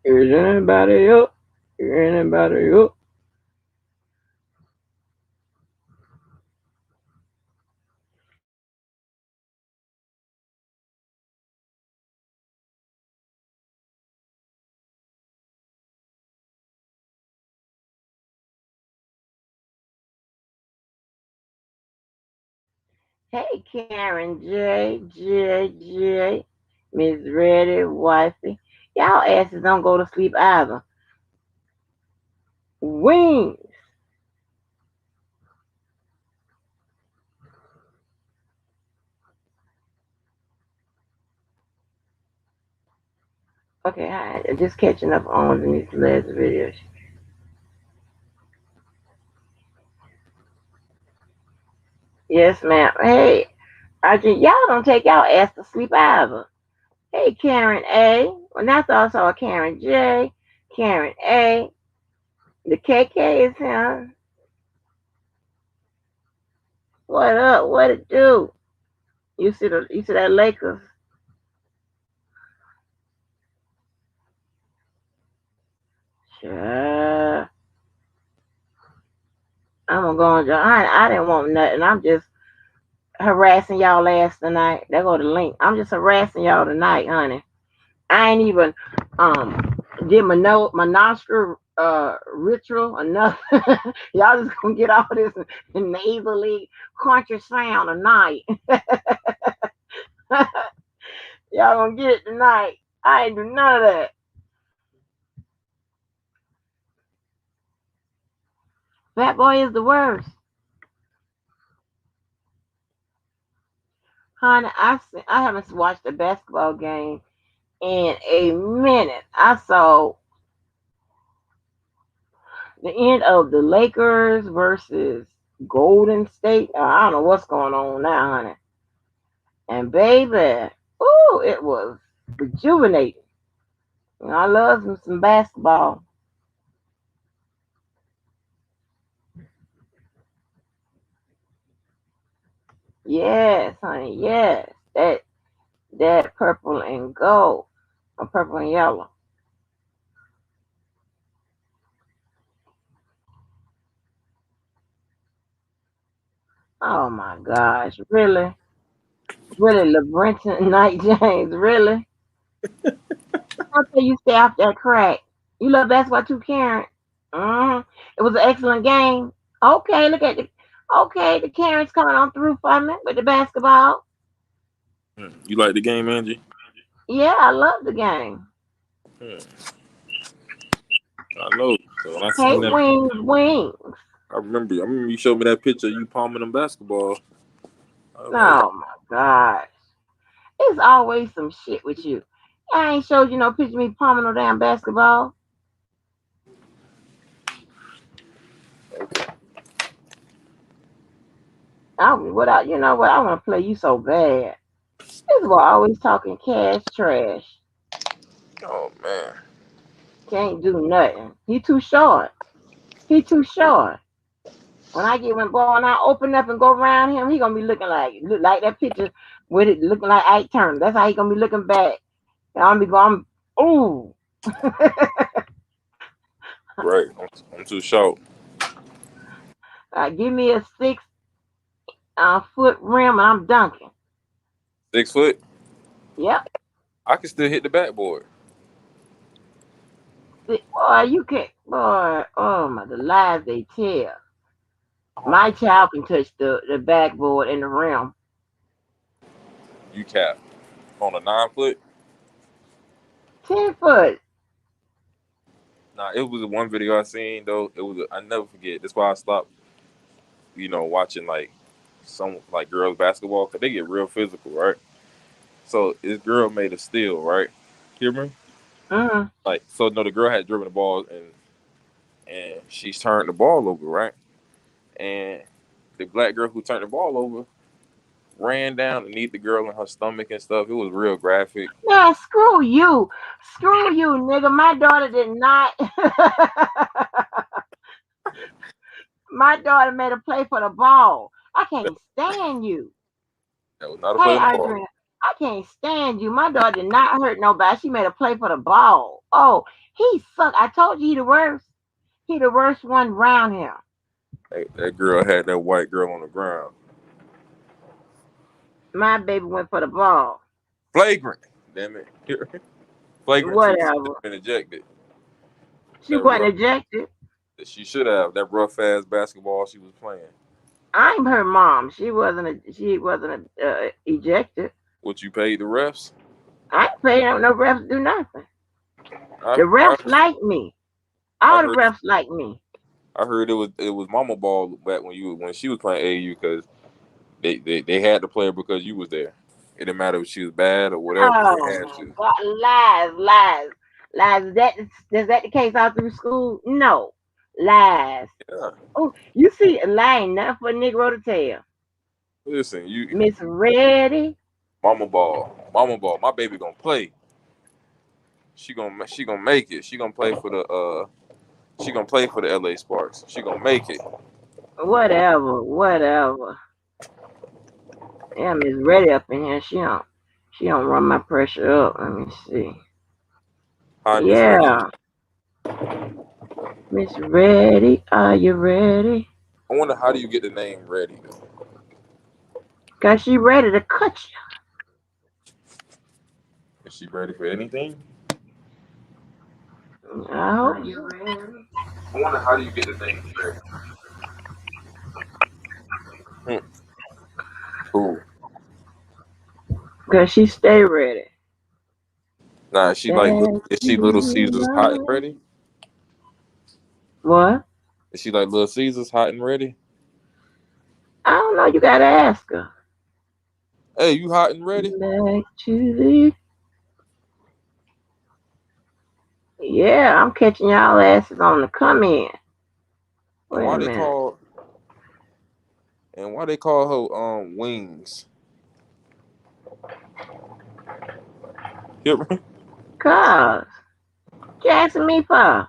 Is anybody up? Is anybody up? Hey, Karen J, Miss Ready, Wifey. Y'all asses don't go to sleep either. Wings. Okay, hi. Just catching up on these last videos. Yes, ma'am. Hey, y'all don't take y'all ass to sleep either. Hey, Karen A. Well, that's also a Karen J. Karen A. The KK is here. What up? What it do? You see that Lakers? Sure. I'm gonna go on. I didn't want nothing. I'm just harassing y'all last tonight. There go the link. I'm just harassing y'all tonight, honey. I ain't even did my nostril ritual enough. Y'all just gonna get all this nasally crunchy sound tonight. Y'all gonna get it tonight. I ain't do none of that. Fat boy is the worst. Honey, I haven't watched a basketball game in a minute. I saw the end of the Lakers versus Golden State. I don't know what's going on now, honey. And baby, ooh, it was rejuvenating. I love some basketball. Yes, honey, yes. That purple and gold, or purple and yellow. Oh my gosh, really, really, LeBrenton Knight James, really. I tell you, stay off that crack. You love basketball too, Karen. It was an excellent game. Okay, look at the. Okay, the Karen's coming on through for me with the basketball. You like the game, Angie? Yeah, I love the game. Hmm. I know. So when I Hey, seen that, wings, wings. I remember you showed me that picture of you palming them basketball. I was like, Oh my gosh. It's always some shit with you. I ain't showed you no picture of me palming no damn basketball. You know what? I want to play you so bad. This boy always talking cash trash. oh man, Can't do nothing. He too short. He too short. When I open up and go around him, he gonna be look like that picture with it looking like Ike Turner. That's how he gonna be looking back. And I'm be going, ooh. right? I'm too short. Give me a 6 foot rim and I'm dunking. 6 foot. Yep. I can still hit the backboard. Boy, you can't. Boy, oh my, the lies they tell. Oh My my, child can touch the backboard and the rim. you cap on a 9 foot. 10 foot. Nah, it was one video I seen though. I never forget. That's why I stopped. Watching like some like girls basketball because they get real physical, right? So this girl made a steal, right? Hear me? Mm-hmm. Like so, no, the girl had driven the ball and she's turned the ball over, right? And the black girl who turned the ball over ran down and hit the girl in her stomach and stuff. It was real graphic. Man, screw you. Screw you, nigga. My daughter did not. My daughter made a play for the ball. I That, can't stand you. that was not a play Hey, on the ball. Adrian, I can't stand you. My daughter did not hurt nobody. She made a play for the ball. Oh, He suck. I told you he the worst. He the worst one round here. That girl had that white girl on the ground. My baby went for the ball. Flagrant. Damn it. Flagrant. She should Whatever. have been ejected. She That wasn't rough. ejected. She should have. That rough ass basketball she was playing. I'm her mom. She wasn't ejected. What you paid the refs? I ain't paying no refs to do nothing. I The I, refs like me. I All the heard refs like me. I heard it was Mama Ball back when she was playing AU because they had to play her because you was there. It didn't matter if she was bad or whatever. They Oh had my to. God! Lies, lies, lies. Is that the case all through school? No, lies. Yeah. Oh, you see, a lie ain't nothing for a Negro to tell. Listen, you Miss Reddy. Mama Ball. My baby gonna play. She gonna make it. She gonna play for the LA Sparks. She gonna make it. Whatever, whatever. Yeah, Miss Reddy up in here. She don't run my pressure up. Let me see. Hi, Miss Ready. Yeah, Miss Reddy, are you ready? I wonder how do you get the name Ready though? Cause she ready to cut Is she ready for anything? you. I hope you ready. I wonder how do you get the name Ready? Hmm. Cool. Cause she stay ready. Nah, That is she Little you Caesars hot and know. ready? What? Is she like Little Caesars hot and ready? I don't know. You gotta ask her. Hey, you hot and ready? Back to the. Yeah, I'm catching y'all asses on the come in. And Wait why a they minute. call and why they call her Wings? Yep. Cause you asking me for? I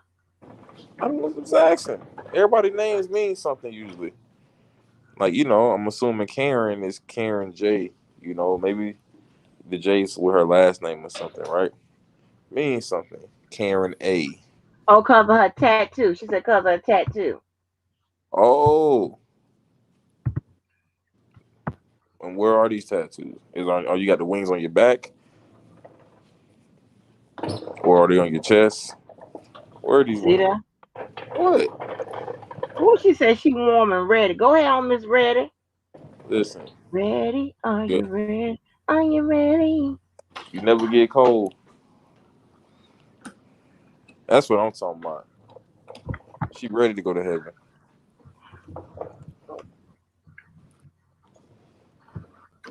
don't know what I'm asking. Everybody names mean something usually. Like, I'm assuming Karen is Karen J. Maybe the J's with her last name or something, right? Means something. Karen A. Oh, cause of her tattoo. She said cause of her tattoo. Oh, and where are these tattoos? Are you got the wings on your back, or are they on your chest? Where are these See wings? that? What? Oh, she said she warm and ready. Go ahead on, Miss Ready. Listen, Ready? Are you you ready? Are you ready? you never get cold. That's what I'm talking about. She ready to go to heaven.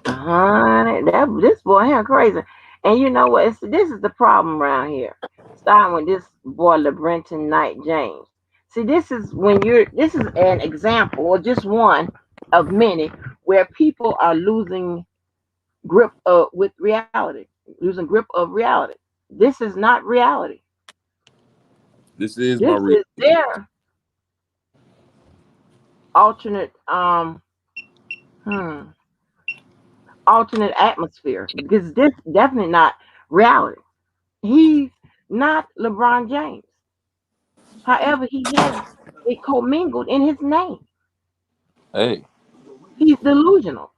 Honey, this boy here crazy. And you know what? This is the problem around here. Starting with this boy LeBrenton Knight James. See, this is an example, or just one of many, where people are losing grip with reality, losing grip of reality. This is not reality. This is my This reality. is their alternate hmm, alternate atmosphere. Because this definitely not reality. He's not LeBron James. However, he has it commingled in his name. Hey, He's delusional.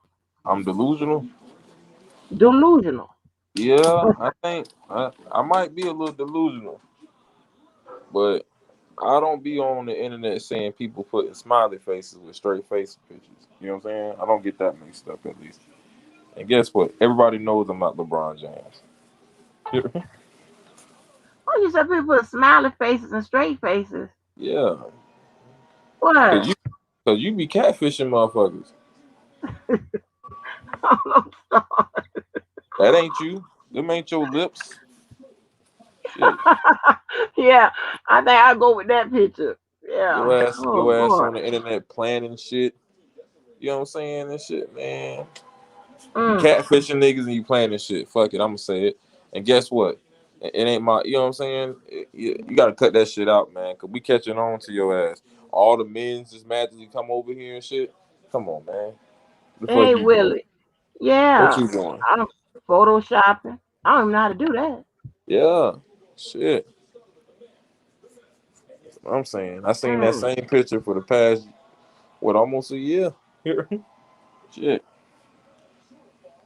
I'm delusional. Delusional. Yeah, I think I might be a little delusional, but I don't be on the internet saying people putting smiley faces with straight face pictures. You know what I'm saying? I don't get that mixed up at least. And guess what? Everybody knows I'm not LeBron James. Oh, you said people with smiley faces and straight faces. Yeah, cause What? you cause you be catfishing motherfuckers. I'm sorry. That ain't you. Them ain't your lips. Shit. Yeah, I think I'll go with that picture. Your Yeah. ass Oh your ass boy. on the internet planning shit. You know what I'm saying? And shit, man. You Mm. catfishing niggas and you planning shit. Fuck it, I'ma say it. And guess what? It ain't my, you know what I'm saying? You gotta cut that shit out, man. Cause we catching on to your ass. All the men's is mad that you come over here and shit. Come on, man. The fuck Hey you doing? Willie. What Yeah. you doing? I'm photoshopping. I don't even know how to do that. Yeah. Shit. I'm saying I seen that Mm, same picture for the past almost a year. Shit,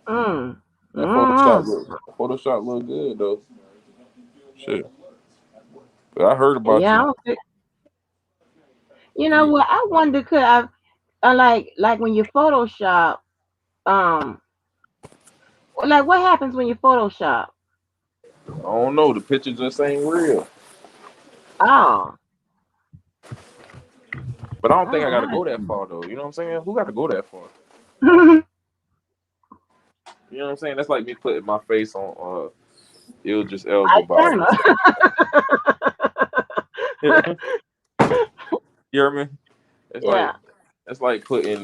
mm, that mm. Photoshop look good though. Shit, but I heard about Yeah, I you. don't think, you know You what? I wonder could I like when you Photoshop, um, like what happens when you Photoshop? I don't know. The picture just ain't real. Oh, But I don't think I got to oh, go that far though. You know what I'm saying? Who got to go that far? I You know what I'm saying? That's like me putting my face on Idris Elba body Turner. or something. You hear me? It's like Yeah. that's like putting.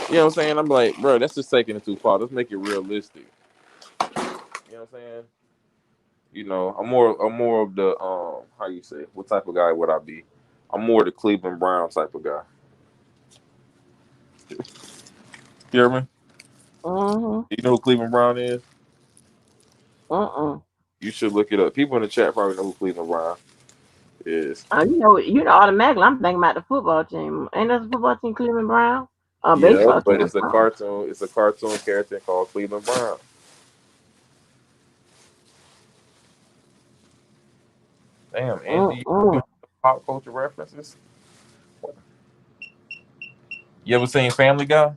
You know what I'm saying? I'm like, bro, that's just taking it too far. Let's make it realistic. You know what I'm saying? You know, I'm more of the how you say, what type of guy would I be? I'm more the Cleveland Brown type of guy. You hear me? Mm-hmm. You know who Cleveland Brown is? Uh-uh. You should look it up. People in the chat probably know who Cleveland Brown is. Automatically, I'm thinking about the football team. Ain't that the football team, Cleveland Brown? Yeah, Baseball but team. it's a Oh. cartoon. It's a cartoon character called Cleveland Brown. Damn, Andy, you Mm-mm. pop culture references? You ever seen Family Guy?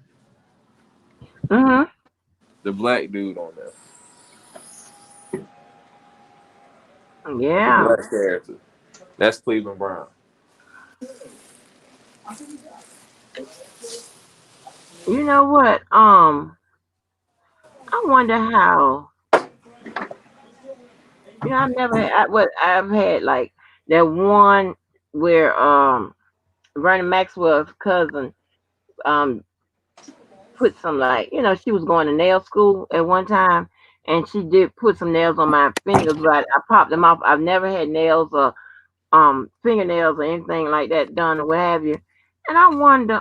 Mm-hmm. The black dude on there, the Yeah. black character. That's Cleveland Brown. You know what? I wonder how. I've never had what I've had like that one where Vernon Maxwell's cousin um put some like she was going to nail school at one time and she did put some nails on my fingers, but I popped them off. I've never had nails or fingernails or anything like that done or what have you. And I wonder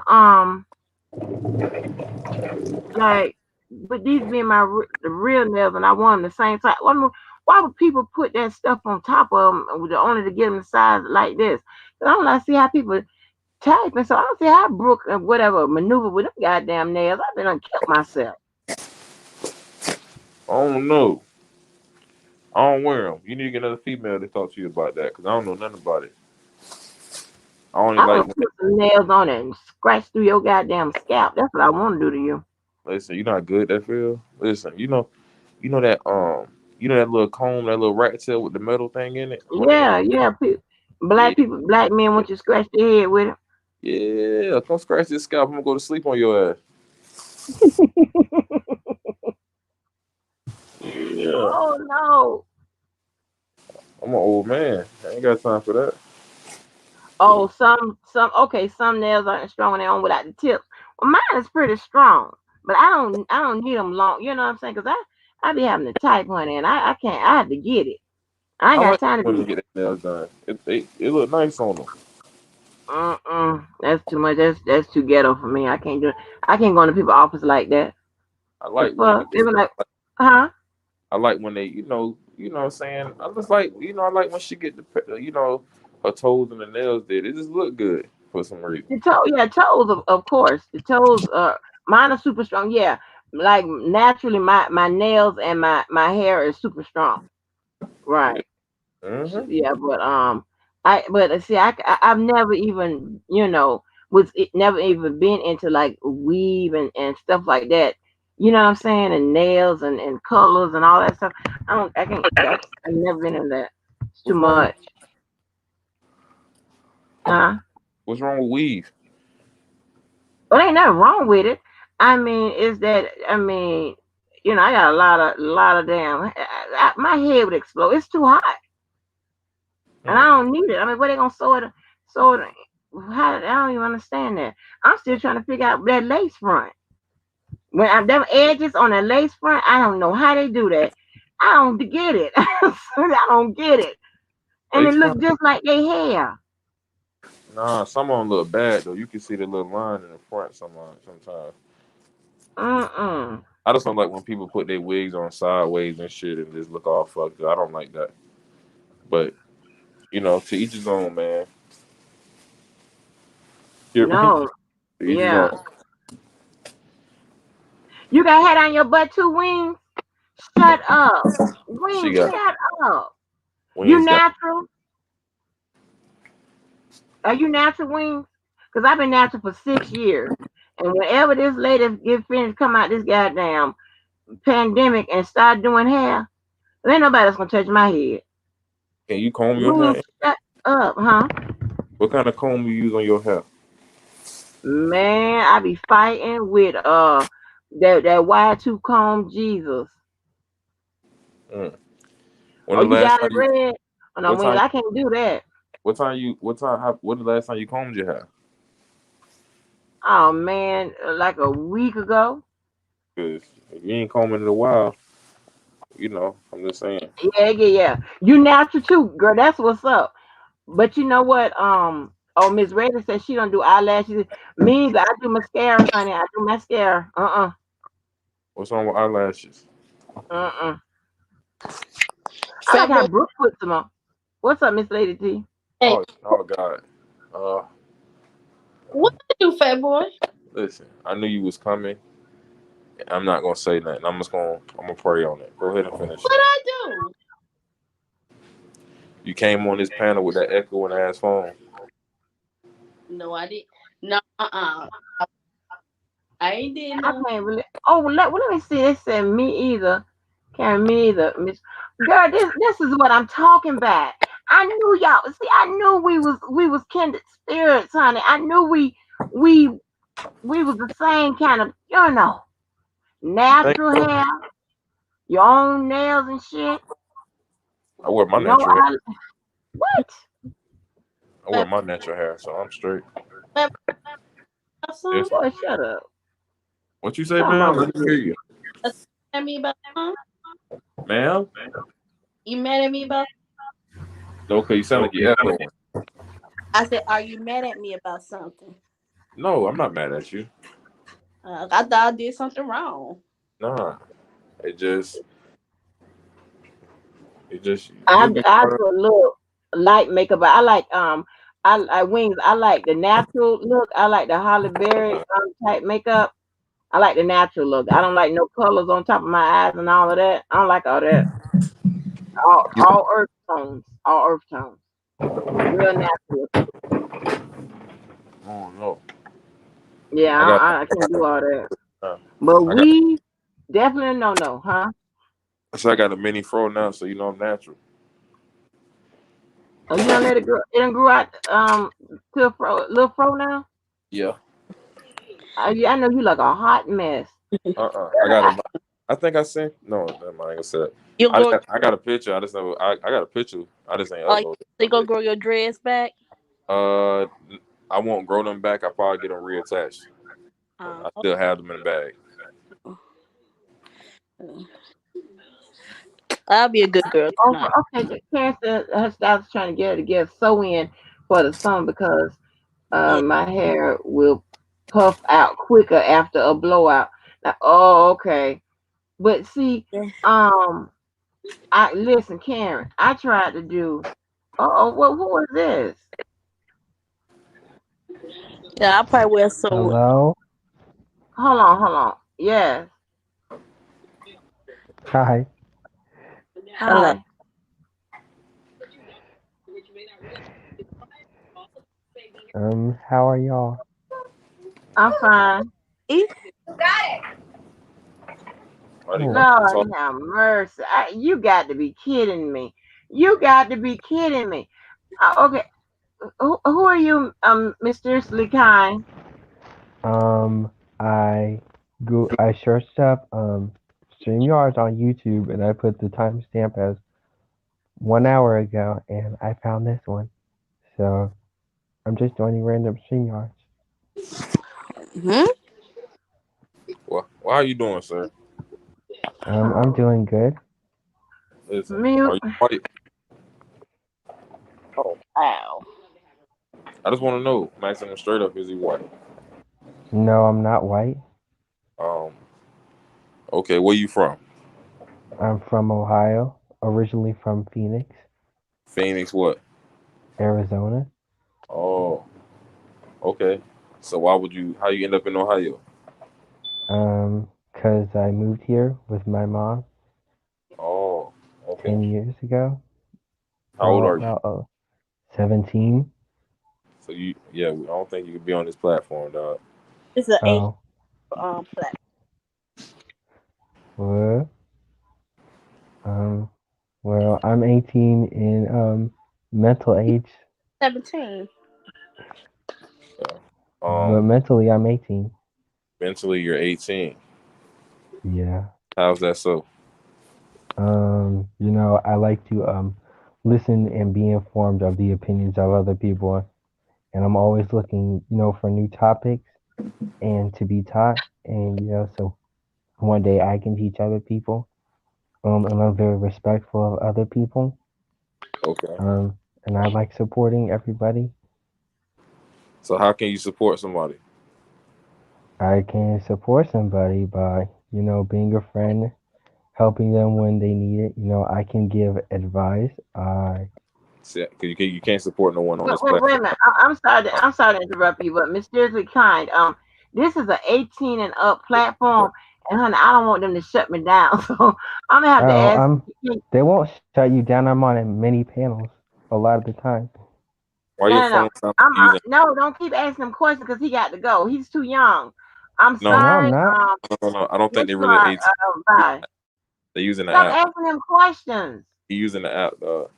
like with these being the real nails and I want them the same size. Why would people put that stuff on top of them only to get them the size like this? 'Cause I don't like see how people type, and so I don't see how Brooke whatever maneuver with them goddamn nails. I've been killed myself. I don't know. I don't wear them. You need to get another female to talk to you about that because I don't know nothing about it. I only I like want when to put some nails on it and scratch through your goddamn scalp. That's what I want to do to you. listen. You know how good that feel. Listen, you know that that little comb, that little rat tail with the metal thing in it on the end. Yeah, yeah. Yeah, Black people, black men want you to scratch their head with it. yeah. Come scratch this scalp. I'm gonna go to sleep on your ass. Yeah, Oh no. I'm an old man. I ain't got time for that. Oh, okay, some nails aren't strong and they on without the tips. Well, mine is pretty strong, but I don't need them long. You know what I'm saying? Cause I be having to type, honey, and I can't. I have to get it. I I ain't got like time to when they be. get their nails done. It look nice on them. That's too much. That's too ghetto for me. I can't do it. I can't go into people's office like that. I The like when they fuck? get They their. be like, huh? I like when they, what I'm saying. I just like, I like when she get her toes and the nails did. It just look good for some reason. The toe, yeah, toes, of course. The toes, mine are super strong. Yeah, like naturally, my nails and my hair is super strong. Yeah. Right. Hmm. Yeah, see, I've never even never even been into like weave and stuff like that. You know what I'm saying? And nails and colors and all that stuff. I can't. I've never been in that. It's too What's wrong? much. Huh? What's wrong with weave? Well, ain't nothing wrong with it. I mean, is that I got a lot of damn. My head would explode. It's too hot, and Hmm. I don't need it. I mean, where they gonna sew it? Sew it? How? I don't even understand that. I'm still trying to figure out that lace front. When them edges on that lace front, I don't know how they do that. I don't get it. I don't get it, and it Lace look front? just like they hair. Nah, some of them look bad though. You can see the little line in the front sometimes. Mm-mm. I just don't like when people put their wigs on sideways and shit and just look all fucked up. I don't like that. But to each his own, man. Hear me? No. Easy Yeah. on. You got head on your butt too, Wings? Shut up. She Wings, got shut up. You Wings got. natural? Are you natural, Wings? Because I've been natural for 6 years. And whenever this lady get finished come out this goddamn pandemic and start doing hair, there ain't nobody that's gonna touch my head. Can you comb your Wings, hair? shut up, huh? What kind of comb you use on your hair? Man, I be fighting with that wide tooth comb Jesus. Mm. When Oh, the you last got time it you? red? Oh no, What Wings, time? I can't do that. What time you? What time? How, when the last time you combed your hair? Oh man, like a week ago. Cause if you ain't combing in a while, I'm just saying. Yeah. You natural too, girl. That's what's up. But you know what? Oh, Miss Reddy said she don't do eyelashes. Me either. I do mascara, honey. I do mascara. What's wrong with eyelashes? Uh. I Fat like how boy, Brooke puts them on. What's up, Miss Lady T? hey, Oh God. Uh, what you do, fat boy? listen. I knew you was coming. I'm not gonna say nothing. I'm gonna pray on it. Go ahead and finish What it. I do? You came on this panel with that echoing ass phone. No, I didn't. No, I ain't did I nothing. can't really. Oh, let me see. They said me either. Can't me either, Miss. Girl, this is what I'm talking about. I knew y'all. See, I knew we was kindred spirits, honey. I knew we we was the same kind of Thank natural you. hair, your own nails and shit. I wear my No, natural hair. what? I wear Fat, my natural hair, so I'm straight. fat boy, Yes. something? Boy, shut up. What you say, Something wrong ma'am? I with didn't hear you. you, Mad at me about something? ma'am. You mad at me about? No, cause you sound like you're echoing. I said, are you mad at me about something? No, I'm not mad at you. I thought I did something wrong. Nah, it just, I you'll get I caught up. do a little light makeup, but I wings. I like the natural look. I like the Holly Berry type makeup. I like the natural look. I don't like no colors on top of my eyes and all of that. I don't like all that. You, All earth tones. All earth tones. Real natural looking. oh no, Yeah, I got, I can't do all that. uh, But I got. we definitely no, huh? So I got a mini fro now, so I'm natural. Oh, you don't let it grow. It done grew out to a little fro now. Yeah. I know you like a hot mess. I got a. I think I sent. No, never mind. I ain't gonna say that. You go, I got a picture. I just know. I got a picture. I just ain't uh, uploaded. you gonna grow your dreads back? Uh, I won't grow them back. I probably get them reattached. Uh, I still have them in the bag. I'll be a good girl Oh, tonight. okay. Karen said her style's trying to get her to get a sew in for the summer because Yeah. my hair will puff out quicker after a blowout. Now, oh, okay. But see, um, I listen, Karen. I tried to do. Oh, well, who is this? Yeah, I probably wear so. Hello? Hold on. Yes. Hi. Hello. Hi. How are y'all? I'm fine. Eh? Why they Oh, come to talk? Lord have mercy. You got to be kidding me. You got to be kidding me. Okay. Who are you, mysteriously kind? um, I searched up, StreamYard on YouTube and I put the timestamp as 1 hour ago and I found this one. So, I'm just joining random StreamYards. Hmm. Why are you doing, sir? I'm Oh, doing good. Listen, are mute. you white? Oh wow. I just want to know, Maximum straight up, is he white? No, I'm not white. Um, okay, where you from? I'm from Ohio, originally from Phoenix, Phoenix, what? Arizona. Oh, okay. So why would you? How you end up in Ohio? Cause I moved here with my mom Oh, okay. 10 years ago. How old Well, are you? about 17. So yeah, I don't think you could be on this platform, dog. It's an age Oh, platform. what? Um, well, I'm 18 in mental age, 17. Yeah. but mentally I'm 18. Mentally you're 18. Yeah. How's that so? I like to listen and be informed of the opinions of other people, and I'm always looking, for new topics and to be taught, and so one day I can teach other people. And I'm very respectful of other people. Okay. And I like supporting everybody. So how can you support somebody? I can support somebody by, being a friend, helping them when they need it. I can give advice. See, 'cause you can't support no one on this Wait a platform. minute. I'm sorry to interrupt you, but mysteriously kind. This is a 18 and up platform, and honey, I don't want them to shut me down. So I'm gonna have to Oh, ask. they won't shut you down. I'm on many panels a lot of the time. Why your No, no, no. phone sound like you using? No, don't keep asking him questions because he got to go. He's too young. I'm No, No, I'm sorry. not. no. I don't Yes, think they you really are. 18. Bye. They using the Stop app. asking him questions. He using the app, dog.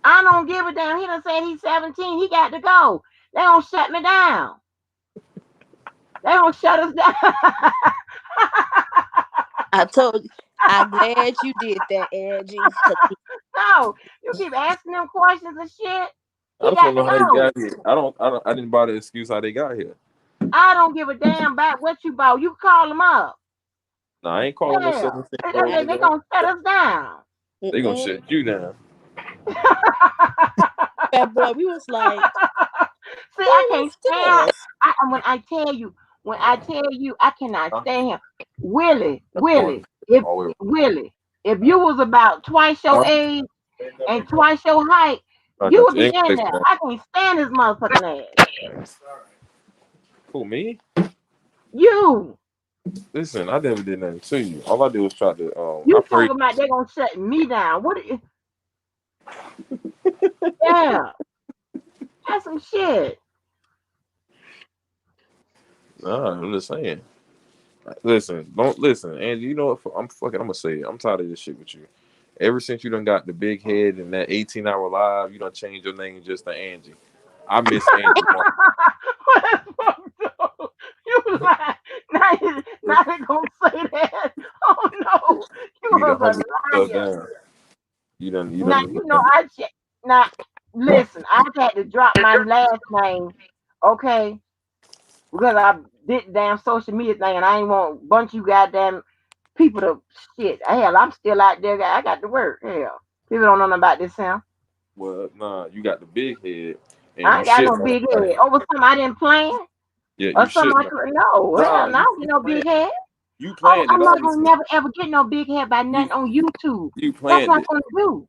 I don't give a damn. He done said he's 17. He got to go. They don't shut me down. They don't shut us down. I told you. I'm glad you did that, Angie. 'Cause No, you keep asking them questions and shit. I He just got want to to know how you go. got here. I didn't buy the excuse how they got here. I don't give a damn about what you bought. You call them up. Nah, I ain't calling no Yeah, 17-year-old they nigga. gonna shut us down. They gonna mm-mm. shut you down. That boy, we was like, See, who I was can't stand. this? When I tell you, I cannot Huh? stand him. Willie, That's going Willie, if all the way. Willie, if you was about twice your Huh? age and twice your height, I you got would you. be Ain't in gonna take there. long. I can't stand his motherfucking ass. Who, me? You, Listen, I never did nothing to you. All I did was try to. I you prayed. talking about they gonna shut me down? Yeah, that's some shit. Nah, I'm just saying. Listen, don't listen, Angie. You know what? I'm fucking. I'm gonna say it. I'm tired of this shit with you. Ever since you done got the big head and that 18-hour live, you done changed your name just to Angie. I miss Angie more. That's fucked up. You lying. Now they gonna say that. Oh no, you You done was humbled a yourself liar. down. You Now done. you know now listen. I had to drop my last name, okay, because I did damn social media thing, and I ain't want a bunch of you goddamn people to shit. Hell, I'm still out there. I got to work. Hell, people don't know nothing about this sound. Well, nah, you got the big head and I you ain't got shitting no on big everybody. head over something I didn't plan Yeah, or you something I shitting on. could. No, hell, Nah, no, I don't get no planned big head. you Oh, planned it, I'm not gonna obviously. never ever get no big head by You nothing on YouTube. you That's planned not it. gonna do.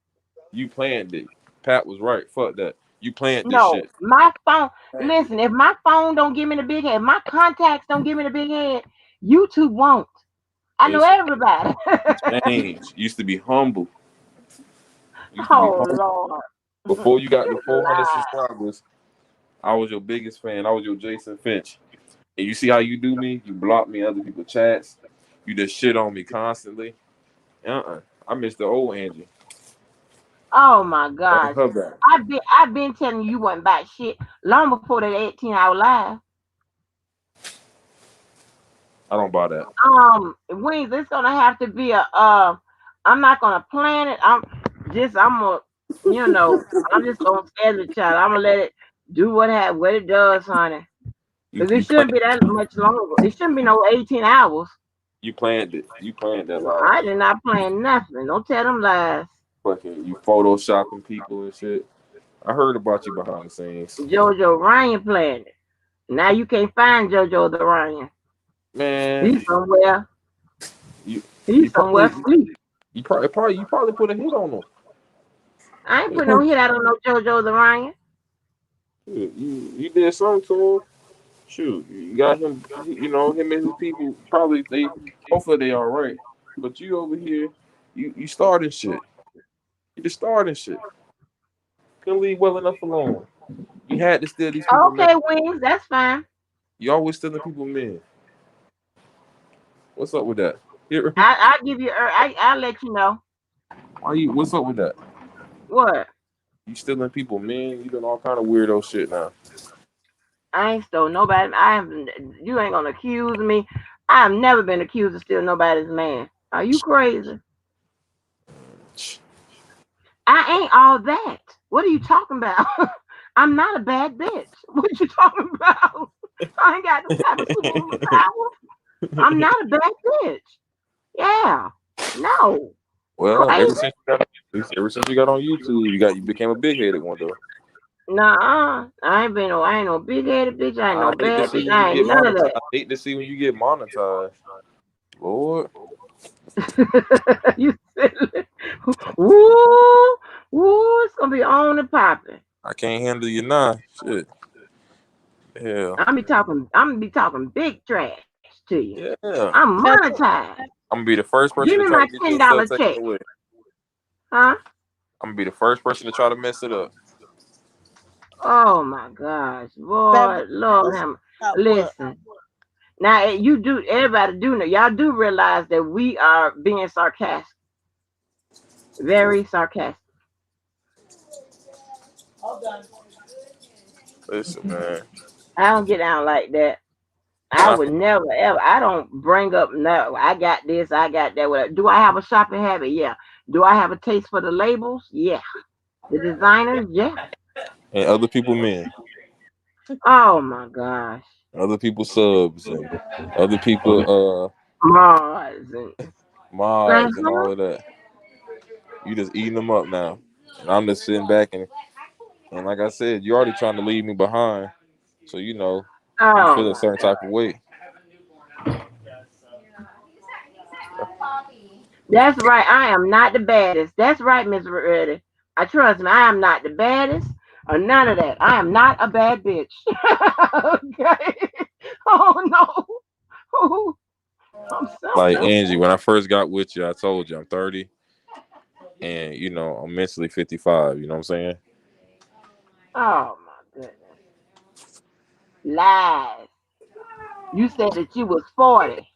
You planned it. Pat was right. Fuck that. You planned this No, shit. my phone. Listen, if my phone don't give me the big head, my contacts don't give me the big head, YouTube won't. I know Listen, everybody. change. Used to be humble. Used to be Oh humble. Lord, Before you got you the 400 lie. subscribers, I was your biggest fan. I was your Jason Finch. And you see how you do me? You block me in other people's chats. You just shit on me constantly. I miss the old Angie. Oh my Bring gosh, her back. I've been telling you wasn't about shit long before that 18-hour live. I don't buy that. Wings, it's gonna have to be a I'm not gonna plan it. I'm gonna you know, I'm just gonna schedule it, child. I'm gonna let it do what it does, honey. You Because it you planned shouldn't be that much longer. It shouldn't be no 18 hours. you planned it. You planned that live. I did not plan nothing. Don't tell them lies. Fucking you photoshopping people and shit. I heard about you behind the scenes. Jojo Ryan planned it. Now you can't find Jojo the Ryan. Man, He's somewhere. you you He's probably somewhere asleep. you probably put a hit on them. I ain't putting no hit out on no Jojo the Ryan. You did something to him. Shoot, you got him. You know him and his people. Probably they. Hopefully they all right. But you over here, you starting shit. You just starting shit. Couldn't leave well enough alone. You had to steal these people, man. Okay, Wings, that's fine. You always stealing people, man. What's up with that? Here, I'll give you. I'll let you know. why you? What's up with that? What? You stealing people, man. You doing all kind of weirdo shit now. I ain't stole nobody. I haven't. You ain't gonna accuse me. I've never been accused of stealing nobody's man. Are you crazy? I ain't all that. What are you talking about? I'm not a bad bitch. What you talking about? I ain't got no type of superpower. I'm not a bad bitch. Yeah. No. You Well, crazy? ever since you got on YouTube, you became a big headed one though. Nah, I ain't no big headed bitch. I ain't I no hate to bad see bitch. when you I ain't get none of monetized. that. I hate to see when you get monetized. Lord, You silly. Woo, woo, it's gonna be on and popping. I can't handle you now. Shit. Hell. I'm gonna be talking big trash to you. Yeah. I'm Pepper, monetized. I'm gonna be the first Give person to me try my to get your $10 stuff taken check. away. Huh? I'm gonna be the first person to try to mess it up. Oh my gosh, Pepper, boy, Lord, let's stop what? listen. Now you do. Everybody do know. Y'all do realize that we are being sarcastic, very sarcastic. Listen, man. I don't get down like that. I I, would never ever. I don't bring up no. I got this. I got that. Whatever. Do I have a shopping habit? Yeah. Do I have a taste for the labels? Yeah. The designers? Yeah. and other people men, Oh my gosh. other people subs, and other people Mars and like, mods and huh? all of that. You just eating them up now, and I'm just sitting back and like I said, you already trying to leave me behind. So you Oh feel a my certain god. type of way. That's right. I am not the baddest. That's right, Miss Reddy. I trust me. I am not the baddest or none of that. I am not a bad bitch. Okay. Oh no. Oh, I'm Like something. Angie, when I first got with you, I told you I'm 30, and I'm mentally 55. You know what I'm saying? Oh my goodness. Lies. You said that you was 40.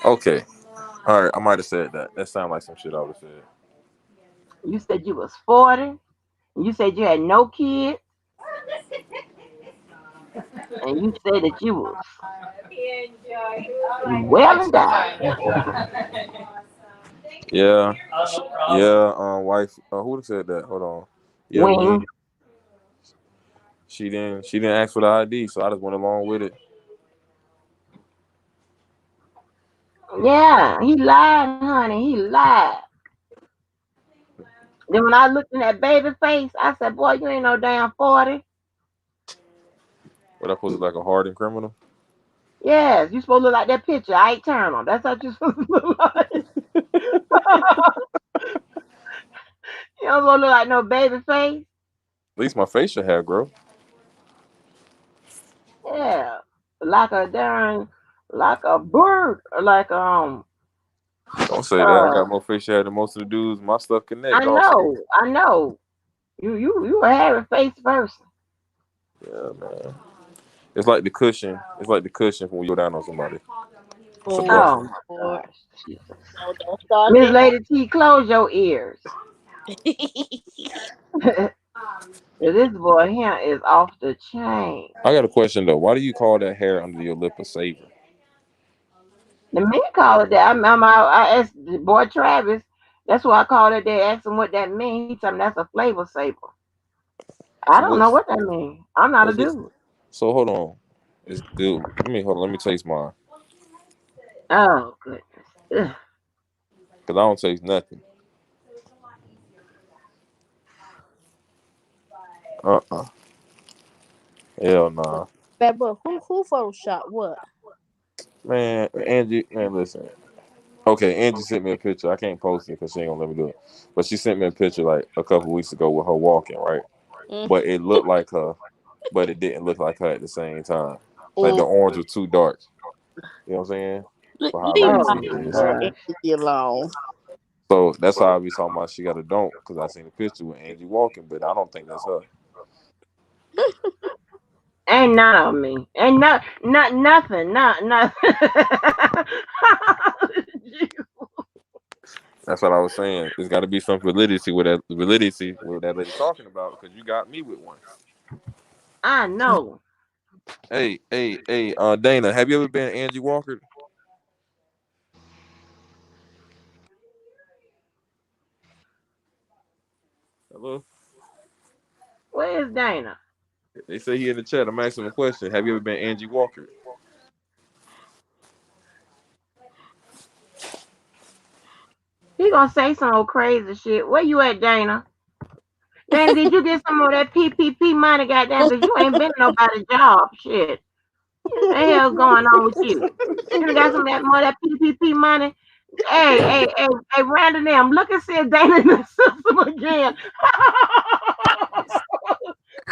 Okay. All right. I might have said that. That sounds like some shit I would have said. You said you was 40. You said you had no kids. And you said that you was well endowed. Yeah. Yeah. Wife. Who would have said that? Hold on. Yeah, Wing. Wing. She didn't ask for the ID, so I just went along with it. Yeah, he lied, honey. He lied. Then when I looked in that baby face, I said, boy, you ain't no damn 40. But I supposed to like a hardened criminal. Yes, you supposed to look like that picture. I ain't turn on. That's what you supposed to look like. You don't supposed to look like no baby face. At least my facial hair grow. Yeah. Like a darn like a bird. Or like Don't say that. I uh got more facial hair than most of the dudes. My stuff connect I also. know, I know. You a hairy face person. Yeah, man. It's like the cushion. It's like the cushion when you go down on somebody. It's a Oh buffer. Oh my Lord, gosh. Jesus. no, don't start Miss that. Lady T, close your ears. This boy here is off the chain. I got a question though. Why do you call that hair under your lip a saver? The men call it that. I asked the boy Travis. That's what I call it. They asked him what that means. He told me that's a flavor saver. I So don't what? know what that means. I'm not So, a dude. so hold on. It's good. Let me hold on. Let me taste mine. Oh goodness. Ugh. Cause I don't taste nothing. Uh. Hell nah. Pepper, who Photoshop what? Man, Angie. Man, listen. Okay, Angie sent me a picture. I can't post it because she ain't gonna let me do it. But she sent me a picture like a couple weeks ago with her walking, right? but it looked like her, but it didn't look like her at the same time. Like the Mm. orange was too dark. You know what I'm saying? For how Leave light Oh my skinned it is. my gosh. Angie alone. So that's how I be talking about she got a don't, because I seen the picture with Angie walking, but I don't think that's her. Ain't none of me. Ain't nothing. Nothing. That's what I was saying. There's got to be some validity with that lady talking about, because you got me with one. I know. Hey, Dana, have you ever been Angie Walker? Hello. Where is Dana? They say he in the chat. I'm asking him a question. Have you ever been Angie Walker? He gonna say some old crazy shit. Where you at, Dana? Dana, did you get some of that PPP money, goddamn? Because you ain't been to nobody's job. Shit. What the hell's going on with you? You done got some of that more of that PPP money? Hey, Randall, I'm looking see if Dana in the system again.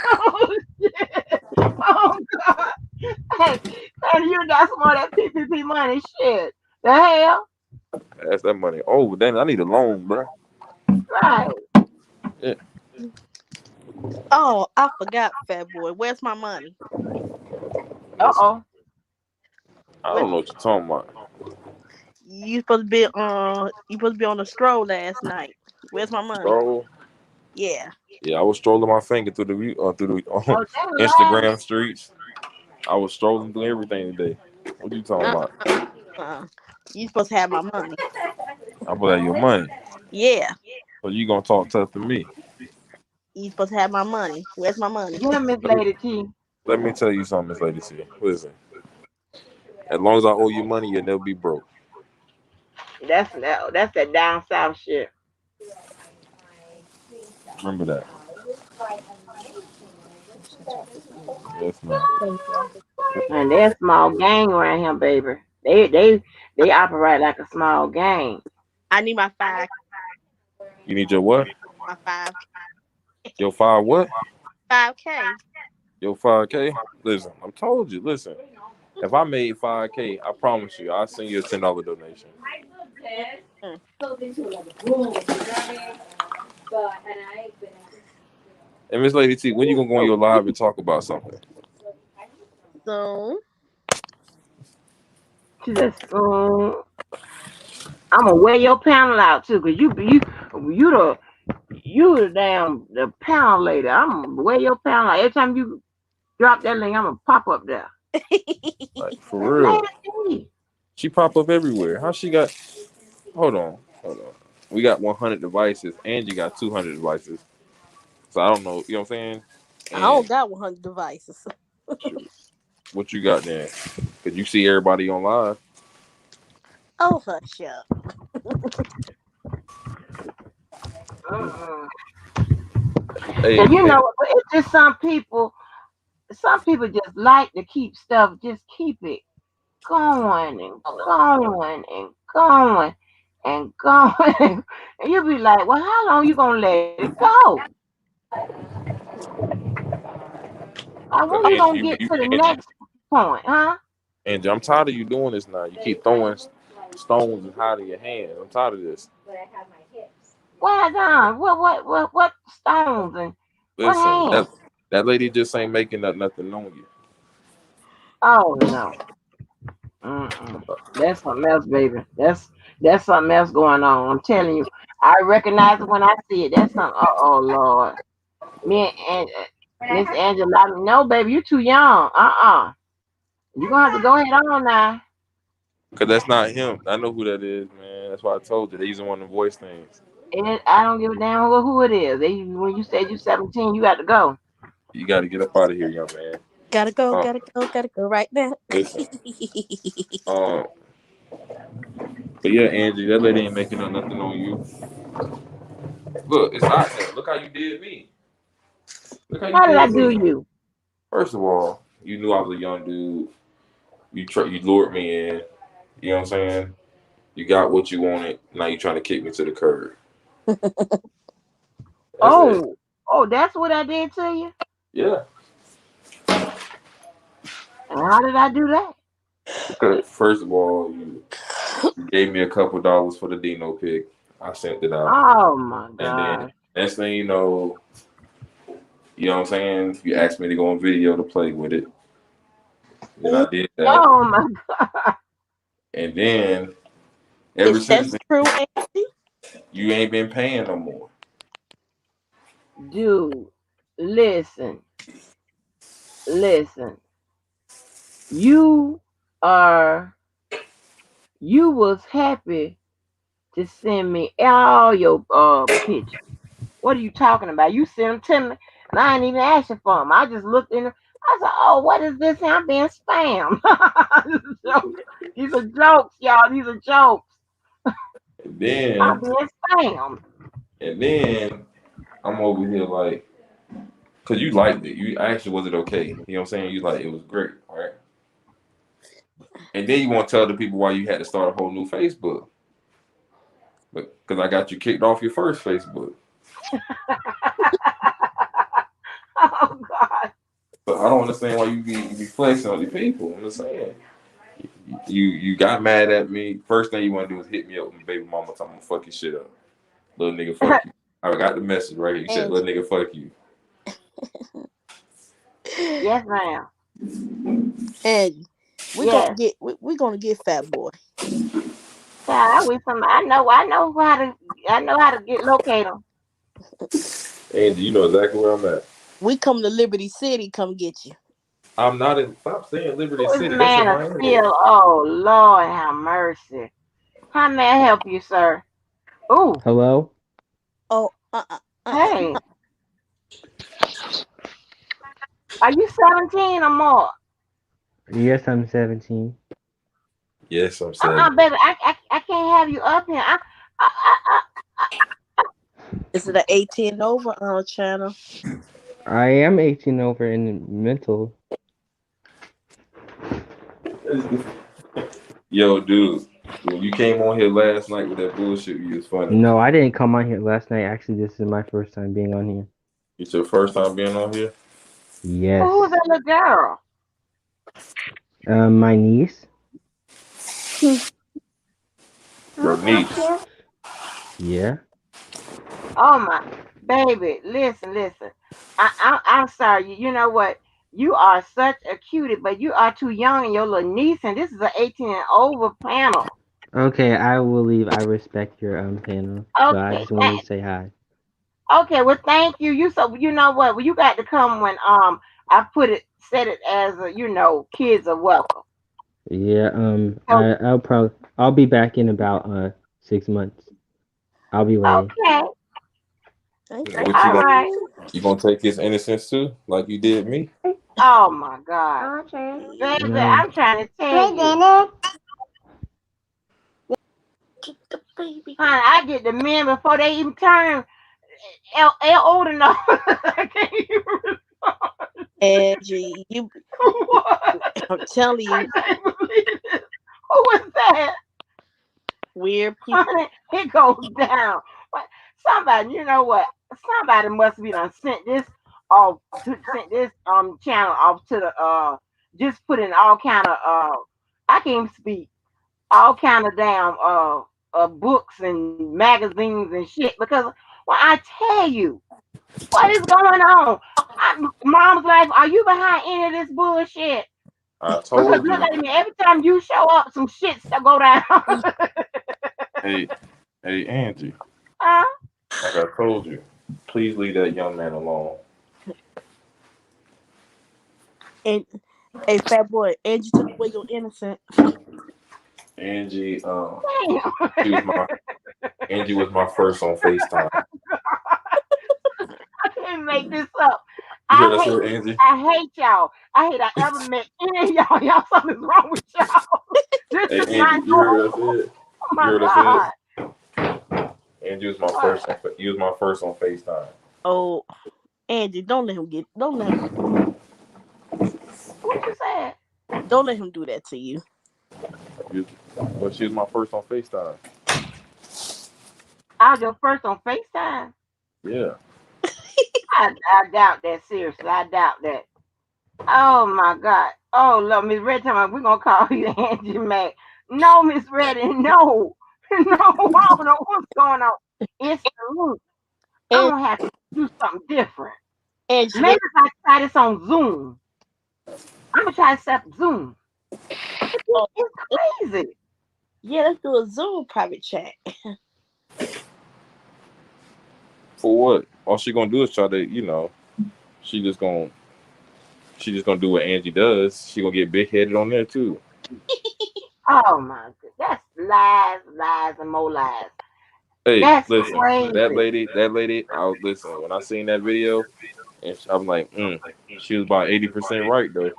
Oh, shit. Oh, God. Hey, and you got some more of that PPP money. Shit. The hell? That's that money. Oh, Dana, I need a loan, bro. Right. Yeah. Oh, I forgot, Fat Boy. Where's my money? Listen, Uh-oh. I Where, don't know what you're talking about. you supposed to be on a stroll last night. Where's my money? Stroll. Yeah. Yeah, I was strolling my finger through the Oh, that lie. Instagram streets. I was strolling through everything today. What you talking Uh about? uh. You supposed to have my money. I put out your money. Yeah. So you gonna talk tough to me? You supposed to have my money. Where's my money? Get him, Miss Let me Lady T. let me tell you something, Miss Lady C. Listen, as long as I owe you money, you'll never be broke. That's that down south shit. Remember that. Yes, ma'am. And they're a small gang around here, baby. They operate like a small gang. I need my five. You need your what? My five. Your 5 what? 5K. Your 5K? Listen, I'm told you. Listen, if I made 5K, I promise you, I'll send you a $10 donation. Mm. And Miss Lady T, when you gonna go on your live and talk about something? So She says, I'm gonna wear your panel out too, cause you the damn the panel lady. I'm gonna wear your panel out. Every time you drop that link, I'm gonna pop up there. Like, for That's real. nasty. She pop up everywhere. How she got? Hold on. We got 100 devices, and you got 200 devices. So I don't know. You know what I'm saying? I And don't got 100 devices. shoot, what you got there? Cause you see everybody on live. Oh, hush up. Uh-uh. Hey, And you hey, know, it's just some people. Some people just like to keep stuff. Just keep it going and going and going and going. And you'll be like, well, how long you gonna let it go? cause When you Angie, gonna you, get you to the Angie, next point, huh? Angie, I'm tired of you doing this now. You keep throwing stones and hiding your hands. I'm tired of this. Well done. What stones and what Listen, hands? that lady just ain't making up nothing on you. Oh no. Mm-mm. That's something else, baby. That's something else going on. I'm telling you. I recognize it when I see it. That's something. Oh Lord. Me and Miss Angela. No, baby, you too young. You gonna have to go ahead on now. Cause that's not him. I know who that is, man. That's why I told you. They using one of the voice things. And I don't give a damn who it is. When you said you 17, you got to go. You got to get up out of here, young man. Gotta go, Uh, gotta go, gotta go right now. listen. Um, but yeah, Angie, that lady ain't making up nothing on you. Look, it's out there. Look how you did me. Look how you How did I did do me. you? First of all, you knew I was a young dude. You lured me in. You know what I'm saying? You got what you wanted. Now you trying to kick me to the curb. That's it. Oh. Oh, that's what I did to you? Yeah. And how did I do that? Because first of all, you gave me a couple dollars for the Dino pick. I sent it out. Oh my And then God. next thing you know what I'm saying? You asked me to go on video to play with it. Then I did that. Oh my God. And then ever Is that since then, true, Angie? you ain't been paying no more. Dude, listen, listen. You are, you was happy to send me all your pictures. What are you talking about? You sent them to me, and I ain't even asked you for them. I just looked in. I said, "Oh, what is this? I'm being spammed." These are jokes, y'all. These are jokes. And I'm then being spammed. and then I'm over here like, cause you liked it. You actually was it okay? You know what I'm saying? You like it was great, right? And then you want to tell the people why you had to start a whole new Facebook, but because I got you kicked off your first Facebook. Oh God. So I don't understand why you be flexing on the people. I'm just saying. You got mad at me. First thing you want to do is hit me up with my baby mama talking fuck your shit up. Little nigga, fuck you. I got the message right here. You said, little Angie. nigga, fuck you. Yes, ma'am. And Yes. we're gonna get Fat Boy. Child, I wish somebody. I know how to get locate them. Angie, you know exactly where I'm at. We come to Liberty City, come get you. I'm not in, stop saying Liberty Who is City. That's in man of Miami. steel? Oh Lord, have mercy. How may I help you, sir? Ooh, Hello? Oh, hey, are you 17 or more? Yes, I'm 17. Yes, I'm saying. Baby, I can't have you up here. I, is it an 18 over on channel? I am 18 over in mental. Yo, dude, when you came on here last night with that bullshit, you was funny. No, I didn't come on here last night. Actually, this is my first time being on here. It's your first time being on here? Yes. who's that little girl? My niece. Your niece. Yeah. Oh my baby, listen. I'm sorry. You know what? You are such a cutie, but you are too young and your little niece, and this is an 18 and over panel. Okay, I will leave. I respect your panel, but I Okay, just wanted to say hi. okay. Well, thank you. You know what? Well, you got to come when I set it as a kids are welcome. Yeah. So I'll be back in about 6 months. I'll be ready. okay, Thank What all right. you gonna take his innocence too, like you did me? Oh my God, baby, No. I'm trying to tell you. you, the baby. Honey, I get the men before they even turn old enough. I can't even Angie, what? I'm telling I you, can't believe this. Who was that? weird people. Honey, it goes down. What? Somebody, you know what? Somebody must be done sent this channel off to the just put in all kind of I can't even speak, all kind of damn books and magazines and shit because when I tell you what is going on, mom's life, are you behind any of this bullshit? I Because told look you. at me, every time you show up, some shit still go down. Hey, hey, Angie. Huh? Like I told you, please leave that young man alone. And hey, Fat Boy, Angie took away your innocence. Angie, Damn. she was my Angie was my first on FaceTime. I can't make this up. You heard us I here, hate Angie? I hate y'all. I hate I ever met any of y'all. Y'all something's wrong with y'all. This Hey, is Angie, not you heard us normal. here? Oh You my heard us here? God. Angie was my What? first. He was my first on FaceTime. Oh, Angie, What you said? don't let him do that to you. But she was my first on FaceTime. I was your first on FaceTime. Yeah. I doubt that. Seriously, I doubt that. Oh my God. Oh look, Miss Reddy, we're gonna call you Angie Mac. No, Miss Reddy, no. No, I don't know what's going on. It's the loop. I'm And gonna have to do something different. Angela, Maybe if I try this on Zoom. I'm gonna try to set up Zoom. oh, It's crazy. yeah, let's do a Zoom private chat. For what? All she gonna do is try to, she just gonna do what Angie does. She gonna get big headed on there too. Oh my God. That's lies, lies, and more lies. Hey, That's listen, crazy. that lady. I was listening when I seen that video, and I'm like, she was about 80% right though.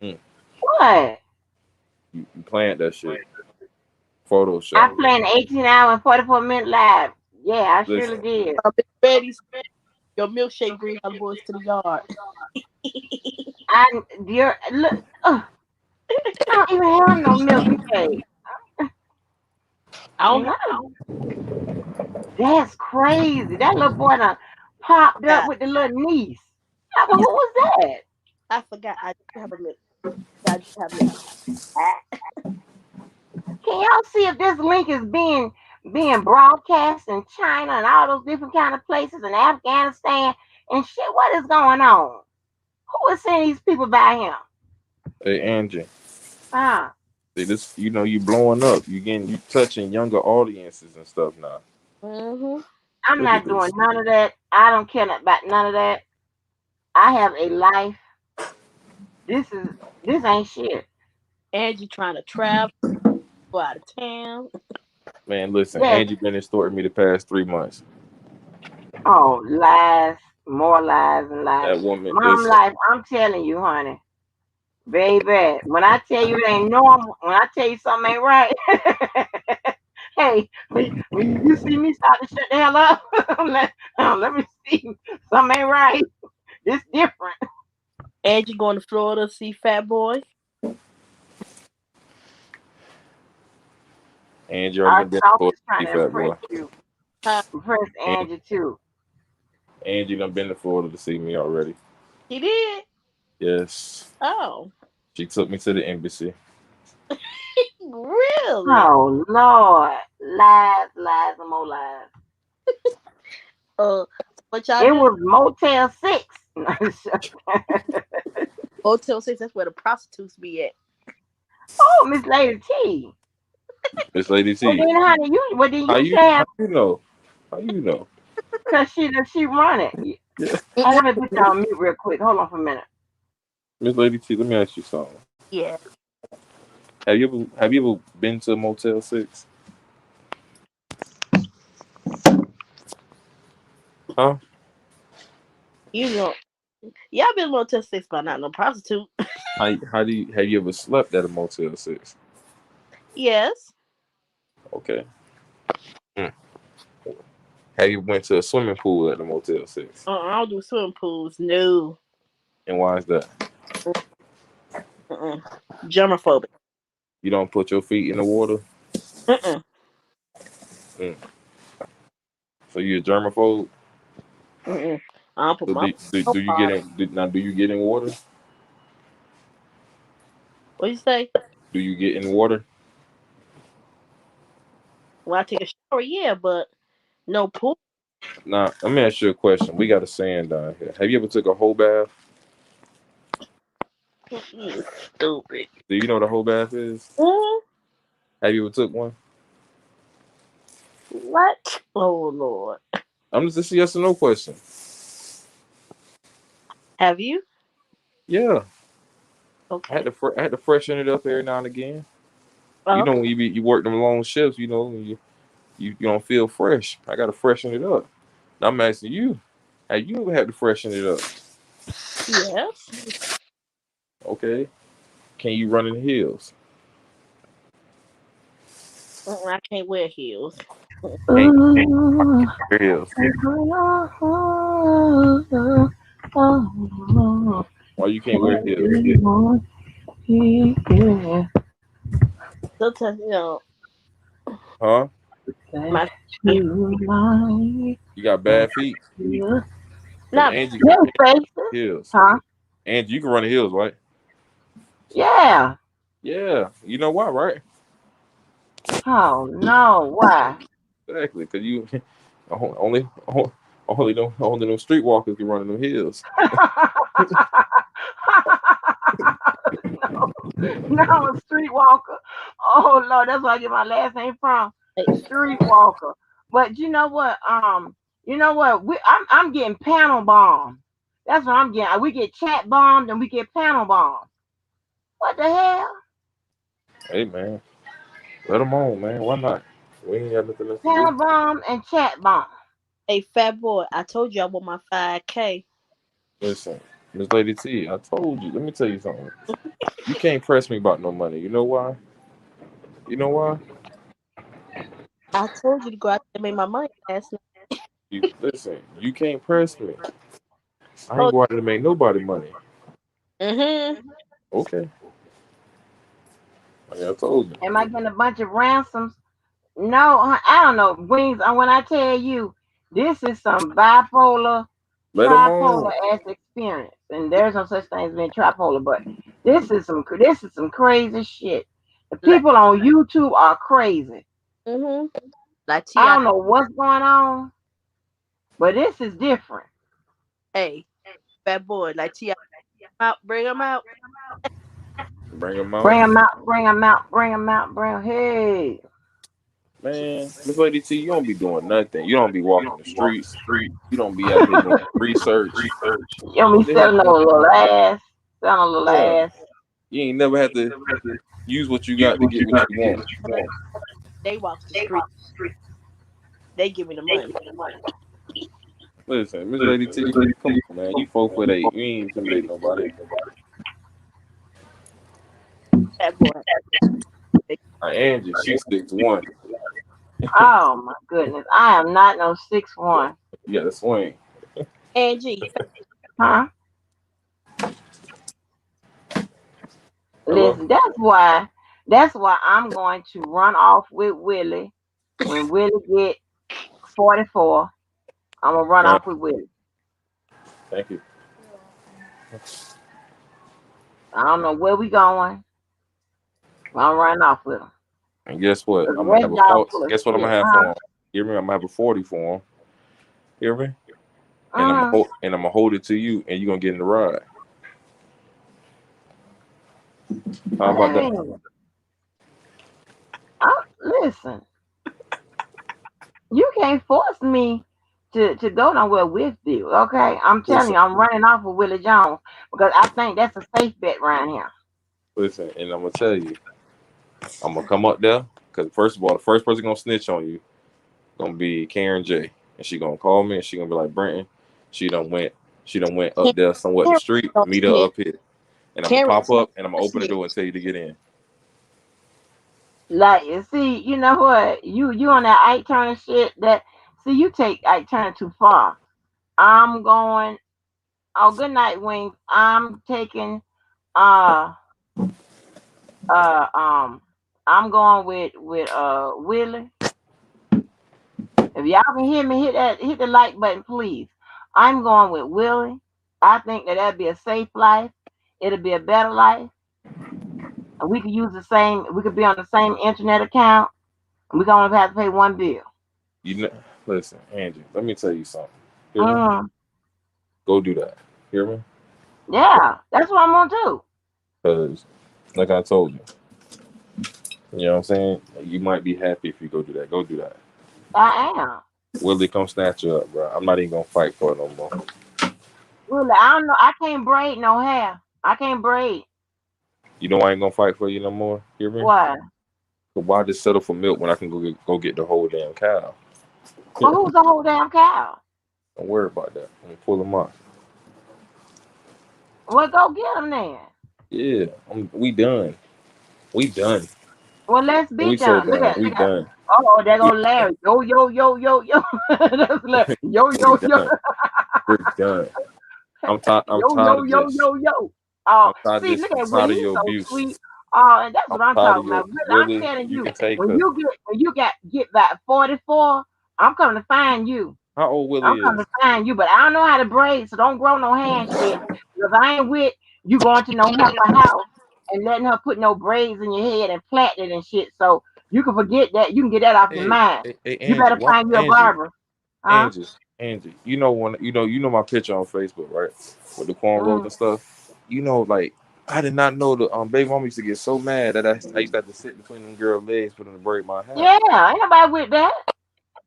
Mm, What? you plant that shit. I Photoshop. planned 18-hour and 44-minute live. Yeah, I surely Listen, did. Miss Betty's your milkshake bring all the boys to the yard. I dear look. I don't even have no milkshake. I don't No, that's crazy. That little boy done popped up have. with the little niece. I mean, who was that? I forgot. I do have a milk. I do have milk. Ah, Can y'all see if this link is being broadcast in China and all those different kind of places in Afghanistan and shit? What is going on? Who is sending these people by him? hey Angie. Ah, See this, you blowing up. You touching younger audiences and stuff now. mm-hmm. I'm Look at not doing this. none of that. I don't care about none of that. I have a life. This is this ain't shit. Angie trying to travel, go out of town. Man, listen, Yes. Angie been extorting me the past 3 months. Oh, lies, more lies and lies. That woman, Mom listen, life, I'm telling you, honey. Baby, when I tell you it ain't normal, when I tell you something ain't right, hey, when you see me start to shut the hell up, let me see. Something ain't right. It's different. Angie going to Florida to see Fat Boy. Angie already Our done been talk for is trying the to fat impress boy. you. Huh? Impress An- Angie too. Angie done been to Florida to see me already. He did. Yes. Oh, She took me to the embassy. really? Oh Lord. Lies, lies, and more lies. Uh, what y'all It do? was Motel 6. Hotel 6, that's where the prostitutes be at. Oh, Miss Lady T. Miss Lady Well T. then honey, what did How you you say? how you know? How you know? Cause she run it. Yeah. Hey, let me put you on mute real quick. Hold on for a minute. Miss Lady T, let me ask you something. Yeah. Have you ever been to Motel 6? Huh? You know, y'all been Motel 6 but not no prostitute. Have you ever slept at a Motel 6? Yes. Okay. Hmm. Have you went to a swimming pool at a Motel 6? I don't do swimming pools. No. And why is that? Uh-uh. Germophobic. You don't put your feet in the water? Uh-uh. Mm. So you're a germaphobe? Uh-uh. I don't put So my do you get bottom. in now do you get in water? What you say? Do you get in water? When I take a shower, yeah, but no pool. Now, let me ask you a question. We got a sand down here. Have you ever took a whole bath? You stupid. Do you know what a whole bath is? Mm, Have you ever took one? what? Oh Lord. I'm just a yes or no question. Have you? Yeah. Okay. I had to freshen it up every now and again. You know Okay. when you work them long shifts, when you don't feel fresh. I gotta freshen it up. Now I'm asking you, have you ever had to freshen it up? Yes. Okay. Can you run in heels? I can't wear heels. Can't Ooh, wear heels. Why you can't wear heels? yeah. Sometimes, Huh? my You like You got bad feet. Cause Not Angie Them can run faces, the hills. huh? Angie, you can run the hills, right? Yeah. Yeah. You know why, right? Oh no, why? Exactly. Cause you only them streetwalkers can run in them hills. No, streetwalker. Oh Lord, that's where I get my last name from. hey, Streetwalker. But you know what? You know what? I'm getting panel bombed. That's what I'm getting. We get chat bombed and we get panel bombed. What the hell? Hey man, let them on, man. Why not? We ain't got nothing else to do. Panel bomb and chat bomb. hey, fat boy. I told you I want my 5K. Listen, Miss Lady T, I told you. Let me tell you something. You can't press me about no money. You know why? You know why? I told you to go out there and make my money last night. You listen. You can't press me. I ain't Oh, going out there to make nobody money. mm-hmm. Okay. I told you. Am I getting a bunch of ransoms? No, I don't know. Wings, when I tell you, this is some bipolar, Let them tripolar on. ass experience. And there's no such thing as being tripolar, but this is some crazy shit. The Like, people on YouTube are crazy. mm-hmm. Like I Ti. don't know what's going on, but this is different. Hey, fat boy. Like Ti. Out, bring them out. Bring them out. Bring them out, bring them out, bring them out, bring 'em. Hey, Man, Miss Lady T, you don't be doing nothing. You don't be walking the streets. You don't be out here doing research. you know me What the hell selling a going little ass, selling a little on? ass. You ain't never had to use what you got to get what you want. They walk the street. They give me the money. Listen, Miss Lady T, come on, man. You 4'8". You ain't intimidating nobody. Fat boy. Angie, she 6'1". Oh my goodness, I am not no 6'1". You got to swing. Angie. Huh? Hello? Listen, that's why I'm going to run off with Willie when Willie get 44. I'm gonna run Done. off with Willie. Thank you. I don't know where we going. I'm running off with him. And guess what? The I'm gonna rest have a y'all oh, full of guess what I'm shit, gonna have huh? for him? Hear me? I'm gonna have a 40 for him. Hear me? And Uh-huh. I'm gonna hold it to you, and you're gonna get in the ride. How about that? Dang. Listen, you can't force me to go nowhere with you. Okay, I'm telling Listen, you, I'm running off with Willie Jones because I think that's a safe bet right here. listen, and I'm gonna tell you, I'm gonna come up there because first of all, the first person gonna snitch on you gonna be Karen J, and she gonna call me and she gonna be like, Brenton, she done went, she done went up there somewhat the Karen street, don't meet her snitch. up here, and I'm gonna Karen pop up and I'm gonna don't open the snitch. door and tell you to get in. Like, you see, you know what? You on that Ike Turner shit. That see, you take Ike Turner too far. I'm going. Oh, good night, Wings. I'm taking. Uh. Uh. I'm going with Willie. If y'all can hear me, hit the like button, please. I'm going with Willie. I think that'd be a safe life. It'll be a better life. And we could use the same. We could be on the same internet account. And we gonna have to pay one bill. You know, listen, Angie, let me tell you something. Hear me? Mm, Go do that. Hear me? yeah, that's what I'm gonna do. Because, like I told you, you know what I'm saying? You might be happy if you go do that. Go do that. I am. Willie, come snatch you up, bro. I'm not even gonna fight for it no more. Really, I don't know. I can't braid no hair. I can't braid. You know I ain't gonna fight for you no more. Hear me? Why? But why just settle for milk when I can go get the whole damn cow? Well, who's the whole damn cow? Don't worry about that. Let me pull them off. Well, go get them then. Yeah, we done. We done. Well, let's be We so done. Look done. at, We look at. done. Oh, there go We, Larry. Yo, yo, yo, yo, yo. That's Larry. Yo, we yo, yo. done. We're done. I'm tired. I'm Yo, tired yo, of yo, this. yo, yo. Oh, I'm tired of see, this. look I'm at Willie. tired of He's your so abuse. sweet. Oh, and that's I'm what I'm tired of talking your about. Really, I'm Willie. telling You you, can take her. when you get back 44, I'm coming to find you. How old I'm Willie coming is? to find you, but I don't know how to braid, so don't grow no hand shit. If I ain't with you going to no heifer house and letting her put no braids in your head and plait it and shit, so you can forget that. You can get that off your Hey, mind. hey, You Angie, better what? find you a barber, huh? Angie. You know when you know my picture on Facebook, right? With the cornrows Mm. and stuff. You know, like I did not know the baby mama used to get so mad that I used to have to sit between them girl legs for them to braid my hair. Yeah, ain't nobody with that.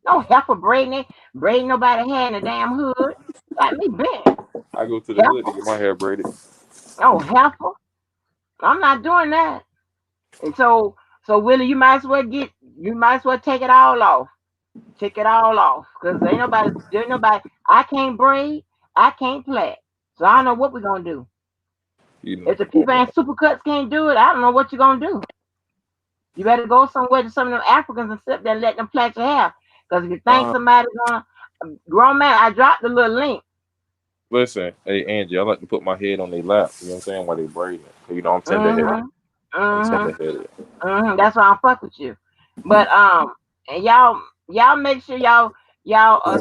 No heifer braiding nobody hair in the damn hood. Got me bent. I go to the hood to Heifer. get my hair braided. No heifer. I'm not doing that. And so Willie, you might as well take it all off. Take it all off. Cause ain't nobody I can't braid, I can't plait. So I don't know what we're gonna do. You know, If the people in supercuts can't do it, I don't know what you're gonna do. You better go somewhere to some of them Africans and sit there and let them plait your hair. Cause if you think uh, somebody's gonna grown man, I dropped the little link. listen, hey Angie, I like to put my head on their lap. You know what I'm saying? While they braiding. You know, I'm tender headed. Mm-hmm. I'm Mm-hmm. tender headed. That's why I fuck with you. But and y'all make sure y'all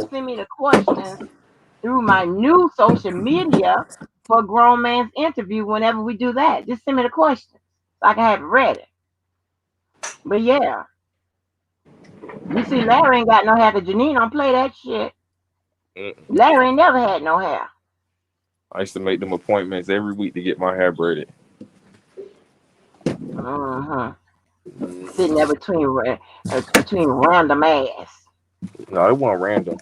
send me the questions through my new social media for grown man's interview whenever we do that. Just send me the questions so I can have it ready. But yeah, you see, Larry ain't got no hair. 'Cause Janine don't play that shit. Mm-mm. Larry ain't never had no hair. I used to make them appointments every week to get my hair braided. Mm-hmm. Sitting there between random ass. No, it wasn't random.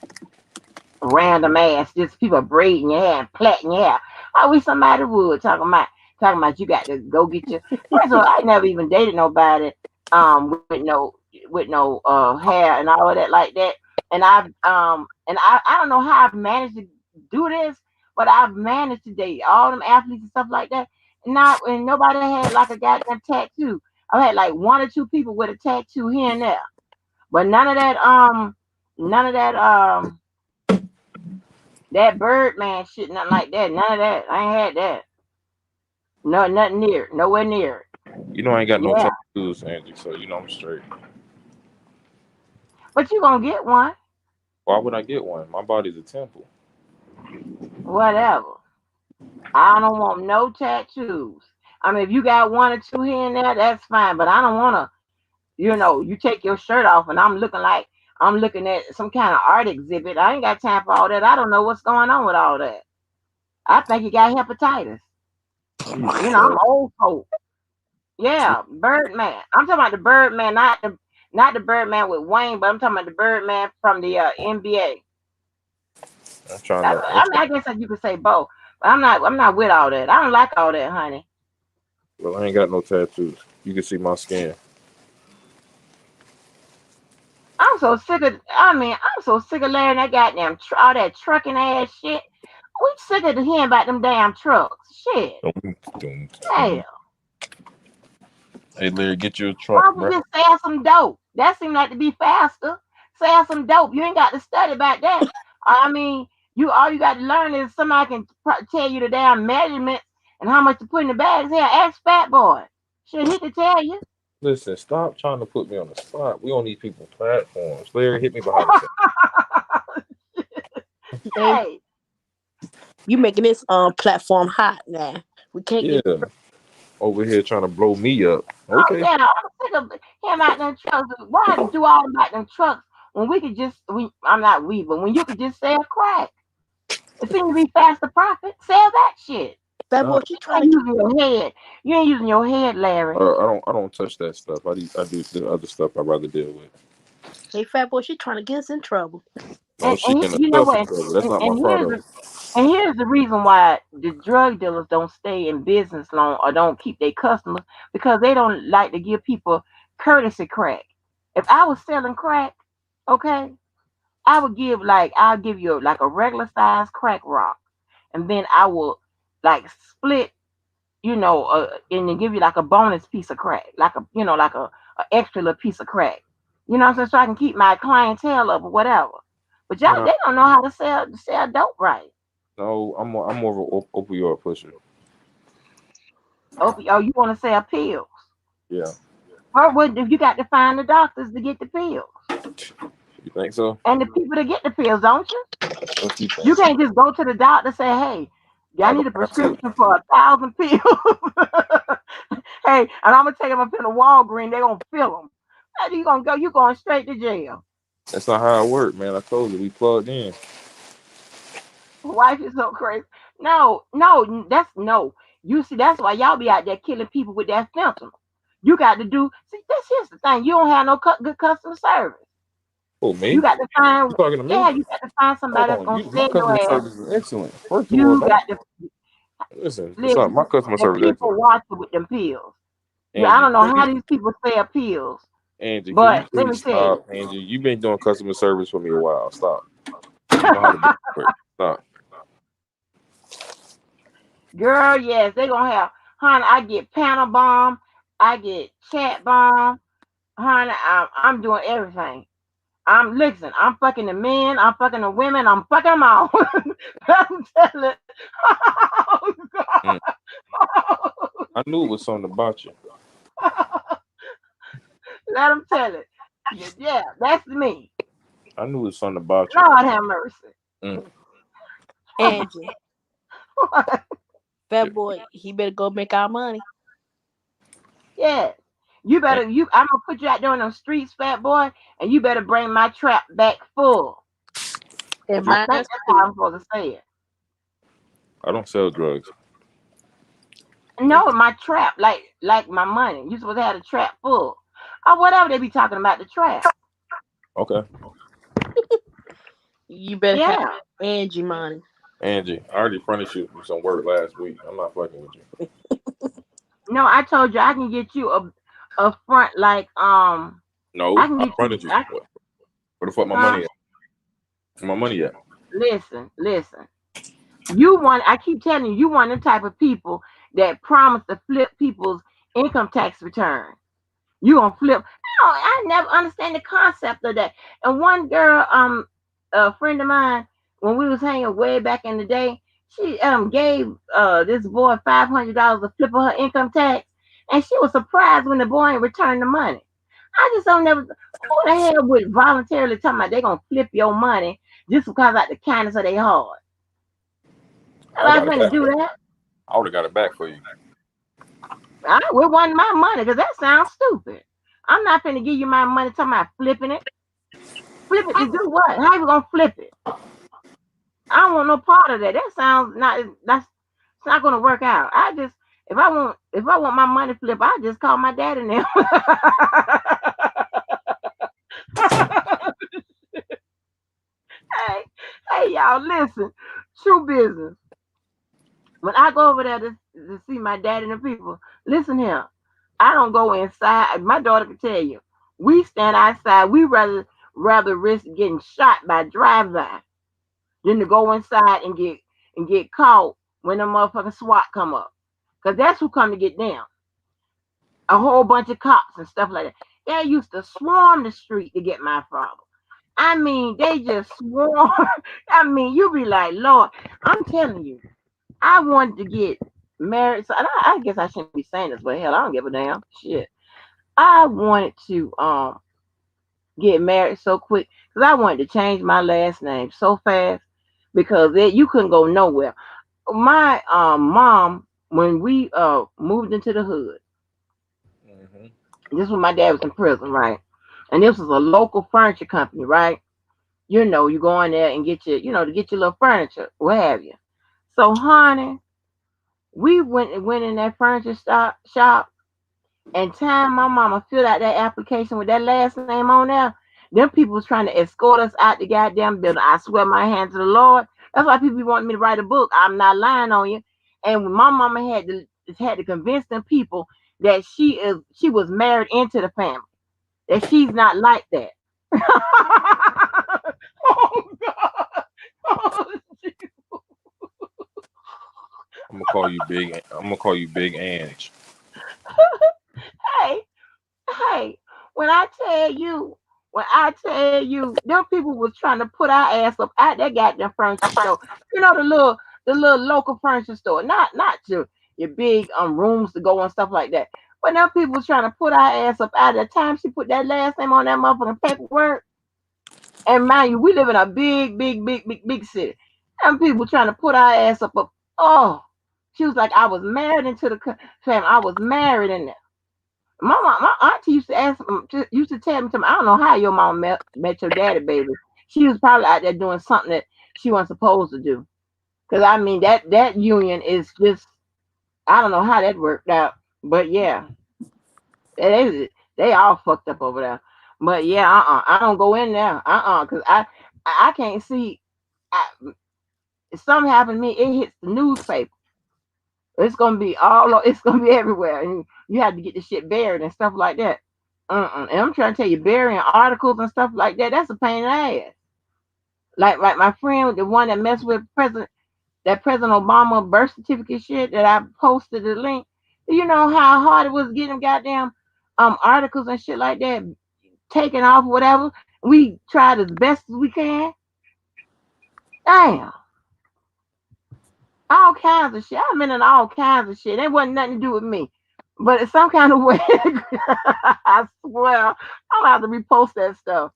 Random ass, just people braiding your hair and plaiting your hair. I wish somebody would talking about you got to go get your. First of all, I never even dated nobody with no hair and all of that like that. And I don't know how I've managed to do this, but I've managed to date all them athletes and stuff like that. And nobody had like a goddamn tattoo. I had like one or two people with a tattoo here and there, but none of that that Birdman shit, nothing like that. None of that. I ain't had that. No, nothing near. Nowhere near it. You know I ain't got no Yeah. tattoos, Angie. So you know I'm straight. But you gonna get one. Why would I get one? My body's a temple. Whatever. I don't want no tattoos. I mean, if you got one or two here and there, that's fine. But I don't wanna, you take your shirt off and I'm looking like I'm looking at some kind of art exhibit. I ain't got time for all that. I don't know what's going on with all that. I think you got hepatitis. I'm So old folk. Yeah, Birdman. I'm talking about the Birdman, not the Birdman with Wayne, but I'm talking about the Birdman from the NBA. I'm trying I, to. I'm I, mean, trying, I guess you could say both, but I'm not with all that. I don't like all that, honey. well, I ain't got no tattoos. You can see my skin. I'm so sick of. I mean, I'm so sick of Larry and that goddamn all that trucking ass shit. We sick of hearing about them damn trucks. Shit. Dum, dum, dum. Hell. Hey, Larry, get you a Why truck, don't we bro. just sell some dope? That seemed like to be faster. Sell some dope. You ain't got to study about that. I mean, all you got to learn is somebody can tell you the damn measurements and how much to put in the bags. Here, ask Fat Boy. Shit, he could tell you. Listen, stop trying to put me on the spot. We on these people platforms. Larry, hit me behind the scenes. Hey, Hey, you making this platform hot now. We can't get Yeah, over here trying to blow me up. oh Okay. yeah, I'm sick of him out them trucks. Why do all about them trucks when we could just I'm not but when you could just sell crack. It seems to be faster profit. Sell that shit. Fat Uh, Boy. She You trying ain't to. using your head. You ain't using your head, Larry. I don't touch that stuff. I do the other stuff I rather deal with. Hey, Fat Boy. She trying to get us in trouble. Oh, And, she and getting you know herself in what? trouble. That's And, not my and here's product. the and here's the reason why the drug dealers don't stay in business long or don't keep their customers because they don't like to give people courtesy crack. If I was selling crack, okay, I'll give you like a regular size crack rock, and then I will like split, and then give you like a bonus piece of crack, like a extra little piece of crack. You know what I'm saying? So I can keep my clientele up or whatever. But y'all, Nah, they don't know how to sell dope right. no, I'm more of an opioid pusher. Oh, you want to sell pills? Yeah. Or what if you got to find the doctors to get the pills? You think so? And the people that get the pills, don't you? What you You think? can't just go to the doctor and say, "Hey, I I need don't a have to. prescription for 1,000 pills." Hey, and I'm gonna take them up in the Walgreens. They're gonna fill them. How you gonna go? You going straight to jail? That's not how it works, man. I told you we plugged in. Wife is so crazy. No, no, that's no. You see, that's why y'all be out there killing people with that fentanyl. You got to do. See, this here's the thing. You don't have no good customer service. Oh, You me? got to You find. talking to me? Yeah, you got to find Hold somebody that's on. gonna You, my sell customer your ass. service is excellent. First of all, You don't got to listen. It's not listen. my customer The service is people excellent. watching with them pills. Yeah, I Angie, don't know how these people sell pills, Can you but let me please tell you. stop? Angie, you've been doing customer service for me a while. Stop. You know how the business works. Stop. Girl, yes, they gonna have, honey. I get panel bomb, I get chat bomb, honey. I'm doing everything. I'm listen. I'm fucking the men. I'm fucking the women. I'm fucking them all. I'm telling. Oh Mm. God. I knew it was something about you. Let them tell it. Yeah, that's me. I knew it was something about you. Lord have mercy. Mm. Angie, fat boy, he better go make our money. Yeah. You And better. I'm gonna put you out there on them streets, fat boy, and you better bring my trap back full. And I mine think that's how too. I'm supposed to say it. I don't sell drugs. No, my trap, like my money. You supposed to have the trap full. Or whatever they be talking about the trap. Okay. You better have Yeah. Angie money. Angie, I already furnished you some work last week. I'm not fucking with you. No, I told you I can get you a front like I No, can I get you furnished you. Where the fuck my huh? money at? Where my money at? Listen. You want I keep telling you, you want the type of people that promise to flip people's income tax return. You gonna flip. No, I never understand the concept of that. And one girl, a friend of mine, when we was hanging way back in the day, she gave this boy $500 to flip her income tax, and she was surprised when the boy returned the money. I just don't never. Who the hell would voluntarily tell me they gonna flip your money just because out the kindness of their heart? I I'm got not it finna back do for you. that. I would have got it back for you. I would want my money because that sounds stupid. I'm not finna give you my money talking about flipping it. Flip it to do what? How you gonna flip it? I don't want no part of that. That sounds not that's it's not gonna work out. I just if I want my money flipped, I just call my dad and them. hey, hey y'all, listen. True business. When I go over there to see my dad and the people, listen here. I don't go inside. My daughter can tell you. We stand outside. We rather risk getting shot by drive by than to go inside and get caught when the motherfucking SWAT come up. Cause that's who come to get them. A whole bunch of cops and stuff like that. They used to swarm the street to get my father. I mean, they just swarm. I mean, you be like, Lord, I'm telling you, I wanted to get married. So I guess I shouldn't be saying this, but hell, I don't give a damn. Shit. I wanted to get married so quick because I wanted to change my last name so fast because you couldn't go nowhere. My mom, when we moved into the hood, Hmm. this was my dad was in prison, right? And this was a local furniture company, right? You go in there and get to get your little furniture, what have you. So, honey, we went in that furniture shop, and time my mama filled out that application with that last name on there, them people was trying to escort us out the goddamn building. I swear my hand to the Lord. That's why people be wanting me to write a book. I'm not lying on you. And when my mama had to convince them people that she was married into the family, that she's not like that. Oh God. Oh, I'm gonna call you big. I'm gonna call you Big Ange. hey, hey, when I tell you, them people was trying to put our ass up at that goddamn furniture store. The little local furniture store, not your big rooms to go and stuff like that. But them people was trying to put our ass up out of the time she put that last name on that motherfucking paperwork. And mind you, we live in a big city. And people trying to put our ass up. Oh, she was like, I was married into the fam. I was married in there. My auntie used to used to tell me, I don't know how your mom met your daddy, baby. She was probably out there doing something that she wasn't supposed to do. Cause I mean that union is just, I don't know how that worked out, but yeah, they all fucked up over there. But yeah, I don't go in there, cause I can't see. I, if something happened to me, it hits the newspaper. It's gonna be it's gonna be everywhere, and you have to get the shit buried and stuff like that. And I'm trying to tell you, burying articles and stuff like that, that's a pain in the ass. Like my friend, the one that messed with President Obama birth certificate shit that I posted the link. You know how hard it was getting goddamn articles and shit like that taken off, whatever. We tried as best as we can. Damn, all kinds of shit. I've been in all kinds of shit. It wasn't nothing to do with me. But in some kind of way, I swear, I'm gonna have to repost that stuff.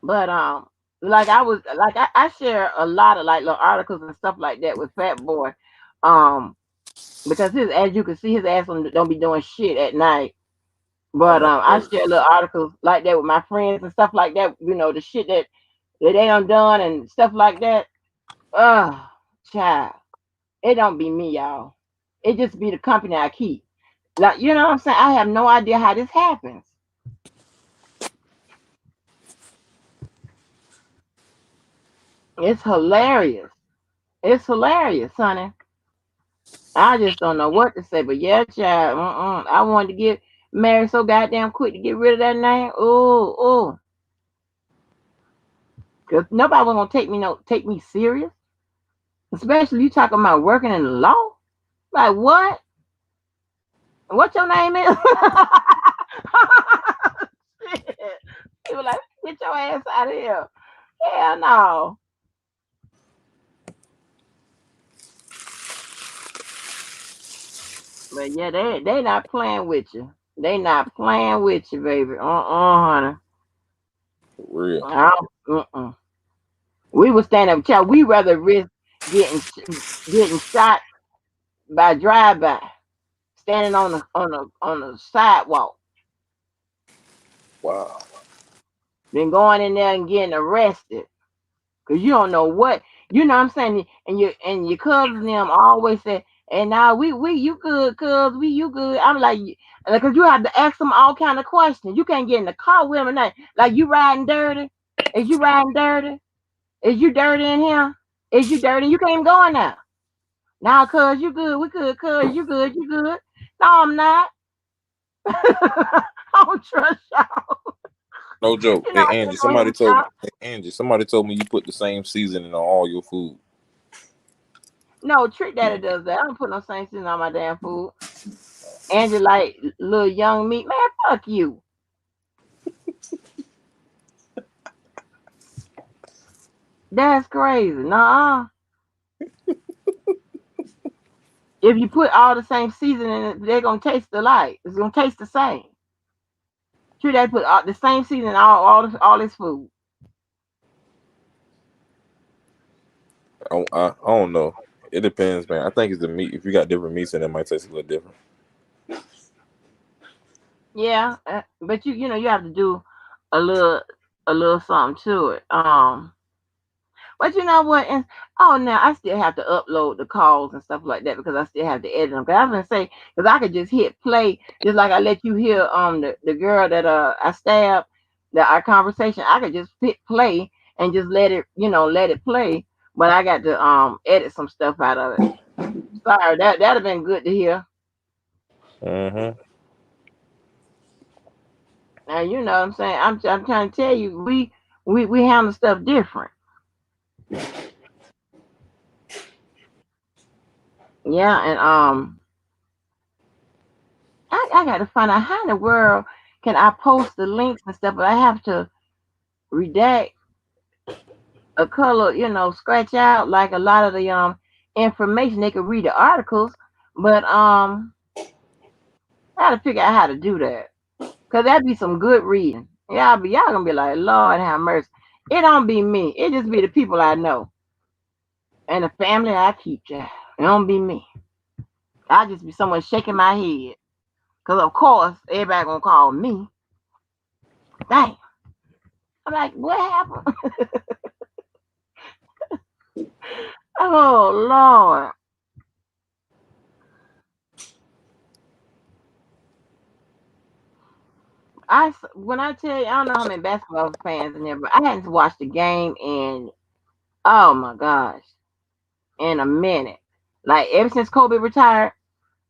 But like I share a lot of like little articles and stuff like that with Fat Boy, um, because his, as you can see, his ass don't be doing shit at night. But I share little articles like that with my friends and stuff like that. You know, the shit that they done and stuff like that. Child, it don't be me, y'all. It just be the company I keep. Like, you know what I'm saying? I have no idea how this happens. It's hilarious. It's hilarious, honey. I just don't know what to say. But yeah, child. I wanted to get married so goddamn quick to get rid of that name. Oh. Cause nobody was gonna take me serious. Especially you talking about working in the law. Like what? What your name is? Shit. People like, get your ass out of here. Hell no. But yeah, they not playing with you. They not playing with you, baby. Honey. For real. We would stand up, child. We rather risk getting shot by drive by, standing on the sidewalk, Wow. than going in there and getting arrested. Cause you don't know what, you know what I'm saying. And your cousins and them always say, and now we you good, cuz we you good. I'm like, because you have to ask them all kind of questions. You can't get in the car with them and nothing. Like, you riding dirty? Is you riding dirty? Is you dirty in here? Is you dirty? You can't even go in there. Now, cuz you good, we good, cuz you good, you good. No, I'm not. I don't trust y'all. No joke. You know, Hey I Angie, can't go in somebody the told me. shop. Hey, Angie, somebody told me you put the same seasoning on all your food. No, Trick Daddy does that. I don't put no same seasoning on my damn food. Angie like little young meat. Man, fuck you. That's crazy. Nah. If you put all the same seasoning in it, they're gonna taste alike. It's gonna taste the same. Trick Daddy put the same seasoning in all his food. I don't know. It depends, man. I think it's the meat. If you got different meats, in it might taste a little different. Yeah, but you know you have to do a little something to it. But you know what? And oh, now I still have to upload the calls and stuff like that because I still have to edit them. Cause I was gonna say, because I could just hit play, just like I let you hear the girl that I stabbed, that our conversation. I could just hit play and just let it play. But I got to edit some stuff out of it. Sorry, that'd have been good to hear. Mm-hmm. Now you know what I'm saying. I'm trying to tell you, we handle stuff different. Yeah, and I got to find out how in the world can I post the links and stuff, but I have to redact a color, scratch out like a lot of the information. They could read the articles, but I got to figure out how to do that because that'd be some good reading. Y'all gonna be like, Lord have mercy. It don't be me. It just be the people I know and the family I keep. Child. It don't be me. I just be someone shaking my head. Cause of course everybody gonna call me. Dang. I'm like, what happened? Oh Lord. When I tell you, I don't know how many basketball fans in there, but I hadn't watched the game in, oh my gosh, in a minute. Like ever since Kobe retired,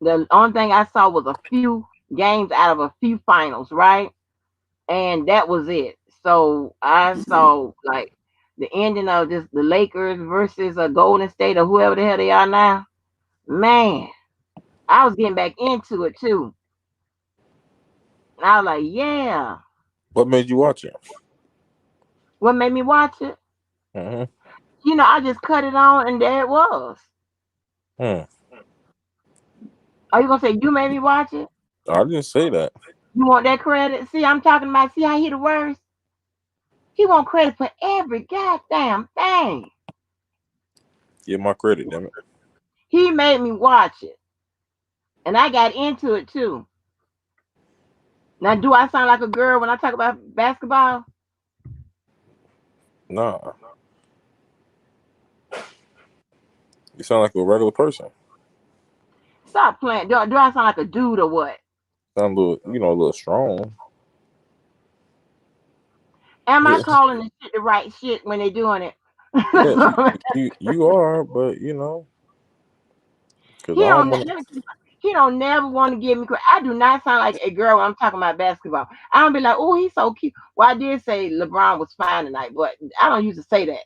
the only thing I saw was a few games out of a few finals, right? And that was it. So I saw like the ending of just the Lakers versus a Golden State or whoever the hell they are now. Man, I was getting back into it too. And I was like, yeah. What made you watch it? What made me watch it? Mm-hmm. I just cut it on and there it was. Hmm. Are you gonna say you made me watch it? I didn't say that. You want that credit? See, I'm talking about. See how he the worst. He want credit for every goddamn thing. Give my credit, damn it. He made me watch it, and I got into it too. Now, do I sound like a girl when I talk about basketball? Nah, you sound like a regular person. Stop playing. Do I sound like a dude or what? Sound a little, a little strong. Am I Yeah, calling the shit the right shit when they doing it? yeah, you are, but because He I don't don't. want to. He don't never want to give me credit. I do not sound like a girl when I'm talking about basketball. I don't be like, oh, he's so cute. Well, I did say LeBron was fine tonight, but I don't used to say that.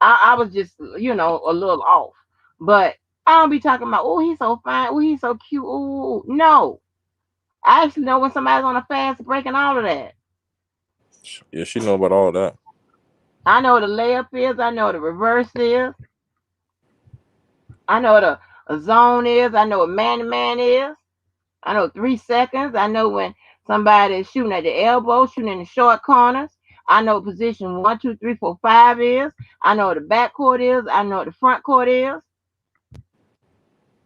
I was just, a little off. But I don't be talking about, oh, he's so fine. Oh, he's so cute. Oh, no. I actually know when somebody's on a fast break and all of that. Yeah, she know about all that. I know what a layup is. I know what a reverse is. I know what a zone is. I know what man-to-man is. I know 3 seconds. I know when somebody is shooting at the elbow, shooting in the short corners. I know what position 1, 2, 3, 4, 5 is. I know what the back court is. I know what the front court is.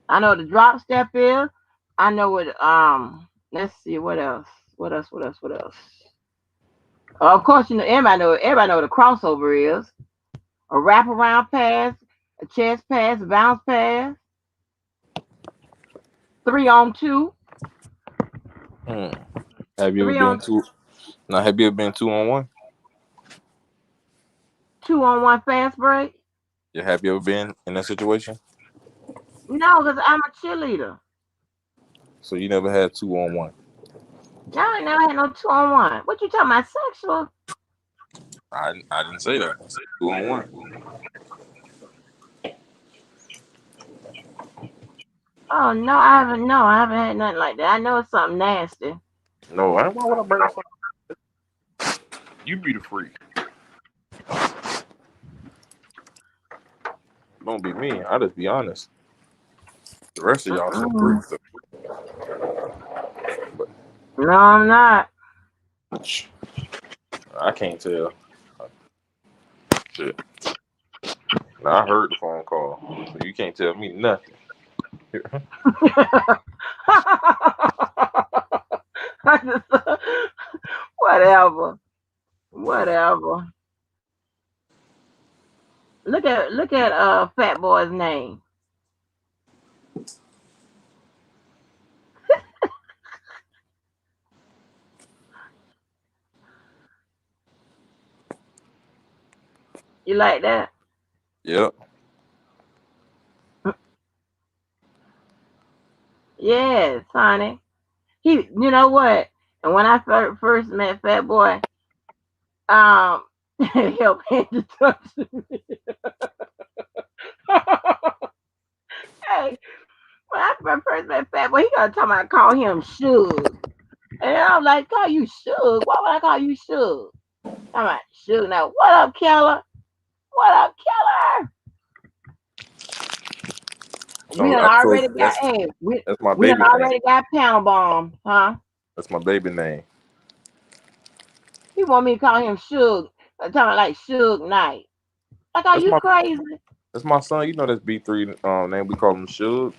I know what the drop step is. I know what let's see what else. What else? Of course, everybody know what a crossover is. A wraparound pass, a chest pass, a bounce pass, 3-on-2, Hmm. Have you ever three been on two? Now, have you ever been 2-on-1? 2-on-1 fast break. Yeah, have you ever been in that situation? No, because I'm a cheerleader. So you never had 2-on-1. No, I never had no 2-on-1. What you talking about? Sexual? I didn't say that. I said 2-on-1. Oh no, I haven't. No, I haven't had nothing like that. I know it's something nasty. No, why would I bring up something? You be the freak. Don't be me. I just be honest. The rest of y'all some Mm-mm. freaks. But No, I'm not. I can't tell. Shit. Now, I heard the phone call, so you can't tell me nothing. I just, whatever, whatever. Look at Fat Boy's name. You like that? Yep. Yes, honey. You know what? And when I first met Fat Boy, um, he helped introduce me. Hey, when I first met Fat Boy, he got to talk about call him Suge. And I'm like, call you Suge? Why would I call you Suge? I'm like, Suge. Now, what up, Keller? What up, Keller? We So, done so already got, that's hey, we, that's my we done baby name. already got panel bomb, huh? That's my baby name. He want me to call him Suge. Talking about like Suge Knight. Like, are That's you my crazy? that's my son. You know that's B3 name. We call him Suge.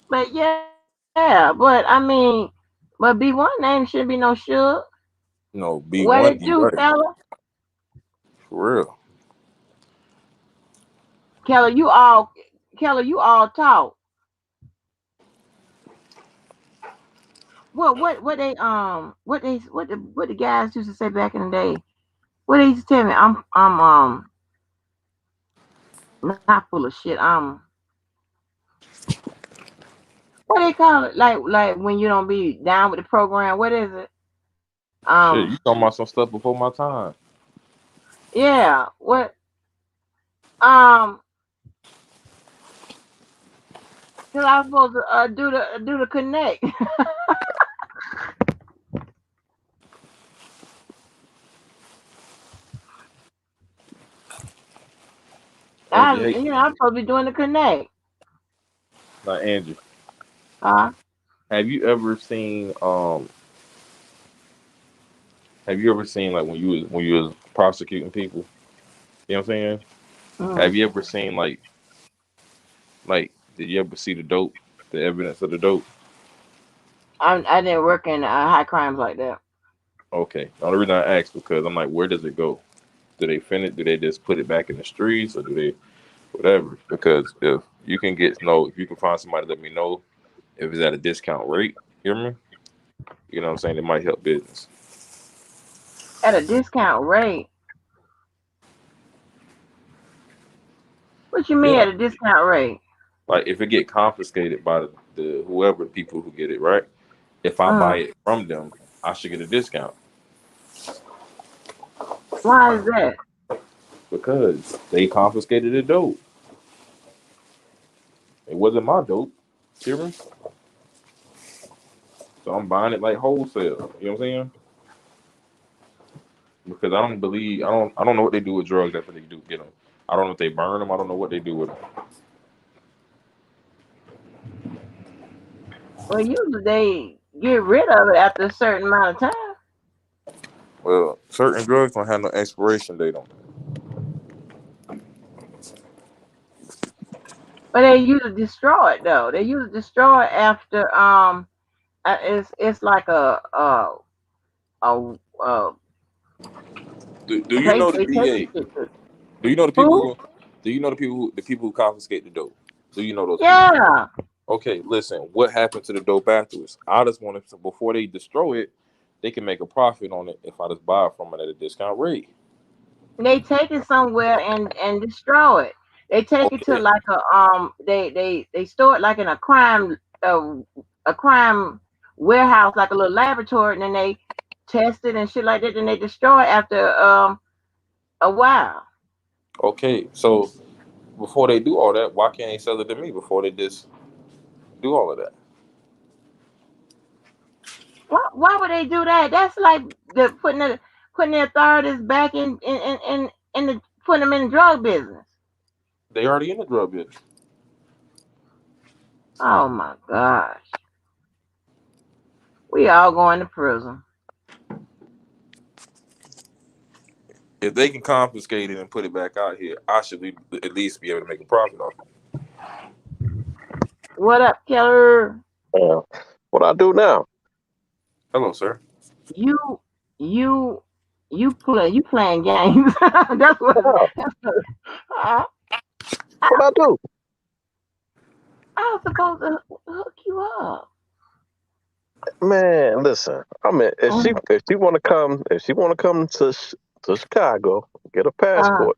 But yeah, but B1 name shouldn't be no Suge. No, What it B1. do, You right. fella? For real. Keller, you all, Keller, you all talk. What the guys used to say back in the day? What they used to tell me? I'm not full of shit. What they call it? Like when you don't be down with the program. What is it? Shit, you talking about some stuff before my time. Yeah. What um? Cause I was supposed to do the connect. Angie, hey, I'm supposed to be doing the connect. not Angie. Huh? Have you ever seen Have you ever seen like when you was prosecuting people? You know what I'm saying? Have Mm. you ever seen like did you ever see the dope, the evidence of the dope? I didn't work in high crimes like that. Okay. The only reason I asked because I'm like, where does it go? Do they finish? Do they just put it back in the streets, or do they whatever? Because if you can find somebody, let me know if it's at a discount rate. Hear me? You know what I'm saying? It might help business. At a discount rate. What you Yeah, mean at a discount rate? like if it get confiscated by the whoever the people who get it, right? If I buy Mm. it from them, I should get a discount Why is that? because they confiscated the dope. It wasn't my dope. Hear me? So I'm buying it like wholesale. You know what I'm saying? Because I don't know what they do with drugs after they do get them. I don't know if they burn them. I don't know what they do with them. Well, usually they get rid of it after a certain amount of time. Well, certain drugs don't have no expiration date on them. But they usually destroy it though. They usually destroy it after it's like a Do you know the they take the DA? shit to Do you know the people who? who? Do you know the people who confiscate the dope? Do you know those people? Yeah. Okay, listen. What happened to the dope afterwards? I just wanted to before they destroy it, they can make a profit on it if I just buy from it at a discount rate. They take it somewhere and destroy it. They take it to Okay, like they store it like in a crime warehouse, like a little laboratory, and then they test it and shit like that, and they destroy it after a while. okay. So before they do all that, why can't they sell it to me before they just do all of that? Why would they do that? That's like putting the authorities back in the putting them in the drug business. They already in the drug business. Oh my gosh. We all going to prison. If they can confiscate it and put it back out here, I should at least be able to make a profit off it. What up, Keller? Uh, what I do now? Hello, sir. You you you playing games. That's what Wow, I, what I do? I was supposed to hook you up. Man, listen. I mean, Uh, if she want to come to Chicago, get a uh, passport.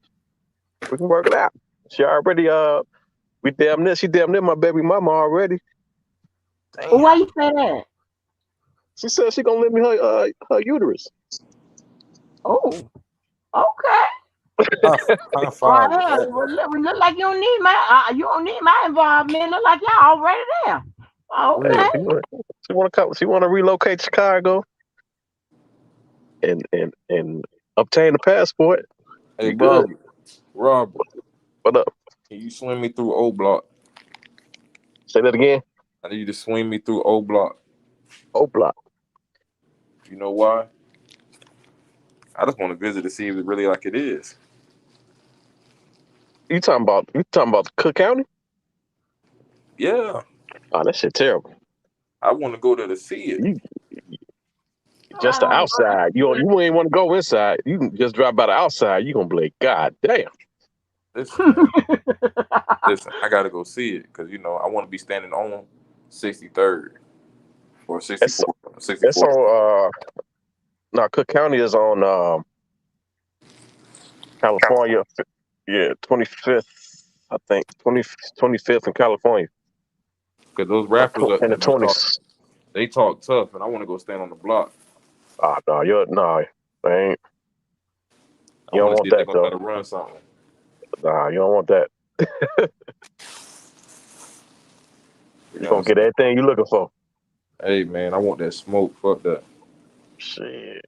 We can work it out. She already she damn near my baby mama already. why Damn. you say that? She said she gonna let me her uterus. Oh, okay. High Well, five with hell, that. we look like you don't need my involvement. Look like y'all already there. Yeah, Okay. she want to come. She want to relocate to Chicago and obtain a passport. Hey, We good. Robert, What up? can you swing me through O Block? Say that again. I need you to swing me through O Block. O block. You know why? I just want to visit to see if it's really like it is. You talking about Cook County? Yeah, Oh, that shit terrible. I want to go there to see it. You just the Oh, outside. You ain't want to go inside. You can just drive by the outside. You gonna be like, God damn. Listen, man. Listen, I gotta go see it because I want to be standing on 63rd or That's 64th. that's 64th. on. No, Cook County is on California. Yeah, 25th. I think 25th in California. Because those rappers up And there, the man, 20s. they talk tough, and I want to go stand on the block. Ah, no, they ain't. I You don't want to want see if they're that gonna try though. to run something. Nah, you don't want that. You You're know gonna what I'm get everything you looking for. saying? Hey, man, I want that smoke. Fuck that. Shit.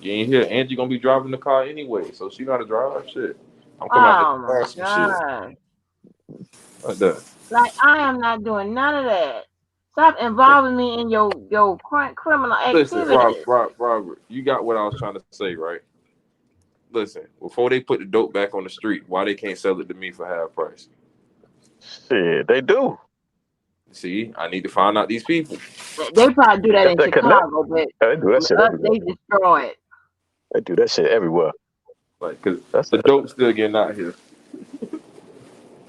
You ain't here. Angie gonna be driving the car anyway, so she know how to drive. Shit. I'm coming out there oh to my crash some shit. God. Like that. Like I am not doing none of that. Stop involving me in your criminal Listen, activities. Robert, you got what I was trying to say, right? Listen, before they put the dope back on the street, why they can't sell it to me for half price? Shit, they do. See, I need to find out these people. They probably do that If in they connect, Chicago, but they do that with shit us, everywhere. they destroy it. They do that shit everywhere. Like, cause That's the it. dope's still getting out here.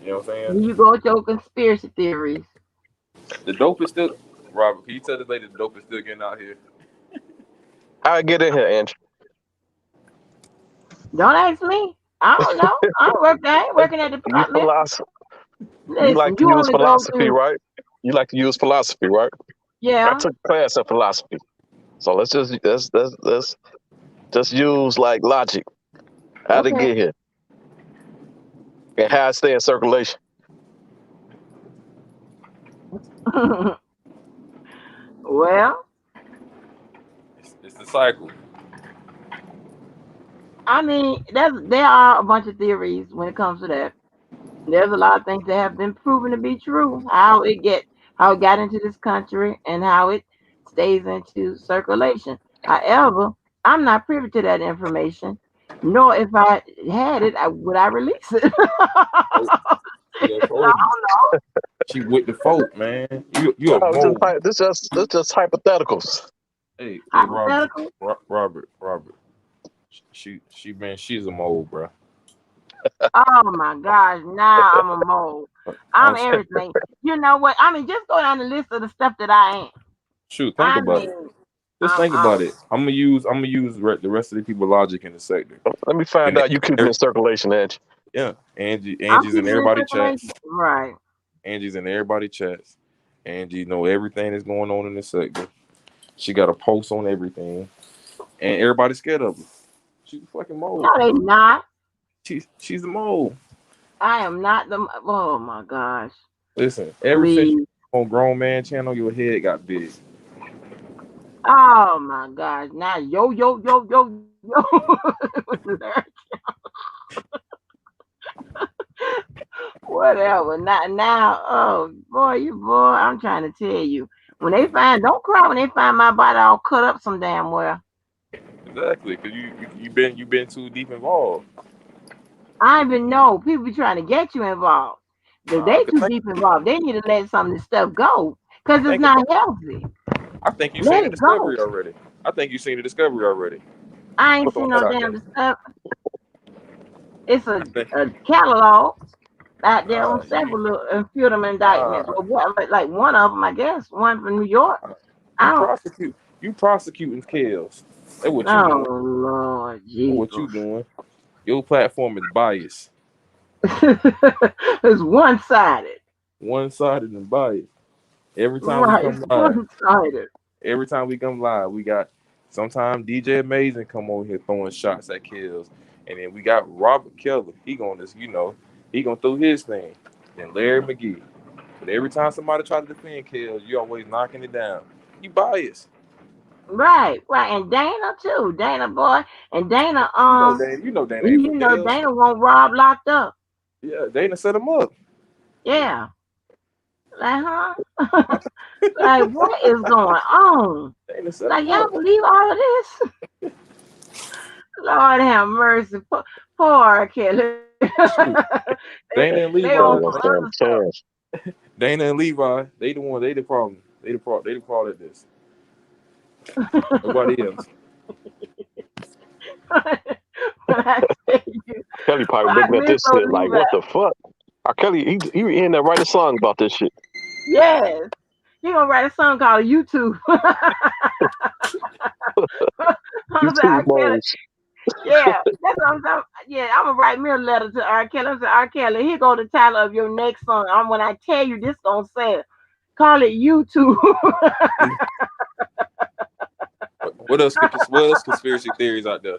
You know what I'm saying? Here you go with your conspiracy theories. The dope is still. Robert, can you tell this lady the dope is still getting out here? How I get in here, Andrew? Don't ask me. I don't know. I ain't working at the You department. philosophy. You Listen, like to you use only go philosophy, through. right? You like to use philosophy, right? I Yeah. took a class in philosophy, so let's just use like logic. How to Okay. get here and how to stay in circulation. Well, It's the cycle. I mean, there are a bunch of theories when it comes to that. There's a lot of things that have been proven to be true. How it got into this country and how it stays into circulation. However, I'm not privy to that information, nor if I had it, would I release it. Oh, see, I I told you. She with the folk, man. You a No, mole. this just hypotheticals. Hey, Robert, hypothetical. Robert. She's a mole, bro. Oh my gosh, now I'm a mole. I'm I'm saying, everything. You know what? I mean, just go down the list of the stuff that I am. shoot, think I about it. mean, Just think I'm about it. I'm gonna use the rest of the people logic in the sector. Let me find And out you keep it in circulation, Andrew. yeah, I'm Angie's in keeping it in everybody circulation. chats. Right. Angie's in everybody chats. Angie know everything that's going on in the sector. She got a post on everything, and everybody's scared of her. She's a fucking No, mole. they not. She's a mole. I am not the. Oh my gosh. Listen, ever since you Please. on Grown Man Channel, your head got big. Oh my gosh. Now, yo. Whatever. Not now. Oh boy, I'm trying to tell you. Don't cry when they find my body all cut up some damn well. Exactly, because you been too deep involved. I even know people be trying to get you involved. If Nah, they 'cause too deep involved, they need to let some of this stuff go because it's think not about. healthy. I think you seen Let the it go. discovery already. I think you seen the discovery already. I ain't Put the seen one no out damn there. stuff. It's I think. a catalog out there Nah, on several and few of them nah. indictments. Well, like one of them, I guess, one from New York. You I don't. prosecute. You prosecuting kills. That's what you doing. Oh Lord That's what you Jesus! doing. Your platform is biased, It's one sided, one-sided and biased. Every time we right? It's come live, one sided. we got sometimes DJ Amazing come over here throwing shots at kills, and then we got Robert Keller. He gonna he gonna throw his thing. Then Larry McGee. But every time somebody try to defend kills, you always knocking it down. You biased. Right, and Dana too. Dana boy, and Dana You know Dana ain't for kills. Dana want Rob locked up. Yeah, Dana set him up. Yeah. Like, huh? Like, what is going on? They done set Like, him y'all up. believe all of this? Lord have mercy. Poor R. Kelly. Shoot. Dana and They on Oh, Levi, some that man. other damn stuff. chance. Dana and Levi, they the one. They the problem. They the problem at this. Nobody else. When I tell you, Kelly probably I looking at miss this those shit like, Levi. what the fuck? R. Kelly, he in there writing a song about this shit. Yes. He gonna write a song called YouTube. I'm saying YouTube R. Kelly. modes. Yeah, that's what I'm saying. Yeah, I'm gonna write me a letter to R. Kelly. I'm saying, R. Kelly, here go the title of your next song. When I tell you this gonna say it. Call it YouTube. What else? What else conspiracy theories out there?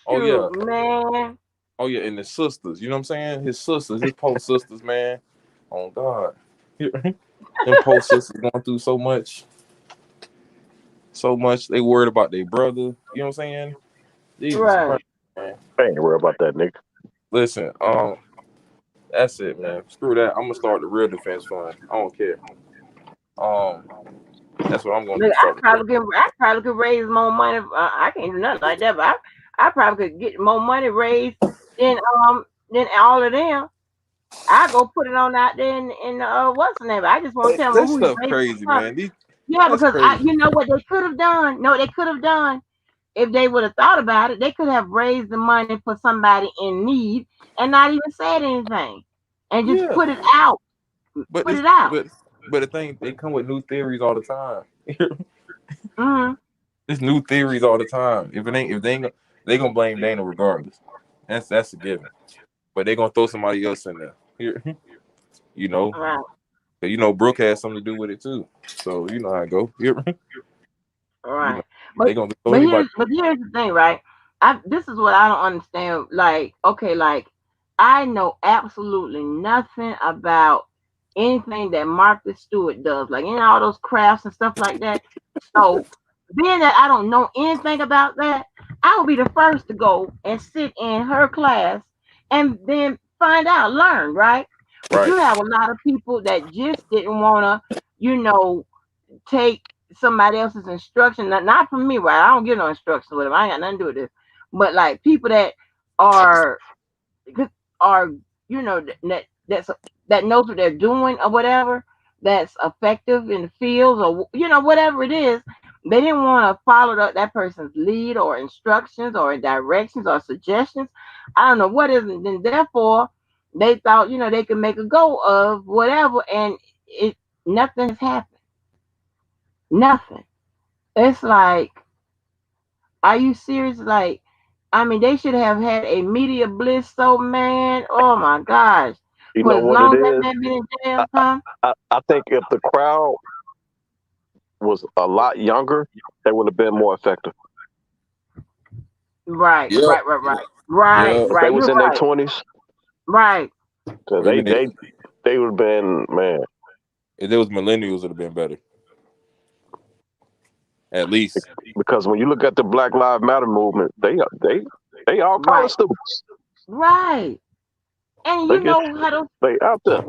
Oh yeah, Shoot, man. oh yeah, and his sisters. You know what I'm saying? His sisters, his post sisters, man. Oh God, them post sisters going through so much, so much. They worried about their brother. You know what I'm saying? Jesus Right. Christ, man. I ain't worried about that, nigga. Listen, that's it, man. Screw that. I'm gonna start the real defense fund. I don't care. Um, that's what I'm gonna Look, do. Start. I probably could raise more money. I can't do nothing like that, but I probably could get more money raised than than all of them. I go put it on out there in what's the name? I just won't tell them That who you stuff raised it crazy, from. man. Yeah, That's because crazy. you know what they could have done. No, they could have done if they would have thought about it. They could have raised the money for somebody in need and not even said anything, and just Yeah, put it out. but Put it's it out. but the thing they come with new theories all the time. Hmm. There's new theories all the time. If they ain't they gonna blame Dana regardless. That's a given. But they gonna throw somebody else in there. You know, Right. 'cause you know Brooke has something to do with it too. So you know how it go. You know Right. But they gonna throw anybody. here's the thing, right? This is what I don't understand. Like, okay, like I know absolutely nothing about anything that Martha Stewart does, like any all those crafts and stuff like that. So being that I don't know anything about that, I will be the first to go and sit in her class and then find out, learn, right? But Right. you have a lot of people that just didn't wanna, you know, take somebody else's instruction, not from me, right? I don't give no instructions with them. I ain't got nothing to do with this. But like people that are are that's that knows what they're doing or whatever, that's effective in the fields or whatever it is, they didn't want to follow that person's lead or instructions or directions or suggestions. I don't know what is it. Then therefore they thought they could make a go of whatever, and it nothing has happened. Nothing. It's like, are you serious? Like, I mean, they should have had a media bliss. So, man, oh my gosh, You for know as what it long as that is? man been in jail, I, huh? I think if the crowd was a lot younger, they would have been more effective. Right, Yep. right, right, right, right, Yep. If they right. was You're in their right. 20s, Right. cause Maybe they would have been, man. if there was millennials, it'd have been better. At least. Because when you look at the Black Lives Matter movement, they all college Right. students. Right. And They you get know how those they out there.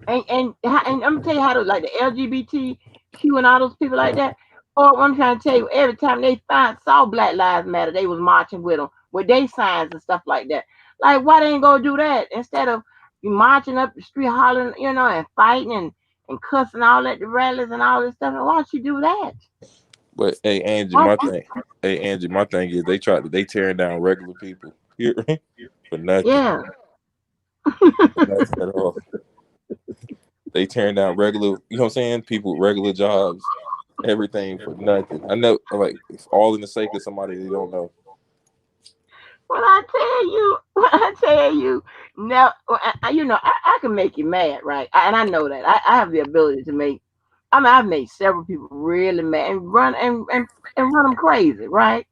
and I'm gonna tell you how to like the LGBTQ and all those people like that. Or I'm trying to tell you, every time they saw Black Lives Matter, they was marching with them with their signs and stuff like that. Like, why they ain't gonna do that instead of you marching up the street hollering, and fighting and cussing all at the rallies and all this stuff? And why don't you do that? But Why, Hey Angie, my thing is they tearing down regular people. For nothing. yeah, For nothing at all. They tearing down regular, you know what I'm saying? People with regular jobs, everything for nothing. I know, like, it's all in the sake of somebody they don't know. when I tell you, now, I can make you mad, right? And I know that I have the ability to make. I mean, I've made several people really mad and run them crazy, right?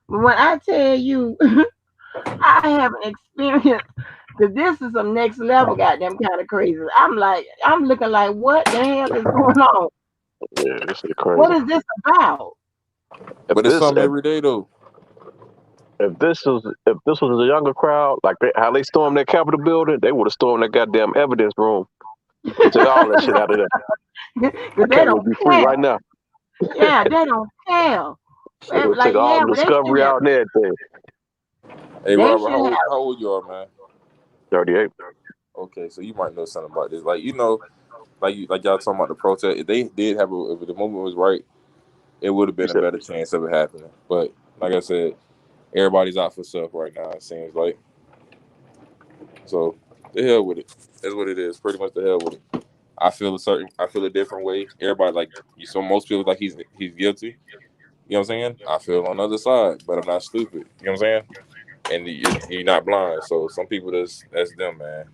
But when I tell you, I have an experience because this is some next level goddamn kind of crazy. I'm looking like, what the hell is going on? Yeah, this is What crazy. is this about? If But it's this something if, every day though. if this was a younger crowd, like how they stormed that Capitol building, they would have stormed that goddamn evidence room. Took all that shit out of there. I Because they can't wait don't to be free care. right now. Yeah, they don't care. They took Like, all yeah, the well, they should discovery have. out and everything. Hey, They Robert, should have. how old you are, man? 38. Okay, so you might know something about this. Like, like y'all talking about the protest. If they did have if the movement was right, it would have You been a said, better chance of it happening. But like I said, everybody's out for self right now. It seems like. So the hell with it. That's what it is. Pretty much the hell with it. I feel a different way. Everybody like you. So most people like he's guilty. You know what I'm saying? I feel on the other side, but I'm not stupid. You know what I'm saying? And you're not blind. So some people that's them, man.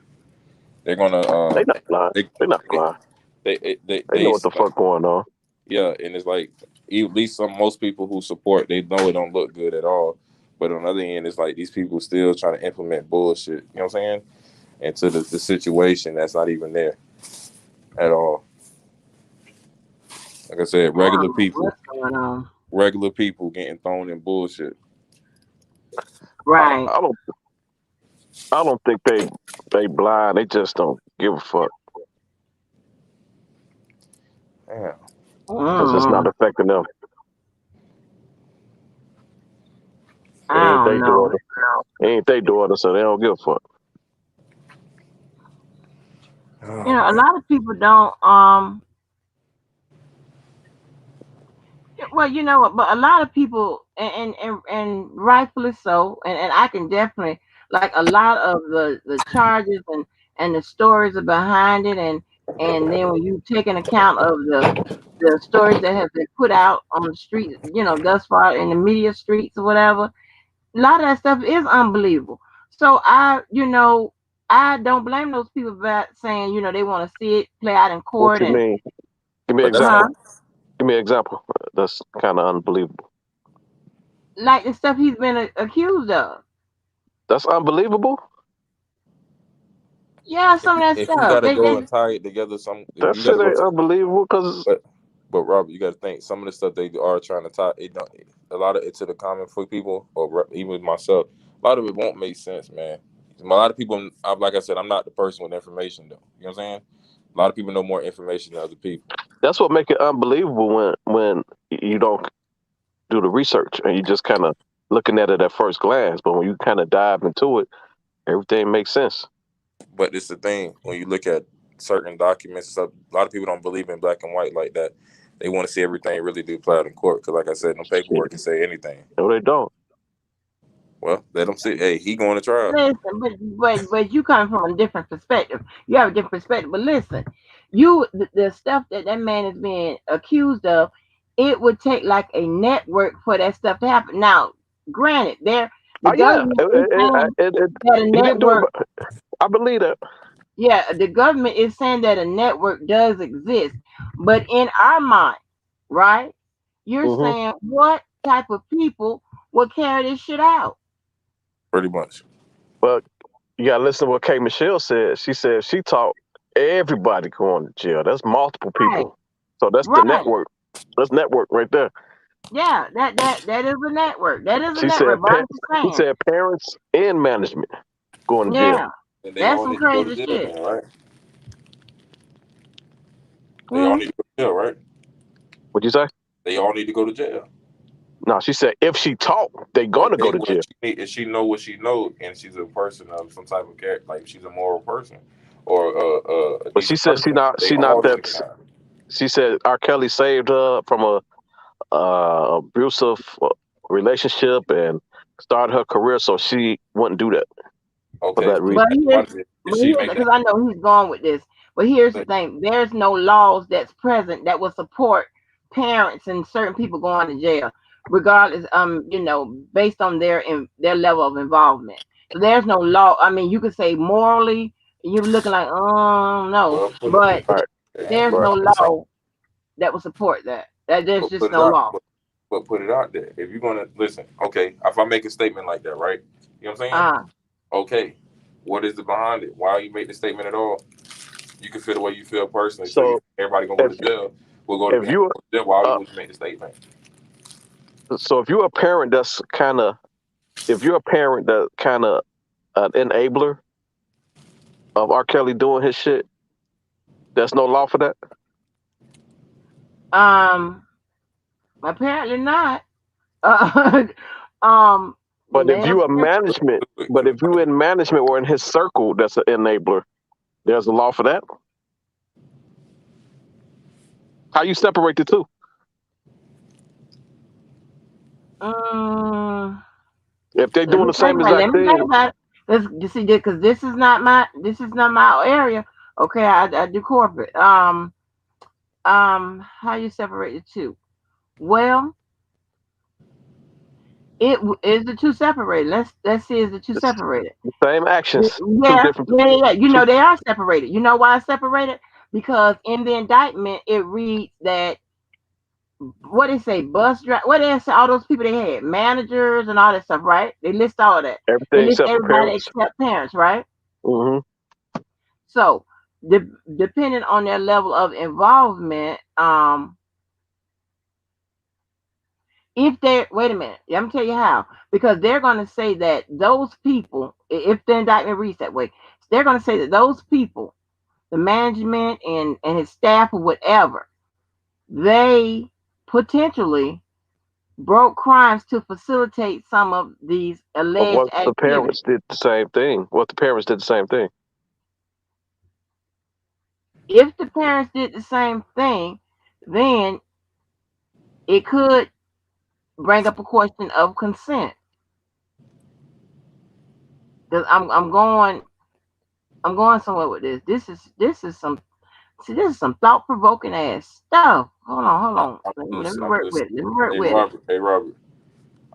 They're gonna they not blind. they They not they blind. They know they what the fuck going on. yeah, and it's like at least most people who support they know it don't look good at all. But on the other end, it's like these people still trying to implement bullshit. You know what I'm saying? Into the situation that's not even there at all. Like I said, I don't know what's going on. regular people getting thrown in bullshit. I, Right. I don't. I don't think they blind. They just don't give a fuck Damn. because it's not Mm, affecting them. It I ain't don't they know. daughter. It ain't they daughter, so they don't give a fuck. Oh A man. lot of people don't. Well, you know what, but a lot of people, and rightfully so, and I can definitely like a lot of the charges and the stories are behind it, and then when you take an account of the stories that have been put out on the street, thus far in the media streets or whatever, a lot of that stuff is unbelievable. So I don't blame those people about saying, they want to see it play out in What court you and mean? Give me an But that's huh, example. Give me an example. That's kind of unbelievable. like the stuff he's been accused of. That's unbelievable. Yeah, some of that if you stuff. gotta They go and tie it together, if That you gotta shit go ain't to unbelievable because but Robert, you got to think some of the stuff they are trying to tie it don't a lot of it to the common for people or even myself. A lot of it won't make sense, man. A lot of people, like I said, I'm not the person with information though. You know what I'm saying? A lot of people know more information than other people. that's what make it unbelievable when you don't do the research and you just kind of looking at it at first glance. But when you kind of dive into it, everything makes sense. But it's the thing when you look at certain documents and stuff. A lot of people don't believe in black and white like that. They want to see everything really do play out in court because, like I said, no Shit. paperwork can say anything. No, they don't. Well, let them see. Hey, he going to trial. listen, but you come from a different perspective. You have a different perspective. But listen, the stuff that man is being accused of, it would take like a network for that stuff to happen. Now, granted, the Oh yeah, government is saying that a he didn't do it. network. I believe that. Yeah, the government is saying that a network does exist, but in our mind, right? You're Hmm. saying what type of people will carry this shit out? Pretty much. But you gotta listen to what K. Michelle said. She said she taught everybody going to jail. That's multiple Right, people. So that's the right. network. That's network right there. Yeah, that is a network. That is a She said network. But I'm just he saying, said parents and management going to jail. yeah, And they that's all some need to go to crazy jail shit. then, right? They all Hmm. need to go to jail, right? What'd you say? They all need to go to jail. No, she said if she taught, they gonna go Okay, to well, jail. if she know what she know, and she's a person of some type of character, like she's a moral person or a But she decent said person, they she not all that. need to be out. She said R. Kelly saved her from a abusive relationship and started her career, so she wouldn't do that for Okay, that so reason. But here's did she make that? because I know he's going with this. But here's the thing: there's no laws that's present that will support parents and certain people going to jail, regardless. Based on their level of involvement. So there's no law. I mean, you could say morally, you're looking like, oh no, Well, but Right, there's right. no law that will support that. That there's just put it no out, law. but put it out there. If you're gonna listen, okay, if I make a statement like that, right? You know what I'm saying? Uh, Okay, what is the behind it? Why you make the statement at all? You can feel the way you feel personally. So you So everybody gonna go if to jail. We'll go to if you jail. Why uh, would you make the statement? so if you're a parent that's kind of if you're a parent that kind of an enabler of R. Kelly doing his shit, There's no law for that. Um, apparently not. Uh, But if male. you are management, but if you in management or in his circle, that's an enabler. There's a law for that. How you separate the two? Um, If they let doing me the think same about it. exact Let me think thing, about it. Let's you see, because this is not my area. Okay, I do corporate. How you separate the two? Well, is the two separated. Let's see, is the two it's separated? the same actions, two Yeah, different yeah, yeah, yeah. You know two. they are separated. You know why it's separated? Because in the indictment it reads that what they say, bus driver, what they say, all those people they had, managers and all that stuff, right? They list all of that. They Everything list except for everybody parents. except parents, right? Hmm. So, depending on their level of involvement, if they wait a minute, let me tell you how. Because they're going to say that those people, if the indictment reads that way, they're going to say that those people, the management and his staff or whatever, they potentially broke crimes to facilitate some of these But alleged what the activities. parents did the same thing. What the parents did the same thing. If the parents did the same thing, then it could bring up a question of consent. Because I'm going somewhere with this. This is some thought provoking ass stuff. Hold on. Let me I'm work with listening. it. Let me work Hey with it. Robert, hey Robert.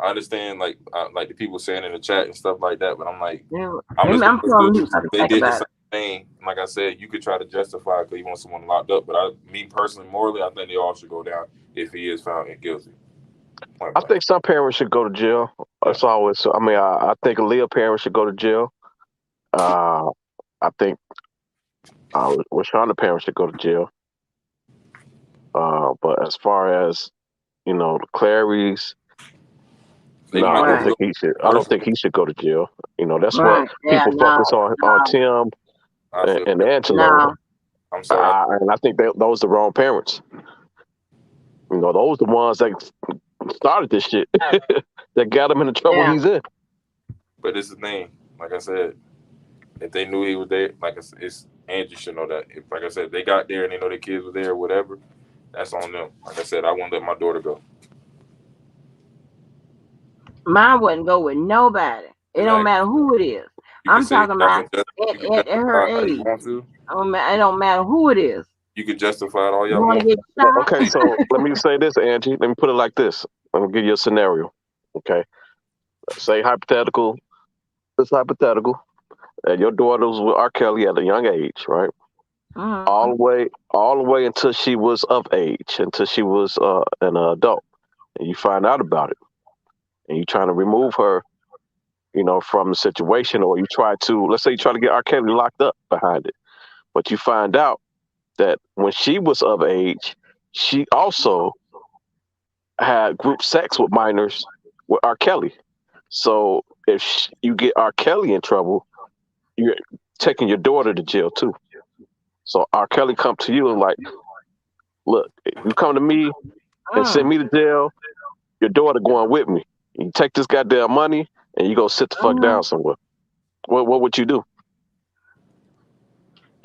I understand like the people saying in the chat and stuff like that, but I'm like, I'm just I'm gonna still on assume mute so I if can they think did the about same it. thing. Like I said, you could try to justify because you want someone locked up, but me personally, morally, I think they all should go down if he is found guilty. Point I blank. think some parents should go to jail. Yeah. It's always. I mean, I think Aaliyah parents should go to jail. Uh, I think Rashonda parents should go to jail. But as far as the Clarys, They no, I might don't need to Right, think go he should. I don't think personally. he should go to jail. That's what right. Yeah, people no, focus on no, Tim I feel and that. Angelo, no. I'm sorry. and I think those the wrong parents. Those the ones that started this shit that got him in the trouble Yeah. he's in. But it's the thing. Like I said, if they knew he was there, like it's Angie should know that. If like I said, they got there and they know their kids were there or whatever, that's on them. Like I said, I won't let my daughter go. Mine wouldn't go with nobody. It don't Exactly. matter who it is. You can I'm say talking y'all about you can at her justify how you age. want to. It don't matter who it is. You can justify it all You y'all want to want. get But shot? okay, so let me say this, Angie. Let me put it like this. Let me give you a scenario. Okay, say hypothetical. It's hypothetical. And your daughter was with R. Kelly at a young age, right? Mhm. All the way until she was of age, until she was an adult, and you find out about it, and you trying to remove her, from the situation, or you try to, let's say, you try to get R. Kelly locked up behind it, but you find out that when she was of age, she also had group sex with minors with R. Kelly. So if you get R. Kelly in trouble, you're taking your daughter to jail too. So R. Kelly come to you and like, look, if you come to me and send Mm. me to jail, your daughter going with me. You take this goddamn money and you go sit the fuck Mhm. down somewhere. What would you do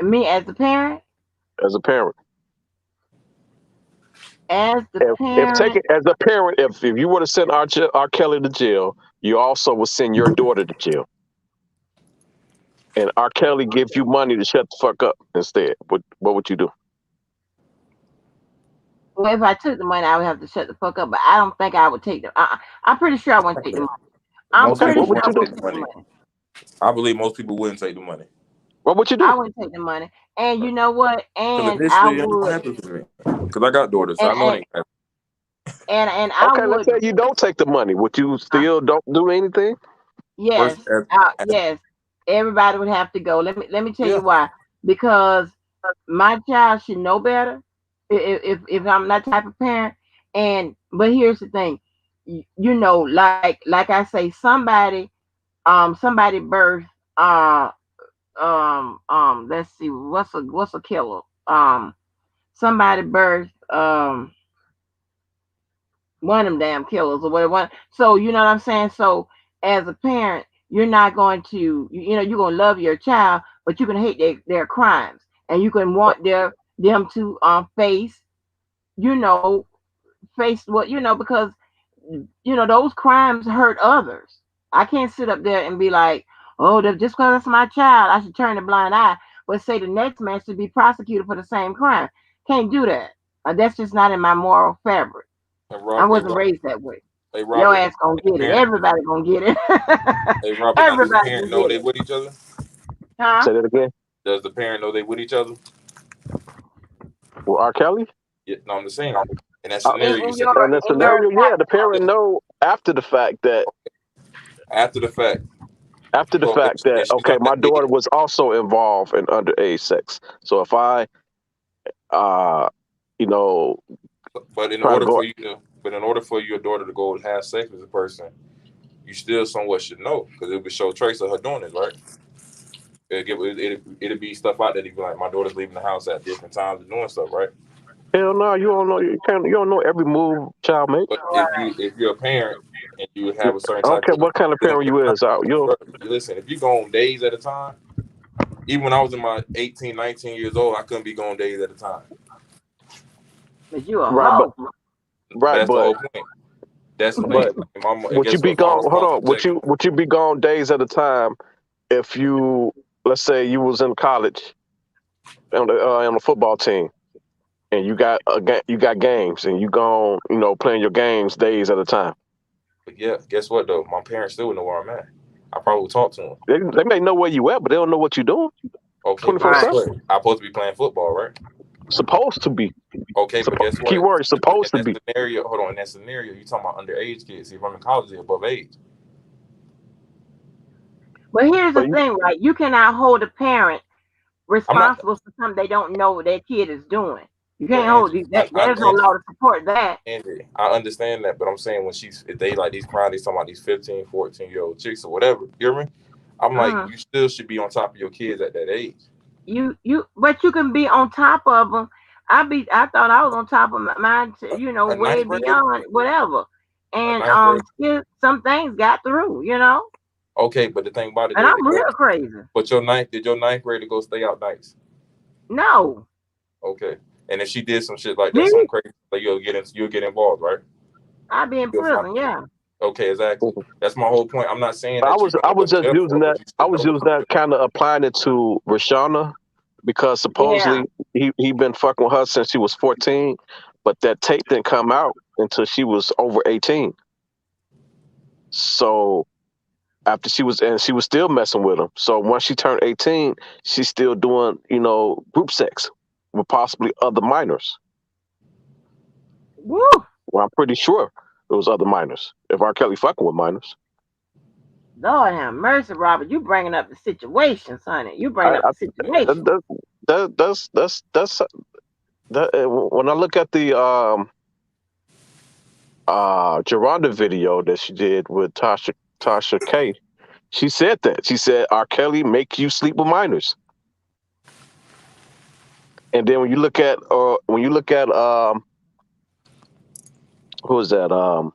Me as the parent, as a parent? as the If parent, taking as a parent, if you were to send R. Kelly to jail, you also would send your daughter to jail. And R. Kelly give you money to shut the fuck up instead. What would you do? well, if I took the money, I would have to shut the fuck up. But I don't think I would take the. I'm pretty sure I wouldn't take the money. I'm Most Okay, pretty people what sure would I you wouldn't do? take wouldn't the take the money. money. I believe most people wouldn't take the money. What would you do? I wouldn't take the money. And you know what? Because And I initially it ain't gonna would. happen for me. Because I got daughters, so And I know it and ain't gonna and I Okay, let's would. say you don't take the money. Would you Uh, still don't do anything? happen. yes. First, as Yes. Everybody would have to go. Let me tell yeah, you why. Because my child should know better. If I'm that type of parent. And but here's the thing. Like I say, somebody birth uh let's see, what's a killer? somebody birthed one of them damn killers or whatever. So you know what I'm saying? So as a parent, you're not going to you're gonna love your child, but you're gonna hate their crimes. And you can want them to face, you know, face what because those crimes hurt others. I can't sit up there and be like, oh, just because that's my child, I should turn a blind eye. But say the next man should be prosecuted for the same crime. Can't do that. That's just not in my moral fabric. And I Rob, wasn't raised that way. hey Your Robert, ass gonna and the get it. parent, Everybody gonna get it. hey Robert, now does the Everybody parent gonna know get they it. with each other? Huh? Say that again. Does the parent know they with each other? Well, R. Kelly. Yeah, no, I'm just saying. In that Uh, scenario, you In said your in that in your scenario, yeah, the parent know after the fact that after the fact. after the So fact that she's okay, my daughter underage. was also involved in underage sex. So if I, uh, you know, But in try to order go, for you to, but in order for your daughter to go and have sex with a person, you still somewhat should know because it would show trace of her doing this, right? It'd be stuff out there. You'd be like, my daughter's leaving the house at different times and doing stuff, right? hell no, you don't know, you don't know every move child make. But if you're a parent and you have a certain I don't type care of what kind of parent you is. You listen, if you go on days at a time, even when I was in my 18, 19 years old, I couldn't be going days at a time. but you a right, but hoe. right, That's the whole point. That's the thing. but And would you guess be what? My gone? Hold mom's on, protected. would you be gone days at a time if you, let's say, you was in college on the football team and you got games and you gone, playing your games days at a time. But yeah, guess what though? My parents still know where I'm at. I probably would talk to them. They may know where you at, but they don't know what you're doing Okay, but guess 24/7. Right. what? I'm supposed to be playing football, right? Supposed to be. Okay, but guess what? Keyword In supposed to that be. scenario, hold on. In that scenario, you talking about underage kids. See, if I'm in college, they're above age. But here's But the thing, right? You cannot hold a parent I'm not. responsible for something they don't know their kid is doing. You But can't hold Angie, these. There's no law to support that. Angie, I understand that, but I'm saying if they like these crimes, they talking about these 15, 14-year-old chicks or whatever. You hear me? I'm like, Mhm. you still should be on top of your kids at that age. But you can be on top of them. I thought I was on top of mine, A way ninth grader, beyond whatever. a And ninth grade. still some things got through. Okay, but the thing about it And is, I'm real crazy. but did your ninth grader go stay out nights? No, Okay, and if she did some shit like that, me, some crazy, like you'll get involved, right? I be in You'll find. prison. Yeah. Okay, exactly. That's my whole point. I'm not saying I that you're was gonna go to just jail using for it, that. but you I should was know using the that kind of applying it to Rashana because Yeah. supposedly he been fucking with her since she was 14, but that tape didn't come out until she was over 18. So after she was still messing with him. So once she turned 18, she's still doing group sex with possibly other minors. Woo. Well, I'm pretty sure it was other minors. If R. Kelly fucking with minors, Lord have mercy, Robert. You bringing up the situations, honey. You I, bringing up I the situation. when I look at the Geronda video that she did with Tasha K, she said that. She said R. Kelly make you sleep with minors. And then when you look at who is that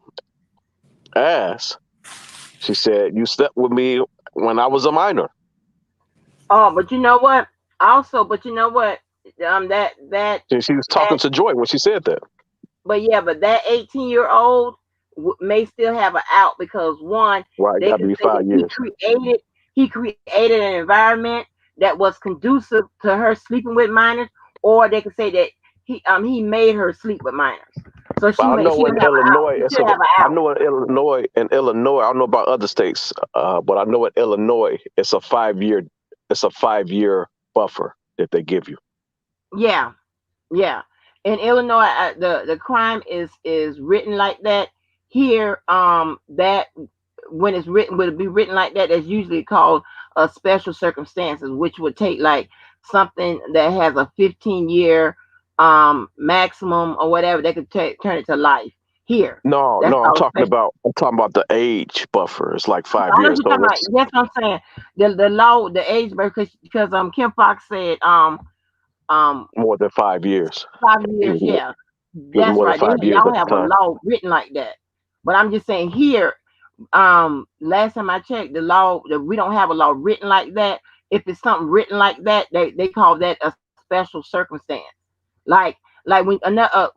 ass, she said you slept with me when I was a minor. Oh, but you know what? Also, but you know what? And she was talking that to Joy when she said that. but that 18-year-old may still have an out because one, Right, they got to could be say that 5 years. he created an environment that was conducive to her sleeping with minors, or they could say that he made her sleep with minors. So But I know she'll in have an out. Illinois, She should have an I out. know in Illinois, I don't know about other states, but I know in Illinois, it's a 5 year buffer that they give you. Yeah, yeah. In Illinois, the crime is written like that. Here, that when it's written, would it be written like that? That's usually called special circumstances, which would take like something that has a 15-year maximum or whatever. They could turn it to life. Here, No, that's no, called special. I'm talking about the age buffer. It's like I five know years. what So you're talking let's about. That's what I'm saying. The law, the age, because Kim Fox said More than 5 years. 5 years. It Yeah, was that's more than right. five years Y'all at the have a time. law written like that. But I'm just saying here, last time I checked, the law that we don't have a law written like that. If it's something written like that, they call that a special circumstance. Like when another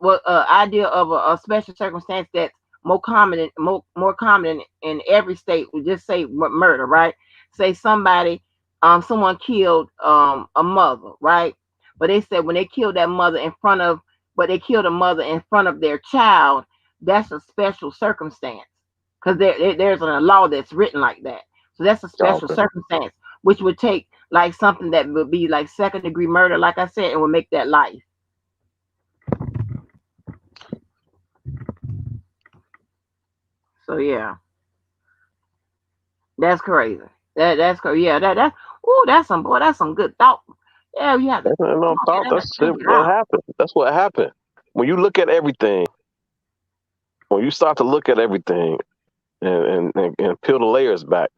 idea of a special circumstance that's more common in every state. We just say murder, right? Say somebody someone killed a mother, right? But they said when they killed that mother in front of but they killed a mother in front of their child, that's a special circumstance because there's a law that's written like that. So that's a Oh, special okay. circumstance, which would take like something that would be like second degree murder, like I said, and would make that life. So yeah, that's crazy. That's crazy. Yeah, that oh, that's some good thought. Yeah, you have to That's no come on, thought. get that, That's think it, it what out. happened. That's what happened. When you look at everything, when you start to look at everything and peel the layers back,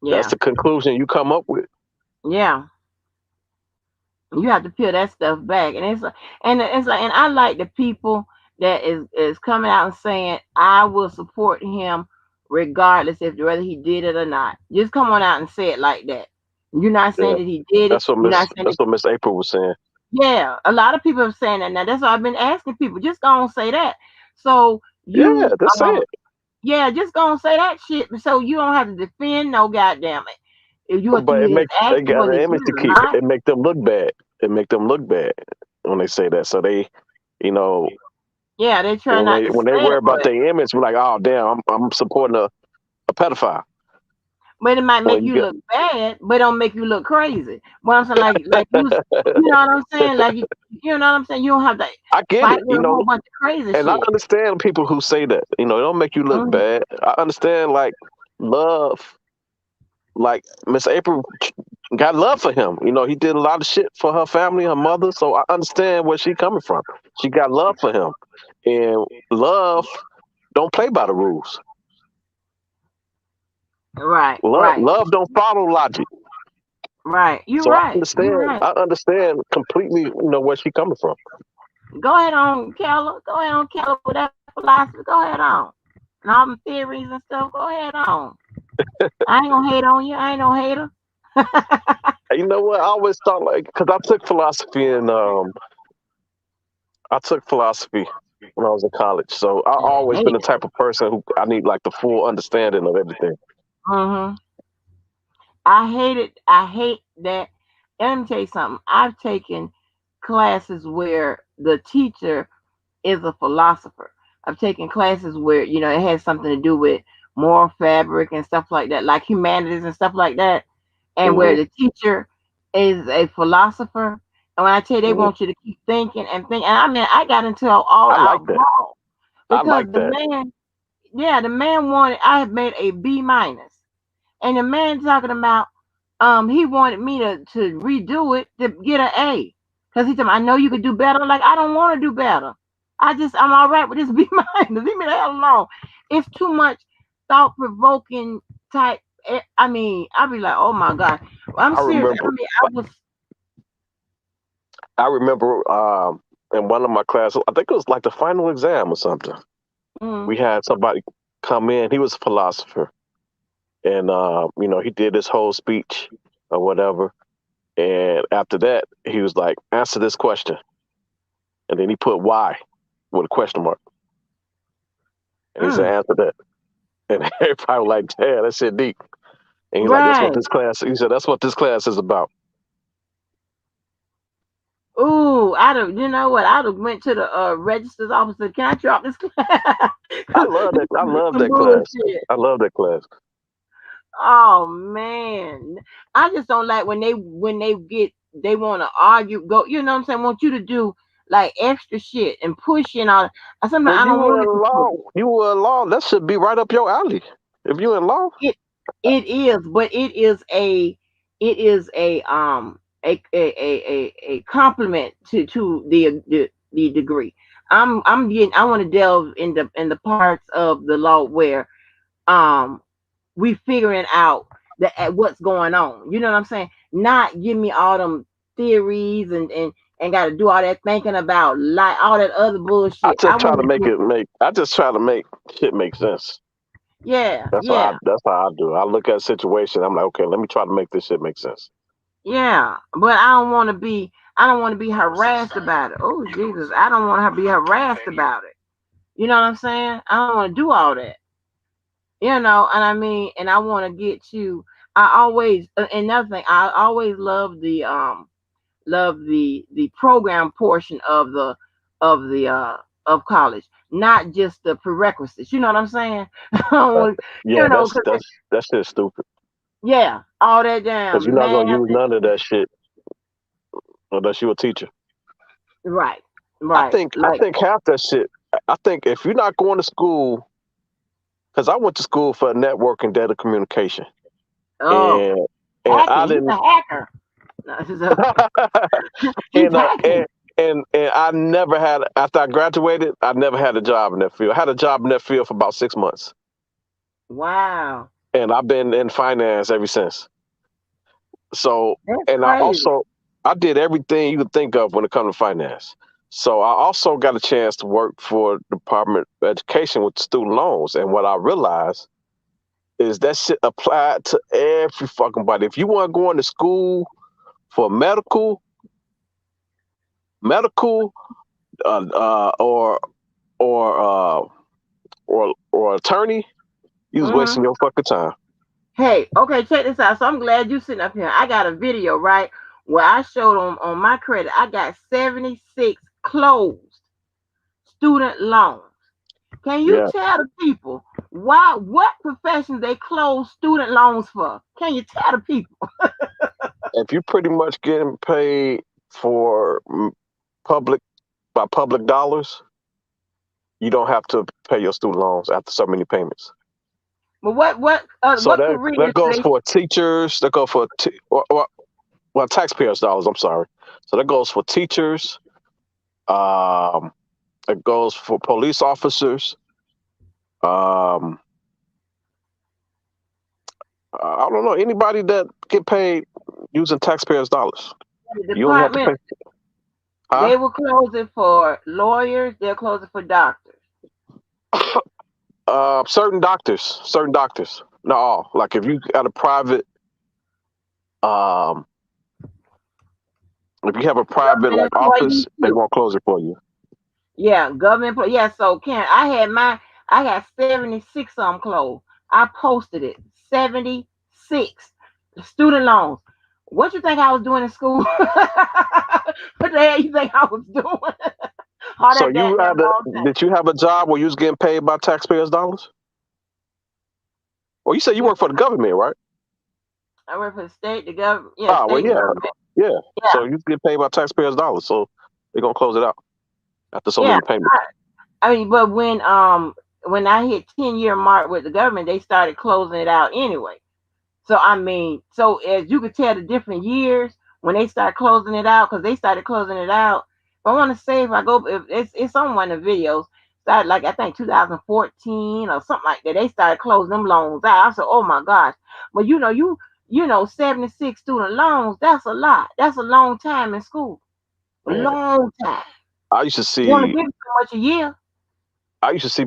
that's Yeah, the conclusion you come up with. yeah. You have to peel that stuff back, and it's like, and I like the people that is coming out and saying I will support him regardless if whether he did it or not. Just come on out and say it like that. You're not saying Yeah, that he did it. that's what You're Miss not saying that's that. what Miss April was saying. Yeah, a lot of people are saying that now. That's why I've been asking people. Just go and say that. So Yeah, you that's it. yeah, just go and say that shit. So you don't have to defend no goddamn it. If you have to But it his makes they action got whether an he did image to it or keep. not. It make them look bad. It make them look bad when they say that. So they, you know, Yeah, they try not to when say they worry it, about their image, we're like, oh damn, I'm supporting a pedophile. but it might When make you you get, look bad, but it don't make you look crazy. What I'm saying, like you know what I'm saying, you know what I'm saying. You don't have to I get fight it, with a whole bunch of crazy and I shit. understand people who say that. It don't make you look Mhm. bad. I understand, like love, like Miss April got love for him. He did a lot of shit for her family, her mother. So I understand where she coming from. She got love for him, and love don't play by the rules. Right, Love, right, love don't follow logic. right. You're So I right. You're understand. right. I understand completely. Where she coming from. Go ahead on, Keller. Go ahead on, Keller, with that philosophy. Go ahead on. And all them theories and stuff. Go ahead on. I ain't gonna hate on you. I ain't no hater. And you know what? I always thought like because I took philosophy when I was in college. So I I always hate been the it. type of person who I need like the full understanding of everything. Mm-hmm. I hate it. I hate that. And let me tell you something. I've taken classes where the teacher is a philosopher. I've taken classes where, it has something to do with moral fabric and stuff like that, like humanities and stuff like that, and where Hmm. the teacher is a philosopher. And when I tell you they Hmm. want you to keep thinking and thinking, and I mean, I got into an all I like out that. brawl I because like the that. man, yeah, the man wanted, I had made a B minus. And the man talking about he wanted me to redo it to get an A. Because he told me, I know you could do better. Like, I don't want to do better. I'm all right with this B minus. Leave me the hell alone. It's too much thought provoking type. I mean, I'll be like, oh my God. I'm I serious. remember. I mean, I was, I remember in one of my classes. I think it was like the final exam or something. mm, We had somebody come in. He was a philosopher, and he did this whole speech or whatever. And after that, he was like, "Answer this question," and then he put "why" with a question mark, and he said, mm, "Answer that." And everybody was like, "Yeah, that shit deep." And he's like, "That's what right. this class." He said, "That's what this class is about." Ooh, I'd have, you know what? I'd have went to the register's office and can I drop this class? I this love that. I is love some that class. bullshit. I love that class. Oh man, I just don't like when they want to argue. Go, you know what I'm saying? Want you to do like extra shit and push and all. Sometimes Well, I you don't were want in to law. do it. You were in law. That should be right up your alley. If you in law, It it is, but it is a compliment to the degree. I want to delve in the parts of the law where um we figuring out what's going on. You know what I'm saying? Not give me all them theories and got to do all that thinking about like all that other bullshit. I want to do. I just try to make shit make sense. Yeah, yeah, That's how I do. I look at a situation. I'm like, okay, let me try to make this shit make sense. yeah. But I don't want to be. I don't want to be harassed about it. Oh Jesus, I don't want to be harassed about it. You know what I'm saying? I don't want to do all that. You know, and I mean, and I want to get you. I always another thing. I always love the program portion of the of college, not just the prerequisites. You know what I'm saying? Right. You Yeah, know, that shit's stupid. yeah, all that Because you're damn not gonna math. use none of that shit unless you're a teacher. Right, right. I Like, think half that shit. I think if you're not going to school, because I went to school for network and data communication, oh, and I hacking. He's didn't. a hacker. No, he's and, uh, hacking. and and I never had after I graduated, I never had a job in that field. I had a job in that field for about 6 months, Wow, and I've been in finance ever since. So, that's and crazy. I did everything you could think of when it comes to finance. So I also got a chance to work for the Department of Education with student loans, and what I realized is that shit applied to every fucking body. If you want to go into school for medical, or or or attorney, you was Hmm. wasting your fucking time. Hey, okay, check this out. So I'm glad you sitting up here. I got a video, right, where I showed on my credit, I got 76 closed student loans. Can you Yeah, tell the people why what professions they close student loans for? Can you tell the people? if you pretty much getting paid for public by public dollars, you don't have to pay your student loans after so many payments. But So what that careers do goes they? for teachers. That goes for well, taxpayers' dollars. I'm sorry. So that goes for teachers. Um, it goes for police officers. Um, I don't know anybody that get paid using taxpayers' dollars. The You don't have to department pay, huh? they will close it for lawyers. They'll close it for doctors. Certain doctors. Not all. Like if you got a private, um, if you have a private Government like office, employees they too. won't close it for you. Yeah, yeah. So Ken, I got 76 of them closed. I posted it. 76 student loans. What you think I was doing in school? What the hell you think I was doing? All So that long time. did you have a job where you was getting paid by taxpayers' dollars? Well, you said you Yeah, work for the government, right? I work for the state, the government. Yeah, Ah, well, state yeah, government. yeah. Yeah, So you get paid by taxpayers' dollars, so they're gonna close it out after so yeah. many payments. I mean, but when I hit 10-year mark with the government, they started closing it out anyway. So I mean, so as you could tell the different years when they start closing it out, because they started closing it out. If I want to say if I go, if it's on one of the videos, started like I think 2014 or something like that. They started closing them loans out. I said, oh my gosh. But you know 76 student loans. That's a lot. That's a long time in school. A Man, long time. I used to You want to see give so much a year?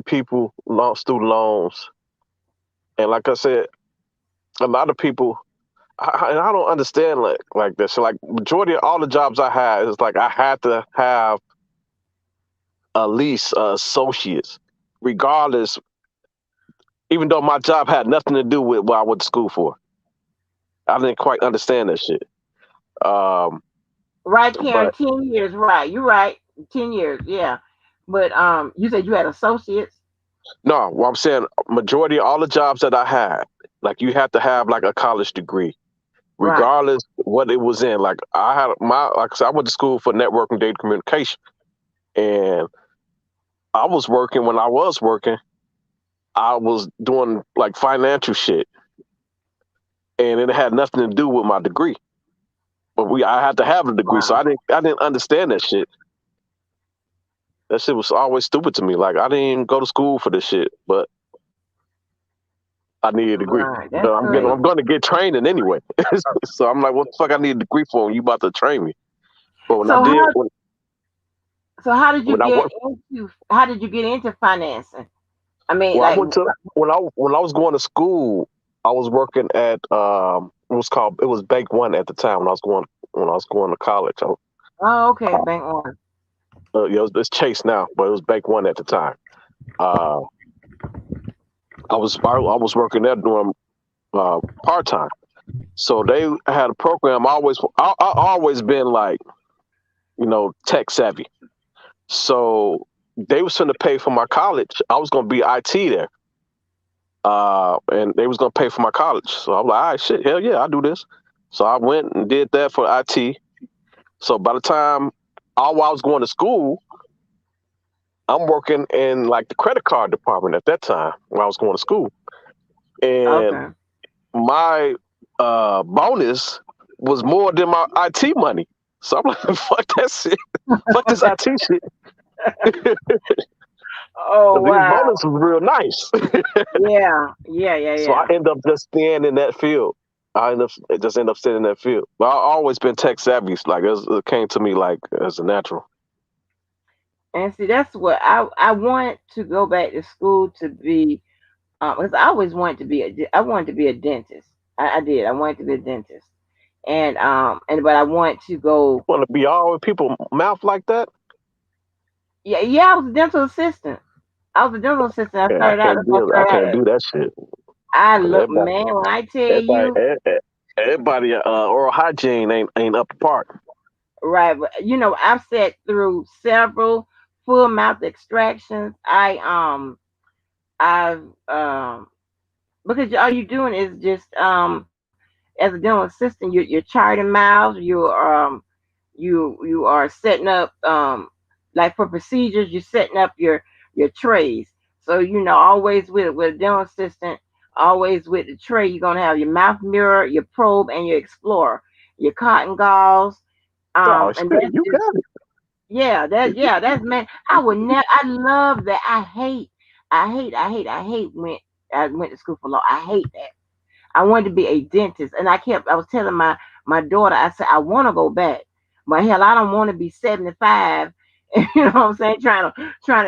people lost student loans, and like I said, a lot of people. And I don't understand like this. So like majority of all the jobs I had is like I had to have at least associates, regardless. Even though my job had nothing to do with what I went to school for, I didn't quite understand that shit. Um, Right, Karen, but 10 years, right. You're right. 10 years, yeah. But you said you had associates. no, what I'm saying, majority of all the jobs that I had, like you had to have like a college degree, Right. regardless what it was in. Like I had like I said, I went to school for network and data communication, and I was working when I was working. I was doing like financial shit, and it had nothing to do with my degree. But I had to have a degree, so Wow. I didn't understand that shit. That shit was always stupid to me. Like I didn't even go to school for this shit, but I need a degree. Right. That's So crazy. I'm going to get training anyway. So I'm like, what the fuck I need a degree for? You about to train me? But when I So did, how so when I worked, how did you get into financing? I mean, well, I like, went to when I was going to school, I was working at it was Bank One at the time when I was going to college. oh, okay, bank one. Yeah, it's Chase now, but it was Bank One at the time. Uh, I was working there doing part time. So they had a program. I always been like, tech savvy. So they was going to pay for my college. I was going to be IT there, and they was going to pay for my college. So I'm like, all right, shit, hell yeah, I do this. So I went and did that for IT. So by the time while I was going to school, I'm working in like the credit card department at that time when I was going to school, and Okay. my bonus was more than my IT money. So I'm like, fuck that shit. Fuck this IT shit. Oh These wow. bonus was real nice. Yeah. Yeah. Yeah. So I Yeah. end up just staying in that field. I end up staying in that field. But I always been tech savvy. Like it came to me like as a natural. And see, that's what I want to go back to school to be. Because I always wanted to be I wanted to be a dentist. I did. I wanted to be a dentist, and but I want to go. Want to be all with people mouth like that? Yeah. Yeah. I was a dental assistant. I was a dental assistant. I Yeah, started out. That's what I I started out can't at. do that shit. I 'Cause look, man. When I tell everybody, you, everybody, oral hygiene ain't up to par. right? But I've sat through several full mouth extractions. I've because all you're doing is just as a dental assistant, you're charting mouths. You are setting up like for procedures. You're setting up your trays. So always with a dental assistant, always with the tray, you're gonna have your mouth mirror, your probe, and your explorer, your cotton gauze. Oh And shit, that's you just got it. that's man. I would never. I love that. I hate when I went to school for law. I hate that. I wanted to be a dentist, and I was telling my daughter, I said I want to go back, but hell, I don't want to be 75. You know what I'm saying? Trying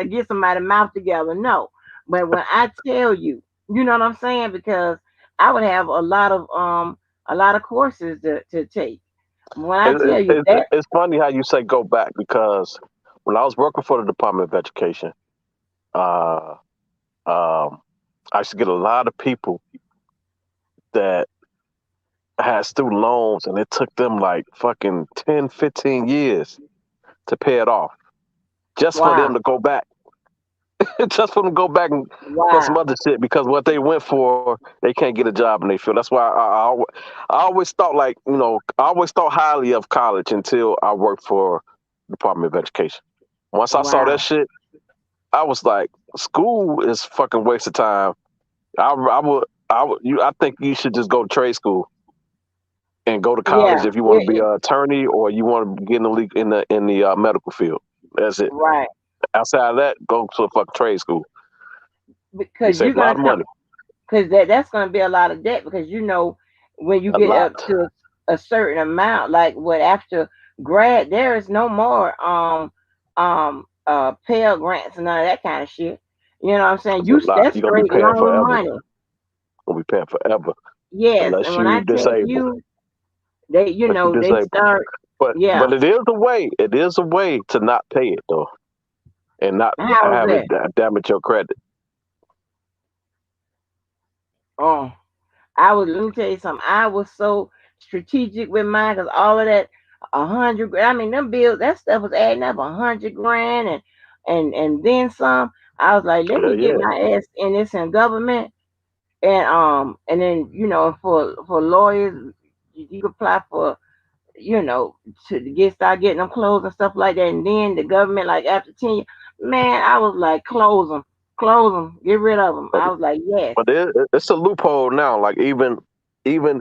to get somebody's mouth together. No, but when I tell you, you know what I'm saying, because I would have a lot of courses to take. When I tell you that, It's funny how you say go back because when I was working for the Department of Education, uh, um, I used to get a lot of people that had student loans and it took them like fucking 10, 15 years to pay it off just for them wow, to go back. Just for them to go back and for some wow, other shit because what they went for, they can't get a job in they field. That's why I always thought I always thought highly of college until I worked for Department of Education. Once I saw that wow, shit, I was like, school is fucking waste of time. I think you should just go to trade school and go to college yeah, if you want to be an attorney or you want to get in the medical field. That's it. right, Outside of that, go to a fucking trade school. You because save you're a lot gonna of come. money. Because that's going to be a lot of debt, because when you A get lot. up to a certain amount, like what after grad, there is no more Pell grants and none of that kind of shit. You know what I'm saying? It's a lot. That's You're gonna be straight paying loan forever. money. Gonna be paying forever Yes, and unless when I you tell disabled. you, they Unless you they disabled. start, yeah. But it is a way. It is a way to not pay it though, and not How is have it that? damage your credit. Oh, let me tell you something. I was so strategic with mine because all of that, 100 grand. I mean, them bills, that stuff was adding up 100 grand and then some. I was like, let Yeah, me get yeah. my ass in this in government, and then for lawyers, you can apply for to get start getting them closed and stuff like that. And then the government, like after 10 years, man, I was like, close them, get rid of them. But I was like, yes, but it's a loophole now. Like even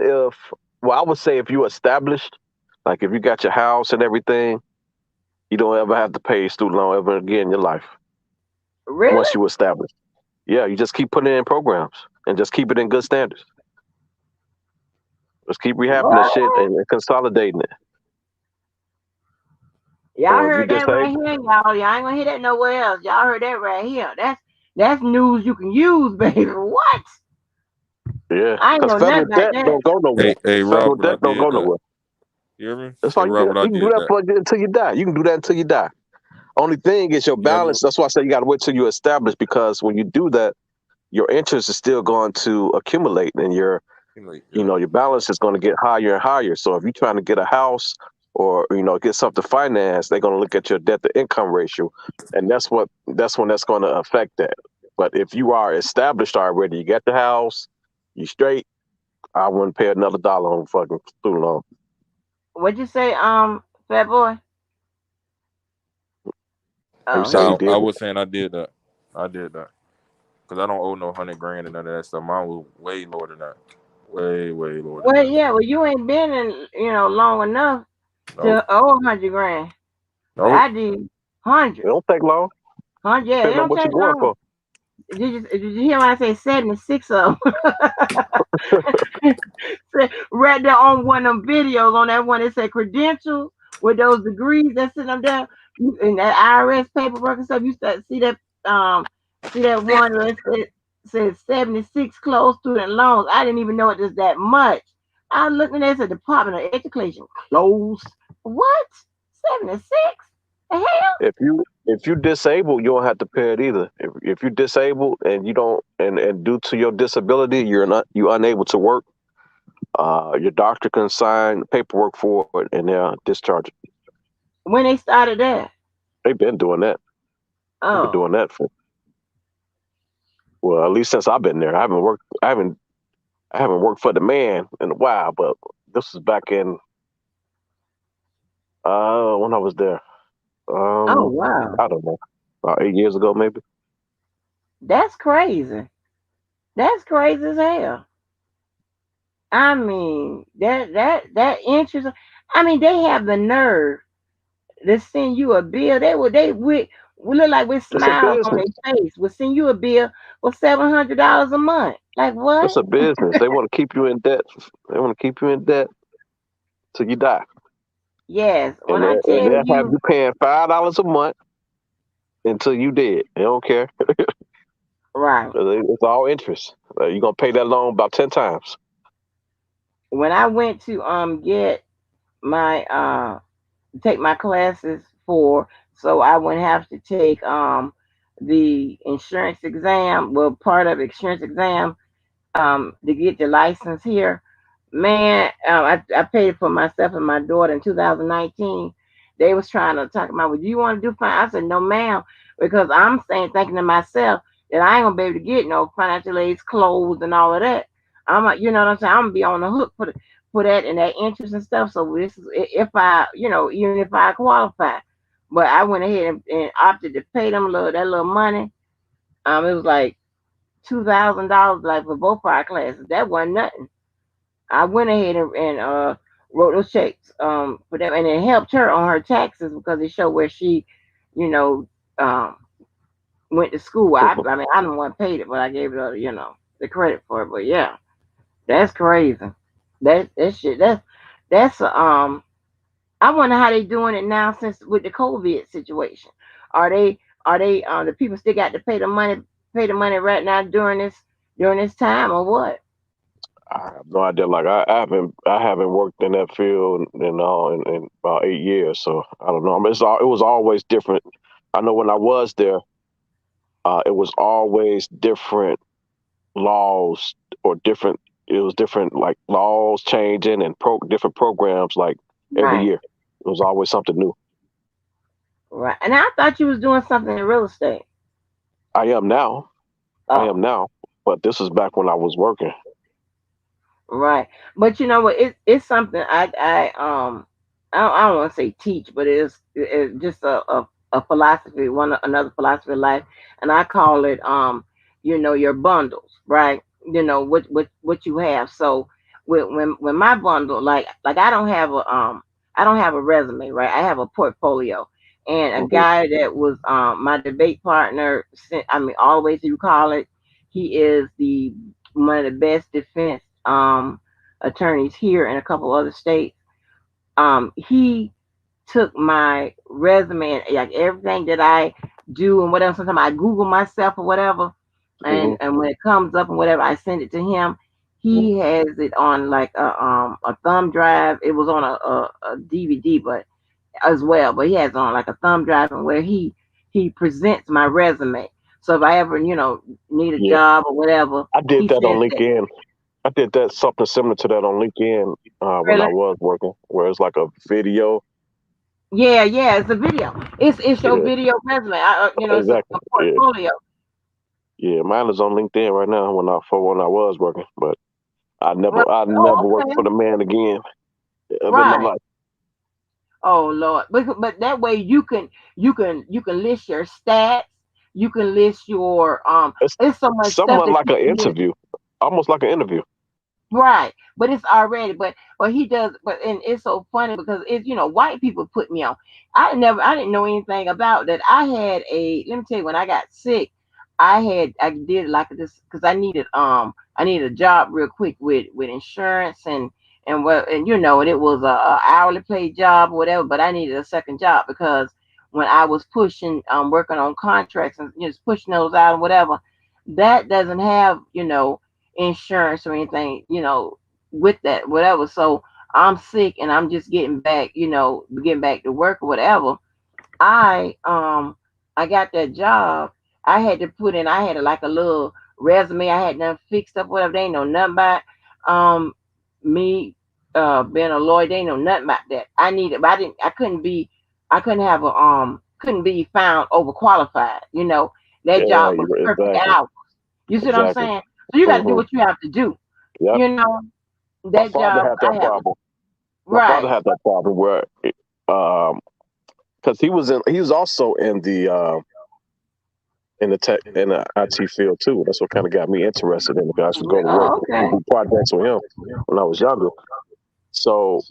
if I would say if you established, like if you got your house and everything, you don't ever have to pay student loan ever again in your life really, once you establish. Yeah, you just keep putting it in programs and just keep it in good standards. Just keep rehabbing that what? shit and consolidating it. Y'all or if you heard that right disabled. here, y'all. Y'all ain't gonna hear that nowhere else. Y'all heard that right here. That's news you can use, baby. What? Yeah, I ain't because know nothing federal about debt that. don't go nowhere. Hey, Federal Robert, I debt don't did go that. nowhere. You hear me? That's Hey, all you do. Robert, I You can do did that that. until you die. You can do that until you die. Only thing is your You hear me? balance. That's why I say you got to wait till you establish, because when you do that, your interest is still going to accumulate, and Like, yeah. your balance is going to get higher and higher. So if you're trying to get a house or get something financed, they're going to look at your debt to income ratio, and that's when that's going to affect that. But if you are established already, you got the house, you straight. I wouldn't pay another dollar on fucking student loan. What'd you say, fat boy? You Oh, say you No, he. I did it. was saying I did that. I did that because I don't owe no 100 grand and none of that stuff. Mine was way lower than that. Way, way lower than Well, that. yeah. Well, you ain't been in, long enough Nope. to owe 100 grand. But Nope. I did hundred. It don't take long, Hundred. Yeah, it depending on don't what you're take going long. for. Did you hear when I say 76 of them? Read that on one of them videos on that one. It said credentials with those degrees that sitting them down in that IRS paperwork and stuff. You see that um see that one where it said 76 closed student loans. I didn't even know it was that much. I was looking at the Department of Education closed. What? 76? The hell? If you disabled, you don't have to pay it either. If you're disabled and you don't and due to your disability, you unable to work, your doctor can sign paperwork for it and they'll discharge it. When they started that? They've been doing that. They've been Oh. doing that for, well, at least since I've been there. I haven't worked for the man in a while, but this was back in when I was there. Oh wow. I don't know, about 8 years ago maybe. That's crazy. That's crazy as hell. I mean, that interest. I mean, they have the nerve to send you a bill. We look like with It's a smiles on business. their face. Will send you a bill for $700 a month. Like It's what? a business. They want to keep you in debt. They want to keep you in debt till you die. Yes. And When I tell they'll have you, you paying $5 a month until you dead. They don't care. right. It's all interest. You're gonna pay that loan about 10 times. When I went to get my take my classes for, so I wouldn't have to take the insurance exam. Well, part of insurance exam to get the license here. Man, I paid for myself and my daughter in 2019. They was trying to talk about, well, do you want to do fine? I said, no, ma'am, because I'm saying, thinking to myself that I ain't gonna be able to get no financial aids, clothes, and all of that. I'm like, you know what I'm saying? I'm gonna be on the hook for that and that interest and stuff. So this is if I, even if I qualify. But I went ahead and opted to pay them that little money. It was like $2,000 like for both our classes. That wasn't nothing. I went ahead and wrote those checks for them, and it helped her on her taxes because it showed where she, you know, um, went to school. I mean, I didn't want to pay it, but I gave her, the credit for it. But yeah, that's crazy. That shit. That's. I wonder how they doing it now since with the COVID situation. Are they the people still got to pay the money right now during this time or what? I have no idea. Like I haven't worked in that field in about 8 years, so I don't know. I mean, it was always different. I know when I was there, it was always different laws or different. It was different like laws changing and different programs like every Right. year. It was always something new. Right. And I thought you was doing something in real estate. I am now. I Oh, am now, but this is back when I was working. right. But you know what? It's something I don't want to say teach, but it's just a philosophy, another philosophy of life, and I call it your bundles, right? What you have. So when my bundle, like I don't have a resume, right? I have a portfolio. And a Hmm. guy that was my debate partner, I mean, all the way through college, he is the one of the best defense attorneys here in a couple other states. He took my resume and like everything that I do and whatever. Sometimes I Google myself or whatever, Hmm. and when it comes up and whatever, I send it to him. He has it on like a thumb drive. It was on a DVD, but as well, but he has it on like a thumb drive, and where he presents my resume. So if I ever need a Yeah, job or whatever, I did he that on says that. LinkedIn. I did that something similar to that on LinkedIn when I Really? was working, where it's like a video. Yeah, yeah, it's a video. It's your Yeah, video resume. It's exactly. a Yeah, portfolio. yeah. Mine is on LinkedIn right now when I was working, but Right. I never Oh, worked okay. for the man again in my Right. life. Oh Lord. But that way you can list your stats. You can list your It's It's so much stuff somewhat that like you an can list. interview, almost like an interview. Right, but it's already, but he does, but and it's so funny because it's white people put me on. I didn't know anything about that. I had a let me tell you when I got sick, I did like this because I needed a job real quick with insurance and what and and it was a hourly paid job or whatever, but I needed a second job because when I was pushing working on contracts and just pushing those out and whatever, that doesn't have insurance or anything, with that, whatever. So I'm sick and I'm just getting back to work or whatever. I I got that job. I had to put in I had like a little resume I had done fixed up, whatever. They ain't know nothing about um me being a lawyer, they ain't know nothing about that. I couldn't have a couldn't be found overqualified, That Yeah, job was perfect exactly, hours. You see what I'm exactly. saying? So you got to do Hmm. what you have to do. Yep. You know, My that father job had I that have. problem. My father Right. had that problem where, um, because he was also in the IT field too. That's what kind of got me interested in it. 'Cause I used to go to work Oh, and okay. do projects with him when I was younger. So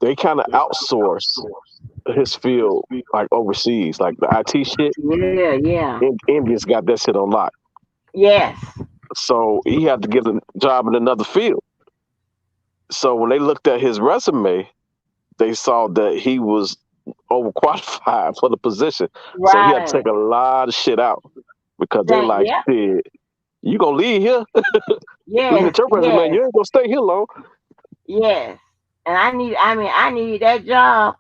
they kind of outsource his field like overseas, like the IT shit. Yeah, yeah. Indians got that shit on lock. Yes. So he had to get a job in another field. So when they looked at his resume, they saw that he was overqualified for the position. So he had to Right. take a lot of shit out because they Thank like, yeah. shit, you gonna leave here? Looking at Yes, your resume, yes. you ain't gonna stay here long. Yes. And I need that job,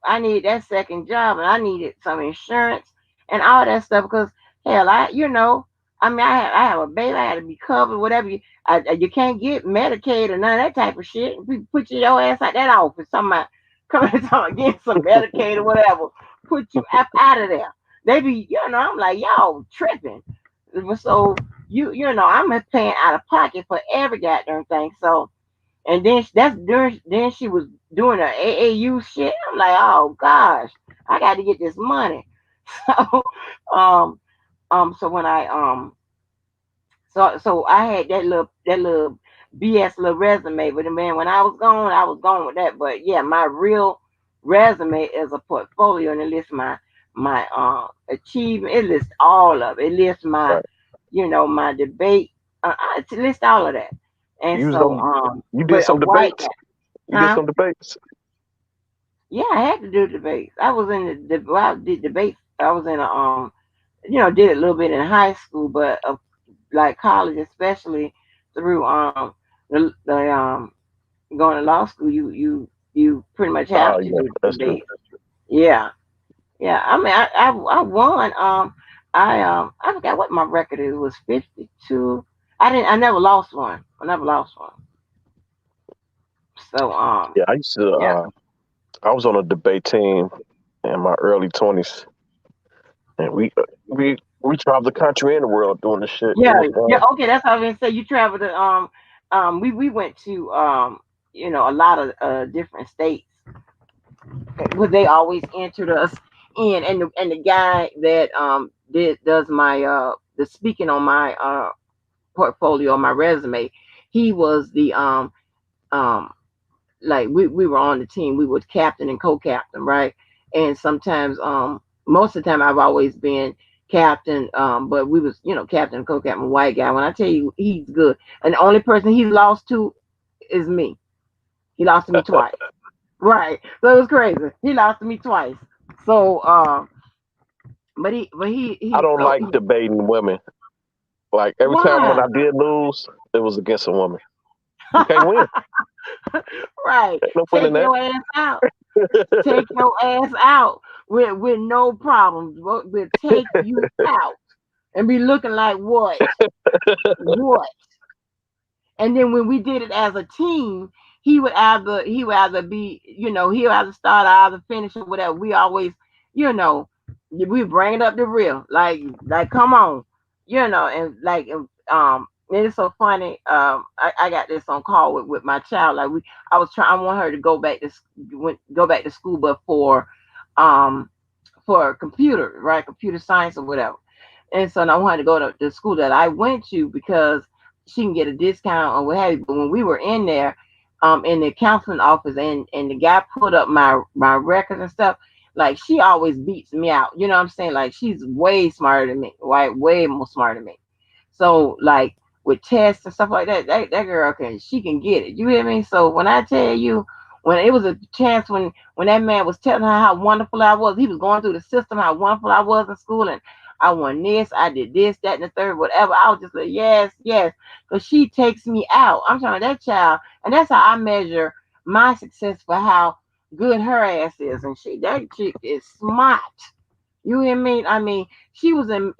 I need that second job and I needed some insurance and all that stuff because hell, I have a baby, I had to be covered, whatever you can't get Medicaid or none of that type of shit. People put your ass out that office, somebody coming to talk get some Medicaid or whatever, put you up out of there. They be, I'm like, y'all tripping. So I'm paying out of pocket for every goddamn thing. So and then then she was doing her AAU shit. I'm like, oh gosh, I got to get this money. So, um, so when so I had that little BS little resume, but man, when I was gone with that. But yeah, my real resume is a portfolio, and it lists my achievement. It lists all of it. It lists my, Right. my debate. It lists all of that. And You was so, on. You did but a some white debates. guy, You did huh? some debates. Yeah, I had to do debates. I was in well, I did debates. I was in did it a little bit in high school, but like college, especially through the going to law school, you pretty much Oh have to yeah, do the that's true. debate. Yeah, yeah. I mean, I won. I forgot what my record is. It was 52. I never lost one. I never lost one. So Yeah, I used to. yeah. I was on a debate team in my early 20s, and we traveled the country and the world doing this shit. It Yeah, was yeah. fun. Okay, that's how I was gonna say. You traveled to we went to a lot of different states where they always entered us in, and the guy that does my the speaking on my portfolio, my resume, he was the um like we were on the team. We were captain and co-captain, right? And sometimes most of the time I've always been captain, but we was captain and co-captain, white guy. When I tell you he's good, and the only person he's lost to is me. He lost to me twice. Right. So it was crazy. He lost to me twice. So I he don't so like debating women. Like every time when why? I did lose, it was against a woman. You can't win. Right. Ain't no Take winning that. your ass out. Take your ass out with no problems. We'll take you out and be looking like what? What? And then when we did it as a team, he would either be, he would either start or either finish or whatever. We always, you know, we bring it up the real. Like come on. And like it is so funny. I got this on call with my child. Like I want her to go back to go back to school, but um for computer, right? Computer science or whatever. And so I wanted to go to the school that I went to because she can get a discount or what have you. But when we were in there, in the counseling office, and the guy put up my records and stuff, like she always beats me out. You know what I'm saying? Like she's way smarter than me, right? Way more smarter than me. So like with tests and stuff like that, that girl can get it. You hear me? So when I tell you, when it was a chance when that man was telling her how wonderful I was, he was going through the system, how wonderful I was in school, and I won this, I did this, that, and the third, whatever. I was just like, yes, yes, because she takes me out. I'm talking about that child, and that's how I measure my success for how good her ass is, and that chick is smart. You hear me? I mean, she was in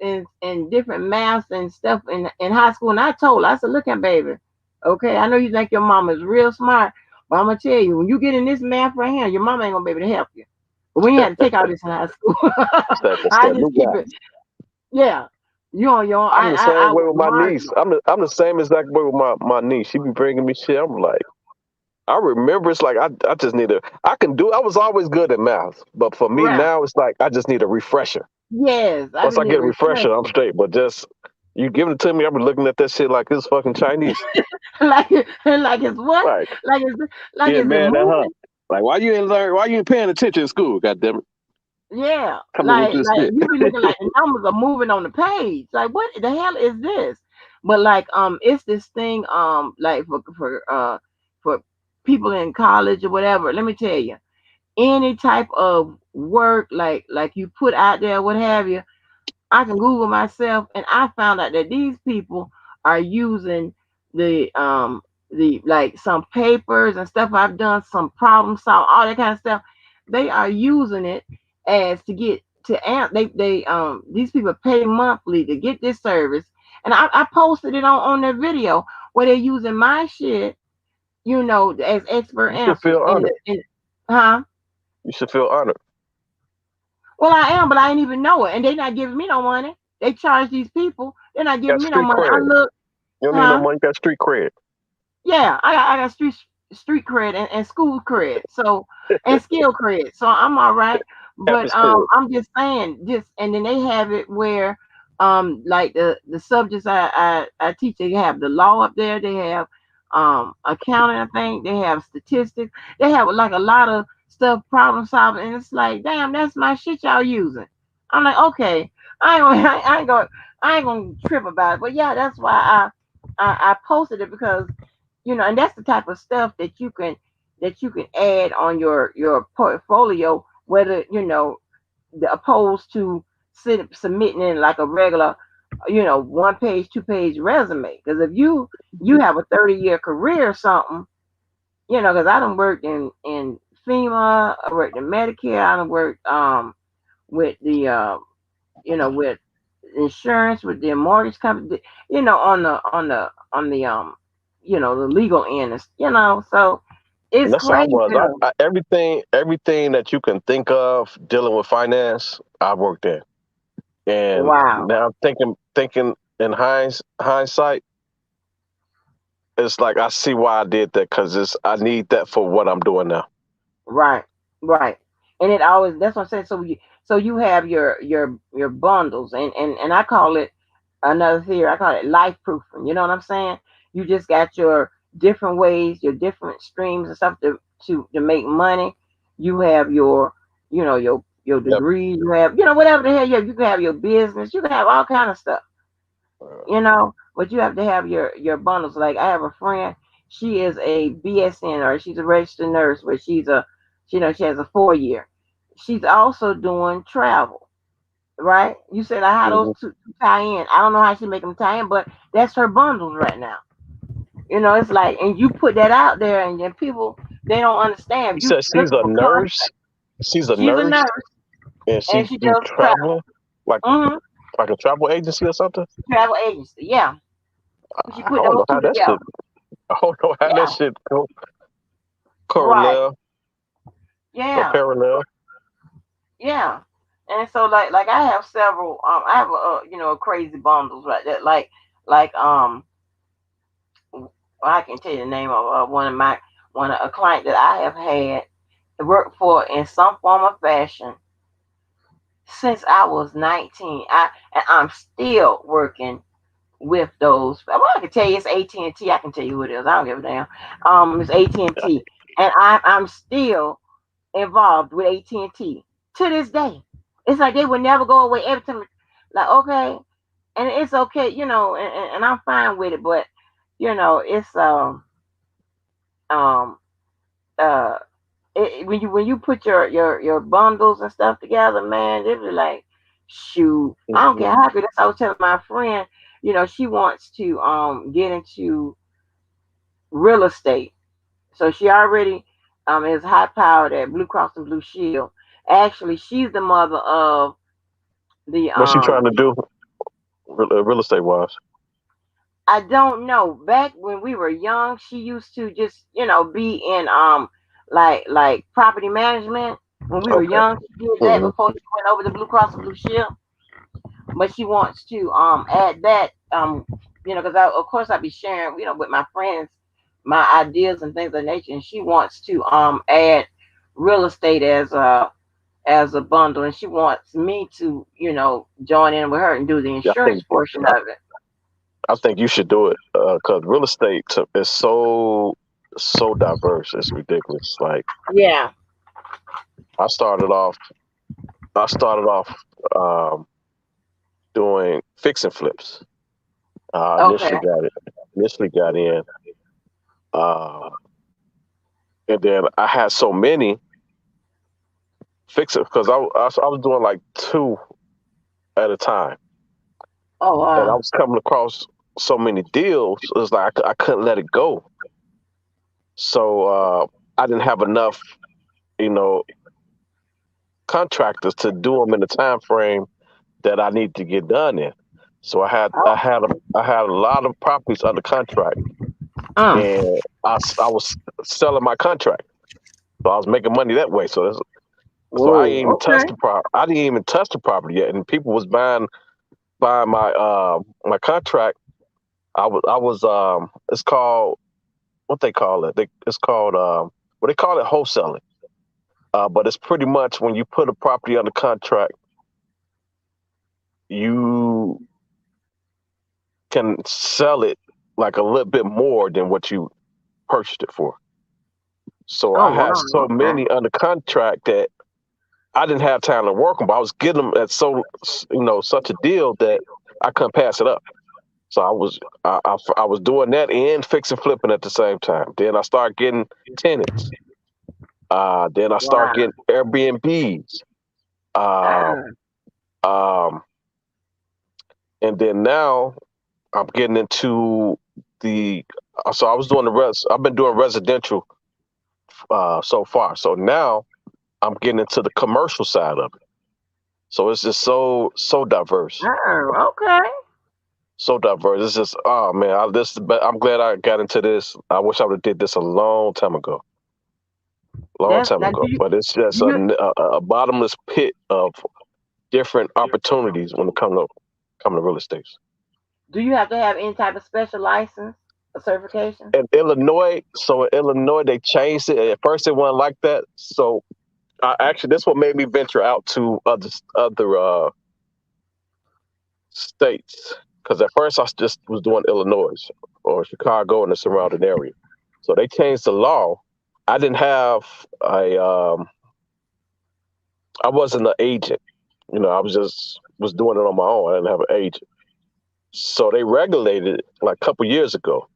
different maths and stuff in high school, and I told her, I said, look at baby, okay, I know you think your mama is real smart, but I'm gonna tell you, when you get in this math right here, your mama ain't gonna be able to help you. But we ain't had to take all this in high school. That's I that just new keep guy. it, yeah. You on your own. I'm the same I way was with my niece. marginal. I'm the same exact way with my niece. She be bringing me shit. I'm like, I remember it's like I just need a I can do I was always good at math, but for me Right. now it's like I just need a refresher. Yes, I Once just I need a get a refresher, I'm refresher. straight. But just you giving it to me, I've been looking at that shit like it's fucking Chinese. Like it's what? Like, Like it's like yeah, is it man, moving? like why you ain't learn why you ain't paying attention in school, God damn it. Yeah, Coming with this like shit. you be looking like the numbers are moving on the page. Like what the hell is this? But like it's this thing like for people in college or whatever. Let me tell you, any type of work like you put out there, what have you. I can Google myself, and I found out that these people are using the like some papers and stuff I've done, some problem solve, all that kind of stuff. They are using it as to get to amp. They these people pay monthly to get this service, and I posted it on their video where they're using my shit, as expert You should answers feel honored. huh? You should feel honored. Well, I am, but I didn't even know it, and they're not giving me no money. They charge these people. They're not You got giving me no street money. I cred. look, You don't need no huh? money, you got street cred. Yeah, I got street cred and school cred, so and skill cred, so I'm all right. But Atmosphere. I'm just saying this, and then they have it where like the subjects I teach, they have the law up there, they have accounting, I think they have statistics, they have like a lot of stuff, problem solving, and it's like, damn, that's my shit y'all using. I'm like, okay, I ain't gonna I ain't gonna trip about it, but yeah, that's why I posted it because and that's the type of stuff that you can add on your portfolio, whether opposed to submitting in like a regular, 1 page, 2 page resume. Because if you have a 30-year career or something, because I done worked in FEMA, I worked in Medicare, I done worked with the with insurance, with the mortgage company, on the the legal end, so And it's that's how I crazy was. though. Everything that you can think of dealing with finance, I worked in. And Wow. now thinking in hindsight, it's like I see why I did that because I need that for what I'm doing now. Right, right. And it always, that's what I'm saying. So you have your bundles, and I call it another theory. I call it life proofing. You know what I'm saying? You just got your different ways, your different streams and stuff to make money. You have your Yep. degrees. You have whatever the hell you have. You can have your business. You can have all kind of stuff. But you have to have your bundles. Like I have a friend. She is a BSN, or she's a registered nurse, but she's She has a 4 year. She's also doing travel, right? You said how those Hmm. two tie in. I don't know how she make them tie in, but that's her bundles right now. It's like, and you put that out there, and then people they don't understand. You If you said she's looking a for nurse. contract, She's a she's a nurse, nurse and she and she do does travel. traveling, like Mm-hmm. like a travel agency or something. Travel agency, yeah. She I put don't those know how two that together. shit. I don't know how that Yeah, shit go right. parallel or Yeah, parallel. yeah. And so like I have several. I have crazy bundles right there. Like well, I can tell you the name of one a client that I have had worked for in some form of fashion since I was 19. And I'm still working with those. Well, I can tell you it's AT&T. I can tell you who it is. I don't give a damn. It's AT&T, and I'm still involved with AT&T to this day. It's like they would never go away every time. Like, okay, and it's okay, and I'm fine with it. But it's um uh when you put your bundles and stuff together, man, it be like, shoot, I don't Hmm. care how good. That's what I was telling my friend. She wants to get into real estate, so she already is high powered at Blue Cross and Blue Shield. Actually, she's the mother of the What's she trying to do, real estate wise? I don't know. Back when we were young, she used to just, be in like property management. When we were Okay. young, she did that Hmm. before she went over to Blue Cross and Blue Shield. But she wants to add that because of course I'd be sharing, with my friends my ideas and things of that nature, and she wants to add real estate as a bundle, and she wants me to, join in with her and do the Yeah, insurance portion of it. I think you should do it because real estate is so diverse. It's ridiculous. Like Yeah. I started off, I started off um, doing fix and flips. Okay. Initially got in, uh, and then I had so many fix it because I was doing like two at a time, Oh and I wow. was coming across so many deals. It was like I couldn't let it go. So I didn't have enough, you know, contractors to do them in the time frame that I need to get done in. So I had a lot of properties under contract, Mm. and I was selling my contract, so I was making money that way. So I didn't Whoa. even touch Okay. the I didn't even touch the property yet, and people was buying my contract. I was it's called what they call it. It's called what they call it wholesaling. But it's pretty much when you put a property under contract, you can sell it like a little bit more than what you purchased it for. So Oh I had wow. so Okay. many under contract that I didn't have time to work them, but I was getting them at such a deal that I couldn't pass it up. So I was doing that and fixing flipping at the same time. Then I started getting tenants. Then I started Wow. getting Airbnbs. Uh, Ah. um, and then now I'm getting into the. So I was doing I've been doing residential so far. So now I'm getting into the commercial side of it. So it's just so diverse, Oh, okay. so diverse. It's just oh man, I'm glad I got into this. I wish I would have did this a long That's time now. ago. But it's just Do you a bottomless pit of different opportunities when it come to real estate. do you have to have any type of special license or certification? In Illinois, so in Illinois they changed it. At first it wasn't like that. So actually, this what made me venture out to other states. Because at first I just was doing Illinois or Chicago and the surrounding area. So they changed the law. I didn't have a I wasn't an agent. I was doing it on my own. I didn't have an agent. So they regulated it like a couple years ago.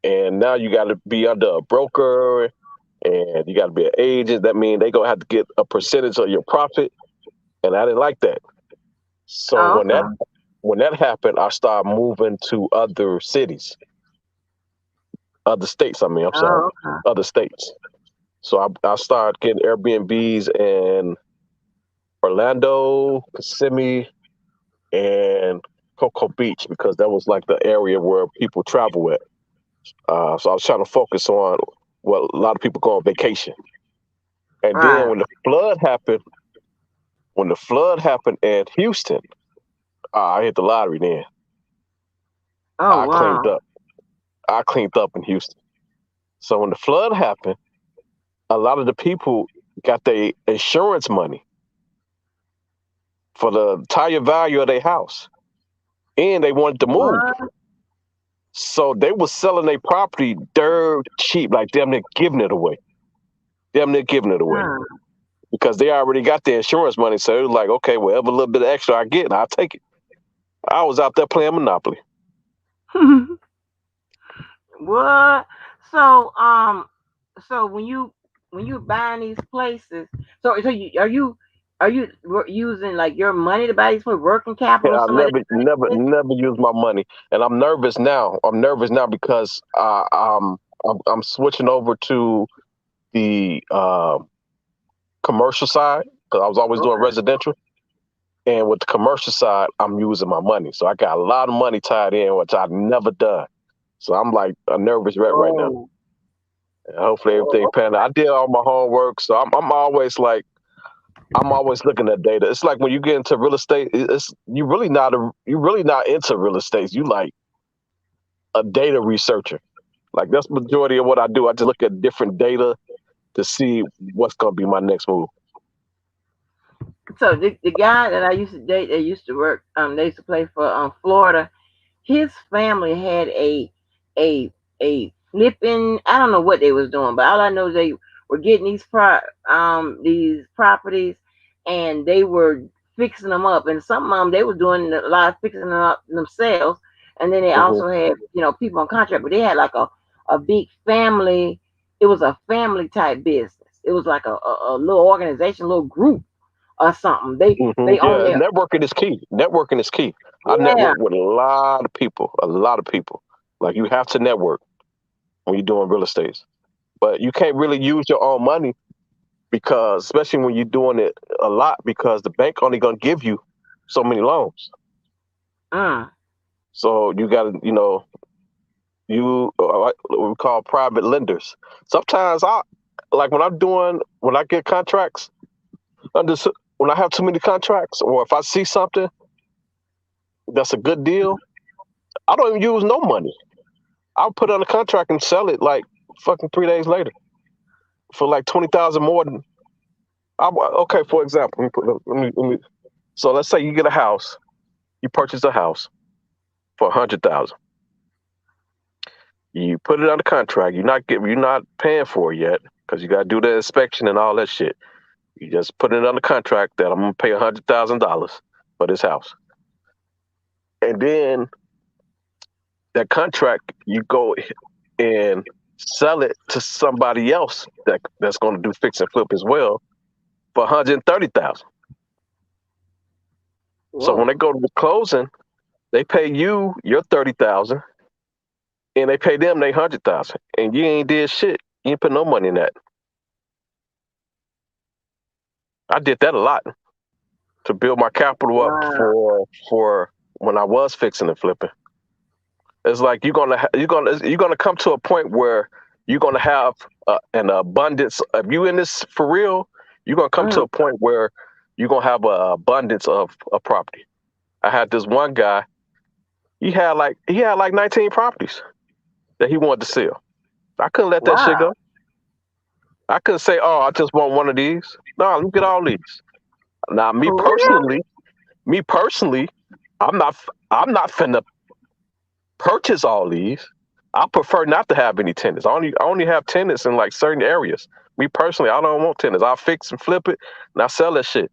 And now you got to be under a broker and you got to be an agent. That means they gonna have to get a percentage of your profit, and I didn't like that. So Oh, okay. when that happened, I started moving to other cities, other states. I mean, I'm sorry, Oh, okay. other states. So I started getting Airbnbs in Orlando, Kissimmee, and Cocoa Beach because that was like the area where people travel at. So I was trying to focus on what a lot of people go on vacation. And then Right. when the flood happened in Houston, I hit the lottery. Then Oh, I cleaned wow. up. I cleaned up in Houston. So when the flood happened, a lot of the people got their insurance money for the entire value of their house, and they wanted to move. What? So they was selling their property dirt cheap, like damn near giving it away. Damn near giving it away. Mm. Because they already got the insurance money. So it was like, okay, whatever little bit of extra I get, I'll take it. I was out there playing Monopoly. What? So, so when you buying these places, so are you using like your money to buy these for working capital or I somebody? never use my money, and I'm nervous now. I'm nervous now because I'm switching over to the commercial side because I was always doing Okay. residential, and with the commercial side, I'm using my money. So I got a lot of money tied in, which I've never done. So I'm like a nervous wreck right now. Oh, And hopefully everything oh, pan out. I did all my homework, so I'm always like I'm always looking at data. It's like when you get into real estate, it's you really not into real estate. You like a data researcher. Like that's the majority of what I do. I just look at different data to see what's gonna be my next move. so the guy that I used to date, that used to work, they used to play for Florida. His family had a a flipping. I don't know what they was doing, but all I know is they were getting these properties, and they were fixing them up. And some of them they were doing a lot of fixing them up themselves. And then they Hmm. also had people on contract, but they had like a big family. It was a family type business. It was like a little organization, little group or something. They own Yeah, their networking is key. Networking is key. I yeah. network with a lot of people. A lot of people. Like you have to network when you're doing real estate, but you can't really use your own money because, especially when you're doing it a lot, because the bank only gonna give you so many loans. Mm, So you got to, what we call private lenders. Sometimes I like when I get contracts under when I have too many contracts, or if I see something that's a good deal, I don't even use no money. I'll put on a contract and sell it like fucking 3 days later for like 20,000 more than. Okay, for example, so let's say you get a house, you purchase a house for 100,000. You put it under contract. You're not paying for it yet because you got to do the inspection and all that shit. You just put it under contract that I'm gonna pay $100,000 for this house, and then that contract you go and sell it to somebody else that's gonna do fix and flip as well for 130,000. So when whoa. they go to the closing, they pay you your 30,000, and they pay them their 100,000, and you ain't did shit. You ain't put no money in that. I did that a lot to build my capital up Wow. for when I was fixing and flipping. It's like you're gonna come to a point where you're gonna have an abundance. If you in this for real, you're gonna come to Mm, a point where you're gonna have an abundance of property. I had this one guy. He had like 19 properties that he wanted to sell. I couldn't let that shit wow. go. I couldn't say, "Oh, I just want one of these." No, look at all these. Now, For real? me personally, I'm not. I'm not finna purchase all these. I prefer not to have any tenants. I only have tenants in like certain areas. Me personally, I don't want tenants. I'll fix and flip it and I sell that shit.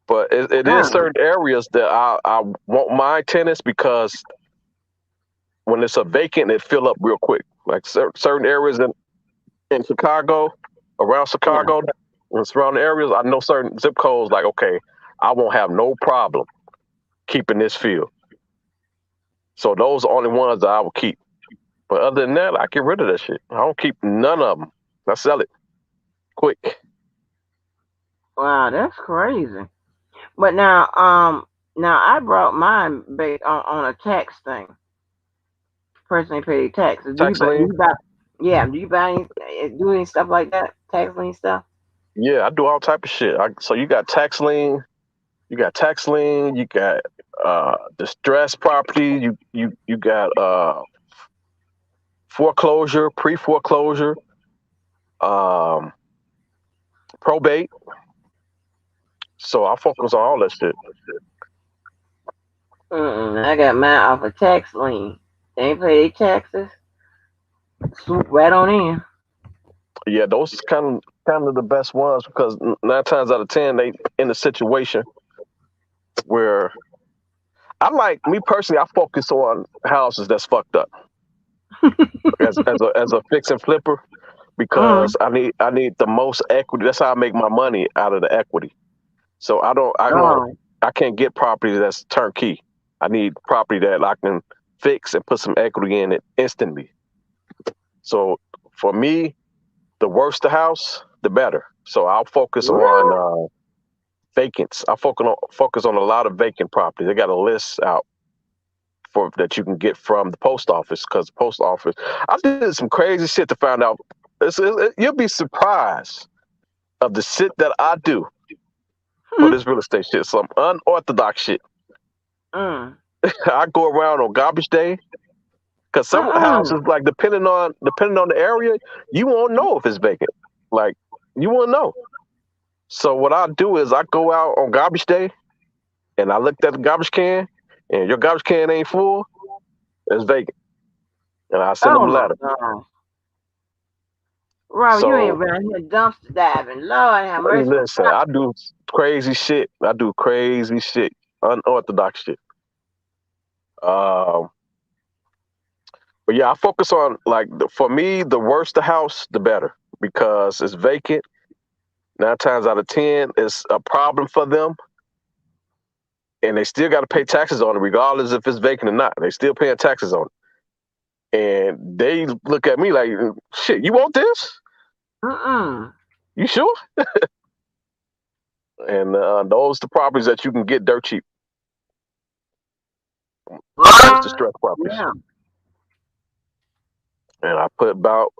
But it is Mm, certain areas that I won't mind tenants because when it's a vacant, it fill up real quick. Like certain areas in Chicago, around Yeah. Chicago, and surrounding areas, I know certain zip codes. Like, okay, I won't have no problem keeping this field. So those are the only ones that I will keep. But other than that, I get rid of that shit. I don't keep none of them. I sell it quick. Wow, that's crazy. But now I brought mine based on a tax thing. Personally paid taxes. Tax Do lien. you buy? Yeah. Do you buy any, do any stuff like that? Tax lien stuff. Yeah, I do all type of shit. So you got tax lien, you got distressed property, you got foreclosure, pre-foreclosure, um, probate. So I focus on all that shit. I got mine off a tax lien. They ain't pay their taxes. Swoop right on in. Yeah, those kind of the best ones because 9 times out of 10 they in a situation where I like me personally. I focus on houses that's fucked up as a fix and flipper Mm. because I need the most equity. That's how I make my money out of the equity. So Oh. I can't get property that's turnkey. I need property that I can fix and put some equity in it instantly. So for me, the worse the house, the better. So I'll focus on Really? vacants. I focus on a lot of vacant property. They got a list out for that you can get from the post office because the post office. I did some crazy shit to find out. You'll be surprised of the shit that I do for Hmm. this real estate shit. Some unorthodox shit. Mm. I go around on garbage day because some Mm. houses, like depending on the area, you won't know if it's vacant. Like you won't know. So what I do is I go out on garbage day and I looked at the garbage can, and your garbage can ain't full, it's vacant, and I send them Oh a my letter. God. Robert, you ain't So around here dumpster diving. Lord have mercy. listen, I do crazy shit. I do crazy shit, unorthodox shit. Um, but yeah, I focus on like for me, the worse the house, the better because it's vacant. 9 times out of 10, it's a problem for them, and they still got to pay taxes on it, regardless if it's vacant or not. They still paying taxes on it, and they look at me like, "Shit, you want this? Mm-mm. You sure?" And those the properties that you can get dirt cheap. Those What? distressed properties. Yeah. And I put about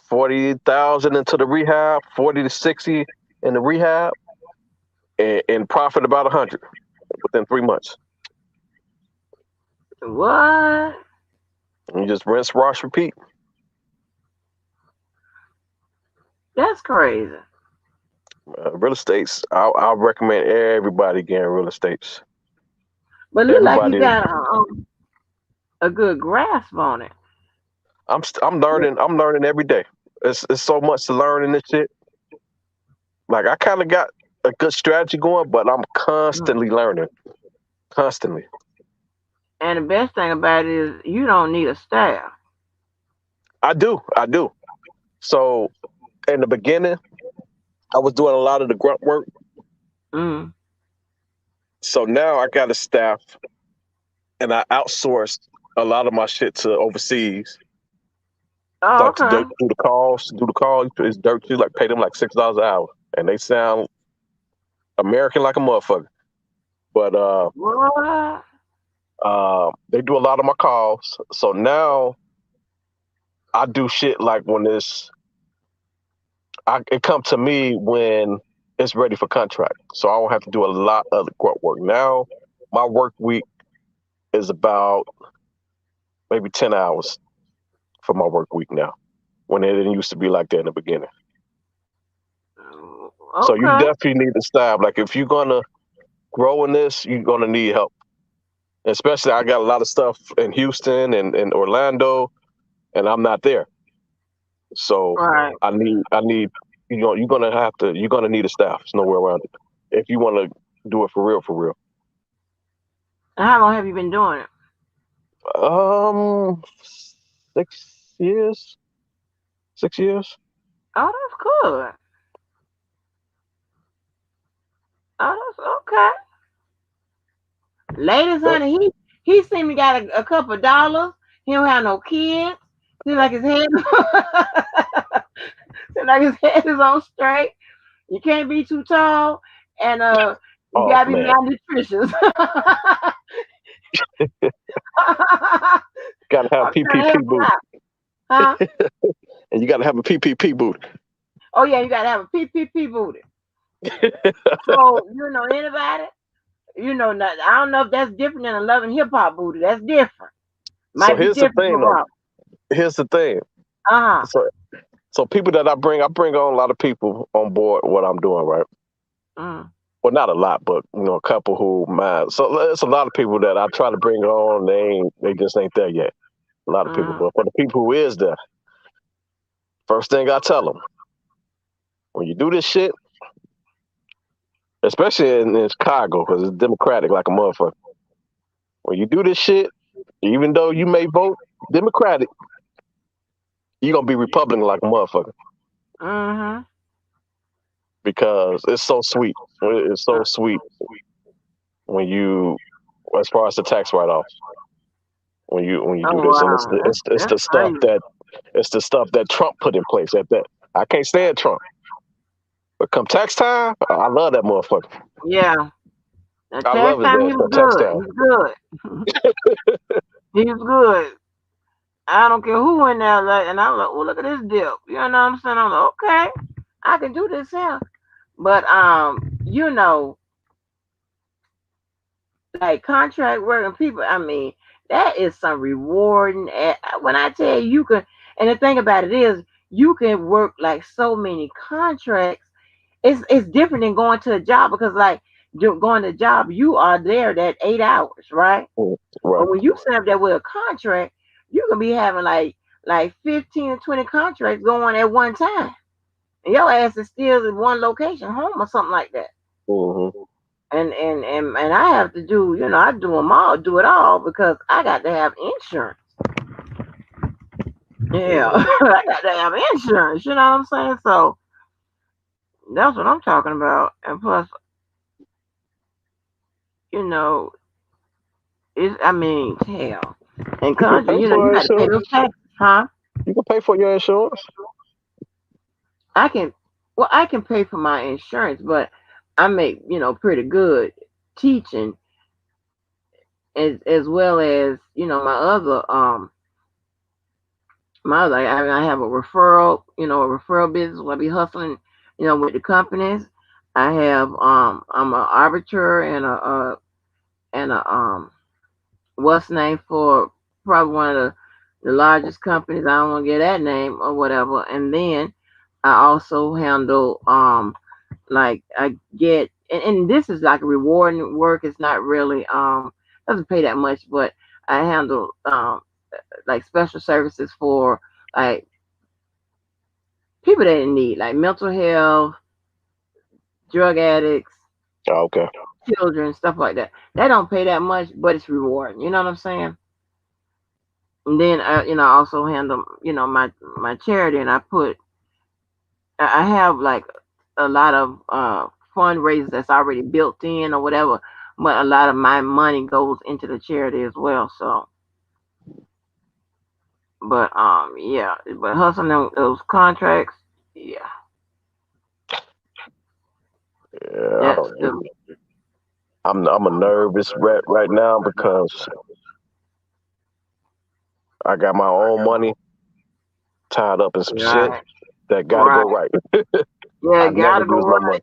40,000 into the rehab, 40 to 60 in the rehab, and profit about 100 within 3 months. What? And you just rinse, wash, repeat. That's crazy. Real estates. I recommend everybody getting real estates. But look like you Everybody. got a good grasp on it. I'm learning. I'm learning every day. It's so much to learn in this shit. Like I kind of got a good strategy going, but I'm Mm. constantly learning. Constantly. And the best thing about it is you don't need a staff. I do. I do. So in the beginning, I was doing a lot of the grunt work. Mm. So now I got a staff and I outsourced a lot of my shit to overseas. Oh, Like to okay. do the calls. It's dirt cheap. Like pay them like $6 an hour, and they sound American like a motherfucker. But What? they do a lot of my calls. So now I do shit like when it come to me when it's ready for contract. So I don't have to do a lot of the grunt work. Now my work week is about maybe 10 hours for my work week now. When it didn't used to be like that in the beginning. So you Okay. definitely need to staff. Like if you're gonna grow in this, you're gonna need help. Especially I got a lot of stuff in Houston and Orlando and I'm not there. So Right. I need you're gonna need a staff. There's nowhere around it. If you wanna do it for real, for real. And how long have you been doing it? Um 6 years. 6 years. Oh, that's good. Oh, that's okay. Ladies, Yep. honey, he seemed to got a couple dollars. He don't have no kids. Seems like his head seems like his head is on straight. You can't be too tall, and you Oh gotta be man, malnutritious. gotta have I'm trying to help PPP him booty, out, huh? and you gotta have a PPP booty. Oh yeah, you gotta have a PPP booty. So anybody, I don't know if that's different than a loving hip hop booty. That's different. So Might be here's the different thing, for though. Rob. Here's the thing. Uh So so people that I bring on a lot of people on board what I'm doing, right? huh. Well, not a lot, but a couple who mind. So it's a lot of people that I try to bring on. They just ain't there yet. A lot of people, Mm. but for the people who is there, first thing I tell them, when you do this shit, especially in Chicago, because it's democratic like a motherfucker. When you do this shit, even though you may vote Democratic, you're gonna be Republican like a motherfucker Mhm. because it's so sweet. It's so sweet when you, as far as the tax write offs, when you Oh do this, and wow, it's that's the stuff crazy. that Trump put in place. At that, I can't stand Trump, but come tax time, I love that motherfucker. Yeah. Now I tax love his time, ass he was on tax good. time. He's good. He's good. I don't care who in there, like, and I'm like, oh, look at this dip. You know what I'm saying? I'm like, okay, I can do this here. But like contract work and people, I mean, that is some rewarding. When I tell you, you can, and the thing about it is, you can work like so many contracts. It's different than going to a job because like going to a job, you are there that 8 hours, right? Mm, right. But when you set up that with a contract, you can be having like 15 or 20 contracts going at one time. And your ass is still in one location, home or something like that. Hmm. And I have to do, I do it all because I got to have insurance. Yeah, Hmm. I got to have insurance. You know what I'm saying? So that's what I'm talking about. And plus, you know, I mean, hell, in You can country, pay you for got to pay insurance. those taxes, huh? You can pay for your insurance. I can, well, I can pay for my insurance, but I make, pretty good teaching as well as, I have a referral business where I be hustling, with the companies. I have, I'm an arbiter and a what's name for probably one of the largest companies. I don't want to get that name or whatever. And then I also handle like I get and this is like a rewarding work. It's not really doesn't pay that much, but I handle like special services for like people that in need, like mental health, drug addicts, Oh, okay. children, stuff like that. They don't pay that much, but it's rewarding. You know what I'm saying? And then I also handle my charity, and I have like a lot of fundraisers that's already built in or whatever, but a lot of my money goes into the charity as well. So, but yeah, but hustling those contracts, yeah, Yeah, I that's don't. I'm a nervous wreck right now because I got my own money tied up in some shit right, that got to right, go right. yeah, I never gotta go use my right, money.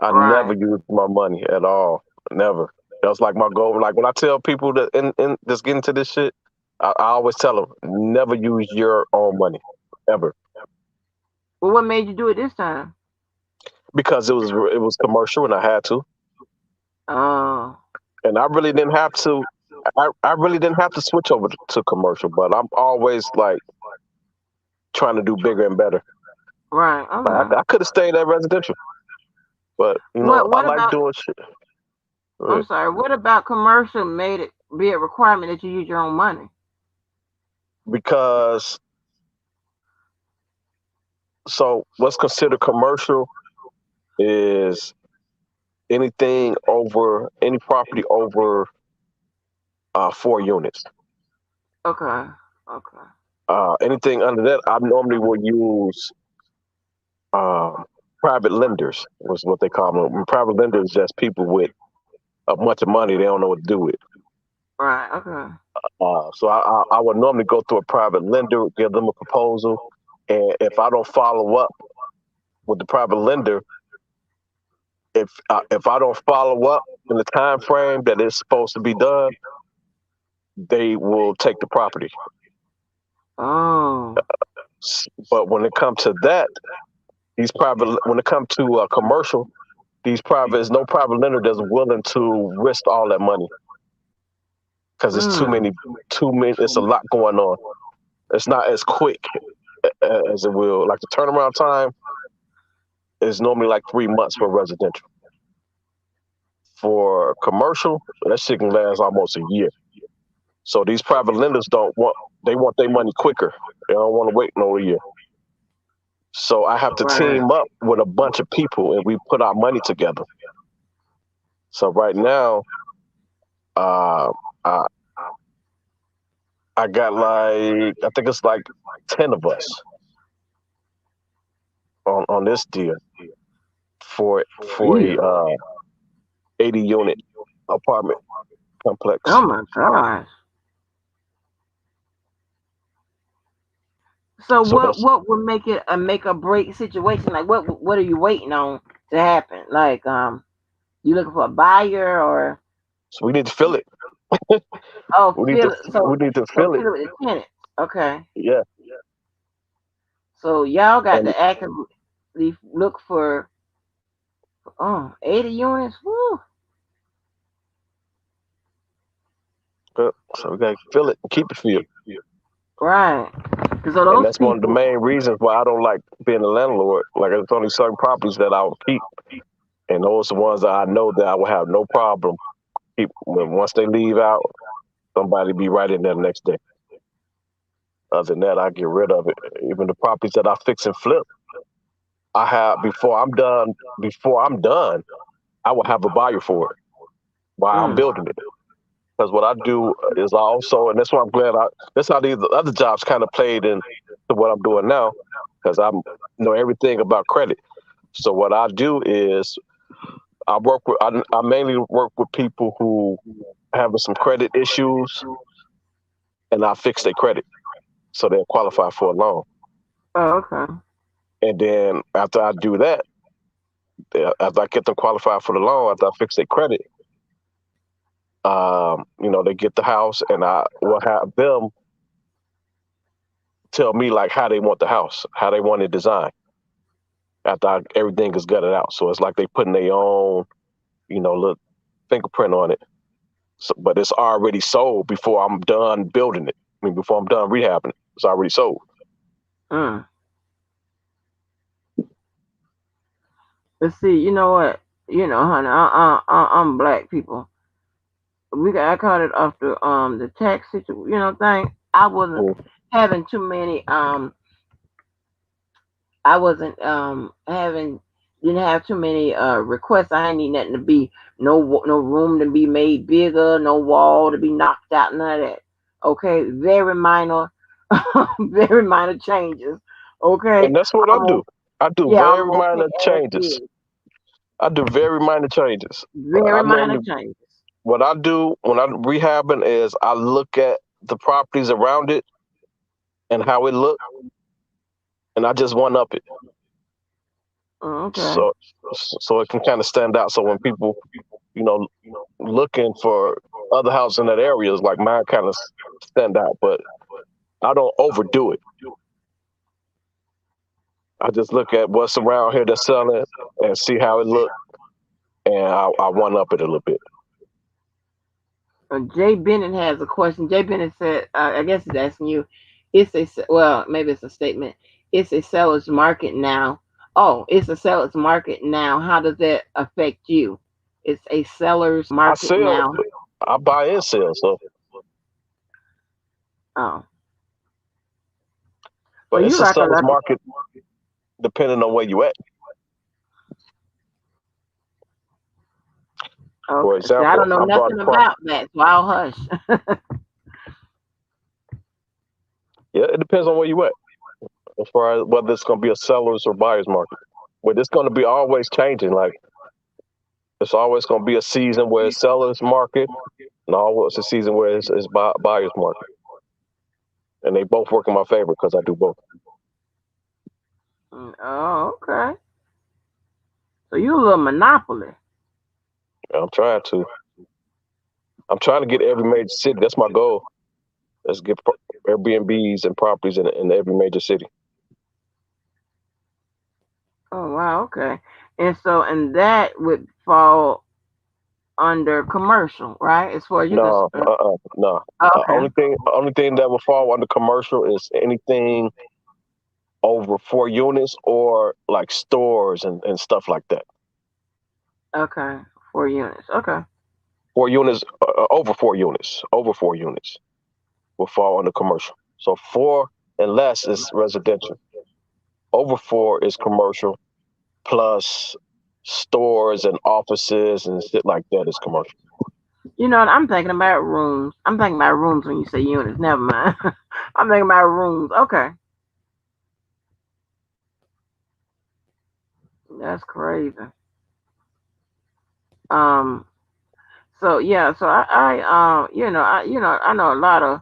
I never right. use my money at all. Never. That's like my goal. Like when I tell people that in just get into this shit, I always tell them never use your own money ever Well, what made you do it this time? because it was commercial and I had to, Oh, and I really didn't have to. I really didn't have to switch over to commercial, but I'm always like trying to do bigger and better. right, okay. I could have stayed at residential, but I What like about? doing shit. I'm Right. sorry. What about commercial made it be a requirement that you use your own money? because so what's considered commercial is any property over 4 units. Okay. Okay. Anything under that, I normally will use um, private lenders, was what they call them. And private lenders is just people with a bunch of money they don't know what to do with. Right. Okay. So I would normally go through a private lender, give them a proposal, and if I don't follow up with the private lender, if I don't follow up in the time frame that it's supposed to be done, they will take the property. Oh. But when it comes to that, when it comes to commercial, there's no private lender that's willing to risk all that money because it's Mm. too many. It's a lot going on. It's not as quick as it will. Like the turnaround time is normally like 3 months for residential. For commercial, that shit can last almost a year. So these private lenders they want their money quicker. They don't want to wait no year. So I have to Right. team up with a bunch of people and we put our money together. So right now, uh, I, I got I think it's like 10 of us on this deal for a Ew. 80 unit apartment complex. Oh my gosh. So So that's what would make it a make or break situation? Like what are you waiting on to happen? Like you looking for a buyer or so we need to fill it. oh We need to fill it we need to so fill it. fill it with the tenants. Okay. Yeah. So y'all got And to actively look for 80 units. Woo. so we got to fill it and keep it filled. Right. So And those that's one of the people main reasons why I don't like being a landlord. Like there's only certain properties that I will keep, and those are the ones that I know that I will have no problem keep. Once they leave out, somebody be right in there the next day. Other than that, I get rid of it. Even the properties that I fix and flip, I have before I'm done. Before I'm done, I will have a buyer for it while I'm mm, building it. Because what I do is I also, and that's why I'm glad that's how these other jobs kind of played into what I'm doing now, because I know everything about credit. So what I do is I mainly work with people who have some credit issues, and I fix their credit so they'll qualify for a loan. oh, okay. And then after I do that, after I get them qualified for the loan, after I fix their credit, they get the house, and I will have them tell me like how they want the house, how they want it designed. After everything is gutted out, so it's like they putting their own, little fingerprint on it. So, but it's already sold before I'm done building it. I mean, before I'm done rehabbing it, it's already sold. Mm. Let's see. You know what? Honey, I'm black people. I caught it off the tax situation, thing. I wasn't Mm. having too many I wasn't having didn't have too many requests. I ain't need nothing to be no room to be made bigger, no wall to be knocked out, none of that. Okay, very minor, very minor changes. Okay, And that's what I um, do. I do yeah, I'm very okay minor as changes. is. I do very minor changes. Very I minor normally changes. what I do when I'm rehabbing is I look at the properties around it and how it look, and I just one up it. Okay. So it can kind of stand out. So when people, you know, looking for other houses in that area, is like mine kind of stand out, but I don't overdo it. I just look at what's around here that's selling and see how it look, and I one up it a little bit. Jay Bennett has a question. Jay Bennett said, I guess he's asking you, well, maybe it's a statement. It's a seller's market now. Oh, it's a seller's market now. How does that affect you? It's a seller's I market sell, now. I buy and sell. So Oh, Well, But you it's a like a seller's lot. market depending on where you at. For Okay. See, I example, don't know I brought a nothing about that, so I'll hush. yeah, it depends on where you at as far as whether it's going to be a seller's or buyer's market. But it's going to be always changing. Like it's always going to be a season where it's seller's market, and always a season where it's buyer's market. And they both work in my favor because I do both. Oh, okay. So you a little monopoly. And I'm trying to. I'm trying to get every major city. That's my goal. Let's get Airbnbs and properties in every major city. Oh wow, okay. And that would fall under commercial, right? As far as you can. No, no. Okay. Only thing that will fall under commercial is anything over 4 units or like stores and stuff like that. Okay. 4 units. Okay. 4 units, over 4 units will fall under commercial. So 4 and less is residential. Over 4 is commercial, plus stores and offices and shit like that is commercial. You know what? I'm thinking about rooms. I'm thinking about rooms when you say units. Never mind. I'm thinking about rooms. Okay. That's crazy. Um. So yeah. So I know a lot of.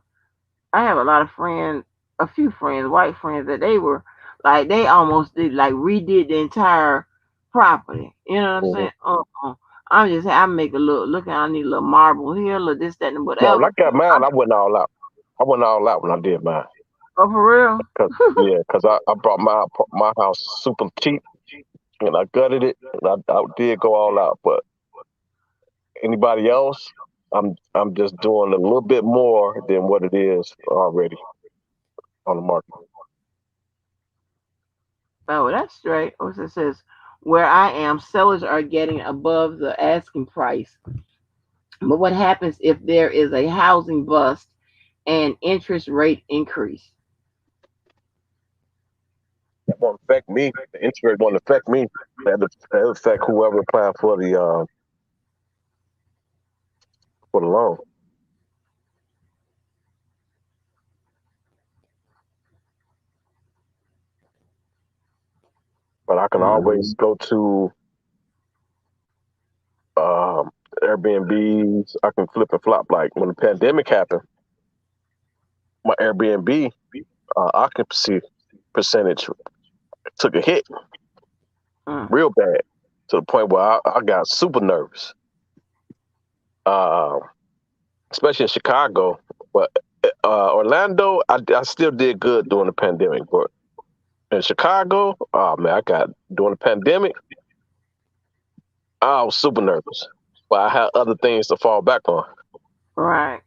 I have a lot of friends, a few friends, white friends that they were like they almost did like redid the entire property. You know what I'm Hmm. saying? I'm just saying I make a little look. I need a little marble here, or this, that, and No, when whatever. I got mine, I went all out. I went all out when I did mine. Oh, for real? Cause I brought my house super cheap and I gutted it and I did go all out. But anybody else, I'm just doing a little bit more than what it is already on the market. Oh, that's straight. What's it says? Where I am, sellers are getting above the asking price. But what happens if there is a housing bust and interest rate increase? That won't affect me. The interest rate won't affect me. That affect whoever applying for the loan. But I can always Mm, go to um, Airbnbs. I can flip and flop. Like when the pandemic happened, my Airbnb occupancy percentage took a hit mm. real bad to the point where I got super nervous, uh, especially in Chicago. But Orlando, I still did good during the pandemic. But in Chicago, oh man, I got during the pandemic, I was super nervous. But I had other things to fall back on. Right.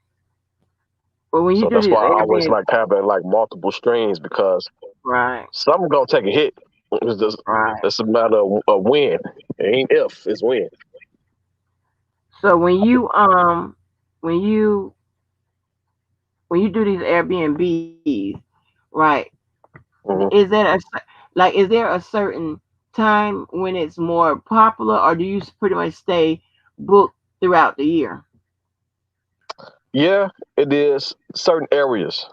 But when you So do that's these why I always Airbnb, like having like multiple streams because right, some gonna take a hit. It's just right. it's a matter of when. It ain't if, it's when. So when you when you do these Airbnbs, right? Hmm. Is that is there a certain time when it's more popular, or do you pretty much stay booked throughout the year? Yeah, it is certain areas.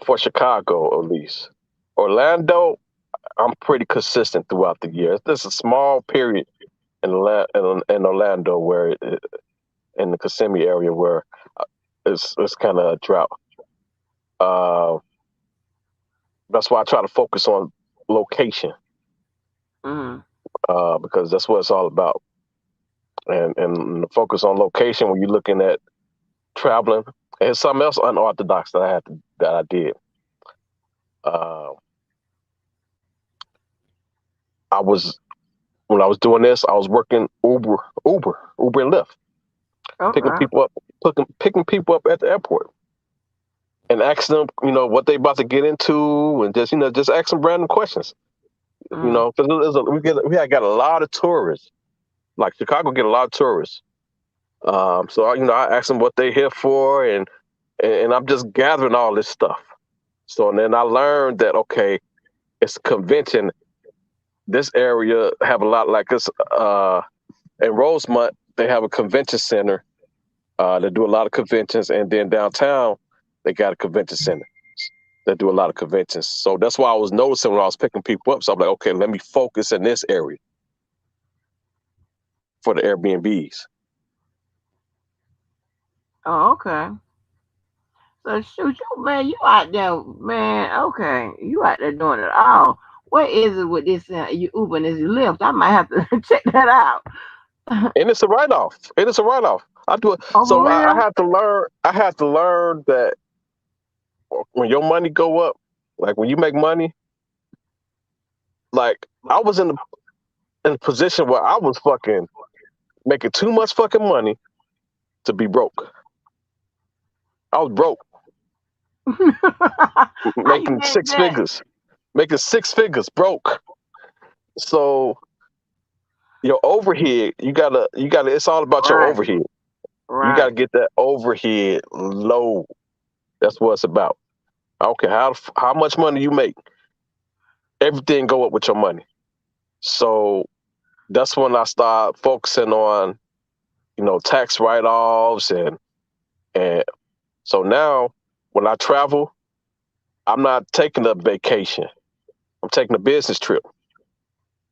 For Chicago at least. Orlando, I'm pretty consistent throughout the year. There's a small period in Orlando where in the Kissimmee area where it's kind of a drought. Uh, that's why I try to focus on location Mm, because that's what it's all about. And the focus on location when you're looking at traveling. And something else unorthodox that I did. Uh, I was when I was doing this, I was working Uber and Lyft, picking okay. people up, picking people up at the airport, and asking them, what they about to get into, and just ask them random questions, Mm, because got a lot of tourists. Like Chicago, get a lot of tourists. So I ask them what they here for, and I'm just gathering all this stuff. So then I learned that okay, it's a convention. This area have a lot like this. In Rosemont, they have a convention center. They do a lot of conventions, and then downtown, they got a convention center that do a lot of conventions. So that's why I was noticing when I was picking people up. So I'm like, okay, let me focus in this area for the Airbnbs. Oh, okay. So shoot, you man, you out there, man. Okay, you out there doing it all. What is it with this you Uber and this Lyft? I might have to check that out. And it's a write off. It is a write off. I do it. Oh, So for I real? had to learn. I had to learn that when your money go up, like when you make money, like I was in a position where I was fucking making too much fucking money to be broke. I was broke, How you making manage six that? figures, making six figures, broke. So your overhead, you gotta. It's all about your Right, overhead. You gotta right. get that overhead low. That's what it's about. I don't care how much money you make, everything go up with your money. So that's when I start focusing on, tax write offs and so now when I travel, I'm not taking a vacation. I'm taking a business trip.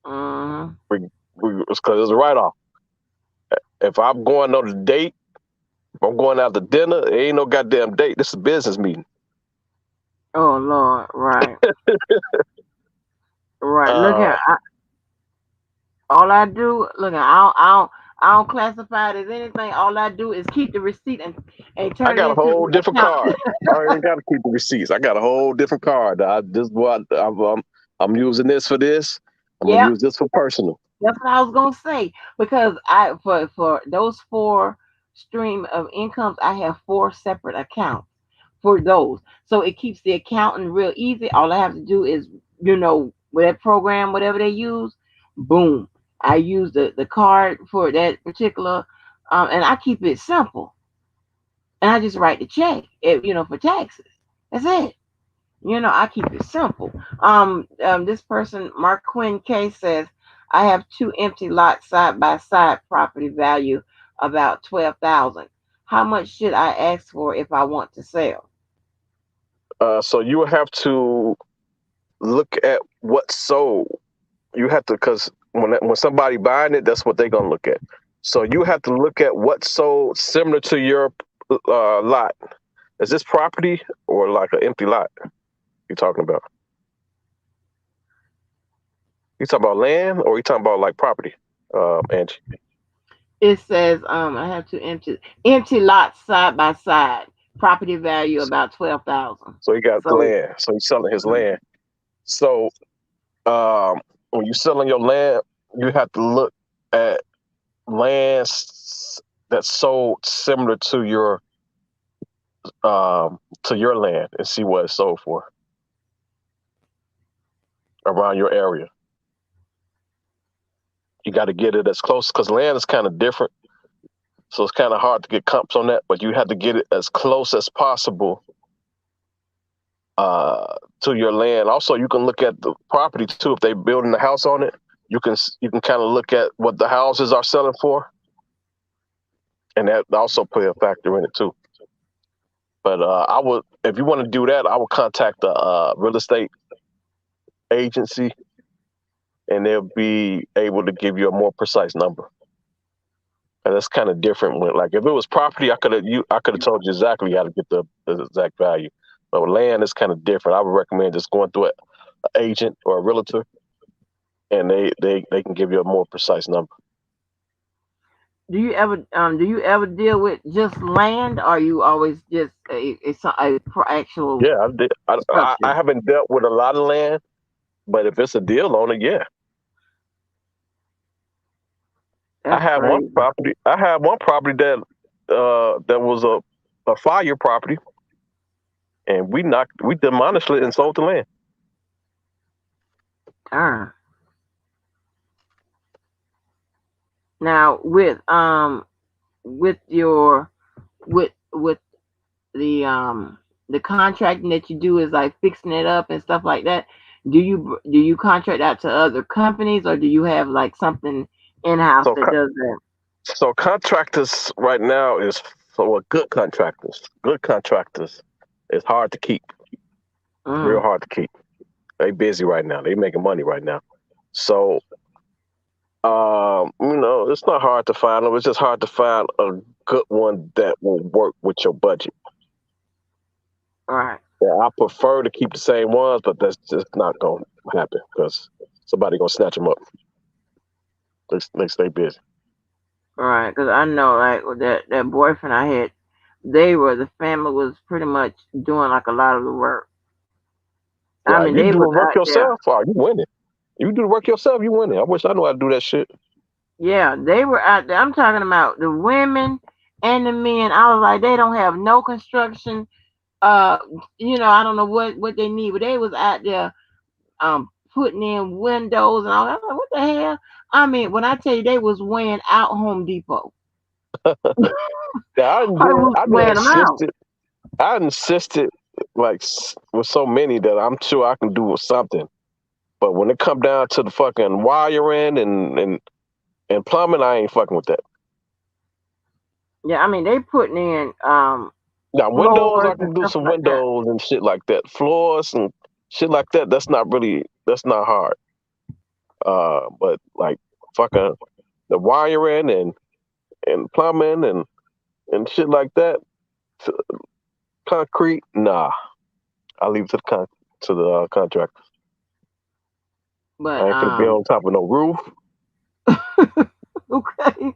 Mm-hmm. Because it's a write off. If I'm going on a date, if I'm going out to dinner, it ain't no goddamn date. This is a business meeting. Oh Lord, right, right. Look Uh, here, all I do, look, I don't classify it as anything. All I do is keep the receipt and I turn it got a into whole the different account. card. I ain't got to keep the receipts. I got a whole different card. I'm using this for this. I'm gonna Yep, use this for personal. that's what I was gonna say because I for those four stream of incomes, I have four separate accounts for those, so it keeps the accounting real easy. All I have to do is with that program, whatever they use, boom, I use the card for that particular, and I keep it simple, and I just write the check, for taxes. That's it. I keep it simple. This person, Mark Quinn K says, I have two empty lots side by side, property value about 12,000. How much should I ask for if I want to sell? So you have to look at what's sold. You have to because when somebody buying it, that's what they're gonna look at. So you have to look at what's sold similar to your lot. Is this property or like an empty lot you talking about? You talking about land or you talking about like property, Angie? It says, I have two empty lots side by side, property value about 12,000. So he got So, land. So he's selling his mhm. land. So when you're selling your land, you have to look at lands that's sold similar to your land and see what it's sold for around your area. You got to get it as close because land is kind of different. So it's kind of hard to get comps on that, but you have to get it as close as possible to your land. Also, you can look at the property too. If they're building a house on it, you can kind of look at what the houses are selling for, and that also play a factor in it too. But I would, if you want to do that, I would contact the real estate agency, and they'll be able to give you a more precise number. And that's kind of different. Like if it was property, I could have told you exactly how to get the exact value. But with land, it's kind of different. I would recommend just going through an agent or a realtor, and they can give you a more precise number. Do you ever deal with just land, or you always just actual Yeah, I did. I structure? haven't dealt with a lot of land, but if it's a deal on it, yeah. I That's had one crazy. property. I had one property that was a fire property, and we demolished it and sold the land. Darn. Now with your with the the contracting that you do is like fixing it up and stuff like that. Do you contract out to other companies, or do you have like something in house So that does that? so contractors right now is for good contractors. Good contractors is hard to keep. Real Mm, hard to keep. They busy right now. They making money right now. So it's not hard to find them. It's just hard to find a good one that will work with your budget. right. Yeah, I prefer to keep the same ones, but that's just not gonna happen because somebody gonna snatch them up. They stay busy. Right, because I know, like with that boyfriend I had, the family was pretty much doing like a lot of the work. I Yeah, mean, you they do was the work out there. yourself, you winning. You do the work yourself, you winning. I wish I knew how to do that shit. Yeah, they were out there. I'm talking about the women and the men. I was like, they don't have no construction. Uh, I don't know what they need, but they was out there putting in windows and all that. I'm like, what the hell? I mean, when I tell you they was weighing out Home Depot, Yeah, I was I done weighing them out. insisted. I insisted like with so many that I'm sure I can do with something. But when it come down to the fucking wiring and plumbing, I ain't fucking with that. Yeah, I mean they putting in Now windows, floors I and can do stuff some like that. windows and shit like that. Floors and shit like that. That's not hard. But like fucking the wiring and plumbing and shit like that, t- concrete, nah. I leave it to the contractor. But I ain't finna be on top of no roof. okay.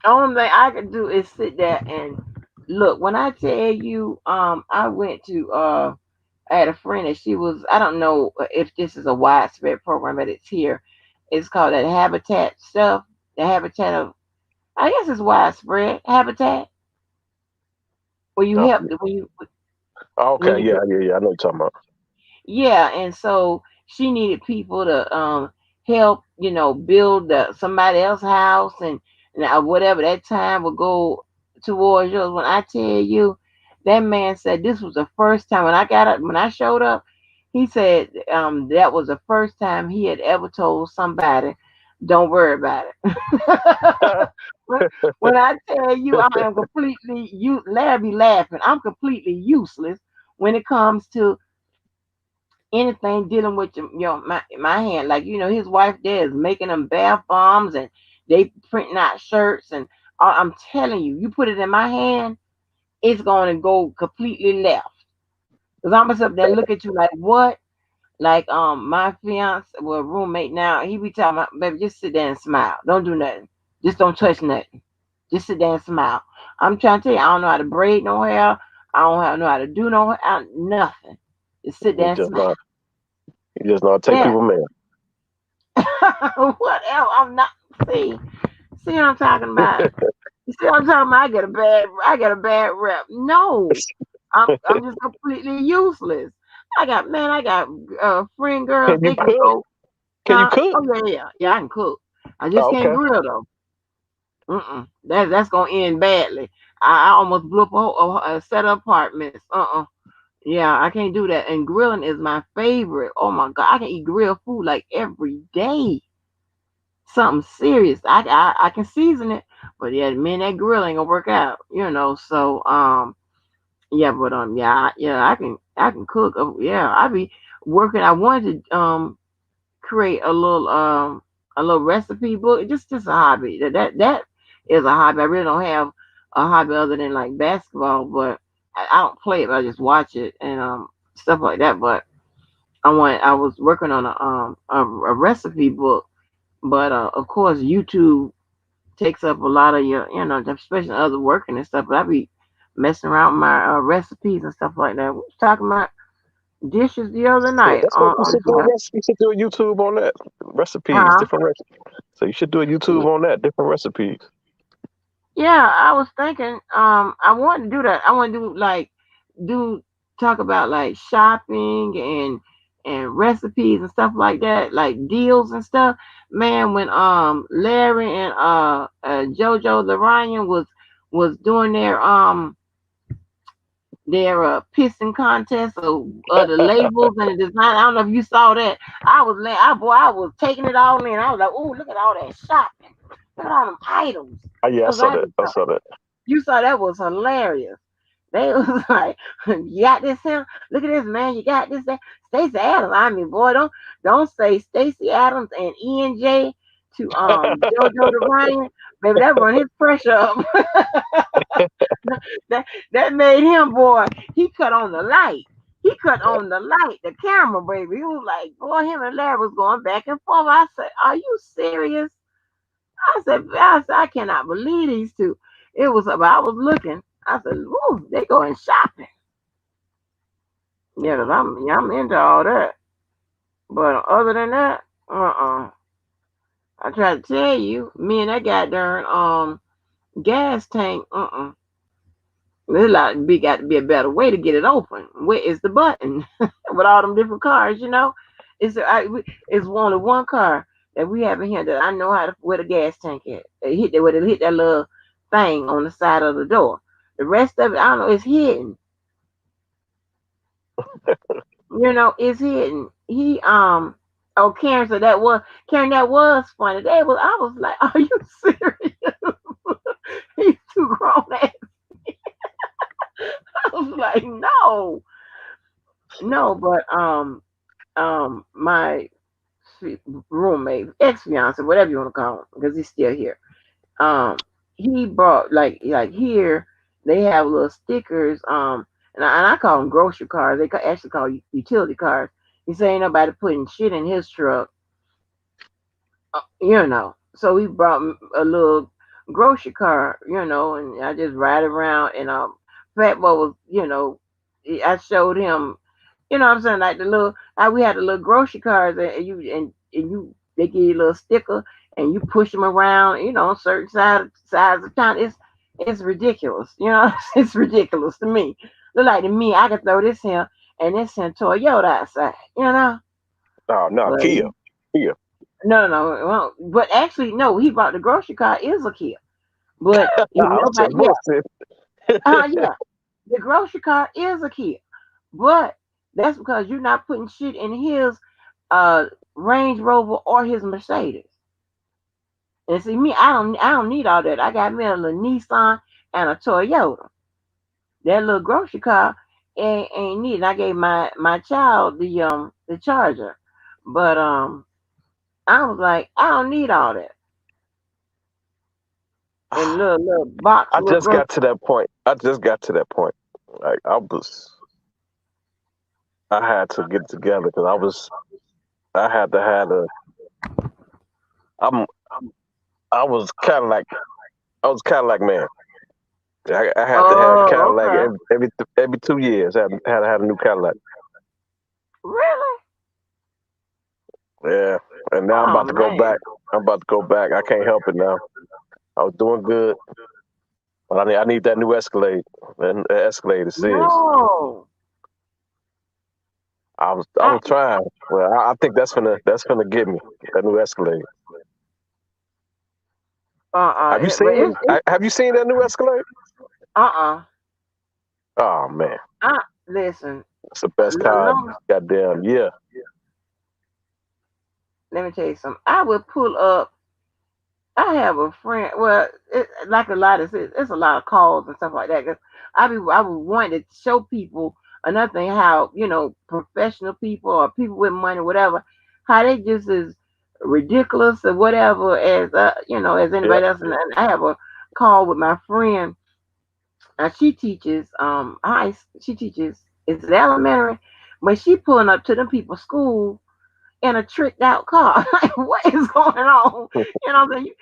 Only thing I can do is sit there and look. When I tell you, I went to I had a friend that she was. I don't know if this is a widespread program, but it's here. It's called that Habitat stuff. The Habitat of, I guess it's widespread Habitat, where you Uh, help when okay, you yeah, yeah, yeah. I know what you're talking about. Yeah, and so she needed people to help, build somebody else's house, and whatever that time would go towards yours. When I tell you, that man said this was the first time when I showed up, he said that was the first time he had ever told somebody, "Don't worry about it." when, when I tell you, I am completely you. Larry be laughing. I'm completely useless when it comes to anything dealing with my hand. Like his wife there is making them bath bombs and they printing out shirts and I'm telling you, you put it in my hand, it's going to go completely left. Because I'm gonna sit there and look at you like what? Like my fiance, well roommate now, he be telling my baby, just sit there and smile. Don't do nothing. Just don't touch nothing. Just sit there and smile. I'm trying to tell you, I don't know how to braid no hair. I don't know how to do no nothing. Just sit there You and just smile. not you just not take Yeah. people man. What else? I'm not. See what I'm talking about. You see what I'm talking about? I get a bad rep. No, I'm just completely useless. I got friend girls. Can you They can cook? go, Can you huh? cook? Oh yeah. I can cook. I just Oh, can't okay. grill though. That's gonna end badly. I almost blew up a set of apartments. Yeah, I can't do that. And grilling is my favorite. Oh my god, I can eat grilled food like every day. Something serious. I can season it, but yeah, man, that grill ain't gonna work out. So yeah, but yeah, I can cook. Yeah, I be working. I wanted to create a little recipe book. Just a hobby. That is a hobby. I really don't have a hobby other than like basketball, but I don't play it. But I just watch it and stuff like that. But I was working on a recipe book, but of course YouTube takes up a lot of your, especially other working and stuff. But I be messing around with my recipes and stuff like that. We was talking about dishes the other Yeah, night that's what you should do. Club. You should do a YouTube on that. Recipes, Huh? different recipes. So you should do a YouTube on that, different recipes. Yeah, I was thinking. I want to do that. I want to do talk about like shopping and recipes and stuff like that, like deals and stuff. Man, when Larry and JoJo the Ryan was doing their their pissing contest of the labels and the design. I don't know if you saw that. I was taking it all in. I was like, "Ooh, look at all that shopping! Look at all them items." Yeah, I Cause saw I that. just I thought saw that. you saw that was hilarious. They was like, "You got this here? Look at this, man! You got this there." Stacey Adams. I mean, boy, don't say Stacey Adams and ENJ to JoJo the Ryan, baby. That run his pressure up. that made him, boy. He cut on the light. He cut on the light, the camera, baby. He was like, boy, him and Larry was going back and forth. I said, "Are you serious?" I said, I cannot believe these two. It was about I was looking. I said, "Ooh, they going shopping." Yeah, cause Mhm. I'm into all that. But other than that, I tried to tell you, me and that guy darn gas tank, there's got to be a better way to get it open. Where is the button? With all them different cars, it's only one car that we have in here that I know how to where the gas tank is. Where it hit that little thing on the side of the door. The rest of it, I don't know, it's hidden. It's hidden. Oh, Karen said that was funny. I was like, are you serious? He's too grown ass. I was like, no, no, but my roommate, ex fiance, whatever you want to call him, because he's still here. Um, he brought like here they have little stickers. And I call them grocery cards. They actually call utility cards. He say ain't nobody putting shit in his truck, So he brought a little grocery cart, and I just ride around. And Fat Boy was, I showed him, what I'm saying, like the little, how we had the little grocery cards, and you they give you a little sticker, and you push them around, on certain sides of town. It's ridiculous, it's ridiculous to me. Look like to me, I could throw this here and this here Toyota outside. Oh no, But Kia. Kia. no, no, no. Well, but actually, no. He brought the grocery cart is a kid, but I'm nobody. saying Yeah, bullshit. yeah. The grocery cart is a kid, but that's because you're not putting shit in his uh Range Rover or his Mercedes. And see, me, I don't need all that. I got me a little Nissan and a Toyota. That little grocery cart ain't needed. I gave my child the Charger, but I was like, I don't need all that. And little box, I little just got grocery. to that point. I just got to that point. Like I had to get together because I had to have a, I'm, I was kind of like, I was kind of like, man, I had to have Oh, Cadillac okay. every 2 years. I had to have a new Cadillac. Really? Yeah, and now I'm Oh about to go man. back. I'm about to go back. I can't help it now. I was doing good, but I need that new Escalade. And Escalade is serious. No. I was I trying. Well, I think that's gonna get me that new Escalade. but it's Have you seen that new Escalade? uh. Oh man, I listen. it's the best car. No, Goddamn, yeah. let me tell you something. I would pull up. I have a friend. Well, like a lot of it's a lot of calls and stuff like that. 'Cause I would want to show people another thing how professional people or people with money, whatever, how they just as ridiculous or whatever as as Yep. anybody else. And I have a call with my friend. She teaches she teaches it's elementary, but she pulling up to them people's school in a tricked out car. Like, what is going on? What I'm saying?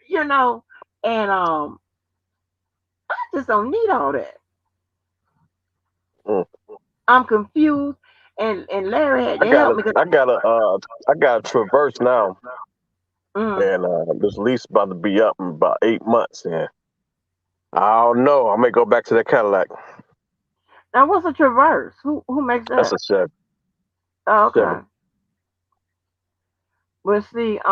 You know, and I just don't need all that. Mm. I'm confused, and Larry had I to got help a me because I got a I got a Traverse now, mm, and this lease about to be up in about 8 months, and I don't know. I may go back to that Cadillac. now what's a traverse? Who makes That's that? a Chevy. Oh, Chevy. okay. But see, it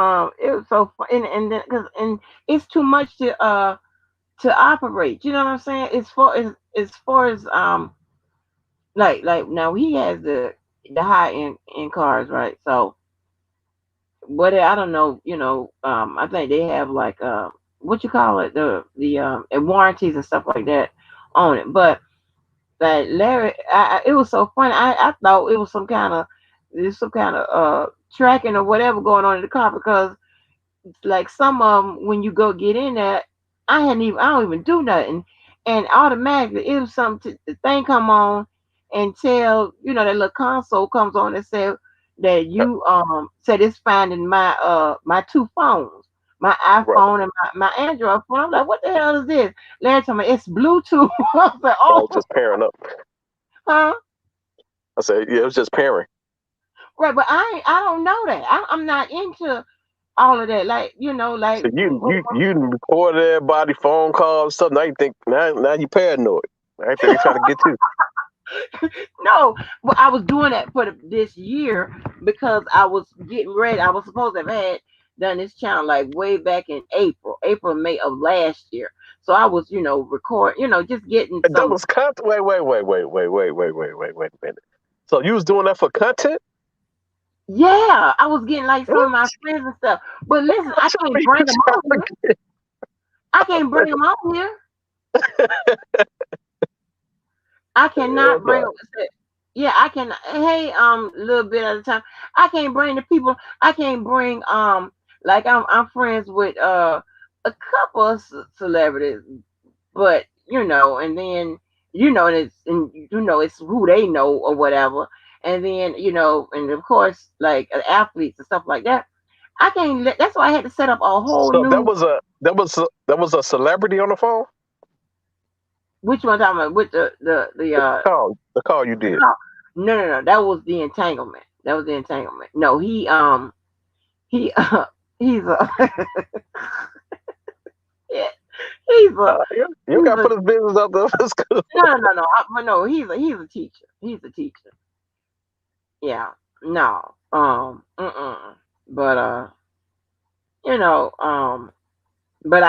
was so fun, and then and it's too much to operate. You know what I'm saying? As far as like now he has the high end cars, right? So what I don't know, I think they have like what you call it, the and warranties and stuff like that on it. But like Larry, it was so funny. I thought it was some kind of tracking or whatever going on in the car because like some of them when you go get in there, I don't even do nothing, and automatically it was something the thing come on and tell that little console comes on and say that you said it's finding my two phones, my Right. iPhone and my Android phone. I'm like, what the hell is this? Larry told me it's Bluetooth. I was like, I was oh, just pairing up. huh? I said, yeah, it was just pairing. Right, but I don't know that. I'm not into all of that. Like like So you recorded everybody phone calls and stuff. Now you think now you paranoid. I think they trying to get you. no, well, I was doing that for this year because I was getting ready. I was supposed to have had done this channel like way back in April, May of last year. So I was, record, just getting And that some. was content. Wait a minute. So you was doing that for content? Yeah, I was getting like some What? of my friends and stuff. But listen, I Tell can't me bring you them trying on here. to I can't bring them on here. I hell cannot bring no. them. Yeah, I can. Hey, a little bit at a time. I can't bring the people. I can't bring like I'm friends with a couple of celebrities, but and then it's who they know or whatever, and then and of course like athletes and stuff like that. I can't. That's why I had to set up a whole So new. that was a celebrity on the phone? Which one talking about? With the The call you the did. call? No. That was the entanglement. That was the entanglement. No, he he's a yeah, he's a You he's gotta a put his business out there for school. no. But no, he's a teacher. He's a teacher. Yeah. No. But you know, but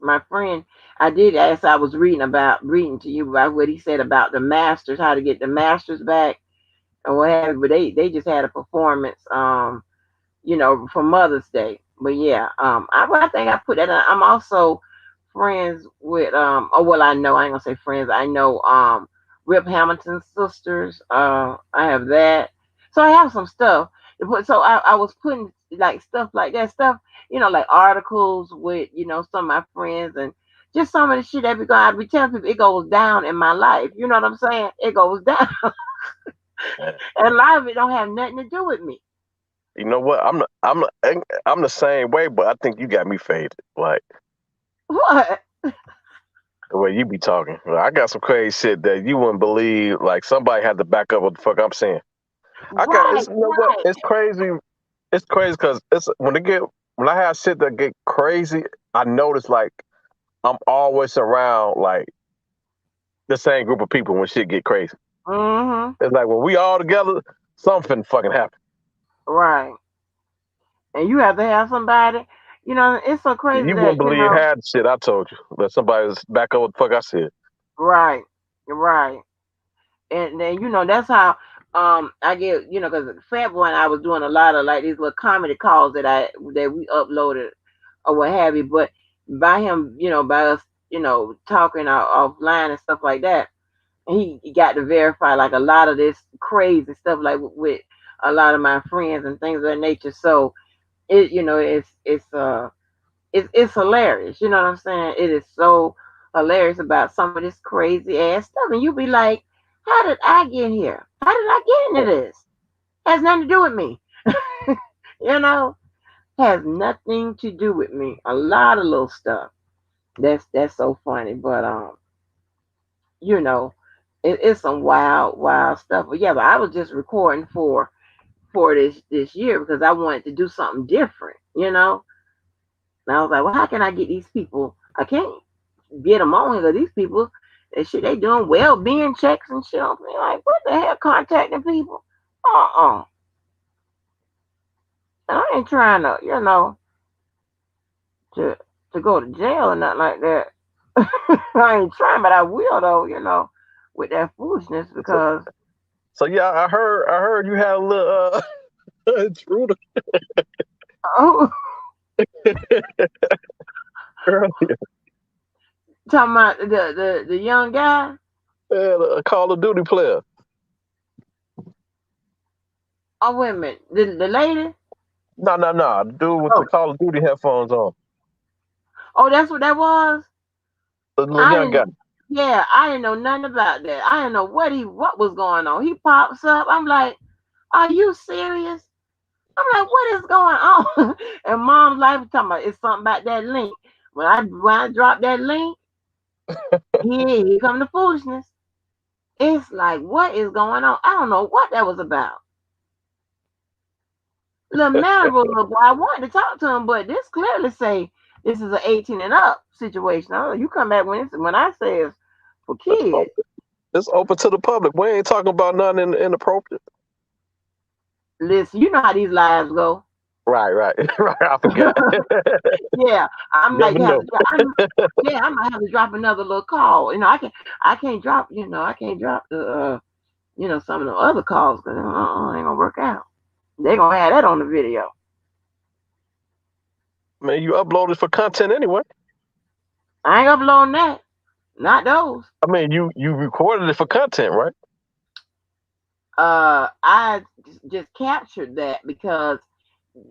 my friend, I did ask. I was reading to you about what he said about the masters, how to get the masters back and what have you. But they just had a performance, for Mother's Day. But yeah, I think I put that. I'm also friends with oh well, I ain't gonna say friends. I know Rip Hamilton's sisters. I have that. So I have some stuff. So I was putting like stuff like that stuff, like articles with some of my friends and just some of the shit that I be telling people it goes down in my life. You know what I'm saying? It goes down, and a lot of it don't have nothing to do with me. You know what? I'm the same way, but I think you got me faded. Like What? the way you be talking. I got some crazy shit that you wouldn't believe. Like somebody had to back up what the fuck I'm saying. I got Right, it's you know what? right. It's crazy. It's crazy because it's when I have shit that get crazy, I notice like I'm always around like the same group of people when shit get crazy. Mm-hmm. It's like when we all together, something fucking happen. Right. And you have to have somebody. It's so crazy You that wouldn't believe half the shit I told you. That somebody was back up what the fuck I said. right, right. And then that's how I get because Fat Boy and I was doing a lot of like these little comedy calls that we uploaded or what have you. But by him, by us, talking offline and stuff like that, he got to verify like a lot of this crazy stuff like with a lot of my friends and things of that nature. So it's hilarious. You know what I'm saying? It is so hilarious about some of this crazy ass stuff, and you be like, "How did I get here? How did I get into this? Has nothing to do with me." you know, has nothing to do with me. A lot of little stuff. That's so funny, but you know, it's some wild stuff. But yeah, but I was just recording for this year because I wanted to do something different. And I was like, well, how can I get these people? I can't get them on here because these people, they doing well-being checks and shit. I'm like, what the hell, contacting people? And I ain't trying to, to to go to jail or nothing like that. I ain't trying, but I will though. with that foolishness because So yeah, I heard you had a little intruder oh, earlier. talking about the young guy. And a Call of Duty player. Oh wait a minute, the lady. No. The dude with the Oh, Call of Duty headphones on. oh, that's what that was. The little I young guy. didn't. Yeah, I didn't know nothing about that. I didn't know what was going on. He pops up. I'm like, are you serious? I'm like, what is going on? And mom's like talking about it's something about that link. When I drop that link, here come the foolishness. It's like, what is going on? I don't know what that was about. Little mannerable little boy. I wanted to talk to him, but this clearly say this is an 18 and up situation. I don't know, you come back when I say it's for It's kids. open, it's open to the public. We ain't talking about nothing inappropriate. Listen, you know how these lives go. Right. Right. I forgot. Yeah, I'm like Never have know. to drop, yeah, I might have to drop another little call. I can't drop. I can't drop the some of the other calls because ain't gonna work out. They gonna have that on the video. Man, you uploaded for content anyway. I ain't uploading that. Not those. I mean, you recorded it for content, right? I just captured that because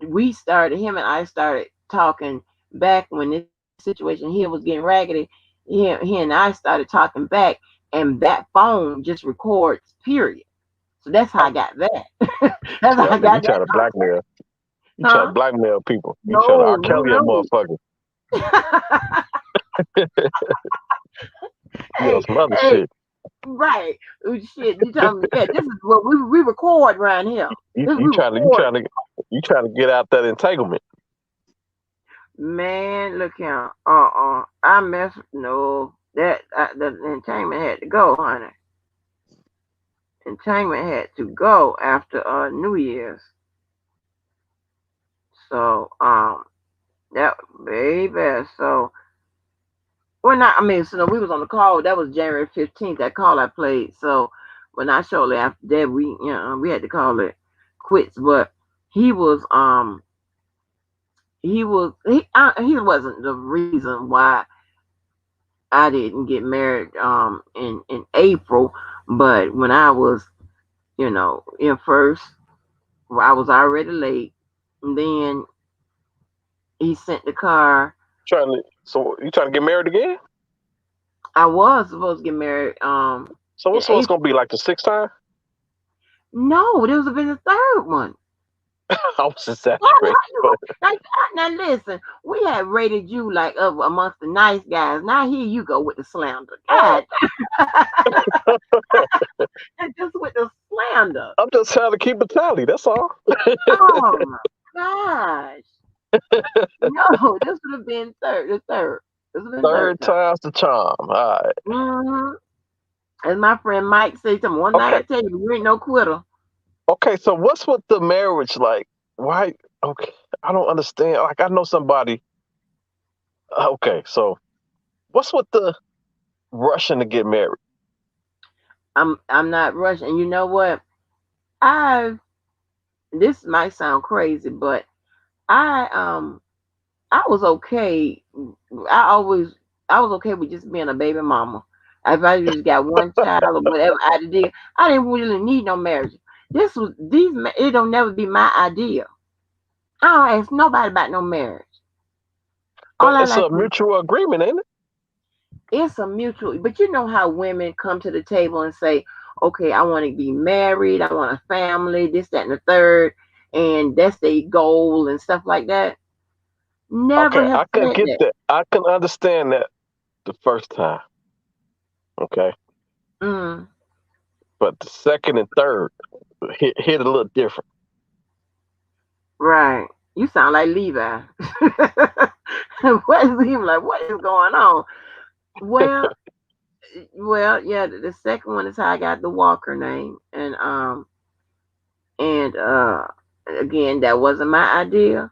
him and I started talking back when this situation here was getting raggedy. He and I started talking back, and that phone just records. Period. So that's how I Oh, got that. That's see, how I I think got that. you try to Huh? blackmail people. You try to No, R. no, Kelly a no. motherfucker. You know, Hey, some other hey, shit. right. Shit, you tell me, yeah, this is what we record around here. You This you we trying to you record. trying to you trying to get out that entanglement. Man, look here. I mess no. The entertainment had to go, honey. Entertainment had to go after New Year's. So that baby. So well not I mean so no, we was on the call. That was January 15th, that call I played. So when I shortly after that we had to call it quits. But he was he wasn't the reason why I didn't get married in April, but when I was, in first, I was already late. And then he sent the car. So you trying to get married again? I was supposed to get married So in what's April. gonna be like the sixth time? No, there was been the third one. I was Why exaggerating, you but like now listen, we had rated you like up amongst the nice guys. Now here you go with the slander. God, and just with the slander. I'm just trying to keep a tally. That's all. Oh my gosh. No, this would have been the third. This would have been third Third time. time's the charm. All right. Mm-hmm. As my friend Mike said to me, one night Okay. I tell you, you ain't no quitter. Okay. So what's with the marriage like? Why? Okay. I don't understand. Like I know somebody. Okay. So what's with the rushing to get married? I'm not rushing. You know what? I This might sound crazy, but I I was okay. I always I was okay with just being a baby mama. If I just got one child or whatever I did, I didn't really need no marriage. It don't never be my idea. I don't ask nobody about no marriage. All But I it's like a is mutual agreement, ain't it? it's a mutual. But you know how women come to the table and say, "Okay, I want to be married. I want a family. This, that, and the third, and that's their goal and stuff like that." Never Okay. have I can said get that. that. I can understand that the first time. Okay. Mm, But the second and third hit a little different. right. You sound like Levi. What is he like? What is going on? Well, yeah. The second one is how I got the Walker name, and again, that wasn't my idea.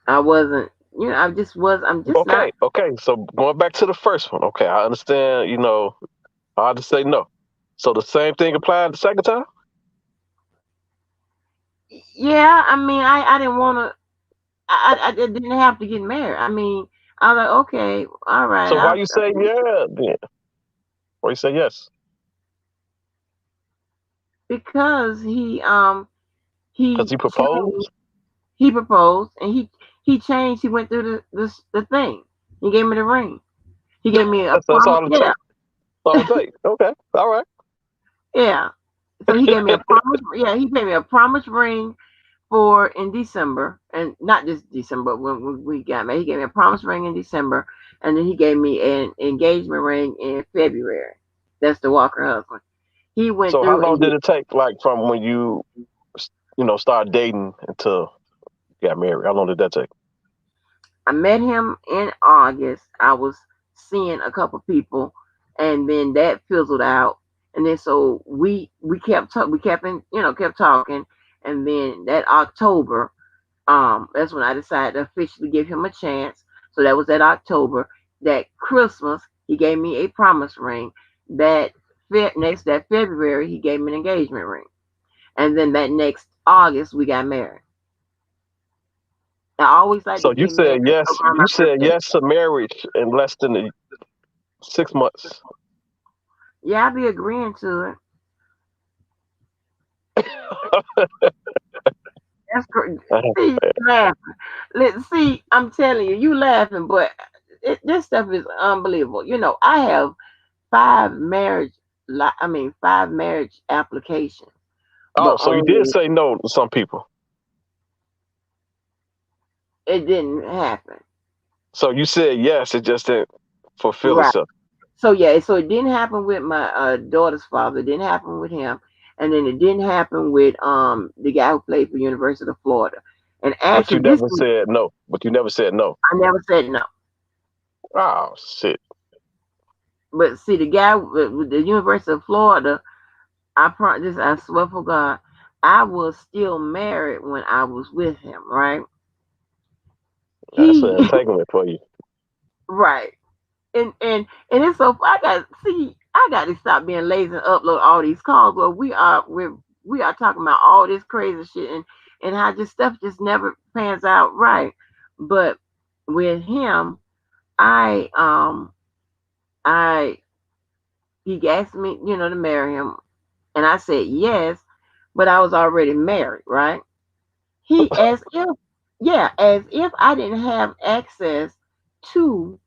I wasn't, I just was. I'm just Okay, not. okay. So going back to the first one. Okay, I understand. Hard to say no. So the same thing applied the second time. Yeah, I mean, I didn't want to. I didn't have to get married. I mean, I was like, okay, all right. So why you say yeah then? Why you say yes? Because Because he he changed. proposed. He proposed, and he changed. He went through the thing. He gave me the ring. He gave me a That's promise. all it Yeah, takes. All it takes. Okay, all right. yeah. So he gave me a promise. Yeah, he gave me a promise ring for in December, and not just December, but when we got married. He gave me a promise ring in December, and then he gave me an engagement ring in February. That's the Walker husband. He went So how through long and did it take, like from when you, start dating until you got married? How long did that take? I met him in August. I was seeing a couple people, and then that fizzled out. And then so we kept we kept in, kept talking, and then that October, that's when I decided to officially give him a chance. So that was that October. That Christmas, he gave me a promise ring. That that February, he gave me an engagement ring, and then that next August, we got married. I always like to So you get married said yes. around my You said birthday. yes to marriage in less than 6 months. Yeah, I'll be agreeing to it. That's great. See, you laughing. Let's see. I'm telling you, you laughing, but this stuff is unbelievable. I have five marriage. I mean, five marriage applications, Oh, but so you did only say no to some people. it didn't happen. So you said yes, it just didn't fulfill Right. itself. So yeah, so it didn't happen with my daughter's father. It didn't happen with him, and then it didn't happen with the guy who played for University of Florida. And But you actually, this never was said no. But you never said no. I never said no. Oh shit. But see, the guy with the University of Florida, this I swear for God, I was still married when I was with him, right? That's an He entanglement for you. right. And it's so I got to stop being lazy and upload all these calls where we are talking about all this crazy shit and how this stuff just never pans out right. But with him, I I he asked me, to marry him, and I said yes, but I was already married, right? He as if as if I didn't have access to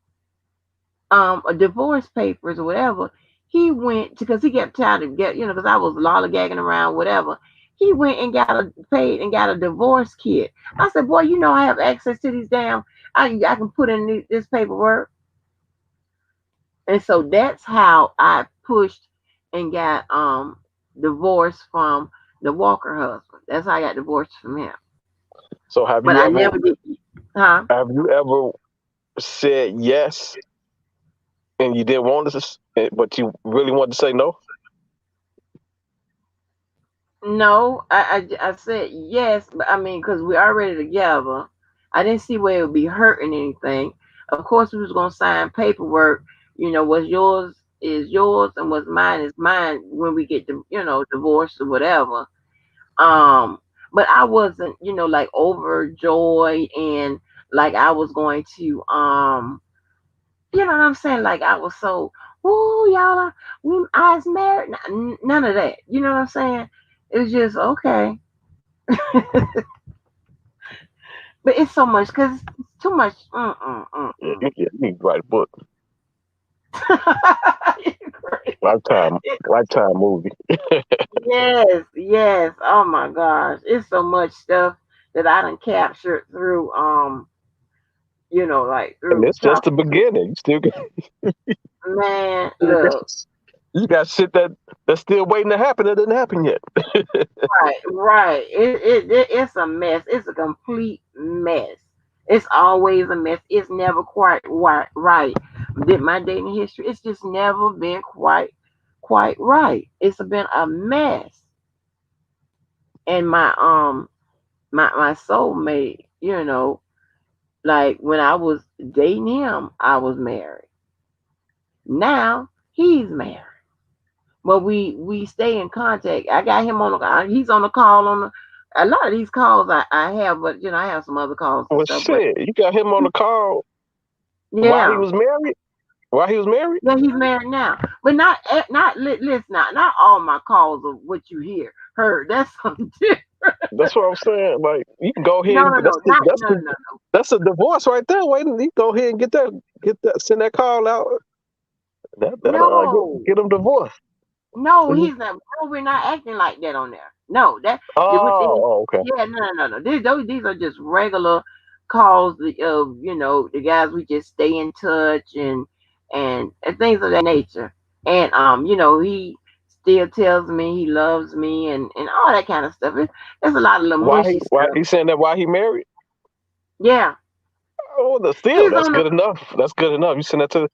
a divorce papers or whatever. He went because he kept trying to get, because I was lollygagging around, whatever. He went and got a paid and got a divorce kit. I said, boy, I have access to these damn. I can put in this paperwork, and so that's how I pushed and got divorced from the Walker husband. That's how I got divorced from him. So have But you I ever never did, huh? have you ever said yes and you didn't want to, but you really wanted to say no? No, I said yes, but I mean, because we're already together. I didn't see where it would be hurting anything. Of course, we was gonna sign paperwork. What's yours is yours, and what's mine is mine when we get divorced or whatever. Um, but I wasn't, like overjoyed and like I was going to, you know what I'm saying? Like I was so, oh y'all, I was married. None of that. You know what I'm saying? It was just okay. But it's so much because it's too much. Yeah, you need to write a book. You're crazy. Lifetime movie. Yes, yes. Oh my gosh, it's so much stuff that I done captured through like And through it's just the talking to beginning. You still got, man. you Look, got you got shit that's still waiting to happen that didn't happen yet. right, right. It's a mess. It's a complete mess. It's always a mess. It's never quite right. Did my dating history? It's just never been quite right. It's been a mess. And my soulmate, Like when I was dating him, I was married. Now he's married. But we stay in contact. I got him on the. He's on the call on the. A lot of these calls I have, but I have some other calls and Well, stuff. But shit, you got him on the call while he yeah, was married. While he was married. yeah, he's married now. But not listen, not all my calls are what you heard. That's something different. That's what I'm saying. Like you can go ahead No, and no, no, not no, no, no, that's a divorce right there. Waiting, you go ahead and get that send that call out. That no. get them divorced. No, Mhm. he's not. No, we're not acting like that on there. No, with these, Oh, okay. yeah, no, no, no, no. These are just regular calls of the guys we just stay in touch and things of that nature. And he still tells me he loves me and all that kind of stuff. It's a lot of little mushy Why stuff. he saying that? Why he married? Yeah, Oh, still he's that's on the. good enough. That's good enough. You send that to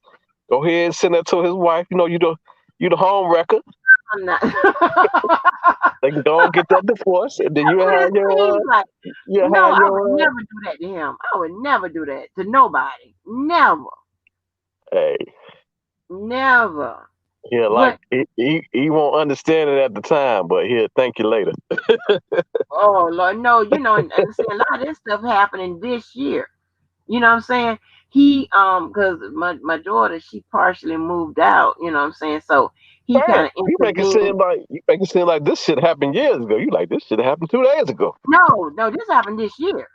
go ahead and send that to his wife. You the home wrecker. I'm not. They can go and get that divorce, and then That's what it seems like. you No, have I would your never do that to him. I would never do that to nobody. Never. hey. Never. Yeah, like But he won't understand it at the time, but he'll thank you later. oh Lord, no, and see a lot of this stuff happening this year. You know what I'm saying? He because my daughter she partially moved out. You know what I'm saying? So he Right. kind of intervened. You make it seem like this shit happened years ago. You like this shit happened 2 days ago. No, no, this happened this year.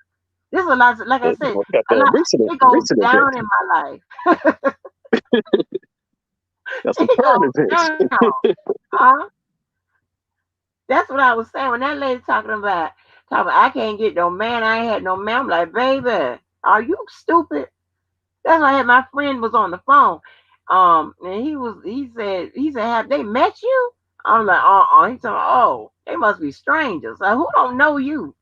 This is a lot. Like I said, Got a that lot. It goes recent down events. in my life. Got some It current goes events. down. Huh? That's what I was saying when that lady talking about I can't get no man. I ain't had no man. I'm like, baby, are you stupid? That's why I had my friend was on the phone. And he said, have they met you? I'm like, He told me, oh, they must be strangers. Like, who don't know you?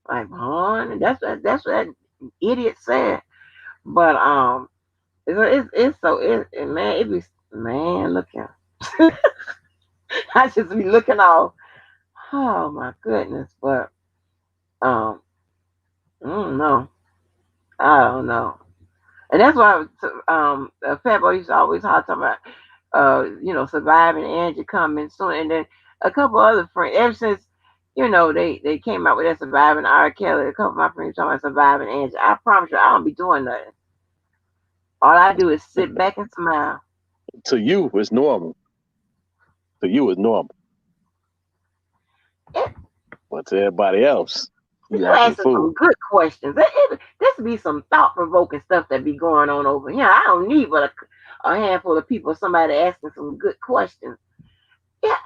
Like, and that's what that idiot said. But man, it be man, look here. I just be looking off. Oh my goodness, but um, I don't know. I don't know. And that's why Fat Boy used to always talking about surviving Angie coming soon, and then a couple other friends. Ever since they came out with that surviving R. Kelly, a couple of my friends talking about surviving Angie. I promise you, I don't be doing nothing. All I do is sit back and smile. To you, it's normal. To you, it's normal. It, But to everybody else, you you acting a asking fool. some good questions. This be some thought provoking stuff that be going on over here. I don't need but a handful of people, somebody asking some good questions. Yeah,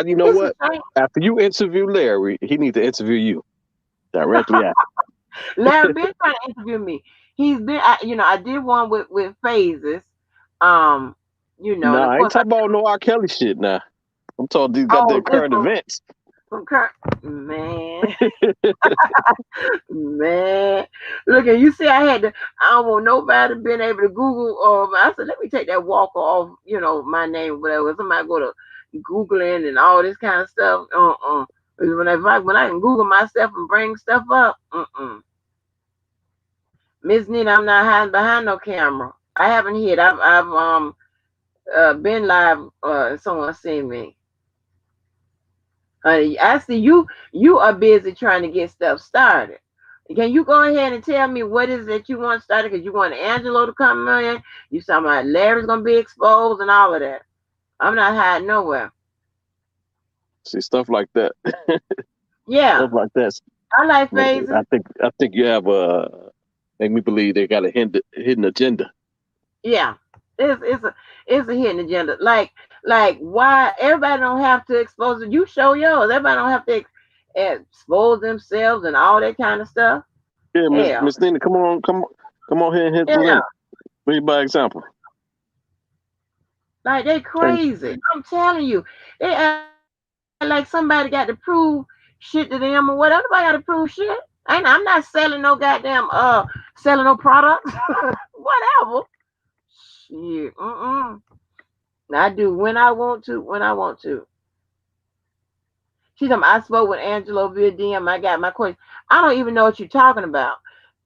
You know it's the what? same. After you interview Larry, he need to interview you directly after. Larry been trying to interview me. He's been, I did one with phases, um, and Nah, of I ain't course, talking about no R. Kelly shit now. I'm talking these got oh, their this current one events. from Kurt, man, man. Look, at you see, I don't want nobody being able to Google. I said, let me take that Walker off, my name, or whatever. Somebody go to Googling and all this kind of stuff. When I can Google myself and bring stuff up, Miss Nina, I'm not hiding behind no camera. I haven't hid. I've been live. Someone seen me. Honey, I see you. You are busy trying to get stuff started. Can you go ahead and tell me what is it you want started? Because you want Angelo to come in. You talking about Larry's gonna be exposed and all of that. I'm not hiding nowhere. See stuff like that. Yeah, Stuff like that. I like phases. I think you have make me believe they got a hidden agenda. Yeah, it's a hidden agenda. Like why everybody don't have to expose it. You show yours. Everybody don't have to expose themselves and all that kind of stuff. Yeah, Hell, Miss Nina, come on here and hit yeah. present. Lead by example. Like they And crazy. I'm telling you, they act like somebody got to prove shit to them or whatever. Nobody got to prove shit. I'm not selling no goddamn selling no products. Whatever. Shit. I do when I want to. When I want to. She told me I spoke with Angelo via DM. I got my question. I don't even know what you're talking about.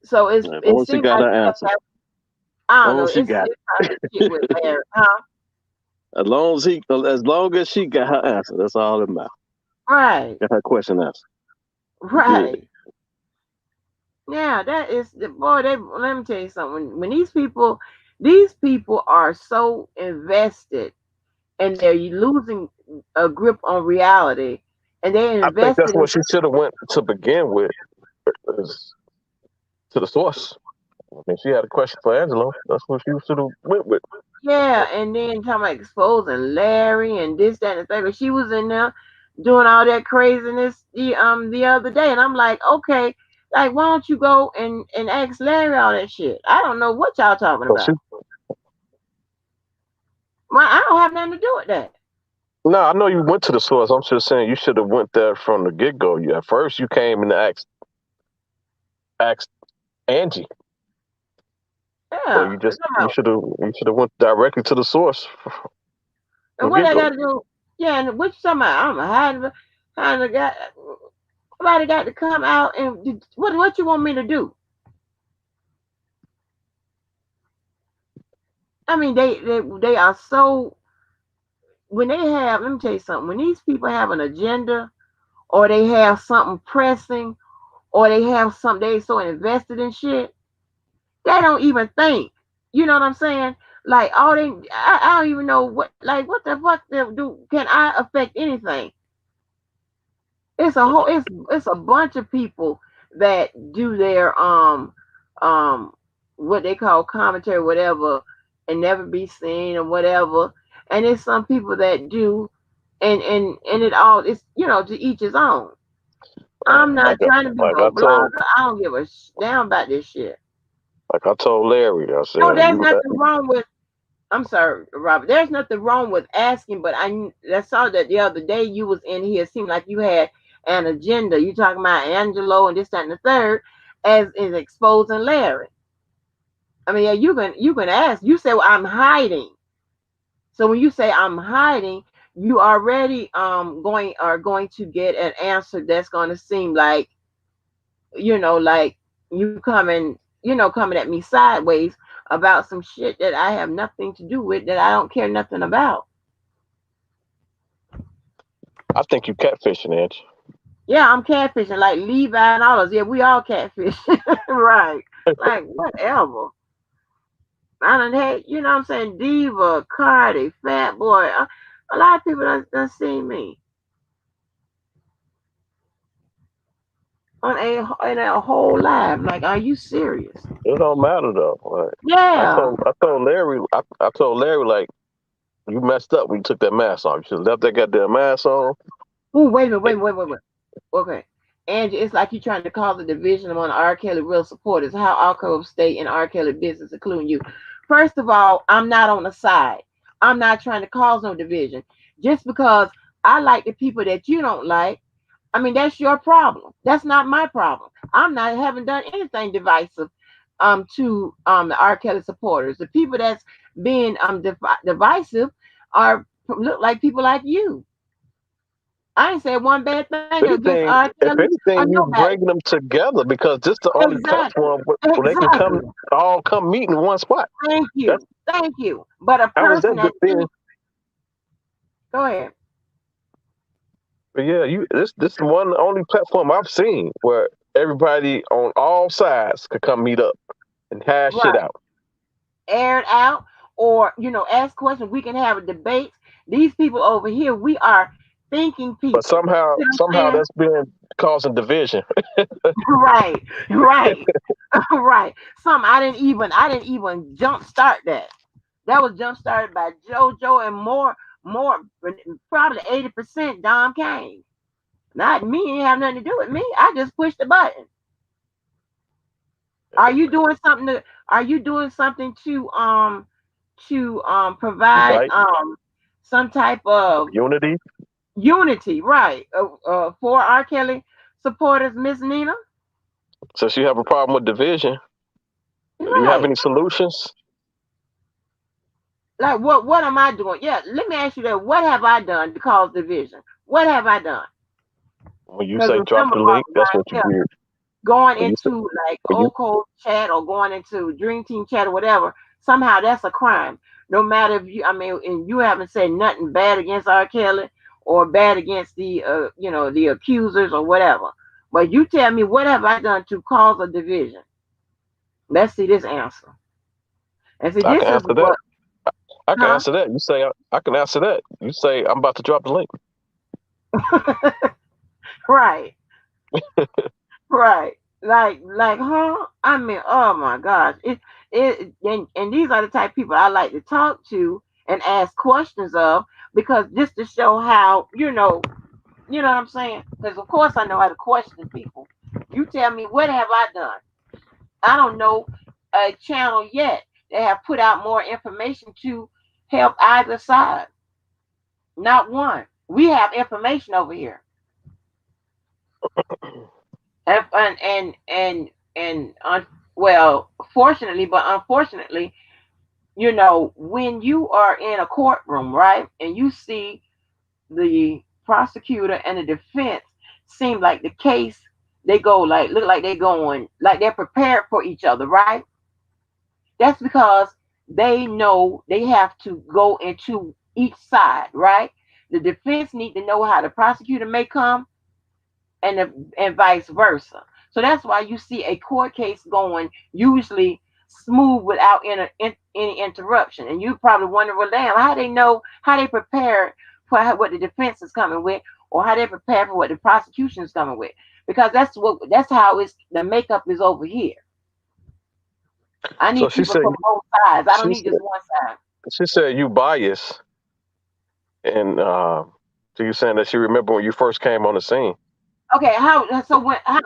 So As it long as she seems got like her you have answer. that. As I don't long know. as she It's got it's kind of shit with Larry, huh? as long as she got her answer, that's all that matters. Right, Got her question answered. You good. right. Yeah, that is the boy. They let me tell you something. When these people are so invested, and they're losing a grip on reality, and they're I think that's invested in what she should have went to begin with, is to the source. I mean, she had a question for Angelo. That's what she should have went with. yeah, and then talking about exposing Larry and this, that, and the thing. But she was in there doing all that craziness the other day, and I'm like, okay, like why don't you go and ask Larry all that shit? I don't know what y'all talking So she, about. Well, I don't have nothing to do with that. no, I know you went to the source. I'm just saying you should have went there from the get go. You at first you came and asked Angie, but Yeah, you should have went directly to the source and from what get I go. got to do? Yeah, and what you talking about? I'm hiding, got somebody got to come out and what you want me to do? I mean, they are so when they have. Let me tell you something. When these people have an agenda, or they have something pressing, or they have something they so invested in shit, they don't even think. You know what I'm saying? Like all I don't even know what the fuck they do. Can I affect anything? It's a bunch of people that do their um what they call commentary, whatever, and never be seen or whatever. And it's some people that do, and it all it's to each his own. I'm not Like I, trying to be like no I told blogger. I don't give a damn about this shit. like I told Larry, I No, said there's you. nothing wrong with. I'm sorry, Robert. There's nothing wrong with asking, but I saw that the other day you was in here. It seemed like you had an agenda. You talking about Angelo and this, that, and the third, as is exposing Larry. I mean, yeah, you can ask. You say, well, I'm hiding. So when you say I'm hiding, you already going to get an answer that's going to seem like you coming at me sideways about some shit that I have nothing to do with, that I don't care nothing about. I think you catfishing, Angie. Yeah, I'm catfishing like Levi and all those. Yeah, we all catfish. Right. Like whatever. I done had, what I'm saying, Diva, Cardi, Fat Boy. A lot of people done seen me in a whole live. Like, are you serious? It don't matter though. Like Yeah. I told Larry like you messed up when you took that mask off. You should have left that goddamn mask on. Ooh, wait a minute, wait. Okay. Angie, it's like you trying to cause a division among R. Kelly real supporters. How alcohol stay in R. Kelly business, including you. First of all, I'm not on the side. I'm not trying to cause no division. Just because I like the people that you don't like, I mean, that's your problem. That's not my problem. I'm not haven't done anything divisive to the R. Kelly supporters. The people that's being divisive are look like people like you. I ain't said one bad thing against R. If Kelly or anything, you nobody. bringing them together because this the only Exactly. platform where they can Exactly. come meet in one spot. Thank That's you. Thank you. But a how is person that that being? thinks, go ahead. But yeah, this is one only platform I've seen where everybody on all sides could come meet up and hash shit Right. out. Air it out or, ask questions. We can have a debate. These people over here, we are thinking But people. somehow You know what somehow I'm that's been causing division. saying? Right. Right. Right. I didn't even jump start that. That was jump started by JoJo and more, probably 80% Dom Kane. Not me. It didn't have nothing to do with me. I just pushed the button. Are you doing something to provide Unite, some type of unity. unity, right? For R. Kelly supporters, Miss Nina? Since you have a problem with division, do you have Right. any solutions? Like what am I doing? Yeah, let me ask you that. What have I done to cause division? What have I done? When you Because say drop remember, the link, that's what you yeah, did. going When you say, into like when you, old cold chat or going into Dream Team chat or whatever, somehow that's a crime. No matter if you, I mean, and you haven't said nothing bad against R. Kelly or bad against the, the accusers or whatever. But you tell me, what have I done to cause a division? Let's see this answer. And see, I this can is answer that. what, I can huh? answer that. You say I can answer that. You say I'm about to drop the link. Right, right. Huh? I mean, oh my gosh. And these are the type of people I like to talk to and ask questions of, because just to show how, what I'm saying? Because of course I know how to question people. You tell me, what have I done? I don't know a channel yet that have put out more information to help either side. Not one. We have information over here. And well, fortunately, but unfortunately, when you are in a courtroom, right, and you see the prosecutor and the defense seem like the case, they go like, look like they're going like they're prepared for each other, right? That's because they know they have to go into each side, right? The defense need to know how the prosecutor may come, and vice versa. So that's why you see a court case going usually smooth without any interruption. And you probably wonder, well, damn, how they know, how they prepare for what the defense is coming with, or how they prepare for what the prosecution is coming with, because that's how it's the makeup is over here. I So need people from both sides. I don't she need said just one side. she said you biased, and so you saying that she remember when you first came on the scene. Okay, when I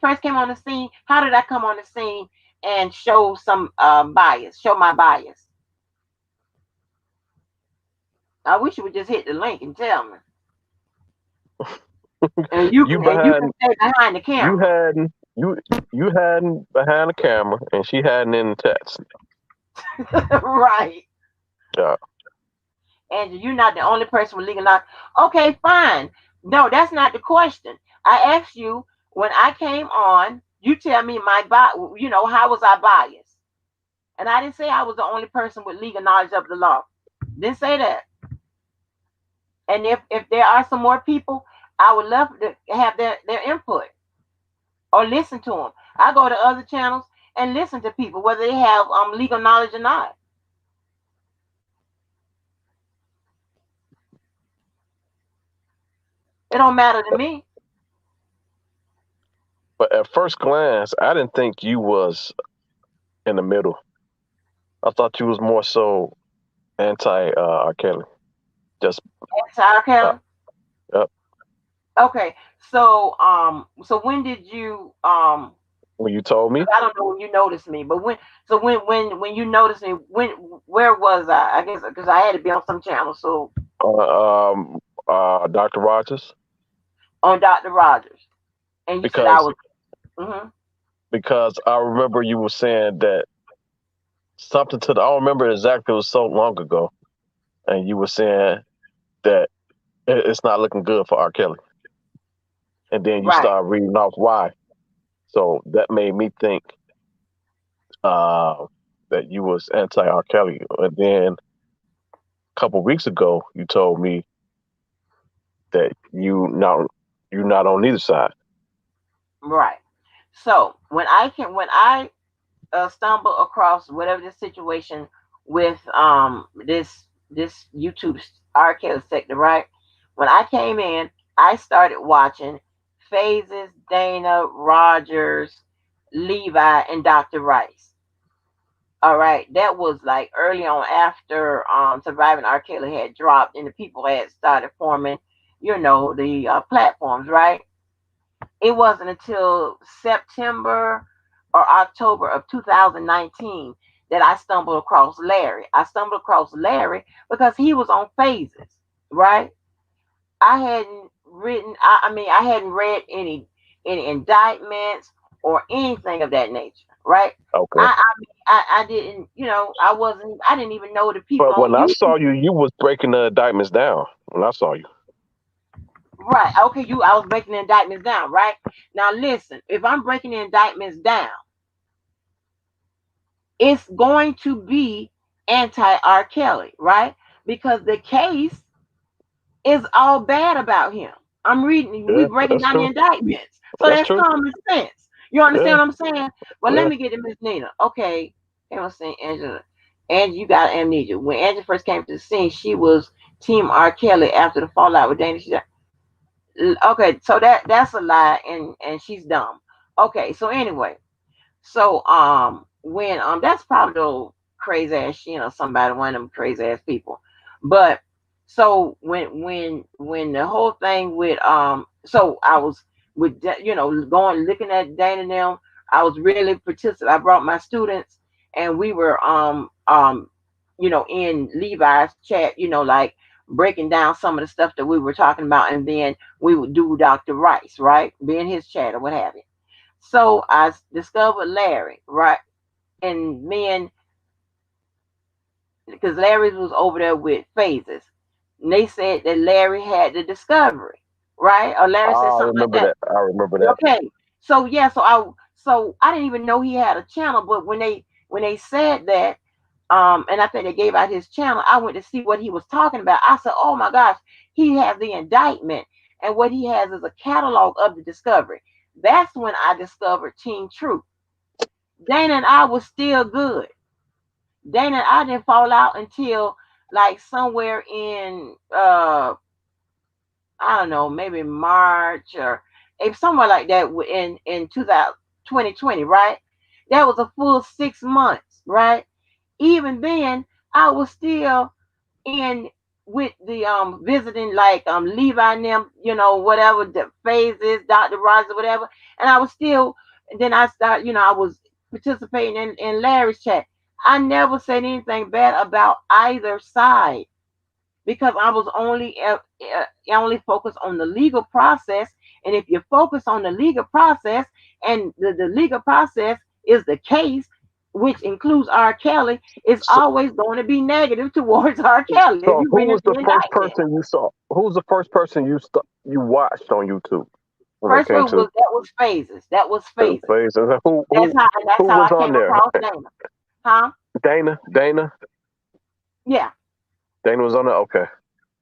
first came on the scene, how did I come on the scene and show some bias, show my bias? I wish you would just hit the link and tell me, and you You can and you can behind stay behind the you camera. hadn't you you hadn't behind the camera, and she hadn't in the text. Right, Yeah. and you're not the only person with legal knowledge. Okay, fine. No, that's not the question. I asked you when I came on. You tell me my how was I biased? And I didn't say I was the only person with legal knowledge of the law. Didn't say that. And if there are some more people, I would love to have their input or listen to them. I go to other channels and listen to people whether they have legal knowledge or not. It don't matter to me. But at first glance, I didn't think you was in the middle. I thought you was more so anti R. Kelly. Just Tyler uh, Kelly. yep. Okay, so when did you When you told me, I don't know when you noticed me, but when you noticed me, where was I? I guess because I had to be on some channel, so Dr. Rogers, on Dr. Rogers, and you said I because was. Hmm. I remember you were saying that something to the. I don't remember exactly. It was so long ago, and you were saying that it's not looking good for R. Kelly, and then you Right, start reading off why. So that made me think uh, that you was anti R. Kelly, and then a couple weeks ago you told me that you not on either side. right. So when I stumble across whatever the situation with this YouTube arcade sector, right? When I came in, I started watching Phases, Dana, Rogers, Levi, and Dr. Rice. All right, that was like early on after Surviving R. Kelly had dropped and the people had started forming, the platforms, right? It wasn't until September or October of 2019 that I stumbled across Larry. I stumbled across Larry because he was on Phases, right? I hadn't read any indictments or anything of that nature, right? Okay. I didn't, I didn't even know the people But on when I YouTube. saw you, you was breaking the indictments down. When I saw you, Right. Okay, I was breaking the indictments down, right? Now listen, if I'm breaking the indictments down, it's going to be anti R. Kelly, right? Because the case is all bad about him. I'm reading, we Yeah, breaking that's down the true. indictments. So That's that's true. common sense. You Yeah, understand what I'm saying? Well, let yeah. me get to Miss Nina. Okay. I was saying Angela. Angie, you got amnesia. When Angie first came to the scene, she was Team R. Kelly after the fallout with Dana. Okay, so that's a lie, and she's dumb. Okay, so anyway, so when that's probably the crazy ass, somebody, one of them crazy ass people. But so when the whole thing with so I was with going looking at Dana and them, I was really participating. I brought my students, and we were in Levi's chat, like breaking down some of the stuff that we were talking about, and then we would do Dr. Rice, right? Be in his chat or what have you. So I discovered Larry, right? And me and because Larry was over there with phases. And they said that Larry had the discovery, right? Or Larry said I something like remember that. that. I remember that. Okay. So yeah, so I didn't even know he had a channel, but when they said that, and I think they gave out his channel, I went to see what he was talking about. I said, oh my gosh, he has the indictment, and what he has is a catalog of the discovery. That's when I discovered Team Truth. Dana and I was still good. Dana and I didn't fall out until like somewhere in I don't know, maybe March or if somewhere like that in 2020, right? That was a full 6 months, right? Even then, I was still in with the visiting like Levi and them, whatever the phase is, Dr. Roger, whatever. And I was still then I started, I was participating in Larry's chat. I never said anything bad about either side because I was only focused on the legal process. And if you focus on the legal process, and the legal process is the case, which includes R. Kelly, it's So, always going to be negative towards R. Kelly if so you who read was the the first indictment. person you saw? Who was the first person you watched on YouTube when it First came one to was that was phases. That was the phases. plays? And That's who how was I on came there? across Dana. Huh? Dana Yeah, Dana was on there. Okay.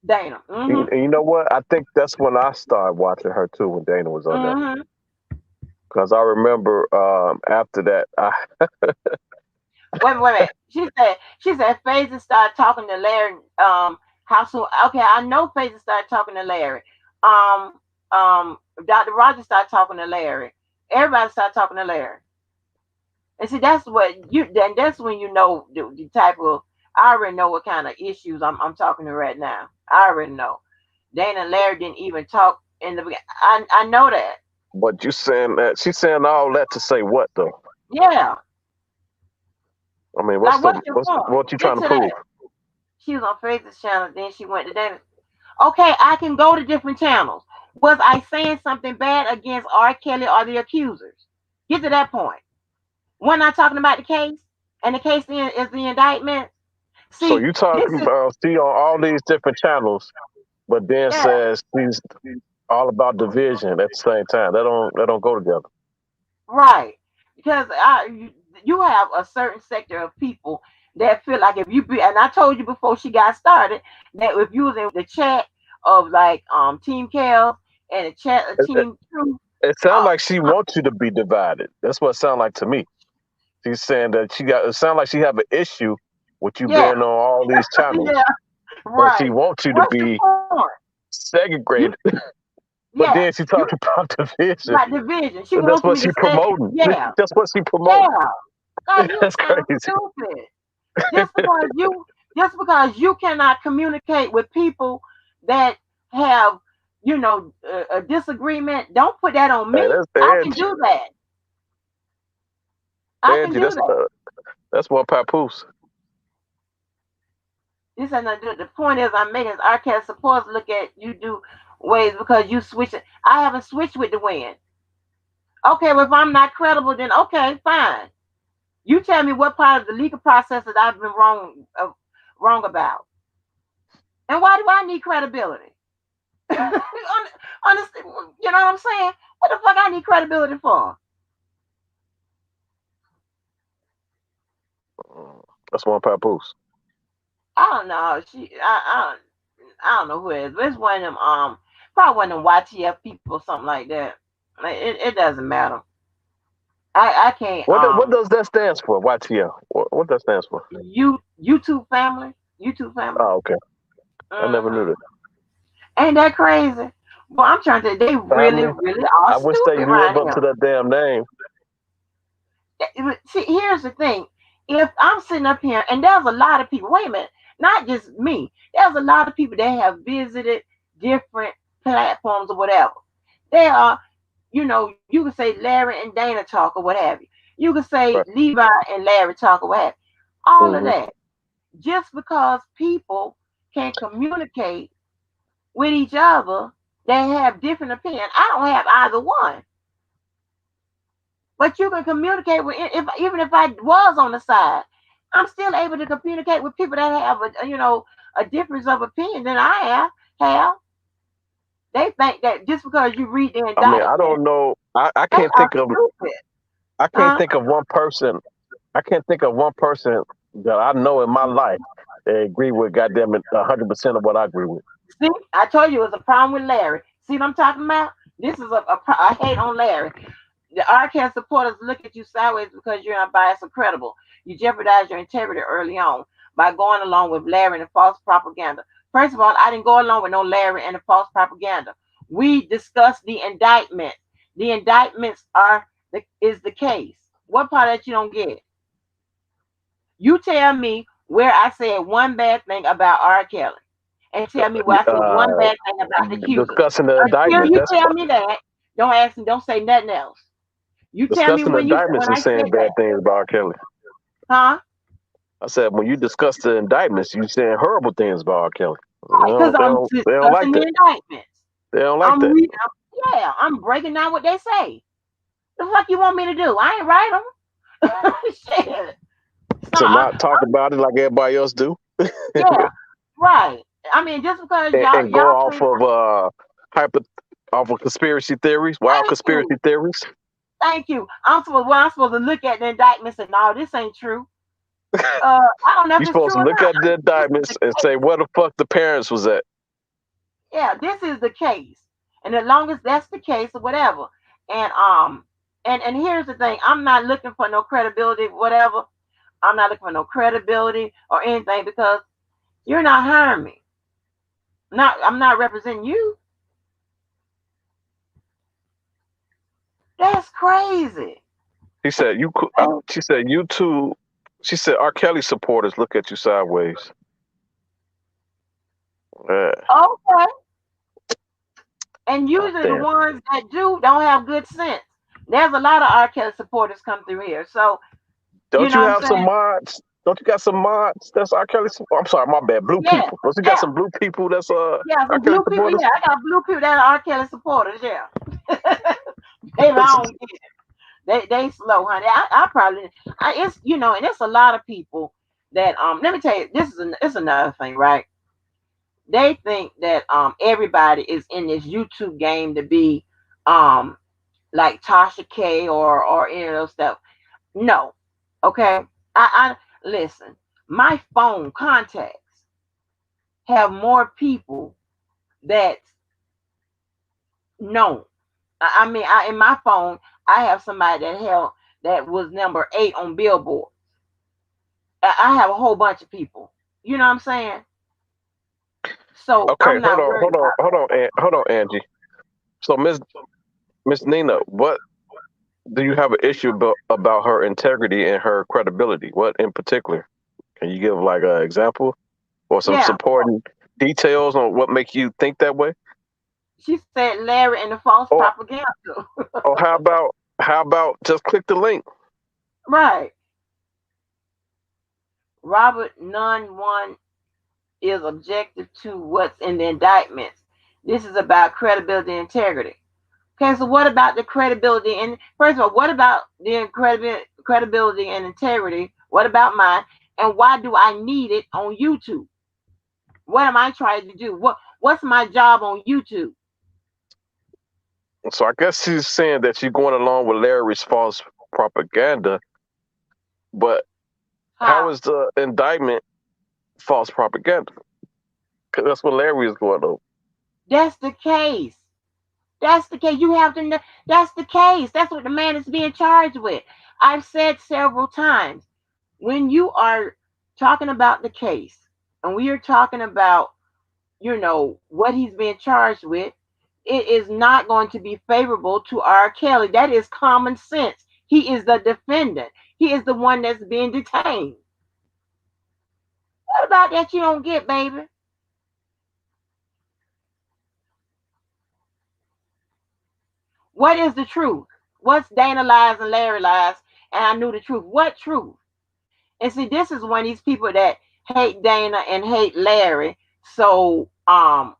Dana. And you know what? I think that's when I started watching her too. When Dana was on there, Mm-hmm. because I remember after that, Wait a minute. She said Phases started talking to Larry. How soon? Okay, I know Phases started talking to Larry. Um, Dr. Rogers started talking to Larry. Everybody started talking to Larry. And see, that's when you know the type of. I already know what kind of issues I'm talking to right now. I already know. Dana and Larry didn't even talk in the beginning. I know that. but you saying that she's saying all that to say what though? Yeah. I mean, Like, what's your point? what you Get trying to to prove? that. She was on Faith's channel, then she went to Dana. Okay, I can go to different channels. Was I saying something bad against R. Kelly or the accusers? Get to that point. We're not talking about the case, and the case is the indictment. So See, you this talking is about she on all these different channels, but then yeah, says she's all about division at the same time. That don't go together. right. Because you have a certain sector of people that feel like if you be, and I told you before she got started that if you was in the chat of like Team Kel and the chat of It, Team Truth, it sounds uh, like she wants you to be divided. That's what it sounds like to me. She's saying that she got. It sounds like she have an issue with you yeah, being on all these channels, yeah, and she right. wants you to What's the be point? You segregated. But yeah, then she you talking about division. got division. She And that's wants what me she to say, promoting. yeah, That's what she promoting. yeah. God, you That's sound crazy. stupid. Just because you just because you cannot communicate with people that have a disagreement, don't put that on Hey, me. that's I can Angie. do that. I can Angie, do that. that's more papoose. This has nothing to do. The point is, I'm making is our cast supporters look at you do ways because you switch it. I haven't switched with the wind. Okay, well, if I'm not credible, then okay, fine. You tell me what part of the legal process that I've been wrong about, and why do I need credibility? Honestly, you know what I'm saying? What the fuck I need credibility for? That's one papoose. I don't know. I don't know who it is, but it's one of them probably one of them YTF people or something like that. Like, it doesn't matter. I can't What does that stands for? YTL. What that stands for? YouTube family. YouTube family. Oh, okay. I never knew Hmm. that. Ain't that crazy? Well, I'm trying to. They really, Family. really are I wish they stupid live around up to here. that damn name. See, here's the thing. If I'm sitting up here, and there's a lot of people. Wait a minute, not just me. There's a lot of people that have visited different platforms or whatever. They are, you can say Larry and Dana talk or what have you. You can say Right. Levi and Larry talk or what have you. All of Hmm. that. Just because people can communicate with each other, they have different opinions. I don't have either one. But you can communicate with even if I was on the side, I'm still able to communicate with people that have a difference of opinion than I have. They think that just because you read the I mean, I indictment, don't know. I they can't are think of. stupid. I can't Huh? think of one person. I can't think of one person that I know in my life that agree with goddamn it 100% of what I agree with. See, I told you it was a problem with Larry. See what I'm talking about? This is a hate on Larry. The RCAST supporters look at you sideways because you're unbiased or credible. You jeopardize your integrity early on by going along with Larry and the false propaganda. First of all, I didn't go along with no Larry and the false propaganda. We discussed the indictment. The indictments is the case. What part that you don't get? You tell me where I said one bad thing about R. Kelly, and tell me where I said one Uh, bad thing about the accusers. discussing the Until indictments. you That's tell me that, don't ask me, don't say nothing else. You tell me discussing the when indictments I is saying said that, bad things about R. Kelly. huh? I said when you discuss the indictments, you saying horrible things about R. Kelly. Because I'm They don't like discussing the that. indictments. They don't like I'm that. reading. Yeah, I'm breaking down what they say. The fuck you want me to do? I ain't write them. Shit. So To not talk about it like everybody else do, yeah, right. I mean, just because and go y'all off think, of hyper off of conspiracy theories, wild thank conspiracy you, theories. thank you. I'm supposed to look at the indictments and no, this ain't true. I don't know if You're it's supposed true to or look not. at the This is the indictments and case. say where the fuck the parents was at. Yeah, this is the case. And as long as that's the case or whatever. And and here's the thing, I'm not looking for no credibility, whatever. I'm not looking for no credibility or anything because you're not hiring me. I'm not representing you. That's crazy. She said you. And, She said you too. She said R. Kelly supporters look at you sideways. Yeah. okay. And God usually the damn. ones that do don't have good sense. There's a lot of R. Kelly supporters come through here. So, you Don't know you what I'm have some saying? mods? Don't you got some mods? That's R. Kelly. I'm sorry, my bad. Blue Yeah, people. Don't you got yeah. some blue people? That's Yeah, R. some Kelly blue people. supporters. Yeah, I got blue people that are R. Kelly supporters. Yeah. Maybe I don't get it. They slow, honey. I probably it's and it's a lot of people that let me tell you, it's another thing, right? They think that everybody is in this YouTube game to be um like Tasha K or any of those stuff. No. Okay. I listen, my phone contacts have more people that know. I mean, in my phone, I have somebody that was number 8 on Billboard. I have a whole bunch of people. You know what I'm saying? So Okay, I'm not worried about hold on, Angie. So Miss Nina, what do you have an issue about her integrity and her credibility? What in particular? Can you give like an example or some yeah. supporting details on what make you think that way? She said Larry and the false Or propaganda. or how about just click the link? Right. Robert Nunn one is objective to what's in the indictments. This is about credibility and integrity. Okay, so what about the credibility and first of all, what about the credibility and integrity? What about mine? And why do I need it on YouTube? What am I trying to do? What's my job on YouTube? So I guess she's saying that she's going along with Larry's false propaganda, but how How? is the indictment false propaganda? Because that's what Larry is going over. That's the case. That's the case. You have to know. That's the case. That's what the man is being charged with. I've said several times when you are talking about the case and we are talking about, what he's being charged with, it is not going to be favorable to R. Kelly. That is common sense. He is the defendant. He is the one that's being detained. What about that you don't get, baby? What is the truth? What's Dana lies and Larry lies? And I knew the truth. What truth? And see, this is one of these people that hate Dana and hate Larry. So, and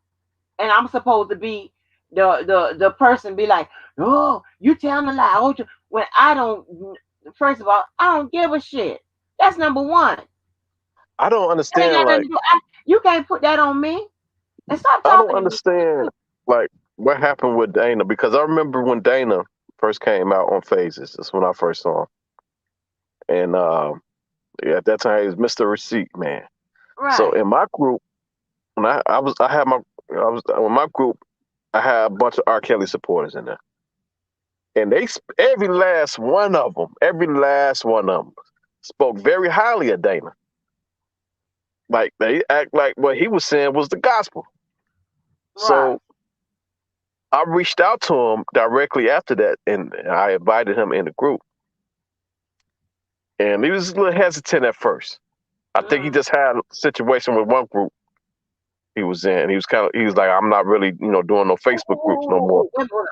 I'm supposed to be the person be like, oh, you telling a lie. Oh, when I don't, first of all, I don't give a shit. That's number one. I don't That ain't understand. got nothing Like, to do. You can't put that on me. And stop I don't talking to me. understand. Like, what happened with Dana? Because I remember when Dana first came out on Phases. That's when I first saw him. And yeah, at that time he was Mr. Receipt Man. So Right. in my group, when I had my I was in my group, I had a bunch of R. Kelly supporters in there, and every last one of them, spoke very highly of Dana. Like they act like what he was saying was the gospel. Right. So I reached out to him directly after that, and I invited him in the group. And he was a little hesitant at first. I think he Mm-hmm. just had a situation with one group he was in. He was like, I'm not really, doing no Facebook groups no more.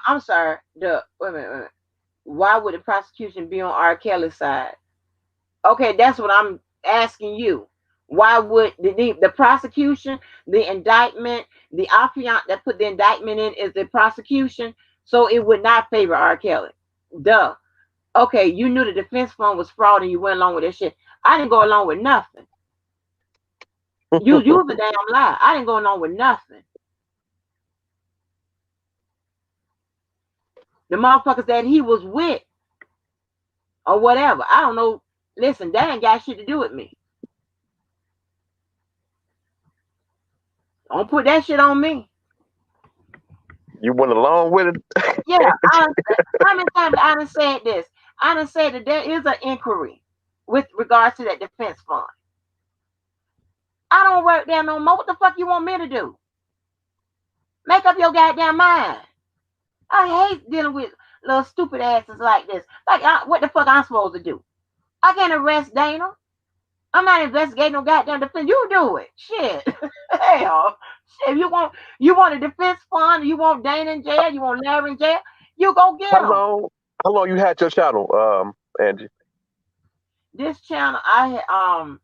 I'm sorry. Wait a minute, wait a minute. Why would the prosecution be on R. Kelly's side? Okay, that's what I'm asking you. Why would the prosecution, the indictment, the affiant that put the indictment in is the prosecution, so it would not favor R. Kelly? Duh. Okay, you knew the defense fund was fraud and you went along with that shit. I didn't go along with nothing. You was a damn lie. I didn't go along with nothing. The motherfuckers that he was with or whatever. I don't know. Listen, that ain't got shit to do with me. Don't put that shit on me. You went along with it. Yeah, how many times I done said this? I done said that there is an inquiry with regards to that defense fund. I don't work there no more. What the fuck you want me to do? Make up your goddamn mind. I hate dealing with little stupid asses like this. Like, what the fuck I'm supposed to do? I can't arrest Dana. I'm not investigating no goddamn defense. You do it. Shit. Hell. Shit. You want a defense fund? You want Dana in jail? You want Larry in jail? You go get How them. long? How long you had your channel, Angie? This channel, I had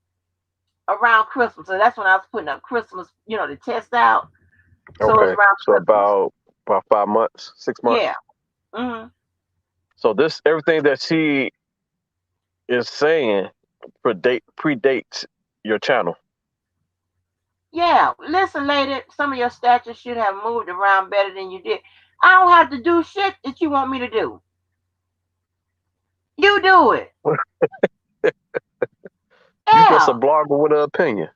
around Christmas, so that's when I was putting up Christmas, to test out. So it was Okay, around so Christmas. about 5 months, 6 months. Yeah. Hmm. So this everything that she is saying predates your channel. Yeah. Listen, lady, some of your statures should have moved around better than you did. I don't have to do shit that you want me to do. You do it. You just a Yeah. blogger with an opinion.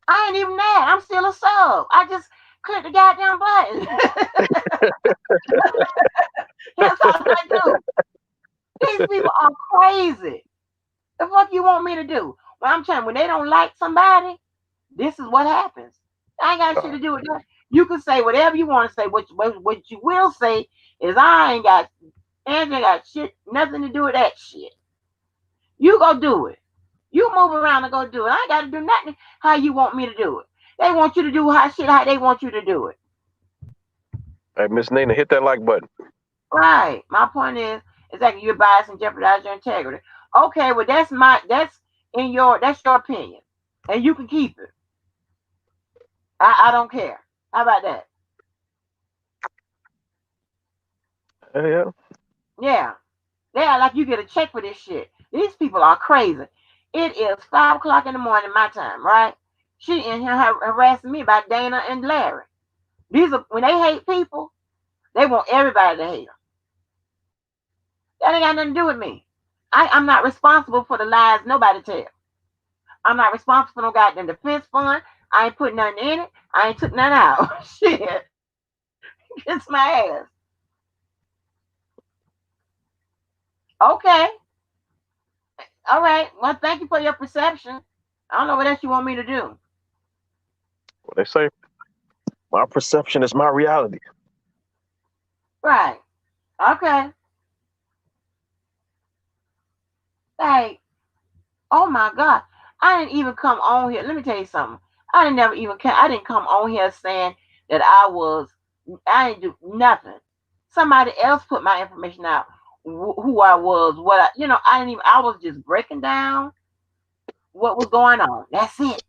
I ain't even that. I'm still a sub. I just click the goddamn button. That's all I do. These people are crazy. The fuck you want me to do? Well, I'm telling you, when they don't like somebody, this is what happens. I ain't got shit to do with that. You can say whatever you want to say. What you will say is I ain't got shit, nothing to do with that shit. You go do it. You move around and go do it. I ain't got to do nothing how you want me to do it. They want you to do how they want you to do it. Hey, Miss Nina, hit that like button. Right. My point is exactly you're biased and jeopardize your integrity. Okay, well that's your opinion. And you can keep it. I don't care. How about that? Yeah. Yeah. They are like you get a check for this shit. These people are crazy. It is 5 o'clock in the morning my time, right? She in here harassing me about Dana and Larry. These are when they hate people. They want everybody to hate them. That ain't got nothing to do with me. I'm not responsible for the lies nobody tell. I'm not responsible for no goddamn defense fund. I ain't put nothing in it. I ain't took nothing out. Shit. Kiss my ass. Okay. All right. Well, thank you for your perception. I don't know what else you want me to do. What they say, my perception is my reality. Right. Okay. Like, oh my God. I didn't even come on here. Let me tell you something. I didn't come on here saying that I didn't do nothing. Somebody else put my information out, who I was, I didn't even, I was just breaking down what was going on. That's it.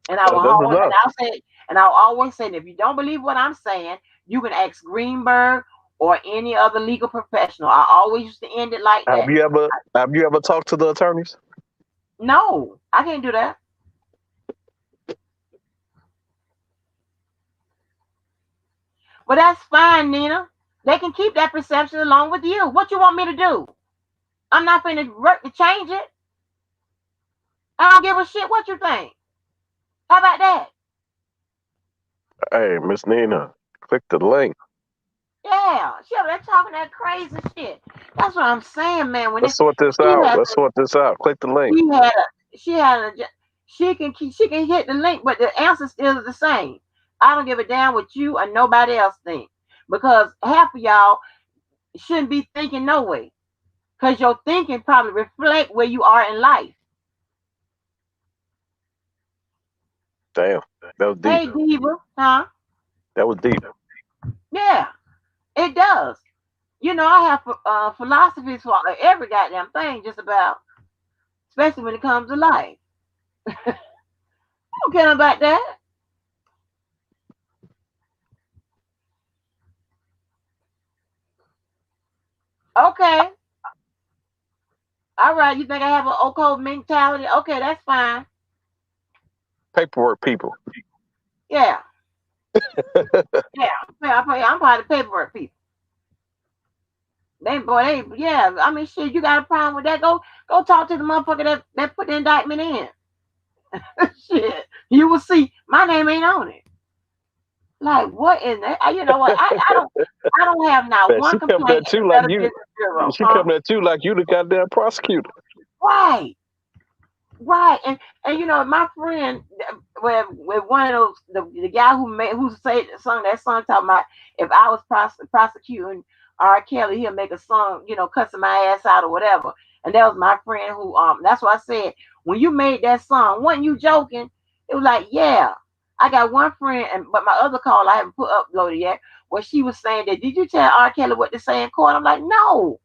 And I will That's always, and enough. I'll say, and I'll always say, that if you don't believe what I'm saying, you can ask Greenberg or any other legal professional. I always used to end it like Have that. you ever talked to the attorneys? No, I can't do that. But that's fine, Nina. They can keep that perception along with you. What you want me to do? I'm not going to work to change it. I don't give a shit what you think. How about that? Hey, Miss Nina, click the link. Yeah, shit, they're talking that crazy shit. That's what I'm saying, man. When Let's sort this she out. has, Let's sort this out. Click the link. she had, she had, she can hit the link, but the answer still is the same. I don't give a damn what you or nobody else think, because half of y'all shouldn't be thinking no way, because your thinking probably reflect where you are in life. Damn, that was deep. Hey, Diva, huh? That was deep. Yeah, it does. I have philosophies for every goddamn thing, just about, especially when it comes to life. I don't care about that. Okay, all right. You think I have an occult mentality? Okay, that's fine. Paperwork people. Yeah, yeah. I'm part of the paperwork people. Yeah. I mean, shit. You got a problem with that? Go talk to the motherfucker that put the indictment in. Shit, you will see. My name ain't on it. Like, what is that? You know what? I don't have not Man, one she coming complaint at in you the like Better you. Business Bureau, She huh? coming at you like you the goddamn prosecutor. Right, right. And my friend, with one of those, the guy sung that song talking about, if I was prosecuting R. Kelly, he'll make a song, cussing my ass out or whatever. And that was my friend who that's what I said, when you made that song, wasn't you joking? It was like, yeah. I got one friend, but my other call I haven't put uploaded yet, where she was saying that, did you tell R. Kelly what to say in court? I'm like, no.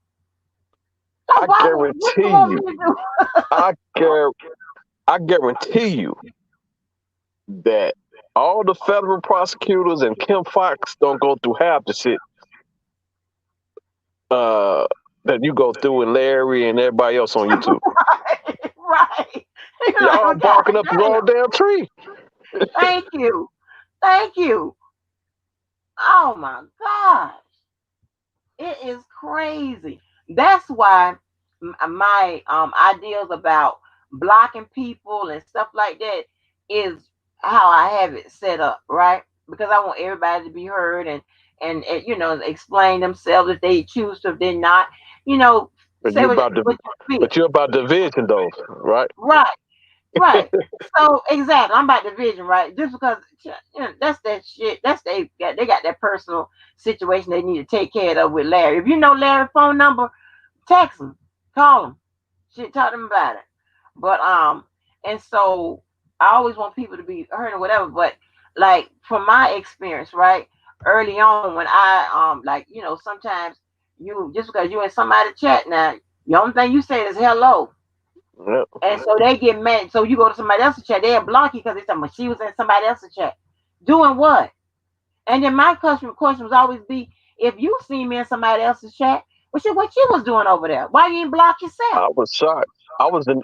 Like, I what you guarantee want me you. to do? I gar- I guarantee you that all the federal prosecutors and Kim Fox don't go through half the shit uh, that you go through, and Larry and everybody else on YouTube. Right, right. You're like, Y'all oh, God barking up the damn. wrong damn tree. Thank you. Thank you. Oh my gosh. It is crazy. That's why my ideas about blocking people and stuff like that is how I have it set up, right? Because I want everybody to be heard, and explain themselves if they choose to, if they're not, you know, But say you what, about to, what you feel. but you're about division though, right? Right. Right. So exactly, I'm about division, right? Just because that's that shit. They got that personal situation they need to take care of with Larry. If you know Larry's phone number, text him, call him, shit, talk to him about it. But and so I always want people to be heard or whatever. But like from my experience, right, early on when I like sometimes you just because you in somebody chat now, the only thing you say is hello. Yep. And so they get mad. So you go to somebody else's chat, they'll block you because they say, she was in somebody else's chat. Doing what? And then my question was always be, if you see me in somebody else's chat, what you was doing over there? Why you didn't block yourself? I was shocked. I was in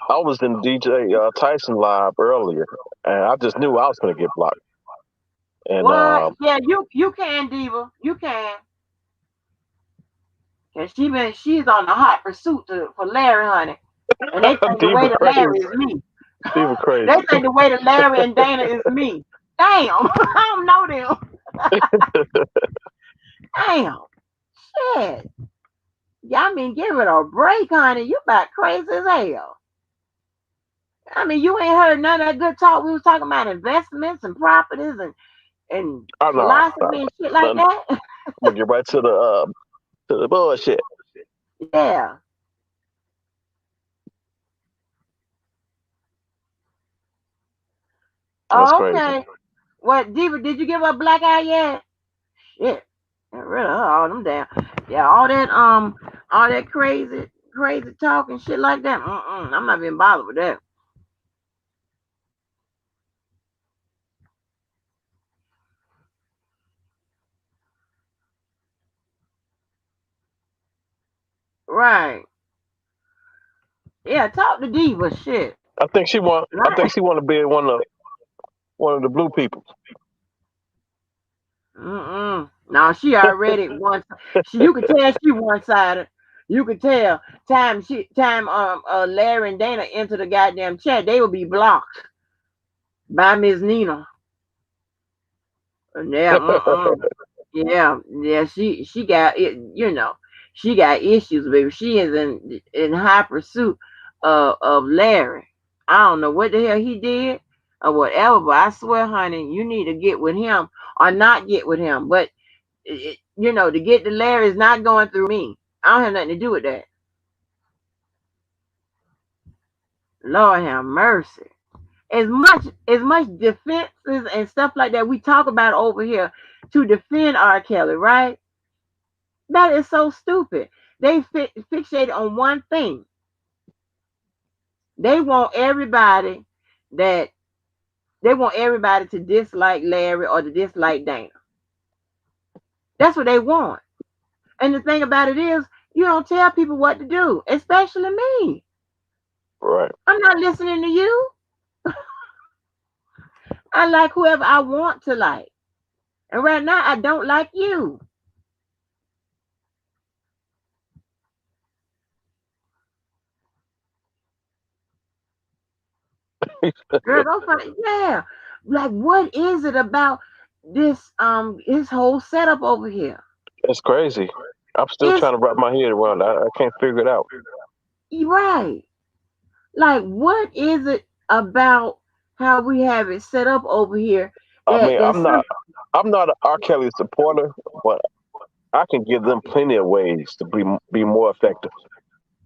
DJ Tyson live earlier, and I just knew I was gonna get blocked. And What? Yeah, you can, Diva. You can. And she's on the hot pursuit for Larry, honey. And they think the way Diva to crazy. Larry is me. Diva crazy. They think the way to Larry and Dana is me. Damn, I don't know them. Damn, shit. Y'all mean give it a break, honey. You about crazy as hell. I mean, you ain't heard none of that good talk. We was talking about investments and properties and Oh no, philosophy and shit like no. that. I'm gonna get right to the bullshit. Yeah. That's Oh, crazy. okay. What, Diva, did you give her a black eye yet? Shit. Get rid of her, all them damn. Yeah, all that crazy talk and shit like that. I'm not being bothered with that. Right. Yeah, talk to Diva. Shit. I think she want. I Right. think she want to be one of the blue people. No, she already one. You could tell she one sided. You could tell Larry and Dana enter the goddamn chat, they would be blocked by Miss Nina. Yeah, yeah. She got it. She got issues, baby. She is in high pursuit of Larry. I don't know what the hell he did or whatever, but I swear, honey, you need to get with him or not get with him. But to get to Larry is not going through me. I don't have nothing to do with that. Lord have mercy. As much defenses and stuff like that we talk about over here to defend R. Kelly, right? That is so stupid. They fixated on one thing. They want everybody that they want everybody to dislike Larry or to dislike Dana. That's what they want. And the thing about it is, you don't tell people what to do, especially me. Right. I'm not listening to you. I like whoever I want to like. And right now, I don't like you. Girl, don't find, yeah. Like, what is it about this whole setup over here? That's crazy. I'm still It's trying to wrap my head around. I can't figure it out. right. Like, what is it about how we have it set up over here I that mean, that's some I'm not an R. Kelly supporter, but I can give them plenty of ways to be more effective.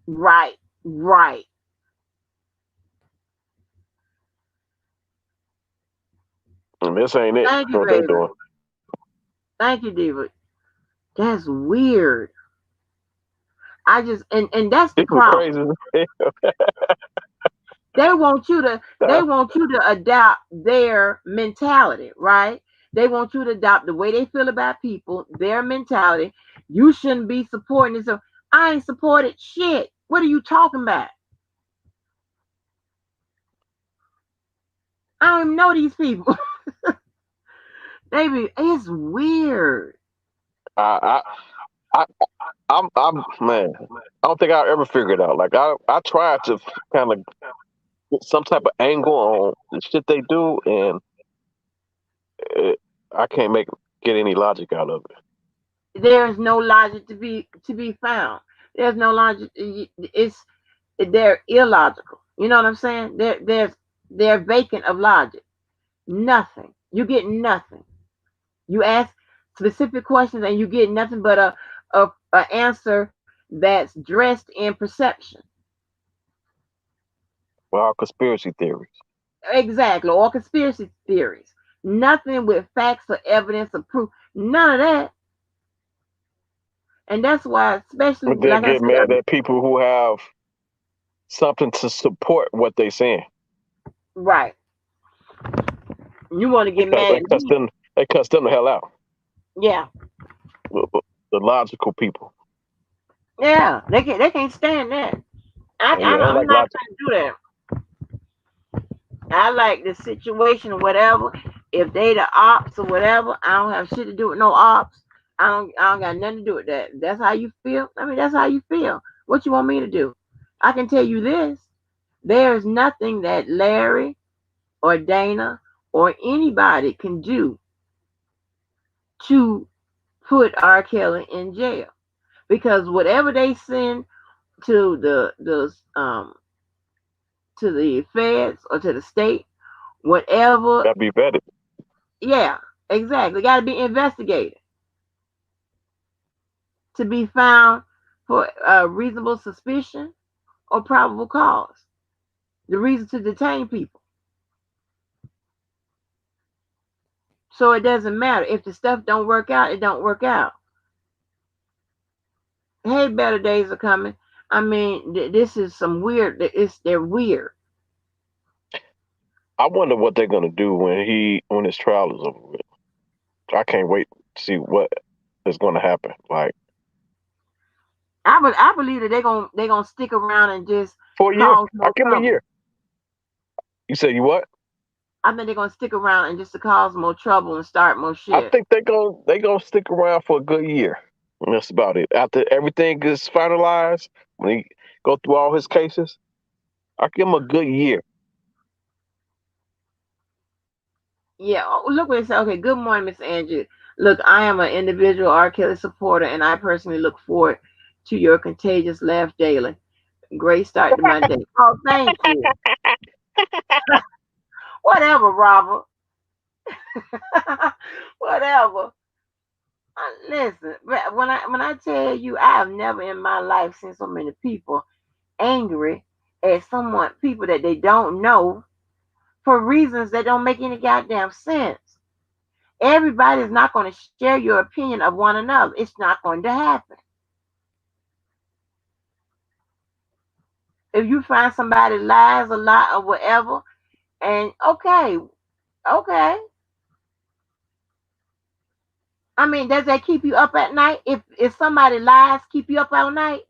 right, right. And this ain't it. Thank you, What they baby. doing? Thank you, Diva. That's weird. I just and that's the People problem. crazy. As They hell. want you to adopt their mentality, right? They want you to adopt the way they feel about people, their mentality. You shouldn't be supporting this. I ain't supported shit. What are you talking about? I don't even know these people. Baby, it's weird. I, I, I'm man. I don't think I'll ever figure it out. Like I tried to kind of get some type of angle on the shit they do, and it, I can't get any logic out of it. There's no logic to be found. There's no logic. They're illogical. You know what I'm saying? They're vacant of logic. Nothing. You get nothing. You ask specific questions and you get nothing but a answer that's dressed in perception. Well, conspiracy theories. Exactly. Or conspiracy theories. Nothing with facts or evidence or proof. None of that. And that's why, especially But they like I get said, mad at people who have something to support what they saying. right. You want to They get mad at me. they cuss them the hell out. Yeah. The logical people. Yeah. They can't stand that. Yeah, I don't I'm like not logic. trying to do that. I like the situation or whatever. If they the ops or whatever, I don't have shit to do with no ops. I don't got nothing to do with that. That's how you feel. I mean, that's how you feel. What you want me to do? I can tell you this: there's nothing that Larry or Dana or anybody can do to put R. Kelly in jail because whatever they send to the feds or to the state, whatever, Gotta be vetted. yeah, exactly, got to be investigated to be found for reasonable suspicion or probable cause. The reason to detain people. So it doesn't matter if the stuff don't work out. It don't work out. Hey, better days are coming. I mean, this is some weird. They're weird. I wonder what they're gonna do when his trial is over with. I can't wait to see what is gonna happen. Like I believe that they're gonna stick around and just for a year, cause I more give him a trouble. year. You say you what? I think they're gonna stick around and just to cause more trouble and start more I shit. think they gonna stick around for a good year. And that's about it. After everything is finalized, when he go through all his cases, I give him a good year. Yeah. Oh, look what it said. Okay. Good morning, Miss Angie. Look, I am an individual R. Kelly supporter, and I personally look forward to your contagious laugh daily. Great start to my day. Oh, thank you. Whatever, Robert. Whatever. Listen, but when I tell you, I have never in my life seen so many people angry at someone, people that they don't know, for reasons that don't make any goddamn sense. Everybody is not going to share your opinion of one another. It's not going to happen. If you find somebody lies a lot or whatever, and okay, okay. I mean, does that keep you up at night? If somebody lies keep you up all night,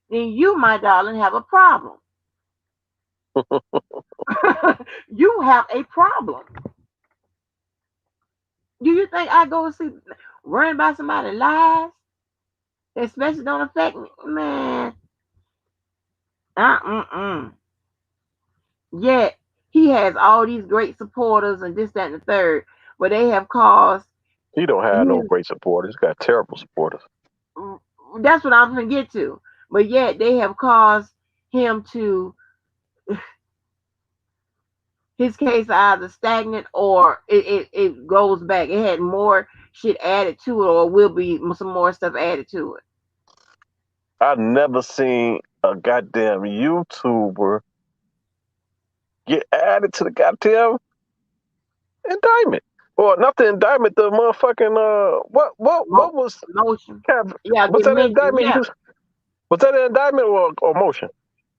then you, my darling, have a problem. You have a problem. Do you think I go to sleep worrying about somebody lies, especially don't affect me? Man, uh. Yet he has all these great supporters and this, that, and the third, but they have caused He don't have no his. great supporters. He's got terrible supporters. That's what I'm gonna get to. But yet they have caused him to his case either stagnant or it goes back. It had more shit added to it, or will be some more stuff added to it. I've never seen a goddamn YouTuber get added to the goddamn indictment. Or not the indictment, the motherfucking what was Motion. kind of, Yeah, was get that an mentioned. indictment? Yeah, Was that an indictment or motion?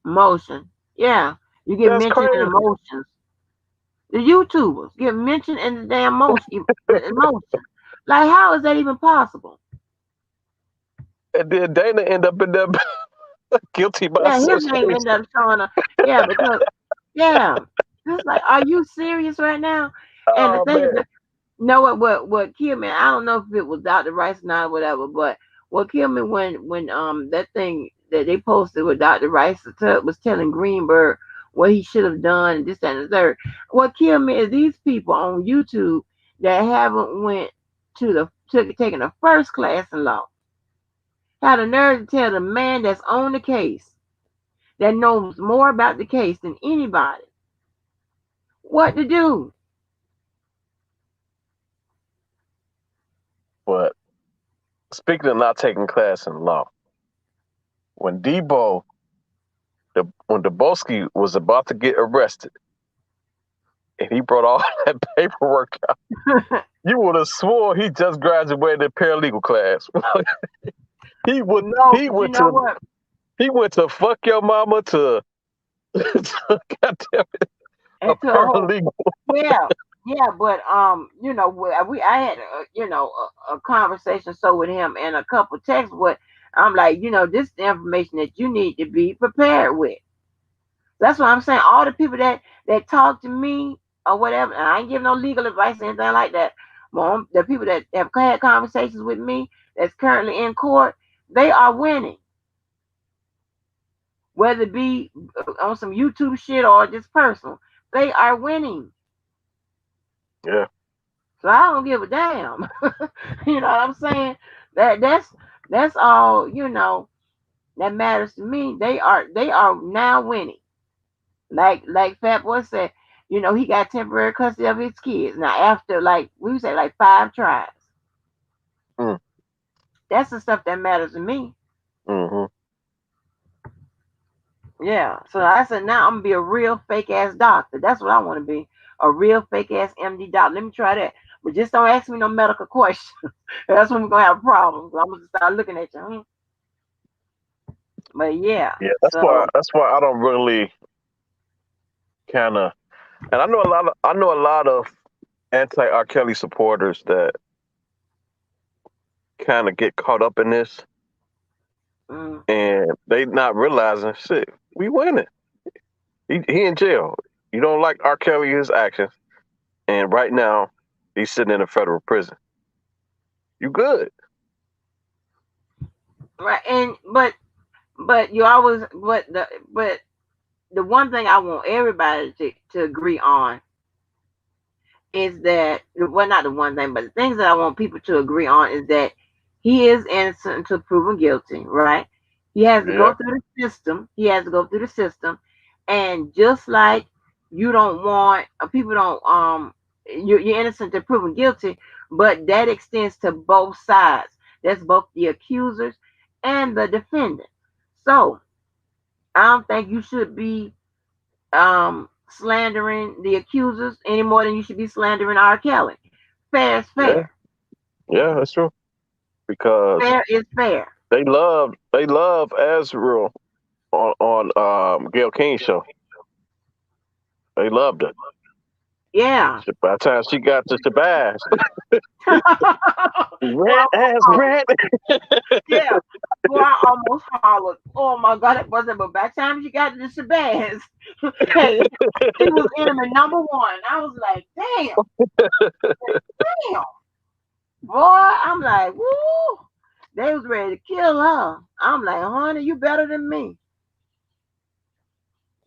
motion. Yeah, you get That's mentioned in crazy. emotions. The YouTubers get mentioned in the damn motion. Emotion. Like, how is that even possible? And then Dana end up in there guilty by Yeah, his name association. ended up showing up. Yeah, because yeah, it's like, are you serious right now? And the Oh thing is, man. know what killed me? I don't know if it was Dr. Rice or not, or whatever. But what killed me when that thing that they posted with Dr. Rice was telling Greenberg what he should have done and this, that, and the third. What killed me is these people on YouTube that haven't went to taken the first class in law had the nerve to tell the man that's on the case that knows more about the case than anybody what to do. But speaking of not taking class in law, when when Deboski was about to get arrested and he brought all that paperwork out, you would have swore he just graduated paralegal class. No, He but you went know to what? fuck your mama to goddamn a And to a whole paralegal. yeah, yeah, but I had a conversation so with him and a couple texts. But I'm like, this is the information that you need to be prepared with. That's what I'm saying. All the people that talk to me or whatever, and I ain't giving no legal advice or anything like that. Well, the people that have had conversations with me that's currently in court, they are winning. Whether it be on some YouTube shit or just personal, they are winning. Yeah. So I don't give a damn. You know what I'm saying? That's all, that matters to me. They are now winning. Like Fat Boy said, he got temporary custody of his kids. Now after like we would say like 5 tries. Mm. That's the stuff that matters to me. Mm-hmm. Yeah. So I said now I'm gonna be a real fake ass doctor. That's what I want to be. A real fake ass MD doctor. Let me try that. But just don't ask me no medical questions. That's when we're gonna have problems. I'm gonna start looking at you. But yeah. Yeah, So that's why I don't really kind of, and I know a lot of anti R. Kelly supporters that kind of get caught up in this, mm, and they not realizing shit. We winning. He in jail. You don't like R. Kelly his actions, and right now he's sitting in a federal prison. You good? right, and but you always but the one thing I want everybody to agree on is that, well, not the one thing, but the things that I want people to agree on is that he is innocent until proven guilty, right? He has to Yeah. go through the system. He has to go through the system, and just like you don't want people don't you're innocent until proven guilty, but that extends to both sides. That's both the accusers and the defendant. So I don't think you should be slandering the accusers any more than you should be slandering R. Kelly. Fair is Yeah. fair. Yeah, that's true. Because Fair is fair. they love Azrael on Gail King's show. They loved it. Yeah. By the time she got to Shabazz, red ass Well, red. yeah. Well, I almost hollered. Oh my God, it wasn't. But by the time she got to the Shabazz, hey, he was enemy number 1. I was like, damn, damn. Boy, I'm like, woo. They was ready to kill her. I'm like, honey, you better than me.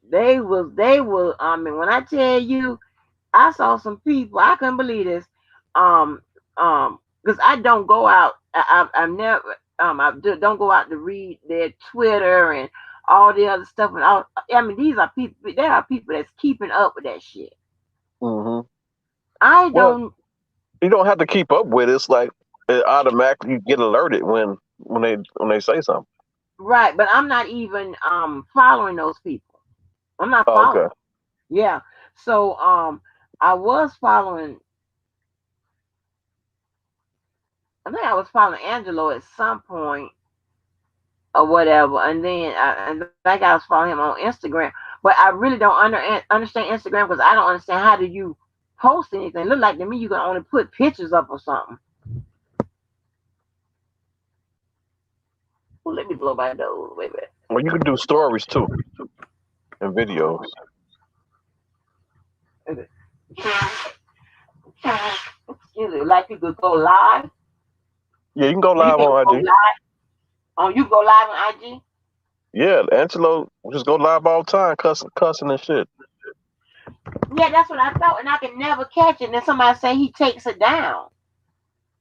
They was, I mean, when I tell you, I saw some people, I couldn't believe this. Um, because I don't go out, I've never, don't go out to read their Twitter and all the other stuff. And all, I mean, there are people that's keeping up with that shit. Hmm. I Well, don't, you don't have to keep up with it. It's like it automatically you get alerted when they say something. right, but I'm not even, following those people. I'm not Oh, okay. following. Yeah. So, I was following, I think I was following Angelo at some point or whatever, and then I think I was following him on Instagram. But I really don't understand Instagram because I don't understand how do you post anything. Look like to me you can only put pictures up or something. Well, let me blow my nose. Wait a minute. Well, you can do stories too and videos. Excuse me, like you could go live. Yeah, you can go You live can on go IG. live. You go live on IG. Yeah, Angelo just go live all the time, cussing and shit. Yeah, that's what I thought, and I can never catch it. And then somebody say he takes it down.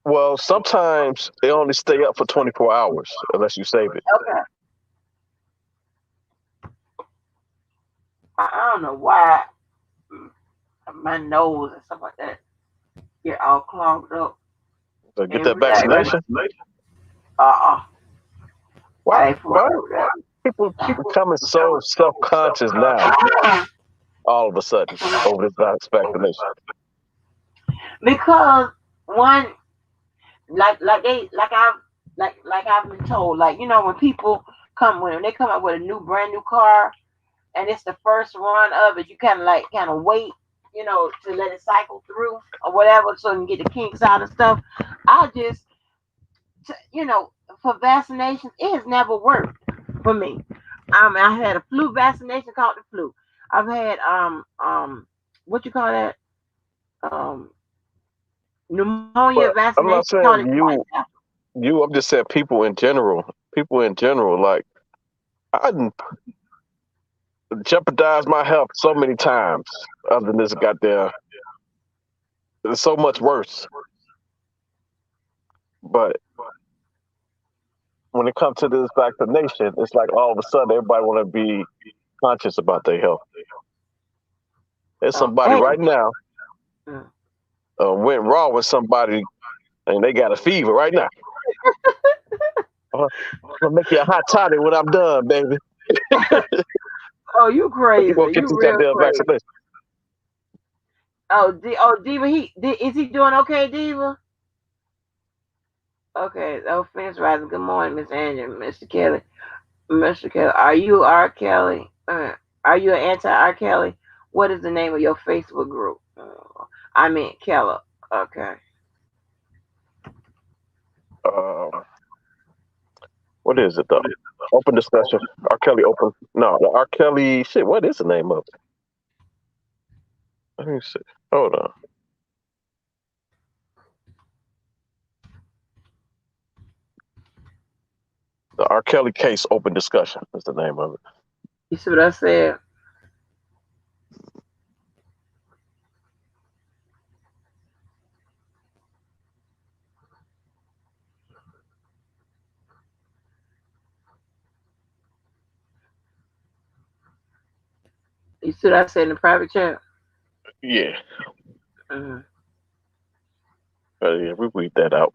Well, sometimes they only stay up for 24 hours unless you save it. Okay. I don't know why my nose and stuff like that get all clogged up. So get And that really, vaccination. uh-uh. Why? I ain't Why for that. people becoming so self conscious now? All of a sudden over this vaccination. Because one, like I've been told, like when people when they come up with a brand new car and it's the first run of it, you kind of wait, to let it cycle through or whatever, so you can get the kinks out and stuff. I just, for vaccinations, it has never worked for me. I had a flu vaccination called the flu. I've had what you call that? Um, Pneumonia But I'm vaccination not saying started twice you. after. I'm just saying people in general. People in general, like I done jeopardized my health so many times. Other than this goddamn, it's so much worse. But when it comes to this vaccination, it's like all of a sudden everybody want to be conscious about their health. There's somebody Hey, right now mm. went raw with somebody and they got a fever right now. I'm gonna make you a hot toddy when I'm done, baby. Oh, you But you gonna crazy. get You this real goddamn crazy. vaccination. Diva, is he doing okay, Diva? Okay. Oh, Phoenix Rising. Good morning, Miss Andrew, Mr. Kelly. Mr. Kelly, are you R. Kelly? Are you an anti R. Kelly? What is the name of your Facebook group? I mean, Keller. Okay. Um, what is it though? Open discussion. R. Kelly open. No, the R. Kelly shit. What is the name of it? Let me see. Hold on. The R. Kelly case open discussion is the name of it. You see what I said? You see what I said in the private chat? Yeah. Hmm. Yeah, we weed that out.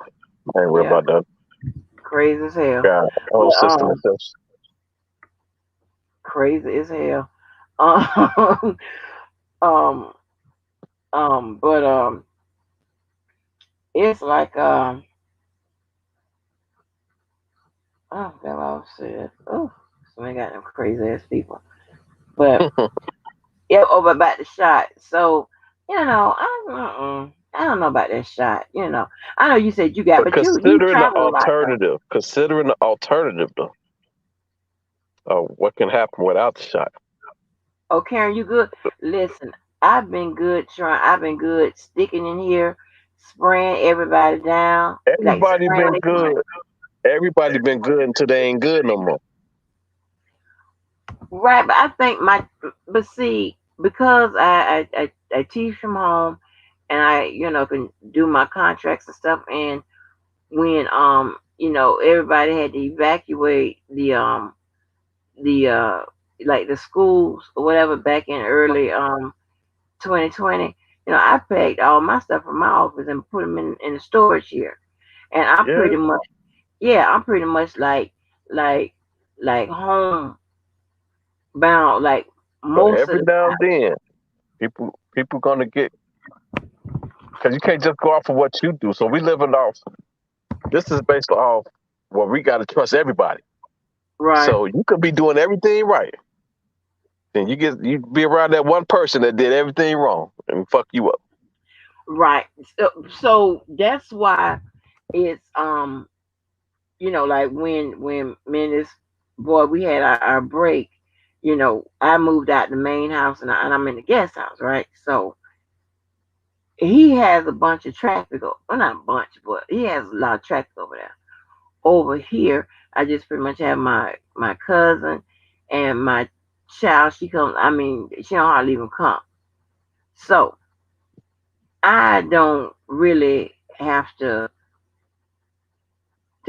I ain't worried Yeah, about that. crazy as hell. Yeah, whole But system is crazy as hell. Um, um, but it's like oh, that what I was saying. Oh, somebody got them crazy ass people. But yeah, over about the shot. So I don't know about that shot. I know you said you got, But but you considering the travel a lot though. alternative though, what can happen without the shot? Oh, Karen, you good? Listen, I've been good sticking in here, spraying everybody down, like Everybody spraying been when they come in. good. Everybody been good until they ain't good no more. Right, but but see, because I teach from home, and I can do my contracts and stuff, and when everybody had to evacuate the like the schools or whatever back in early 2020, I packed all my stuff from my office and put them in the storage here. And Yeah, I'm pretty much like home bound, like but most of every the now and then, people gonna get because you can't just go off of what you do. So we living off. This is based off. Well, we got to trust everybody. right, So you could be doing everything right, then you be around that one person that did everything wrong and fuck you up. right. So that's why it's like when me and this boy we had our break. I moved out the main house and I'm in the guest house, right? So he has a bunch of traffic. Well, not a bunch, but he has a lot of traffic over there. Over here, I just pretty much have my cousin and my child. She comes. I mean, she don't hardly even come. So I don't really have to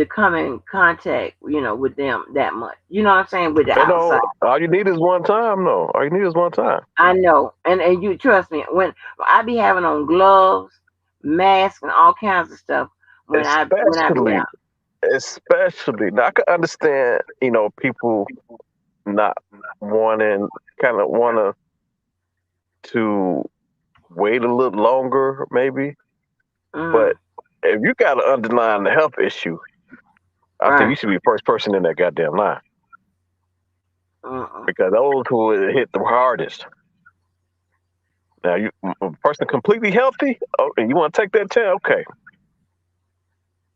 come in contact, with them that much. You know what I'm saying? With the outside. All you need is one time. No, all you need is one time. I know, and you trust me when I be having on gloves, masks, and all kinds of stuff when I be Especially, out. especially. Now I can understand, people not wanting, kind of wanna to wait a little longer, maybe. Mm, But if you got an underlying health issue, I think right. you should be the first person in that goddamn line Mm-mm. because those who it hit the hardest. Now, a person completely healthy, oh, and you want to take that chance, okay,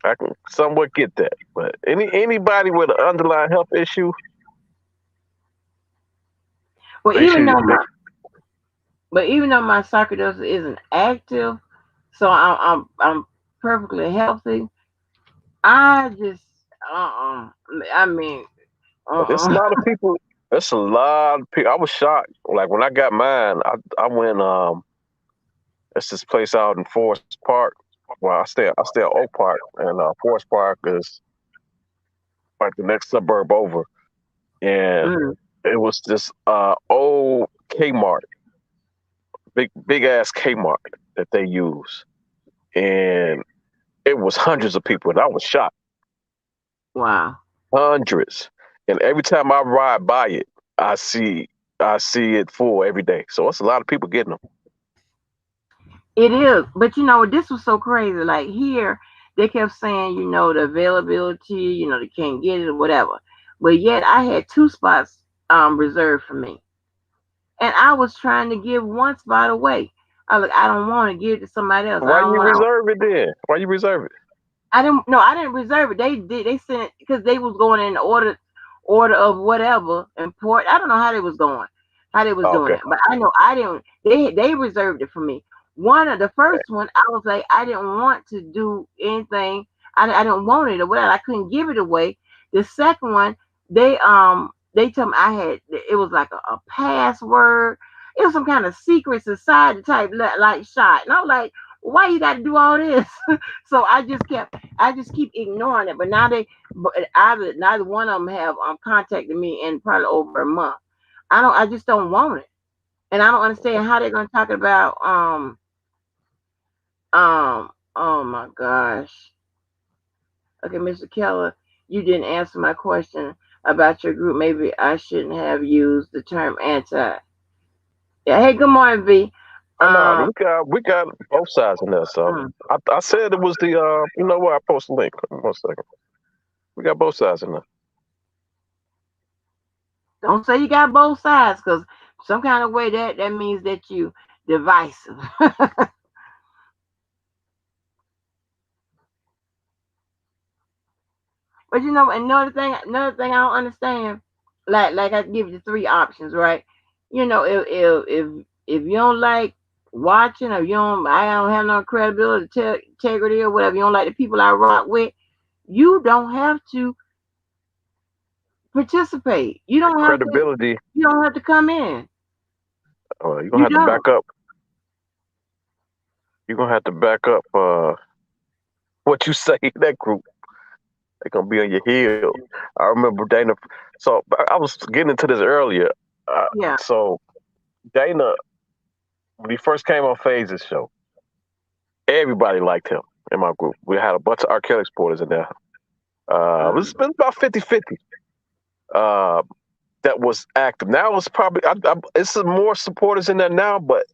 I can somewhat get that. But anybody with an underlying health issue, Well, they should. even though my sarcoidosis isn't active, So I'm perfectly healthy. I just I mean But there's a uh lot of people. There's a lot of people. I was shocked. Like when I got mine, I went. It's this place out in Forest Park. Well, I stay at Oak Park, and Forest Park is like the next suburb over, and mm, it was this old Kmart, big ass Kmart that they use, and it was hundreds of people, and I was shocked, wow. hundreds. And every time I ride by it, I see I see it full every day. So it's a lot of people getting them. It is, but this was so crazy. Like here, they kept saying, the availability, they can't get it or whatever. But yet, I had two spots reserved for me, and I was trying to give one spot away. I was like, I don't want to give it to somebody else. Why I don't you want. reserve it then? Why you reserve it? I didn't. No, I didn't reserve it. They did. They sent because they was going in order of whatever import. I don't know how they was going, how they was Oh, doing okay. it, but I know I didn't. They reserved it for me. One of the first one, I was like, I didn't want to do anything. I didn't want it or whatever. I couldn't give it away. The second one, they told me I had. It was like a password. It was some kind of secret society type like shot, and I was like, why you got to do all this? So I just keep ignoring it. But now but neither one of them have contacted me in probably over a month. I just don't want it, and I don't understand how they're gonna talk about oh my gosh. Okay, Mr. Keller, you didn't answer my question about your group. Maybe I shouldn't have used the term anti. Yeah. Hey, good morning, V. Oh no, Um. we got both sides in there. So mm, I said it was the you know what? I post a link. 1 second. We got both sides in there. Don't say you got both sides, because some kind of way that means that you divisive. But another thing I don't understand. Like I give you three options, right? If you don't like watching, or I don't have no credibility, integrity, or whatever. You don't like the people I rock with. You don't have to participate. You don't have to. Credibility. You don't have to come in. You're gonna You have to don't. back up. You're gonna have to back up what you say in that group. They're gonna be on your heels. I remember Dana. So I was getting into this earlier. Uh, Yeah. so Dana, when he first came on Phase's show, everybody liked him in my group. We had a bunch of R. Kelly supporters in there. It was Mm. been about 50-50. Uh, that was active. Now it's probably it's some more supporters in there now, but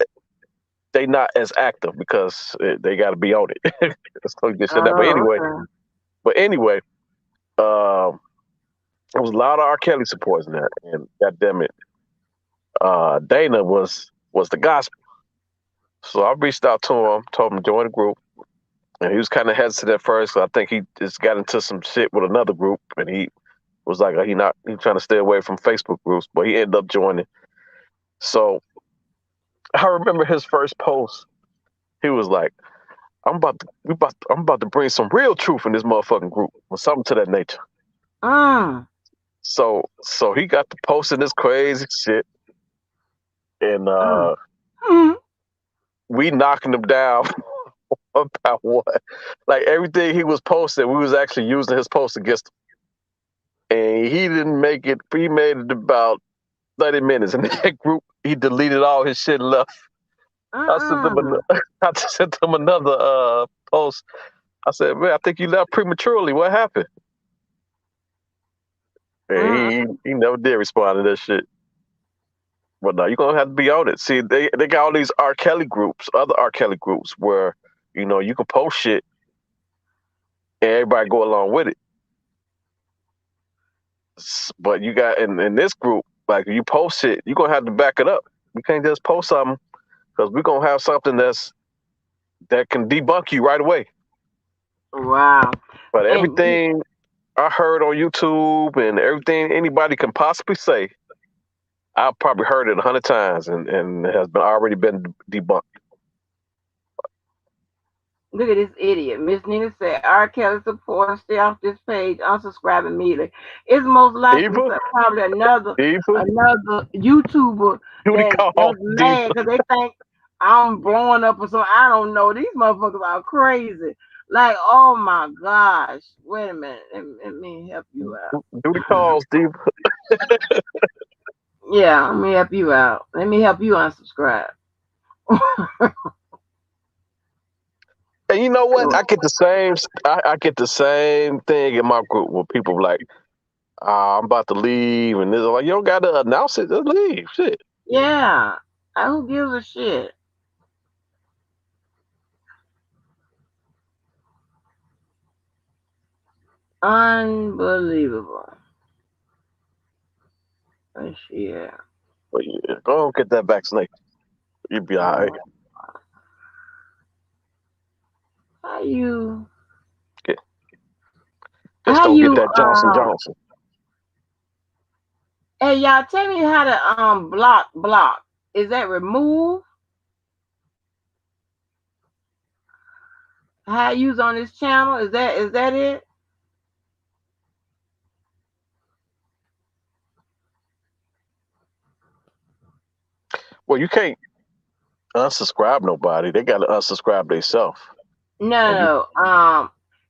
they not as active because they got to be on it. Let's go get shut down. Oh, okay. But anyway, um, there was a lot of R. Kelly supporters in there, and God damn it, Dana was the gospel. So I reached out to him, told him to join the group, and he was kind of hesitant at first. So I think he just got into some shit with another group, and he was like, he trying to stay away from Facebook groups, but he ended up joining. So I remember his first post. He was like, I'm about to bring some real truth in this motherfucking group," or something to that nature. Mm. So he got to posting this crazy shit, and Mm. Mm. we knocking him down about what, like everything he was posting, we was actually using his post against him, and he didn't make it. He made it about 30 minutes in that group. He deleted all his shit and left. I sent him, Mm. I sent him another post. I said, "Man, I think you left prematurely. What happened?" Mm. And he never did respond to that shit. But no, you're gonna have to be on it. See, they got all these R. Kelly groups, other R. Kelly groups, where you can post shit and everybody go along with it. But you got in this group, like if you post it, you're gonna have to back it up. You can't just post something because we're gonna have something that can debunk you right away. Wow. But And everything I heard on YouTube and everything anybody can possibly say, I've probably heard it 100 times and it has been already been debunked. Look at this idiot. Miss Nina said, R. Kelly supporter, stay off this page, unsubscribe immediately. It's most likely Eva, probably Eva, another YouTuber duty that's call, mad Diva. because they think I'm blowing up or something. I don't know. These motherfuckers are crazy. Like, oh my gosh. Wait a minute. Let me help you Duty out. calls, Diva. Yeah, let me help you out. Let me help you unsubscribe. And you know what? I get the same. I get the same thing in my group where people like, I'm about to leave, and they're like, you don't got to announce it. Just leave. Shit. Yeah. Who gives a shit? Unbelievable. Let's see here. But yeah, go and get that vaccination. You'll be all right. How you Get, just how don't get you that Johnson Johnson. hey y'all tell me how to block. Is that remove? How I use on this channel? Is that it? Well, you can't unsubscribe nobody. They got to unsubscribe themselves. And you,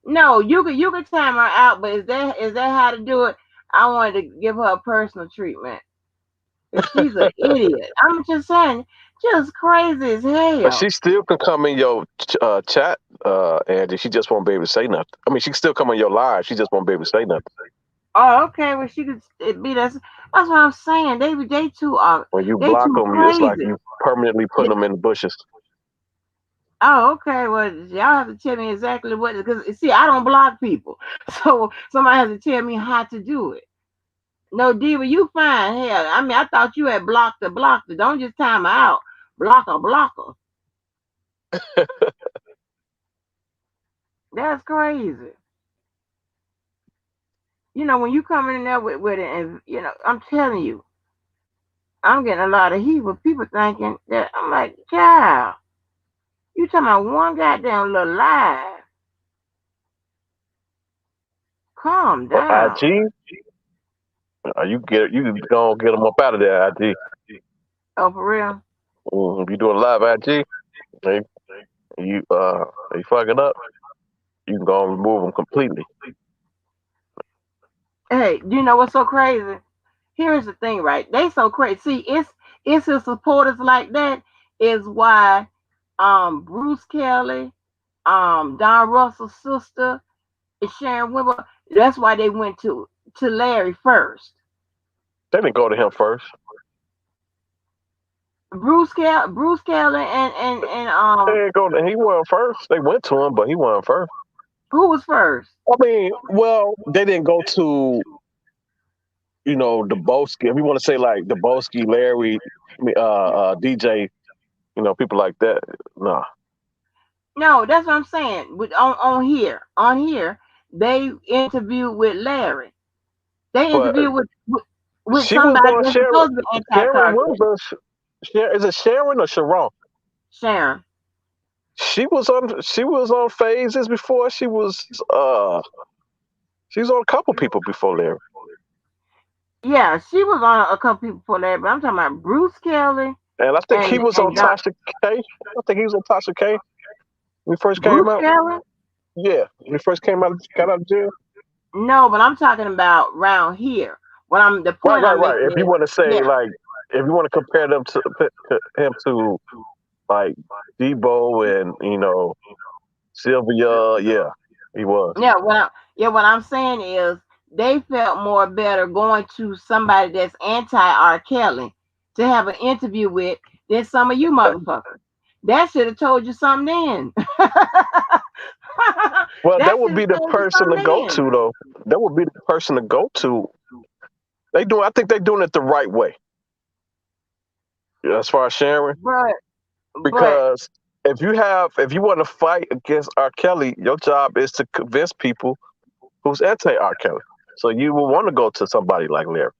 No, you can time her out, but is that how to do it? I wanted to give her a personal treatment. Cause she's an idiot. I'm just saying, just crazy as but hell. she still can come in your chat, Andy. She just won't be able to say nothing. I mean, she can still come in your live. She just won't be able to say nothing. Oh, okay. Well, she could it be that's what I'm saying. They too When you they block too them, it's like crazy. you permanently put them in the bushes. Oh, okay. Well, y'all have to tell me exactly what because see, I don't block people, so somebody has to tell me how to do it. No, Diva, you fine. Hell, I mean, I thought you had blocked her. Don't just time her out. Block her. That's crazy. When you come in there with it, and I'm telling you, I'm getting a lot of heat with people thinking that I'm like, child, you talking about one goddamn little lie. Calm But down. IG, you can go get them up out of there. IG, Oh, for real? if you do a live IG, and you fuck it up, you can go and remove them completely. Hey, do you know what's so crazy? Here's the thing, right? They so crazy. See, it's his supporters like that is why Bruce Kelly, Don Russell's sister, and Sharon Wimble, that's why they went to Larry first. They didn't go to him first. Bruce Kelly and They didn't go to, he wasn't first. They went to him, but he wasn't first. who was first? I mean, well, they didn't go to the Boski. If you want to say like the Boski, Larry, DJ, people like that. Nah, No, that's what I'm saying. On here, they interviewed with Larry. They but interviewed with she was somebody on that's Sharon. supposed to be Sharon anti-cartel. was on. Is it Sharon or Sharon? Sharon. She was on phases before. She was on a couple people before Larry. Yeah, she was on a couple people before that, but I'm talking about Bruce Kelly And I think he and was on and Don, Tasha K. I think he was on Tasha K. When he first came Bruce out. Kelly. Yeah, when he first got out of jail. No, but I'm talking about around here. The Right, point right, I'm right. making If you is, want to say yeah, like, if you want to compare them to him to like Debo and Sylvia, yeah, he was. yeah. What I'm saying is they felt more better going to somebody that's anti R. Kelly to have an interview with than some of you motherfuckers. That should have told you something then. Well, that That would should be have the told you person to something go then. to, though. That would be the person to go to. I think they're doing it the right way, as far as Sharon. But but Because if you want to fight against R. Kelly, your job is to convince people who's anti R. Kelly. So you will want to go to somebody like Larry.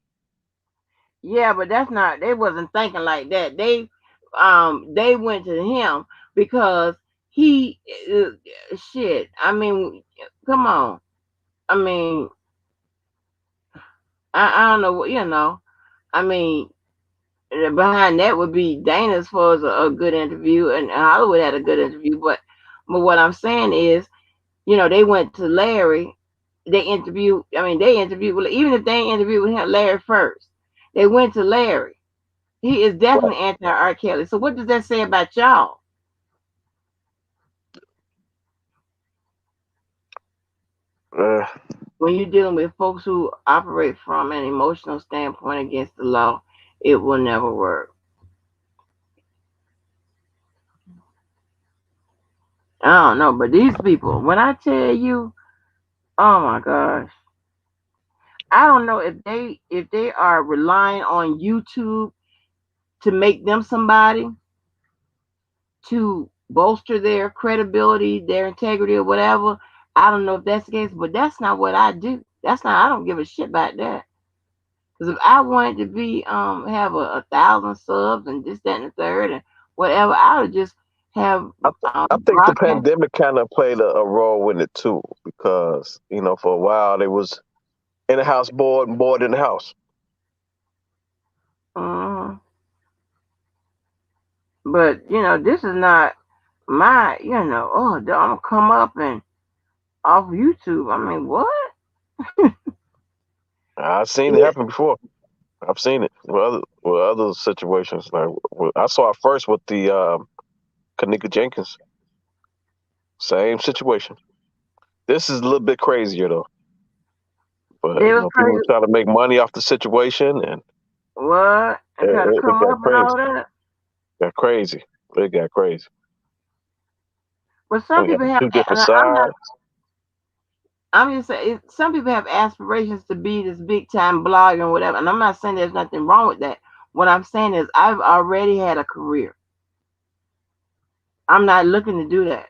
yeah, but that's not. They wasn't thinking like that. They went to him because he shit. I mean, come on. I mean, I don't know what you know. I mean, behind that would be Dana as far as a good interview, and Hollywood had a good interview. But what I'm saying is, they went to Larry. They interviewed. I mean, they interviewed. Well, even if they ain't interviewed with him, Larry first, they went to Larry. He is Right. definitely anti R. Kelly. So what does that say about y'all Uh, when you're dealing with folks who operate from an emotional standpoint against the law? It will never work. I don't know, but these people, when I tell you, oh my gosh, I don't know if they are relying on YouTube to make them somebody to bolster their credibility, their integrity, or whatever. I don't know if that's the case, but that's not what I do. That's not. I don't give a shit about that. Because if I wanted to be have a thousand subs and this, that, and the third, and whatever, I would just have I think the broadcast. pandemic kind of played a role in it too, because for a while they was in the house bored and bored in the house. Uh, but this is not my. Oh, I'm gonna come up and off YouTube. I mean, what? I've seen it Yeah. happen before. I've seen it with other situations. Like I saw it first with the Kanika Jenkins. Same situation. This is a little bit crazier though, but They was people crazy. try to make money off the situation, and What? And try to it come got up and crazy. all that. Got crazy. It got crazy. But some We got people the have, two different and I'm not. sides. I'm just saying, some people have aspirations to be this big time blogger and whatever. And I'm not saying there's nothing wrong with that. What I'm saying is, I've already had a career. I'm not looking to do that.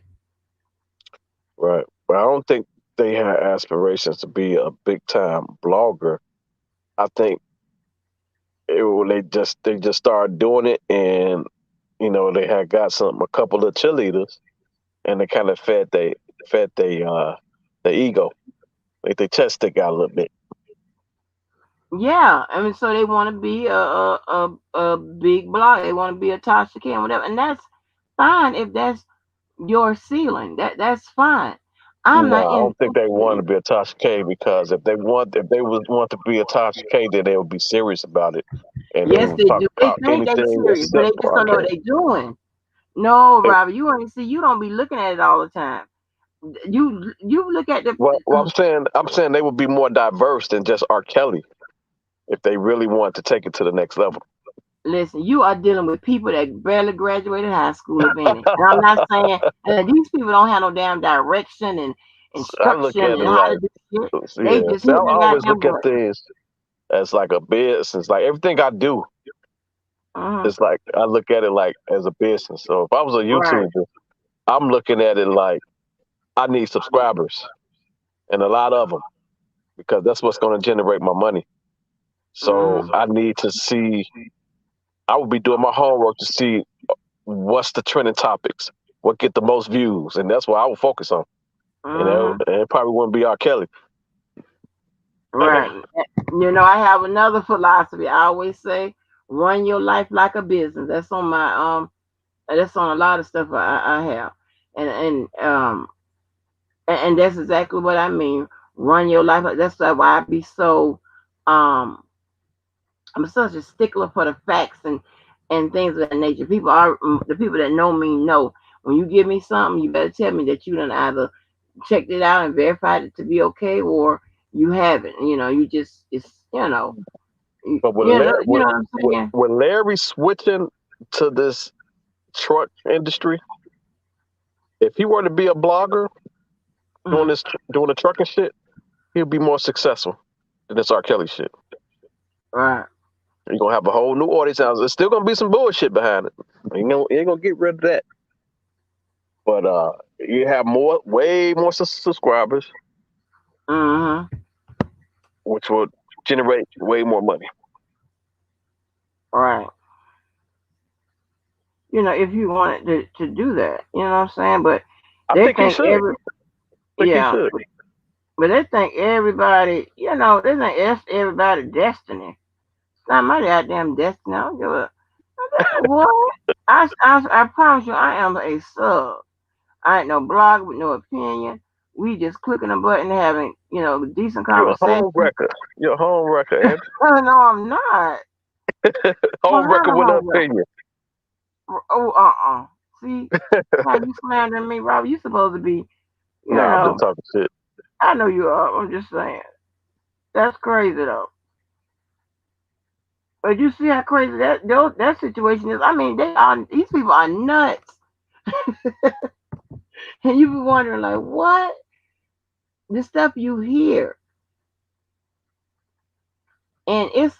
Right. But I don't think they had aspirations to be a big time blogger. I think they just started doing it, and they had got a couple of cheerleaders, and they kind of fed they the ego. Like they chest stick out a little bit. Yeah, I mean, so they want to be a big blogger. They want to be a Tasha K and whatever, and that's fine if that's your ceiling. That's fine. I'm No, not I don't think they invested want in. to be a Tasha K, because if they want to be a Tasha K, then they would be serious about it, and they Yes, would they talk do. They about think they anything serious, but except they just for R. don't know what Kelly. they're doing. No, It, Robbie, you only see. You don't be looking at it all the time. You look at the. well, I'm saying they would be more diverse than just R. Kelly if they really want to take it to the next level. Listen, you are dealing with people that barely graduated high school, if any. And I'm not saying these people don't have no damn direction and I look instruction at and it how like, to do shit. They yeah. just See, I hitting the always goddamn look at button. things as like a business. Like everything I do Hmm. is like I look at it like as a business. So if I was a Right. YouTuber, I'm looking at it like I need subscribers and a lot of them, because that's what's going to generate my money. So Hmm. I need to see. I would be doing my homework to see what's the trending topics, what get the most views, and that's what I would focus on. Hmm. And it probably wouldn't be R. Kelly. Right. I have another philosophy. I always say, run your life like a business. That's on my That's on a lot of stuff I have, and that's exactly what I mean. Run your life. That's why I be so um I'm such a stickler for the facts and things of that nature. The people that know me know when you give me something, you better tell me that you done either checked it out and verified it to be okay, or you haven't. You just it's But with Larry, you know what I'm saying. with Larry switching to this truck industry, if he were to be a blogger doing Mhm. this, doing the trucking shit, he'll be more successful than this R. Kelly shit. Right. You're gonna have a whole new audience. Now, there's still gonna be some bullshit behind it. You ain't gonna get rid of that. But you have way more subscribers, Hmm. which will generate way more money. Right. if you wanted to do that, you know what I'm saying? But I they think he think should. I think he yeah, should. but they think everybody, they think it's everybody's destiny. It's not my goddamn destiny. I don't give a what. I promise you, I am a sub. I ain't no blog with no opinion. We just clicking a button, having decent You're a conversation. home wrecker. You're a home wrecker, Andrew. No, I'm not. Home Behind wrecker a with an homework. opinion. Oh, See how you slandering me, Robert? You supposed to be, you Nah, I'm just know. talking shit. I know you are. I'm just saying. That's crazy though. But you see how crazy that situation is. I mean, these people are nuts, and you be wondering like, what the stuff you hear, and it's.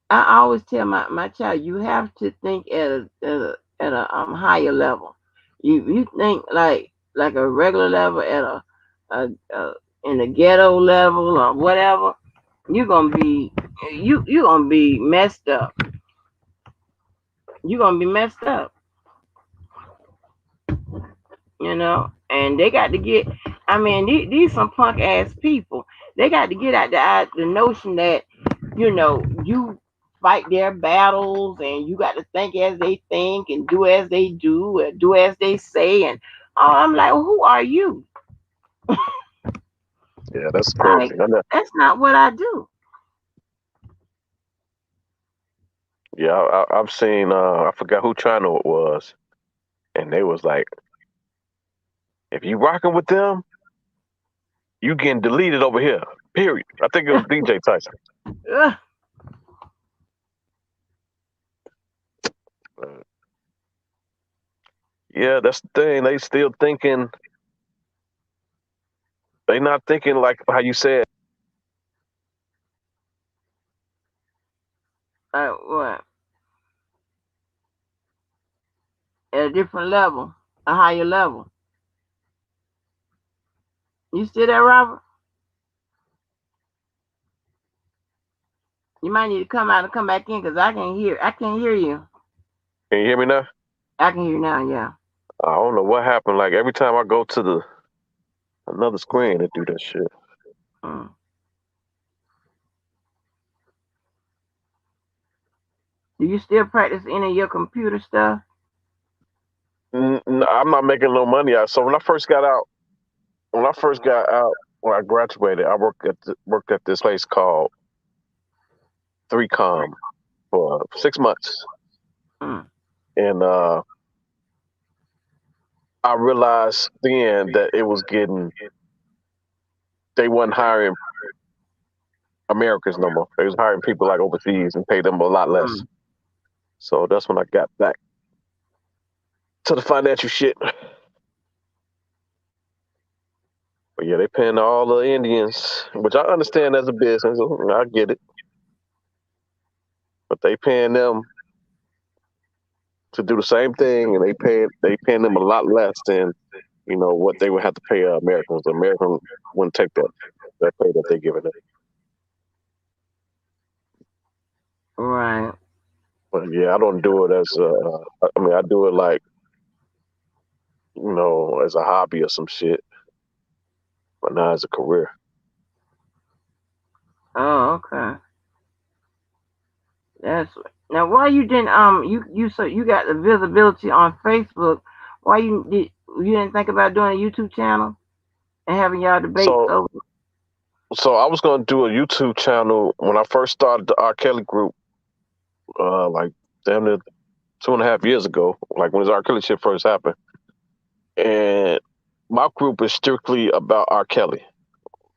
I always tell my child, you have to think at a higher level. You think like a regular level a in the ghetto level or whatever. You're gonna be you gonna be messed up. You're gonna be messed up. And they got to get. I mean, these some punk ass people. They got to get out the notion that you fight their battles and you got to think as they think and do as they do and do as they say. And I'm like, well, who are you? Yeah, that's Like, crazy. I know. that's not what I do. Yeah, I've seen. I forgot who channel it was, and they was like, if you rocking with them, you getting deleted over here. Period. I think it was DJ Tyson. Ugh. Uh, yeah, that's the thing. They still thinking. They not thinking like how you said. What? At a different level, a higher level. You still there, Robert? You might need to come out and come back in because I can hear. I can't hear you. Can you hear me now? I can hear you now. Yeah. I don't know what happened. Like every time I go to the another screen, it do that shit. Mm. Do you still practice any of your computer stuff? I'm not making no money out. So when I first got out, when I graduated, I worked at this place called 3Com for 6 months, Mm. and I realized then that it was getting they wasn't hiring Americans no more. They was hiring people like overseas and pay them a lot less. Mm. So that's when I got back to the financial shit. But yeah, they paying all the Indians, which I understand as a business. I get it, but they paying them to do the same thing, and they paying them a lot less than what they would have to pay Americans. The American wouldn't take that pay that they giving them. Right. But yeah, I don't do it as I mean, I do it like as a hobby or some shit, but not as a career. Oh, okay. That's now. Why you didn't so you got the visibility on Facebook? Why you didn't think about doing a YouTube channel and having y'all debates So over? so I was gonna do a YouTube channel when I first started the R. Kelly group, like damn near 2.5 years ago, like when his R. Kelly shit first happened. And my group is strictly about R. Kelly.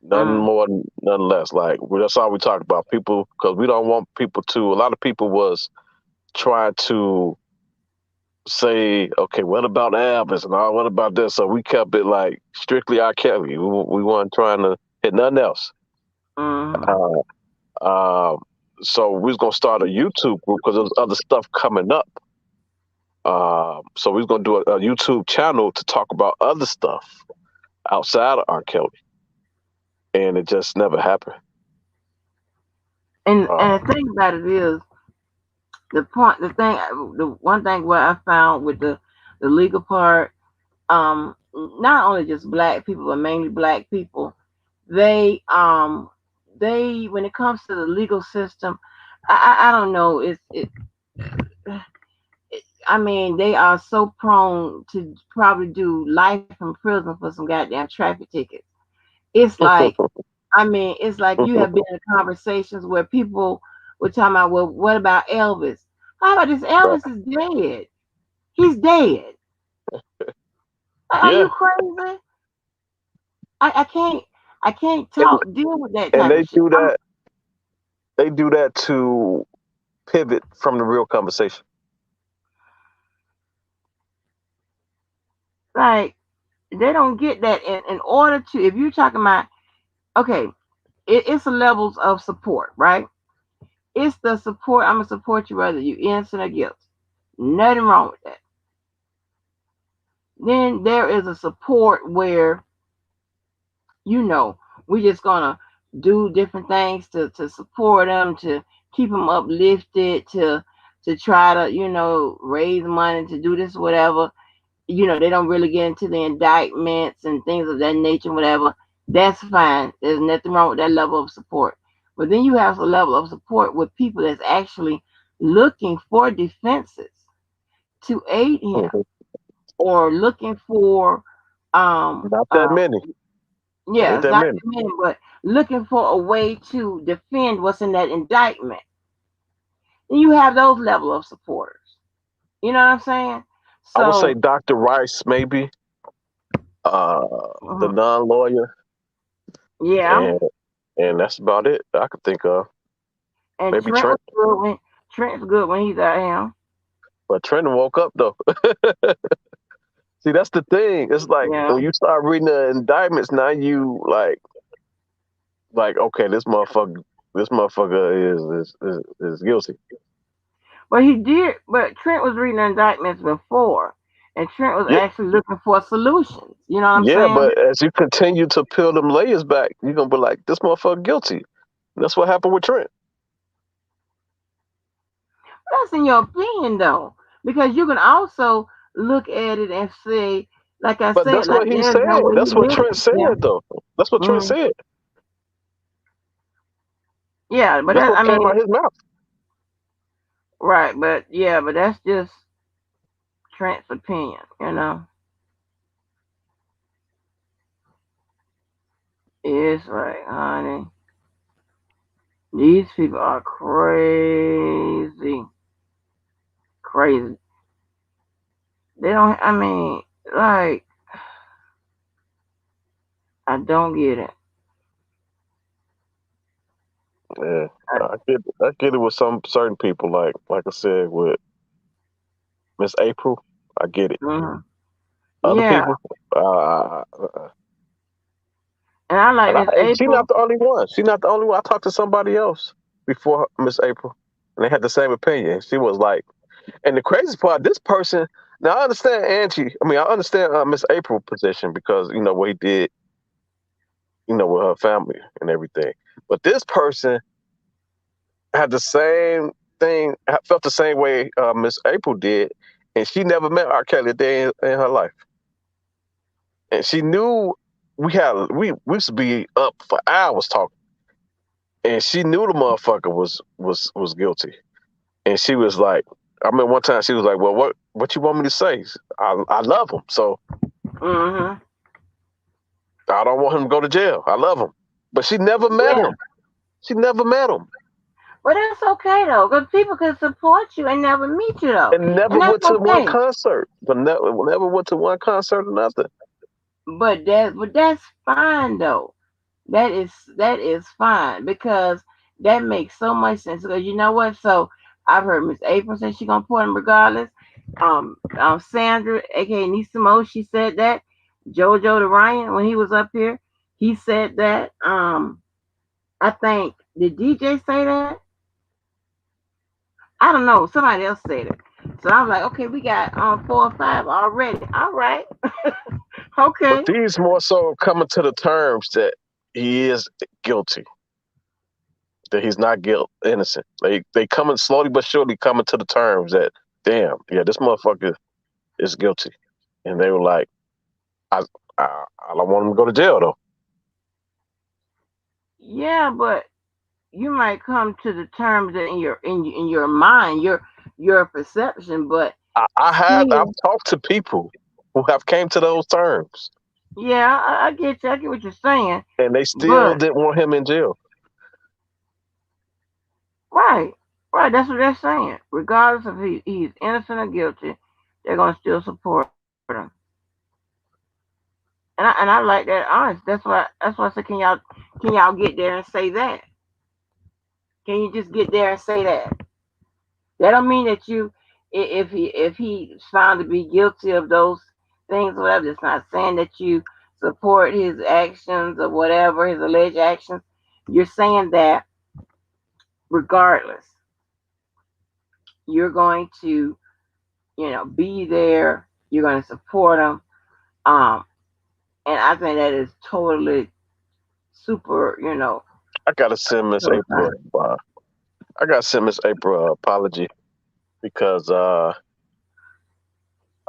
Nothing Mm, more, nothing less. Like that's all we talk about. People, because we don't want people to. A lot of people was trying to say, okay, what about Elvis and all? What about this? So we kept it like strictly R. Kelly. We weren't trying to hit nothing else. mm, Uh, um, so we was gonna start a YouTube group because there was other stuff coming up. So we was gonna do a YouTube channel to talk about other stuff outside of R. Kelly, and it just never happened. and Uh, the thing about it is, the one thing what I found with the legal part, not only just black people, but mainly black people, they when it comes to the legal system, I don't know, I mean, they are so prone to probably do life in prison for some goddamn traffic tickets. It's like, I mean, it's like you have been in conversations where people were talking about, well, what about Elvis? How about this? Right. Elvis is dead. He's dead. Are Yeah, you crazy? I can't. I can't and, deal with that and type they of shit. do that. They do that to pivot from the real conversation. Like, they don't get that in order to, if you're talking about, okay, it's a levels of support, right? It's the support. I'm gonna support you whether you innocent or guilty. Nothing wrong with that. Then there is a support where, you know, we just gonna do different things to support them, to keep them uplifted, to try to, raise money to do this, whatever. They don't really get into the indictments and things of that nature, whatever. That's fine. There's nothing wrong with that level of support. But then you have a level of support with people that's actually looking for defenses to aid him, Mhm. or looking for um Not that uh many. It yeah, ain't it's that not many. too many, but looking for a way to defend what's in that indictment. And you have those level of supporters. You know what I'm saying? I would say So Dr. Rice, maybe the mhm, non-lawyer, yeah. and that's about it I could think of. And Maybe Trent, Trent's good when he's at him. but Trent woke up though. See, that's the thing. It's like Yeah. when you start reading the indictments, now you okay, this motherfucker is guilty. But he did. But Trent was reading the indictments before, and Trent was Yeah, actually looking for solutions. You know what I'm yeah, saying? but as you continue to peel them layers back, you're gonna be like, this motherfucker guilty. That's what happened with Trent. That's in your opinion, though, because you can also look at it and say, like I But said, that's like what he there's no said. way he That's what lived. Trent said, Yeah. though. That's what Trent Hmm. said. Yeah, but That's that, what I came out mean, his mouth. right, but yeah, but that's just Trent's opinion. It's like, honey, these people are crazy, crazy. They don't. I mean, like, I don't get it. Yeah, I get it with some certain people, like I said with Miss April. I get it. Hmm. Other Yeah, people, and I like Miss and she April. not the only one. She not the only one. I talked to somebody else before Miss April, and they had the same opinion. She was like, and the crazy part, this person. Now I understand Angie. I mean, I understand Miss April position because what he did, with her family and everything. But this person had the same thing, felt the same way Miss April did, and she never met R. Kelly a day in her life. And she knew we used to be up for hours talking, and she knew the motherfucker was guilty. And she was like, I remember one time she was like, "Well, what you want me to say? I love him, so Hmm. I don't want him to go to jail. I love him." But she never met Yeah, him. She never met him, but that's okay though, because people can support you and never meet you though, and never and that's went to one okay. concert. But never went to one concert or nothing. But that's fine though. That is fine, because that makes so much sense. Because you know what? So I've heard Miss April say she gonna put him regardless. Sandra, aka Nisimo, she said that. Jojo the Ryan, when he was up here, he said that. I think, did DJ say that? I don't know. Somebody else said it. So I was like, okay, we got 4 or 5 already. All right, But okay. these more so coming to the terms that he is guilty. that he's not innocent. They coming slowly but surely coming to the terms that damn, yeah, this motherfucker is guilty. And they were like, I I don't want him to go to jail though. Yeah, but you might come to the terms that in your mind, your perception, but I've still, talked to people who have came to those terms, yeah, I get you. I get what you're saying, and they still but didn't want him in jail. right, right. That's what they're saying. Regardless of he's innocent or guilty, they're gonna still support him. And I like that honest. That's why I said, can y'all get there and say that? Can you just get there and say that? That don't mean that if he's found to be guilty of those things, whatever. It's not saying that you support his actions or whatever his alleged actions. You're saying that regardless, you're going to be there. You're going to support him. Um, and I think that is totally super. I gotta send Miss Super April. fine. I gotta send Miss April an apology because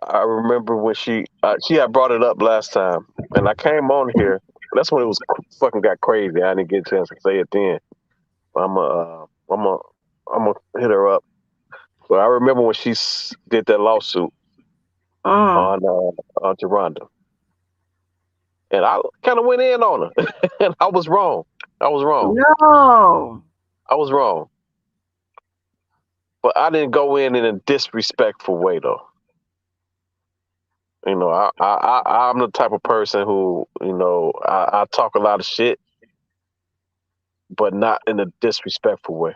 I remember when she had brought it up last time, and I came on here. That's when it was fucking got crazy. I didn't get a chance to say it then. But I'm gonna hit her up. But I remember when she did that lawsuit Mm. on Geronda, and I kind of went in on her, and I was wrong. I was wrong. No. I was wrong. But I didn't go in a disrespectful way though. You know, I'm the type of person who, I talk a lot of shit, but not in a disrespectful way.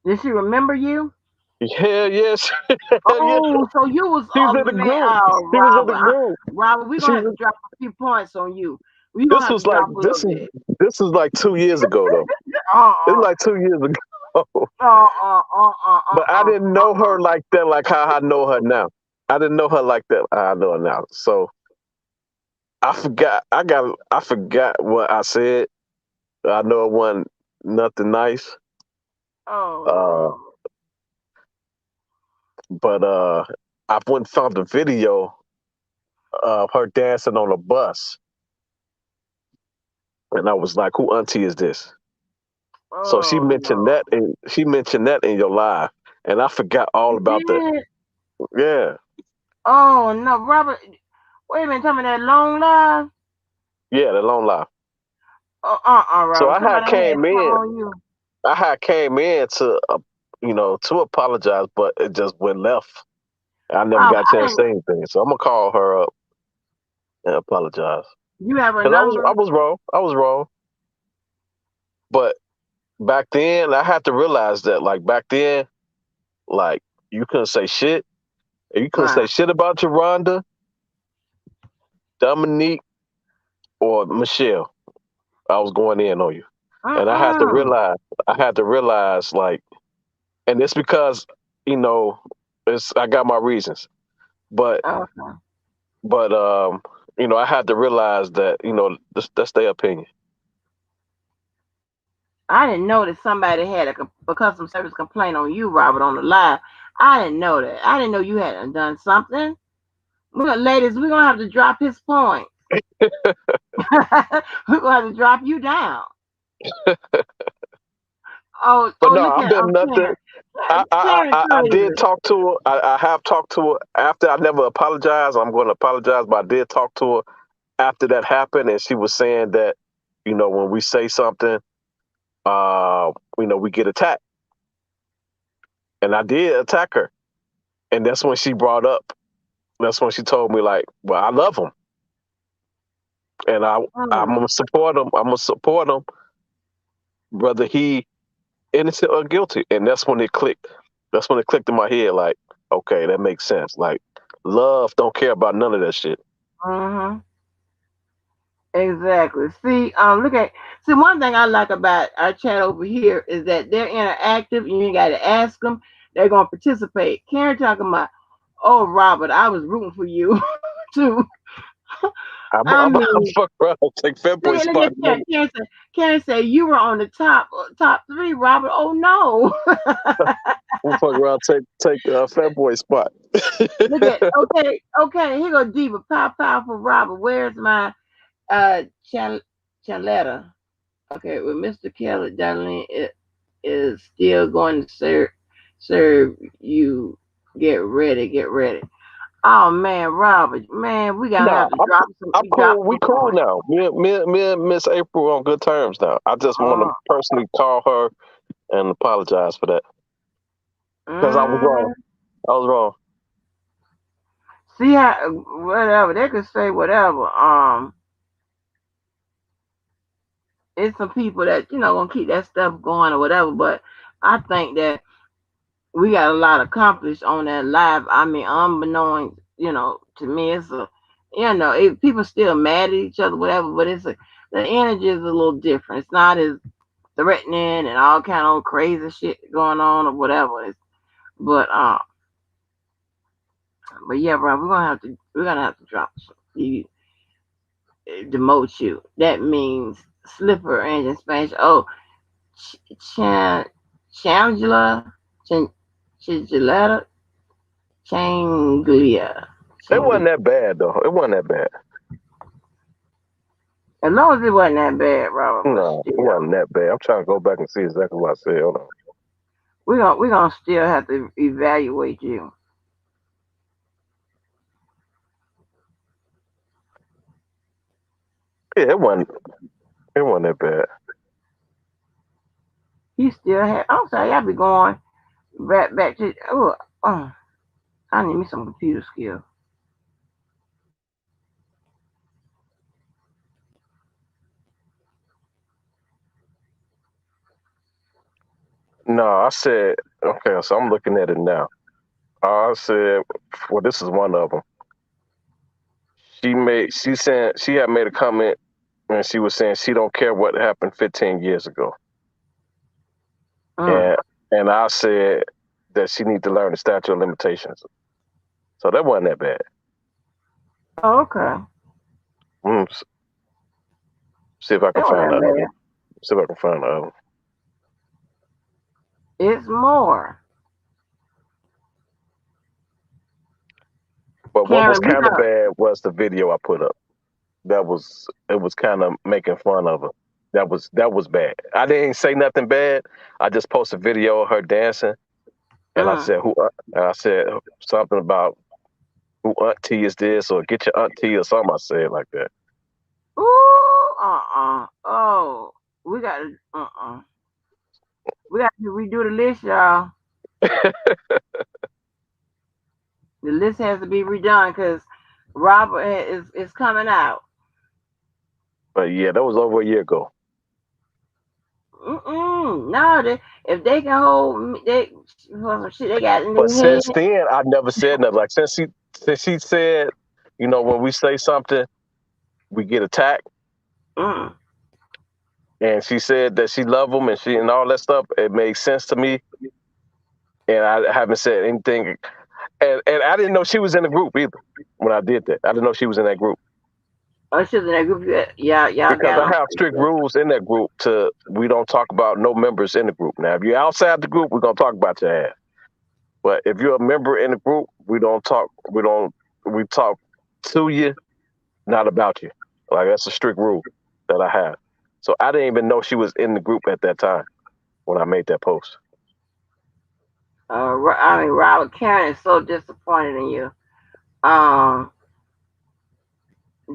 Did she remember you? Yeah, yes, yeah. Oh, so you was She was in the man. group. Oh, She was in Robert, the group. Robert, we're She gonna have to was. drop a few points on you. We're gonna This have to was like drop a little bit. this is like 2 years ago though. Uh It's uh like 2 years ago. But I didn't know her like that, like how I know her now. I didn't know her like that. How I know her now. So I forgot. I forgot what I said. I know it wasn't nothing nice. Oh Uh, Lord. but I went and found the video of her dancing on a bus, and I was like, "Who auntie is this?" So Oh no. she mentioned that in your live, and I forgot all You about that. did? Yeah, Oh no, Robert. Wait a minute. Tell me that long live. yeah, the long live. Oh So Robert. Somebody had something on you. I had came in to, to apologize, but it just went left. I never Robert, got a I chance to didn't. say anything, so I'm gonna call her up and apologize You have her because I number? was wrong. I was wrong, but back then I had to realize that, like back then, like you couldn't say shit. You couldn't Right. say shit about Rhonda, Dominique, or Michelle. I was going in on you, and Mm. I had to realize, like, and it's because you know, I got my reasons, but Okay. but I had to realize that that's their opinion. I didn't know that somebody had a customer service complaint on you, Robert, on the live. I didn't know that. I didn't know you hadn't done something. Ladies, we're gonna have to drop his point. We're gonna have to drop you down. But no, Look I've at done nothing. Karen. Karen I did crazy. talk to her. I have talked to her after. I never apologized. I'm going to apologize, but I did talk to her after that happened, and she was saying that when we say something, we get attacked, and I did attack her, and that's when she brought up. That's when she told me like, well, I love him, and I'm Mm. gonna support him. I'm gonna support him, whether he innocent or guilty, and that's when it clicked. That's when it clicked in my head. Like, okay, that makes sense. Like, love don't care about none of that shit. Mm-hmm. Exactly. See, one thing I like about our chat over here is that they're interactive. You ain't got to ask them; they're gonna participate. Karen talking about, oh, Robert, I was rooting for you too. I I'm mean, fuck around and take Fat Boy look spot. at Karen. Karen said you were on the top three, Robert. Oh no. I'm fuck around take Fat Boy spot. Look at okay. Here go Diva. Pow for Robert. Where's my chal chaletta? Okay, well, Mr. Kelly, darling, it is still going to serve you. Get ready, get ready. Oh man, Robert, man, we gotta Nah, have to I'm drop cool. We some cool points. now. Me and Miss April on good terms now. I just want to Uh, personally call her and apologize for that because I was wrong. mm, I was wrong. see how whatever they could say whatever. It's some people that gonna keep that stuff going or whatever. But I think that we got a lot accomplished on that live. I mean, unbeknown, to me, it's people still mad at each other, whatever. But the energy is a little different. It's not as threatening and all kind of crazy shit going on or whatever. But but yeah, bro, we're gonna have to drop you, demote you. That means slipper engine smash. Oh, Chan Changela Chan Changela Changlia. It Changlia. wasn't that bad though. It wasn't that bad. As long as it wasn't that bad, Robert, but No, it still, wasn't that bad. I'm trying to go back and see exactly what I said. Hold on. we're gonna still have to evaluate you. Yeah, it wasn't that bad. You still have. I'm sorry, y'all be going back to. Oh, I need me some computer skills. No, I said okay. So I'm looking at it now. I said, well, this is one of them. She said she had made a comment and she was saying she don't care what happened 15 years ago, Mm. and I said that she need to learn the statute of limitations. So that wasn't that bad. Oh, okay. Mm, see if I can That wasn't find the that other bad. one. See if I can find the other one. It's more. But what was Karen, we kind of got. bad was the video I put up. It was kind of making fun of her. That was bad. I didn't say nothing bad. I just posted a video of her dancing, and I Mm. said and I said something about who auntie is this or get your auntie or something. I said like that. Ooh, oh, we got to, we got to redo the list, y'all. The list has to be redone because Robert is coming out. But yeah, that was over a year ago. No, if they can hold for some shit they got in But their head. since then, I never said nothing. Like since she said, when we say something, we get attacked. Mm. And she said that she loved him and all that stuff. It made sense to me, and I haven't said anything. And I didn't know she was in the group either when I did that. I didn't know she was in that group Oh, she's in that group. Yeah, y'all because got I them. have strict rules in that group. We don't talk about no members in the group. Now, if you're outside the group, we're gonna talk about your ass. But if you're a member in the group, we don't talk. We talk to you, not about you. Like that's a strict rule that I have. So I didn't even know she was in the group at that time when I made that post. I mean, Robert, Karen is so disappointed in you. Um,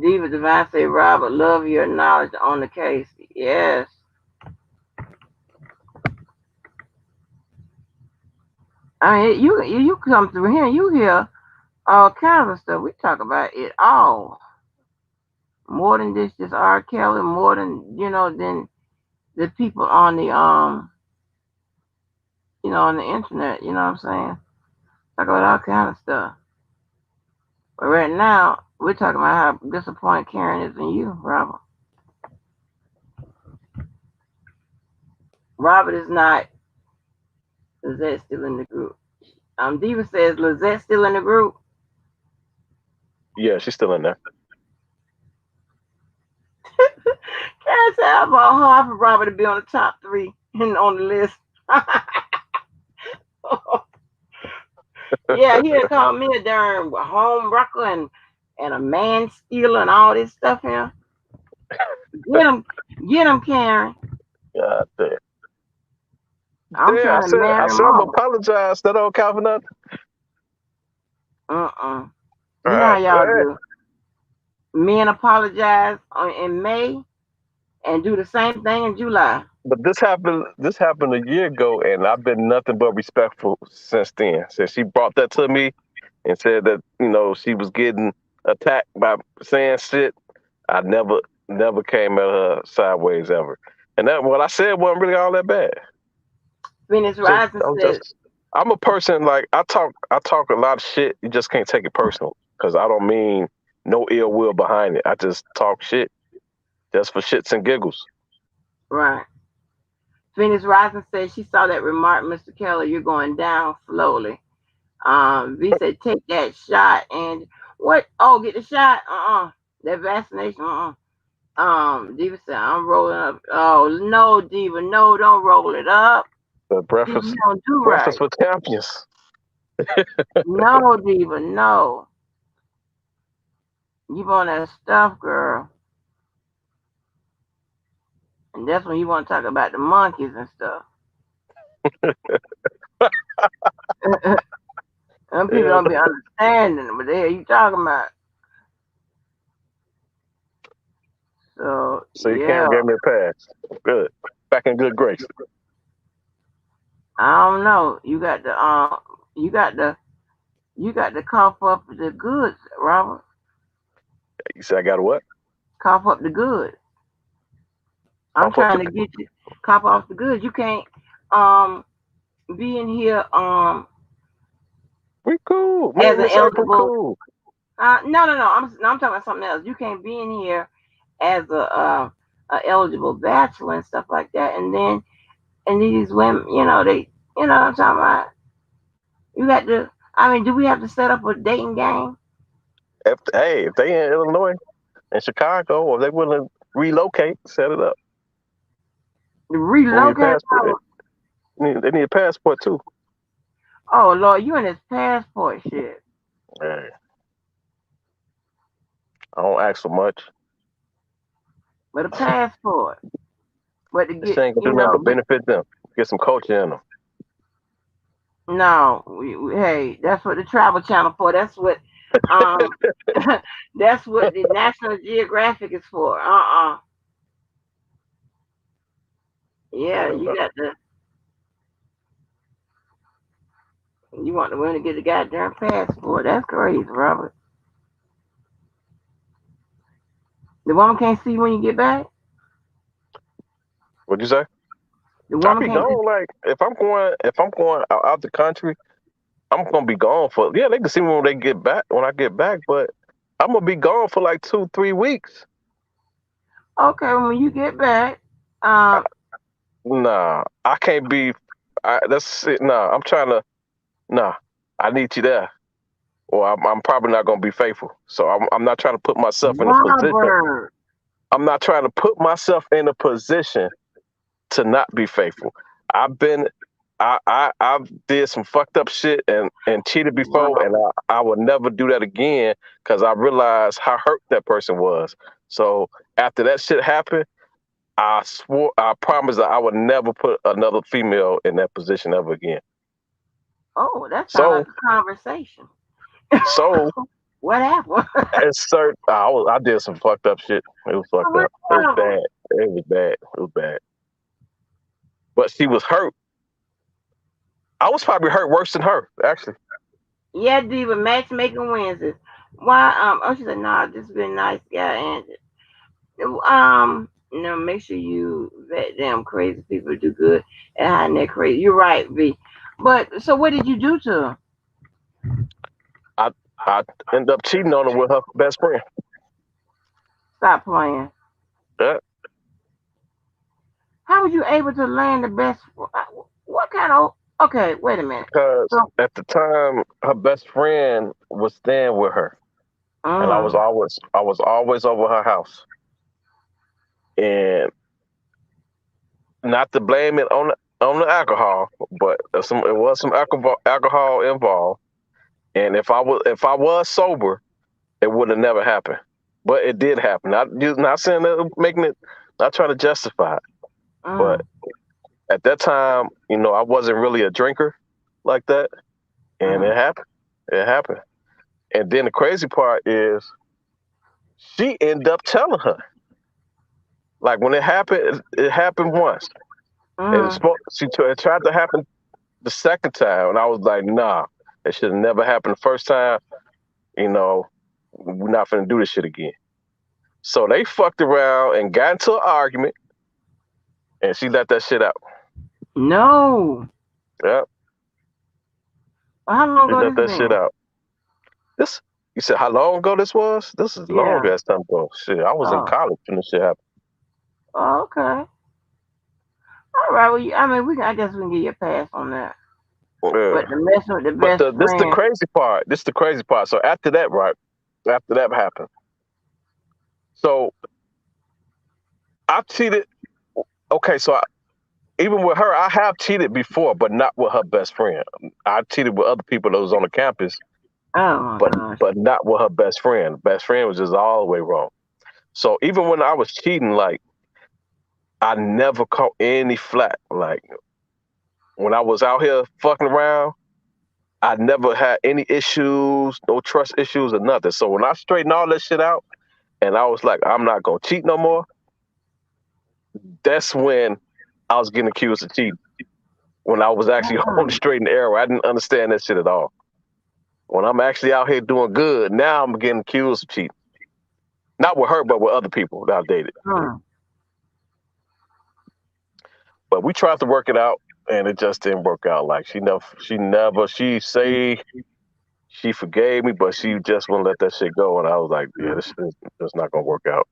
Diva Divine say, Robert, love your knowledge on the case. Yes. I mean, you come through here and you hear all kinds of stuff. We talk about it all. More than just R. Kelly, more than the people on on the internet. You know what I'm saying? Talk about all kind of stuff. But right now, we're talking about how disappointed Karen is in you, Robert. Robert is not. Lizette still in the group. Diva says Lizette still in the group. Yeah, she's still in there. said I bought Harvard Robert to be on the top 3 and on the list. Yeah, he had called me a darn home wrecker and a man stealer and all this stuff here. Get him, Karen. God damn. I'm Yeah, trying to marry I him said I'm off. apologize. That don't count for nothing. Uh-uh. All You know how right. y'all do. Men apologize in May and do the same thing in July. But this happened. This happened a year ago, and I've been nothing but respectful since then. Since she brought that to me and said that she was getting attacked by saying shit, I never came at her sideways ever. And that what I said wasn't really all that bad. Phoenix Just Rising I'm said, just I'm a person like I talk a lot of shit. You just can't take it personal because I don't mean no ill will behind it. I just talk shit just for shits and giggles. right. Phoenix Rising said she saw that remark, Mr. Keller, you're going down slowly. V said, take that shot. And what? Oh, get the shot? That vaccination? Diva said, I'm rolling up. Oh, no, Diva. No, don't roll it up. The Diva, breakfast you don't do breakfast right. with champions. No, Diva, no. You want that stuff, girl. And that's when you want to talk about the monkeys and stuff. Some people Yeah. don't be understanding what the hell you talking about. So, So you yeah. can't give me a pass. Good. Back in good grace. I don't know. You got to cough up the goods, Robert. You say I got a what? Cough up the goods. I'm Pop up trying the. to get you cough off the goods. You can't um be in here We cool. Me as and an Miss April eligible. cool. No. I'm talking about something else. You can't be in here as a eligible bachelor and stuff like that. And these women, what I'm talking about. You got to. I mean, do we have to set up a dating game? If they in Illinois and Chicago, or they willing to relocate, set it up. They need a Relocate? passport. They need a passport too. Oh Lord, you in this passport shit. Hey, I don't ask for much. With a passport. But to This get, ain't gonna do nothing but get benefit them. Get some culture in them. no, hey, that's what the Travel Channel for. That's what, um, that's what the National Geographic is for. Yeah, Yeah, you got to. You want the women to get the goddamn passport? That's crazy, Robert. The woman can't see when you get back. what'd you say? The I woman be can't. gone. Like if I'm going out the country, I'm gonna be gone for. Yeah, they can see me when they get back. When I get back, but I'm gonna be gone for like 2-3 weeks. Okay, when you get back, I, um, nah, I can't be. That's it. Nah, I'm trying to. Nah, I need you there. Or I'm probably not gonna be faithful. So I'm not trying to put myself in a position. Robert. I'm not trying to put myself in a position to not be faithful. I've been I've did some fucked up shit and cheated before, and Robert. I will never do that again because I realized how hurt that person was. So after that shit happened, I promised that I would never put another female in that position ever again. Oh, that sounds like So a conversation. so What happened? it's certain I did some fucked up shit. It was fucked What up. It was happened? bad. It was bad. It was bad. But she was hurt. I was probably hurt worse than her, actually. Yeah, Diva, matchmaking Wednesdays. Why? Oh, she said, nah, this been nice guy, and make sure you vet them crazy people do good and hiding that crazy. You're right, V. But so, what did you do to her? I I ended up cheating on her with her best friend. Stop playing. Yeah, How was you able to land the best? What kind of? Okay, wait a minute. because So, at the time her best friend was staying with her, and mm, I was always over her house, and not to blame it on the alcohol, but it was some alcohol involved. And if I was sober, it would have never happened. But it did happen. Not saying that making it, not trying to justify it. But at that time, I wasn't really a drinker like that, and it happened. It happened. And then the crazy part is, she ended up telling her. Like when it happened once. She tried to happen the second time, and I was like, nah, it should have never happened the first time. We're not finna do this shit again. So they fucked around and got into an argument, and she let that shit out. No. Yep. Well, how long She ago let that this shit been? out. You said how long ago this was? This is long ass time ago. Shit, I was in college when this shit happened. Oh, okay. All right. Well, I guess we can get you a pass on that. Yeah. But the messing with the best friend. This the crazy part. This the crazy part. So after that, right? After that happened. So I cheated. Okay, so even with her, I have cheated before, but not with her best friend. I cheated with other people that was on the campus, Oh my gosh. but not with her best friend. Best friend was just all the way wrong. So even when I was cheating, like I never caught any flack. Like when I was out here fucking around, I never had any issues, no trust issues or nothing. So when I straightened all that shit out, and I was like, I'm not gonna cheat no more. That's when I was getting accused of cheating. When I was actually on the straight and narrow, I didn't understand that shit at all. When I'm actually out here doing good, now I'm getting accused of cheating. Not with her, but with other people that I dated. But we tried to work it out, and it just didn't work out. Like she say she forgave me, but she just wouldn't let that shit go. And I was like, yeah, this is just not gonna work out.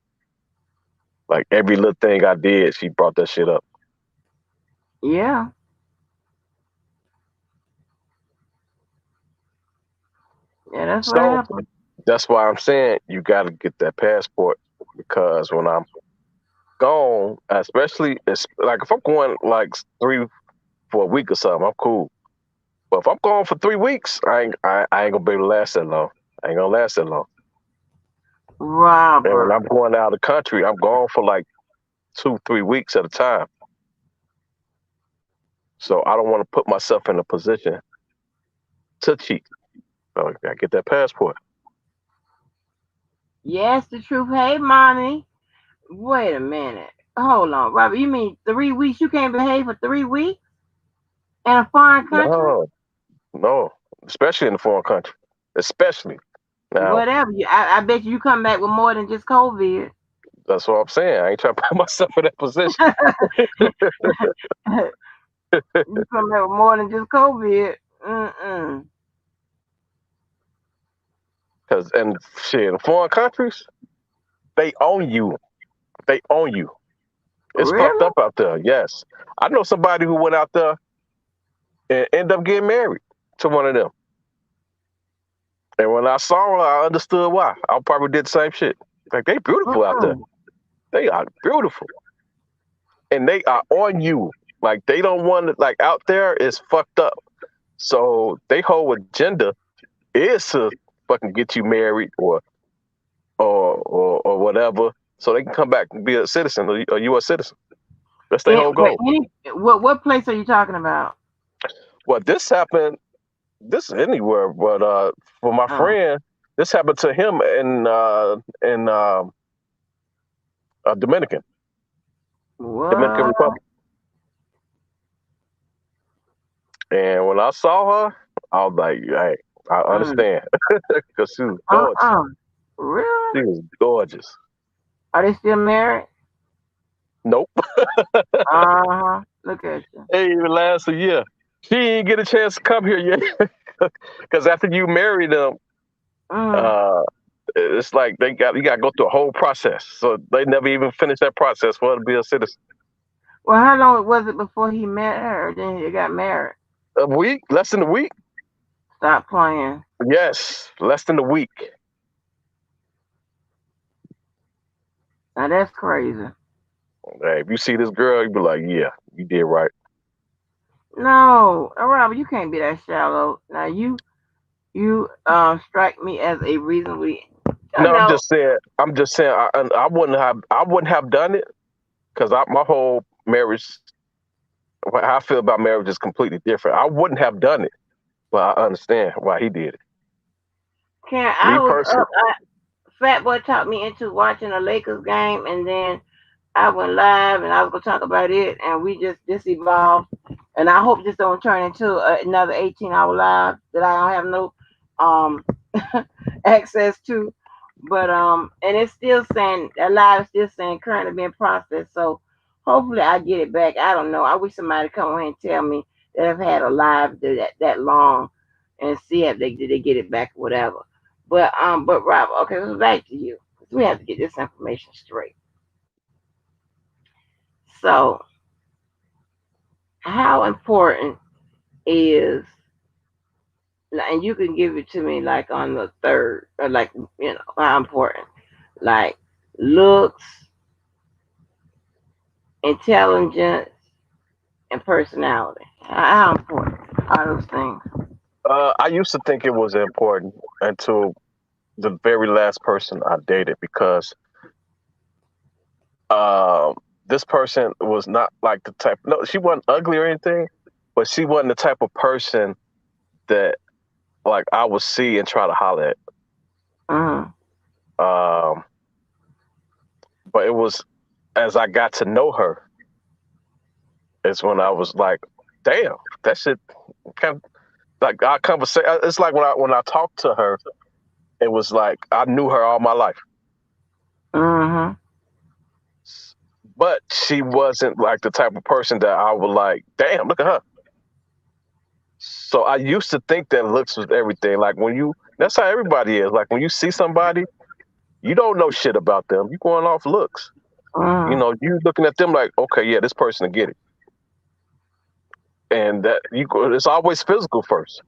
Like every little thing I did, she brought that shit up. Yeah. Yeah, that's what happened. That's why I'm saying you got to get that passport, because when I'm gone, especially like if I'm going like 3 for a week or something, I'm cool. But if I'm gone for 3 weeks, I ain't gonna be able to last that long. I ain't gonna last that long. Robert. And when I'm going out of the country, I'm gone for like 2-3 weeks at a time. So I don't want to put myself in a position to cheat. So I gotta get that passport. Yes, the truth. Hey, mommy. Wait a minute. Hold on, Robert. You mean 3 weeks? You can't behave for 3 weeks in a foreign country? No, especially in a foreign country. Especially now. Whatever. I bet you come back with more than just COVID. That's what I'm saying. I ain't trying to put myself in that position. You come back with more than just COVID. Because in foreign countries, they own you. They own you. It's fucked up out there. Yes, I know somebody who went out there and ended up getting married to one of them. And when I saw her, I understood why. I probably did the same shit. Like they beautiful out there. They are beautiful, and they are on you. Like they don't want to. Like out there is fucked up. So they whole agenda is to fucking get you married or whatever, so they can come back and be a citizen or a U.S. citizen. That's their whole goal. What place are you talking about? Well, this happened. This is anywhere, but for my friend, this happened to him in Dominican Republic. And when I saw her, I was like, "Hey, I understand," because she was gorgeous. Really? She was gorgeous. Are they still married? Nope. Look at you. It even lasts a year. She didn't get a chance to come here yet, because after you marry them, it's like you got to go through a whole process. So they never even finished that process for her to be a citizen. Well, how long was it before he met her? Then he got married. A week, less than a week. Stop playing. Yes, less than a week. Now that's crazy. Hey, if you see this girl, you be like, yeah, you did right. No, Robert, you can't be that shallow. Now you strike me as a reasonably. Oh, No, I'm no, just saying. I'm just saying. I wouldn't have done it because my whole marriage, how I feel about marriage is completely different. I wouldn't have done it, but I understand why he did it. can Me I was personally, up. Fat boy talked me into watching a Lakers game, and then I went live, and I was gonna talk about it, and we just this evolved, and I hope this don't turn into another 18-hour live that I don't have no um access to. But and it's still saying that live is still saying currently being processed. So hopefully I get it back. I don't know. I wish somebody come on here and tell me that I've had a live that long, and see if they did they get it back or whatever. But Rob, okay, so back to you. We have to get this information straight. So how important is, and you can give it to me like on the third, or like how important, like looks, intelligence, and personality. How important are those things? I used to think it was important until the very last person I dated because um, this person was not like the type. No, she wasn't ugly or anything, but she wasn't the type of person that like I would see and try to holler at. Mm-hmm. Um, but it was as I got to know her, is when I was like, damn, that shit kind of like our conversation. It's like when I talked to her, it was like I knew her all my life, Mm-hmm. but she wasn't like the type of person that I would like. Damn, look at her. So I used to think that looks was everything. Like that's how everybody is. Like when you see somebody, you don't know shit about them. You going off looks. Mm-hmm. You looking at them like, okay, yeah, this person will get it. And it's always physical first.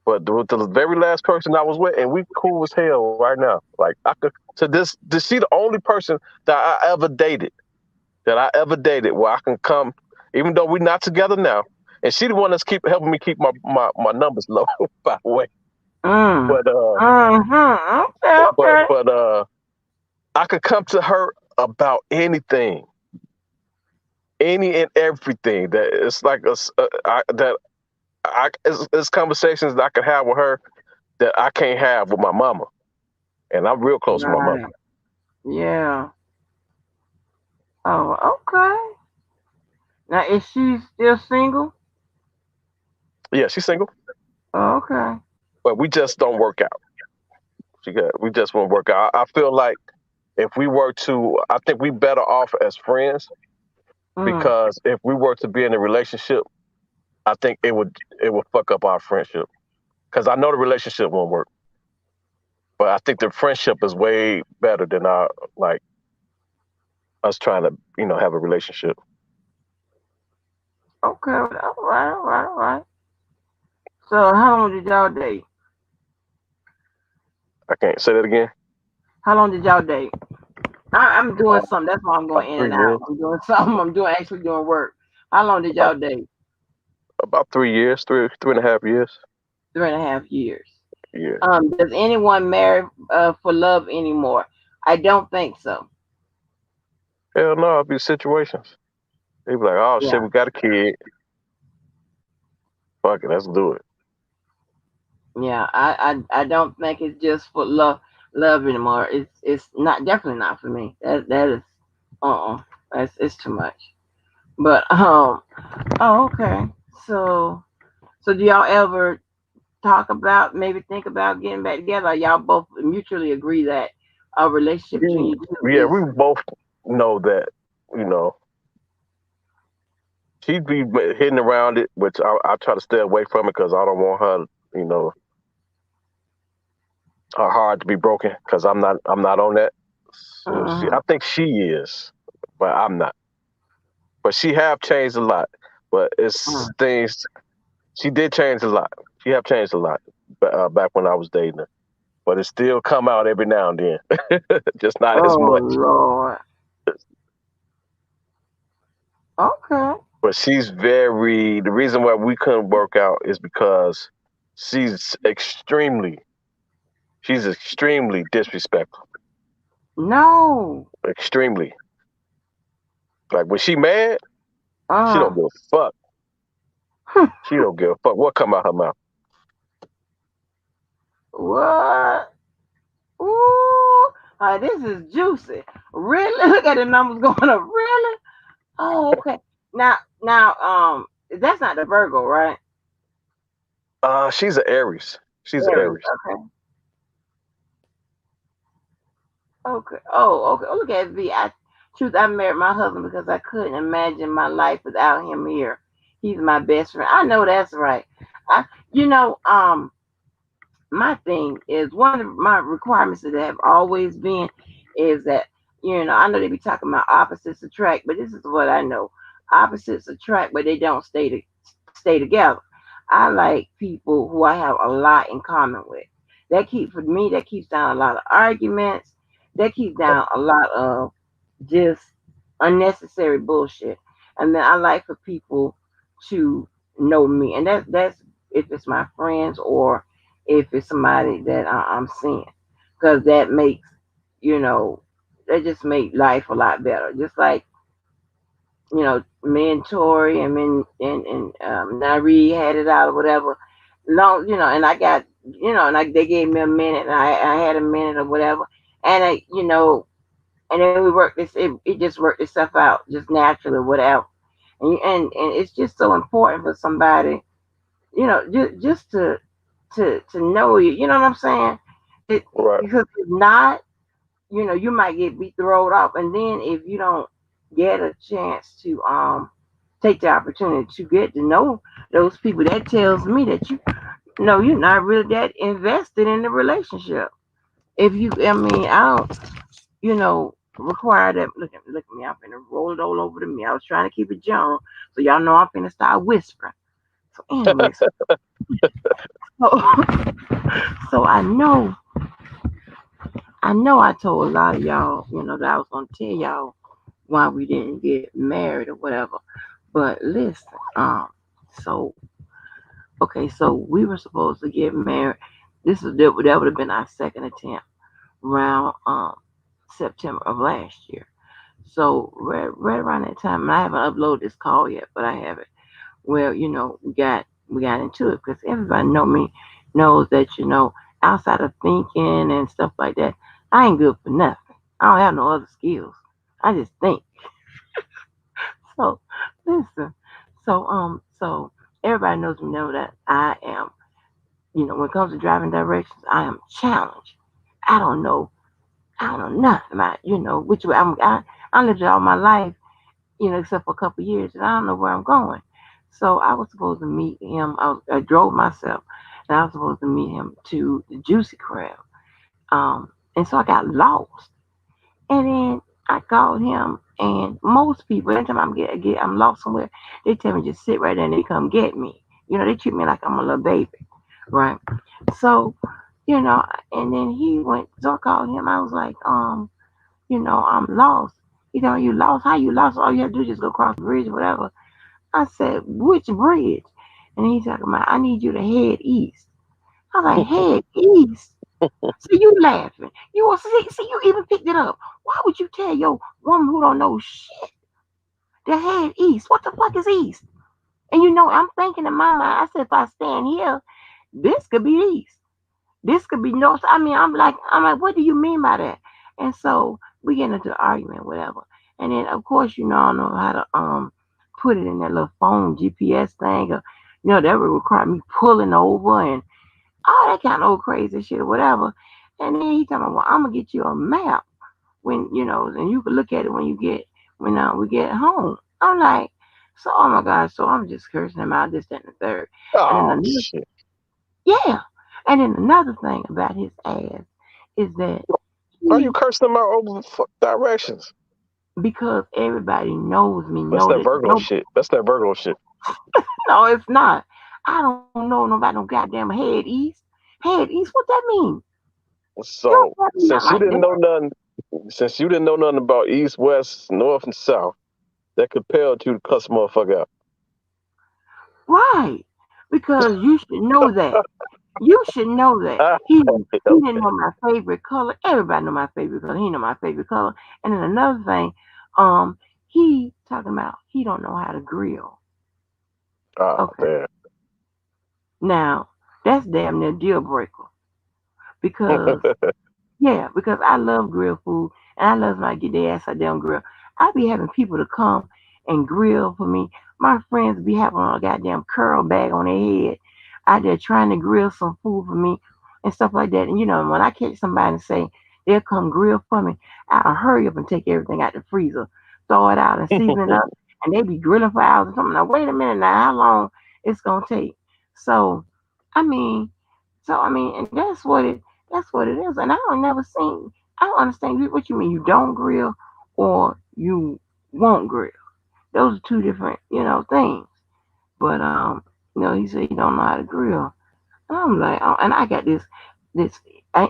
But the very last person I was with, and we cool as hell right now. Like I could, to see the only person that I ever dated, where I can come, even though we're not together now, and she the one that's keep helping me keep my numbers low, by the way. Mm. But Mm-hmm. Okay, okay. I could come to her about anything, any and everything. That it's like it's conversations that I could have with her that I can't have with my mama, and I'm real close to my mama. Right. Yeah. Oh, okay. Now is she still single? Yeah, she's single, Oh, okay. but we just don't work out. We just won't work out. I feel like if we were to, I think we better off as friends Mm. because if we were to be in a relationship, I think it would fuck up our friendship because I know the relationship won't work, but I think the friendship is way better than our like us trying to have a relationship. Okay. All right. All right. All right. So how long did y'all date? I can't say that again. How long did y'all date? I'm doing Uh, something. That's why I'm about going in three and out. years. I'm doing something. I'm doing actually doing work. How long did About y'all date? about 3 years, three and a half years. 3.5 years. Yeah. Does anyone marry for love anymore? I don't think so. Hell no, it'd be situations. They'd be like, oh Yeah. shit, we got a kid. Fuck it, let's do it. Yeah. I don't think it's just for love anymore. It's not definitely not for me. That is that's it's too much. But oh, okay. So do y'all ever talk about, maybe think about getting back together? Or y'all both mutually agree that a relationship between We, you two yeah, is we both know that, you know, she'd be hitting around it, which I try to stay away from it because I don't want her, her heart to be broken because I'm not on that. So I uh think she is, but I'm not. But she have changed a lot. But it's things she did change a lot. She have changed a lot back when I was dating her. But it still come out every now and then, just not as oh much. Lord. Okay. But the reason why we couldn't work out is because she's extremely disrespectful. No. Extremely. Like when she mad, she Uh. don't give a fuck. She don't give a fuck what come out her mouth. What? Ooh. This is juicy. Really? Look at the numbers going up. Really? Oh, okay. Now, that's not the Virgo, right? She's an Aries. She's an Aries. Aries. Okay. Okay. Oh, okay. Oh, look at V. I married my husband because I couldn't imagine my life without him here. He's my best friend. I know that's right. I, you know, my thing is one of my requirements that have always been is that I know they be talking about opposites attract, but this is what I know: opposites attract, but they don't stay together. I like people who I have a lot in common with. For me that keeps down a lot of arguments. That keeps down a lot of just unnecessary bullshit. And then I like for people to know me, and that's if it's my friends or if it's somebody that I'm seeing, because you know, that just make life a lot better. Just like me and Tori and Nari had it out or whatever. Long, and I got, they gave me a minute, and I had a minute or whatever, and and then we worked it just worked itself out just naturally, whatever. And it's just so important for somebody, just to know you. You know what I'm saying? It, Right. because if not, you might be thrown off, and then if you don't get a chance to take the opportunity to get to know those people, that tells me that you're not really that invested in the relationship. If you, I mean, I don't, require that. Look at me. I'm finna roll it all over to me. I was trying to keep it general, so y'all know I'm finna start whispering. So, anyways, so, so I know I told a lot of y'all, that I was gonna tell y'all why we didn't get married or whatever. But listen, so okay, so we were supposed to get married. That would have been our second attempt around September of last year. So right around that time, and I haven't uploaded this call yet, but I have it. Well, we got into it because everybody knows that outside of thinking and stuff like that, I ain't good for nothing. I don't have no other skills. I just think. So listen, so everybody knows me know that I am. When it comes to driving directions, I am challenged. I don't know. I don't know nothing about which way I lived it all my life, except for a couple of years, and I don't know where I'm going. So I was supposed to meet him. I drove myself, and I was supposed to meet him to the Juicy Crab. And so I got lost, and then I called him. And most people, anytime I'm lost somewhere, they tell me just sit right there and they come get me. They treat me like I'm a little baby, right? So, and then he went. So I called him. I was like, I'm lost. You lost? How you lost? All you have to do is just go across the bridge, or whatever. I said, which bridge? And he's talking about, I need you to head east. I was like, head east? So you laughing. You want see, you even picked it up. Why would you tell your woman who don't know shit to head east? What the fuck is east? And I'm thinking in my mind, I said, if I stand here, this could be east. This could be north. I mean, I'm like, what do you mean by that? And so we get into an argument, whatever. And then of course, I don't know how to put it in that little phone GPS thing, or that would require me pulling over and all that kind of old crazy shit or whatever. And then he told me, well, I'm gonna get you a map when and you can look at it when we get home. I'm like, so oh my gosh, so I'm just cursing him out, this, that, and the third. And then Oh another, shit. yeah. And then another thing about his ass is that Why you he, cursing them out over directions? because everybody knows me, That's know that that Virgo shit. That's that Virgo shit. no, it's not. I don't know nobody no goddamn head east. Head east, what that mean? You don't So tell me not like that. since you didn't know nothing about east, west, north, and south, that compelled you to cuss a motherfucker out? Right. Because you should know that. You should know that. Ah, He didn't know my favorite color. Everybody know my favorite color. He know my favorite color. And then another thing, he talking about he don't know how to grill. oh, Okay. damn. Now, that's damn near deal breaker. Because yeah, because I love grill food and I love when I get their ass out there on grill. I be having people to come and grill for me. My friends be having a goddamn curl bag on their head out there trying to grill some food for me and stuff like that. And when I catch somebody and say they'll come grill for me, I'll hurry up and take everything out the freezer, throw it out and season it up, and they be grilling for hours or something. Now wait a minute now, how long it's gonna take? So I mean, and that's what it is. And I don't understand what you mean. You don't grill or you won't grill. Those are two different, things. But he said he don't know how to grill. And I'm like, oh, and I got this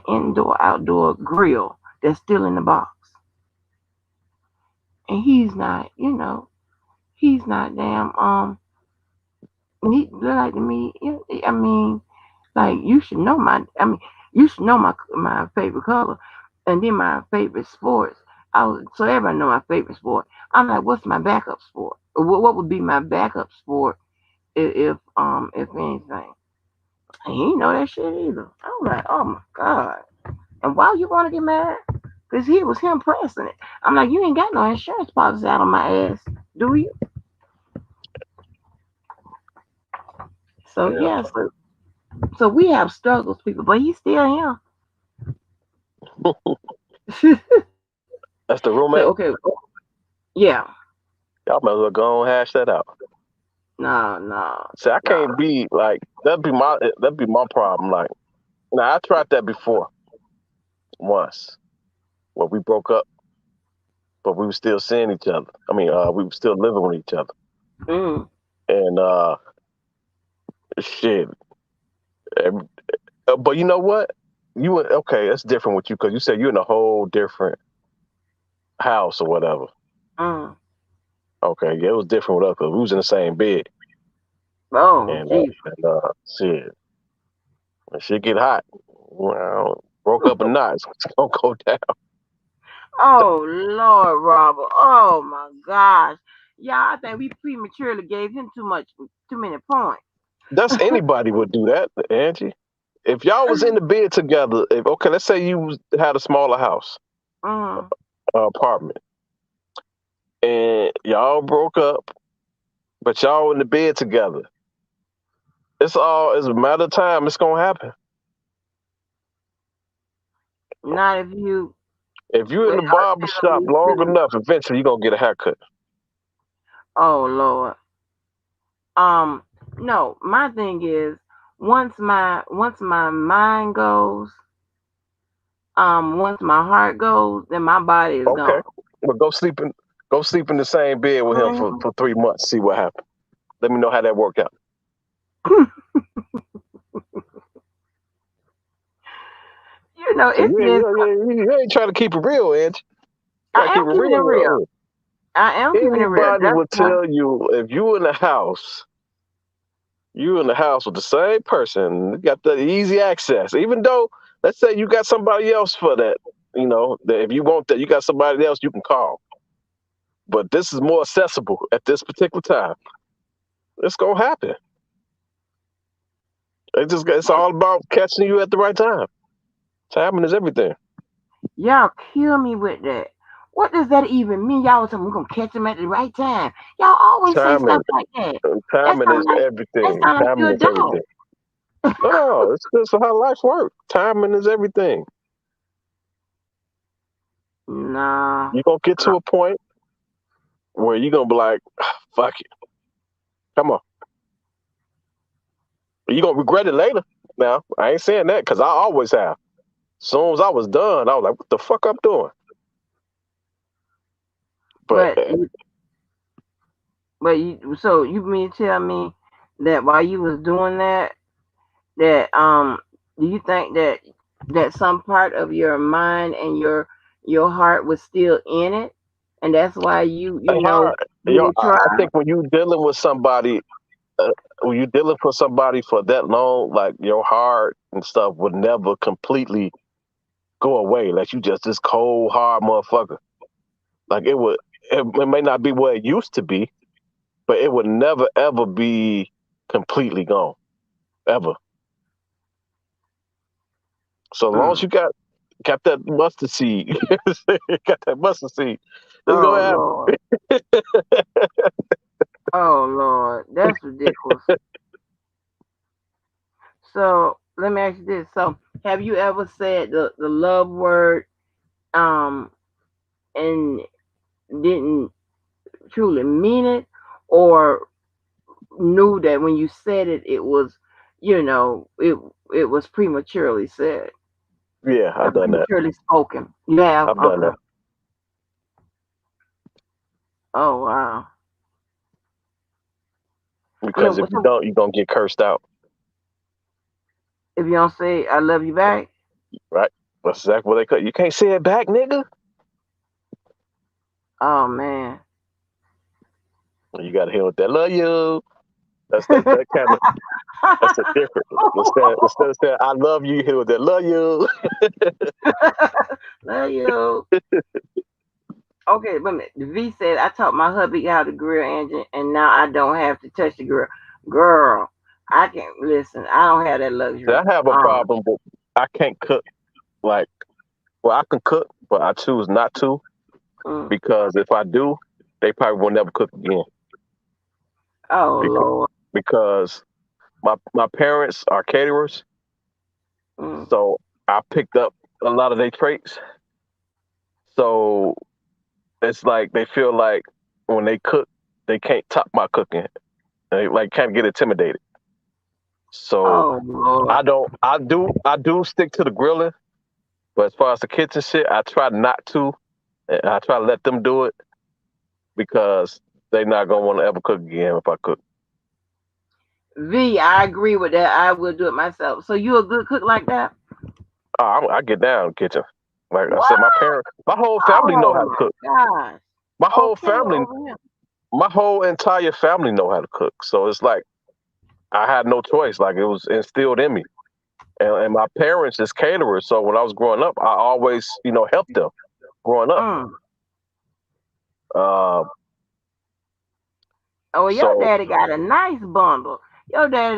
indoor outdoor grill that's still in the box, and he's not damn he like to me. I mean, like you should know you should know my favorite color, and then my favorite sports. So everybody know my favorite sport. I'm like, what's my backup sport? Or what would be my backup sport if anything? And he ain't know that shit either. I'm like, oh my god. And why you want to get mad? Cause it was him pressing it. I'm like, you ain't got no insurance policy out on my ass, do you? So Yeah. yeah, so we have struggles, people, but he's still him. That's the So roommate? okay, yeah, Y'all might as well go and hash that out. no, no, See, I no. can't be like that'd be my problem. Like, now I tried that before once, where we broke up, but we were still seeing each other. I mean, we were still living with each other, Mm, and shit. every- but you know what? Okay? That's different with you because you said you're in a whole different house or whatever. mm. Okay, yeah, it was different with us because we was in the same bed, Oh, and jeez. shit, when shit get hot. Well, broke up or not, it's gonna go down. Oh, Lord, Robert. Oh, my gosh. Yeah, I think we prematurely gave him too many points. That's anybody would do that, Angie. If y'all was in the bed together, okay, let's say had a smaller house, Mm. apartment, and y'all broke up, but y'all in the bed together. It's a matter of time. It's gonna happen. Not if you. If you're in Wait, the barber shop long enough, eventually you're gonna get a haircut. oh, Lord. Um, no, my thing is once my mind goes, once my heart goes, then my body is Okay, gone. but go sleep in the same bed with him for, Mhm. for 3 months. See what happens. Let me know how that worked out. So It's been. you ain't trying to keep it real, Angie. You gotta I keep am it keeping it real. real. I am keeping it real. Anybody That's would why. tell you if you in the house with the same person, you got the easy access. Even though, let's say you got somebody else for that, that if you want that, you got somebody else you can call. But this is more accessible at this particular time. It's gonna happen. It's all about catching you at the right time. Timing is everything. Y'all kill me with that. What does that even mean? Y'all saying we're gonna catch him at the right time. Y'all always say Timing, stuff like that. That timing sound is like that everything. sound like Timing you're a is everything. dog. No, it's just how life works. Timing is everything. Nah. You're gonna get to a point where you're gonna be like, fuck it. Come on. You're gonna regret it later. Now, I ain't saying that because I always have. As soon as I was done, I was like, what the fuck I'm doing? But But so you mean to tell me that while you was doing that do you think that some part of your mind and your heart was still in it, and that's why you it's hard. You Did know, he try? I think when you dealing with somebody, when you dealing for somebody for that long, like your heart and stuff would never completely go away. Like you just this cold, hard motherfucker. Like it would. It may not be where it used to be, but it would never ever be completely gone ever. So as long as Mm. you got that mustard seed, got that mustard seed, it's Oh gonna Lord. Oh Lord. That's ridiculous. So let me ask you this. So have you ever said the love word um and didn't truly mean it, or knew that when you said it, it was, it was prematurely said, happen. Yeah, I've done that. prematurely spoken. You have? I've done that Okay. Oh wow. because if you So don't, you're gonna get cursed out, if you don't say I love you back, right? That's exactly what they cut. You can't say it back, nigga. oh man. You gotta hear with that. Love you. That kind of that's a different. Instead of saying I love you, you hit with that. Love you. Love you. Okay, wait a minute. The V said I taught my hubby how to grill engine, and now I don't have to touch the grill. Girl, I can't listen. I don't have that See, luxury. I have a problem with I can't cook like well I can cook, but I choose not to Mm. because if I do, they probably will never cook again. Oh Because Lord. because my parents are caterers, Mm. so I picked up a lot of their traits. So it's like they feel like when they cook, they can't top my cooking. They like kind of get intimidated. So Oh Lord. I do stick to the grilling, but as far as the kitchen shit, I try not to. And I try to let them do it because they're not gonna want to ever cook again if I cook. V, I agree with that. I will do it myself. So you a good cook like that? I get down in the kitchen. Like I said, What? my whole family know Oh how to my cook. gosh. My whole Okay, family, over here. my whole entire family know how to cook. So it's like I had no choice. Like it was instilled in me. And my parents is caterers. So when I was growing up, I always, helped them growing up. Mm. Uh, Oh, your so daddy got a nice bundle. Your daddy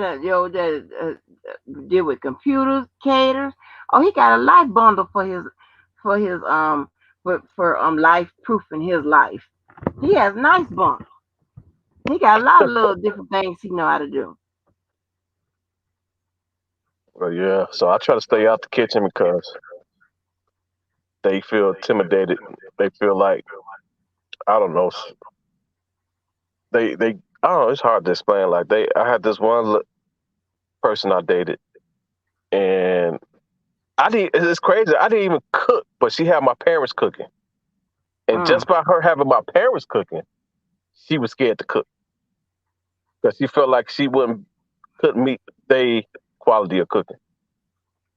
deal with computers, caters. Oh, he got a life bundle for his for life proof in his life. He has nice bundle. He got a lot of little different things he know how to do. yeah, so I try to stay out the kitchen because they feel intimidated. They feel like I don't know. They I don't know. It's hard to explain. Like I had this one person I dated, and I didn't. It's crazy. I didn't even cook, but she had my parents cooking, and just Mm. by her having my parents cooking, she was scared to cook because she felt like she couldn't meet their quality of cooking.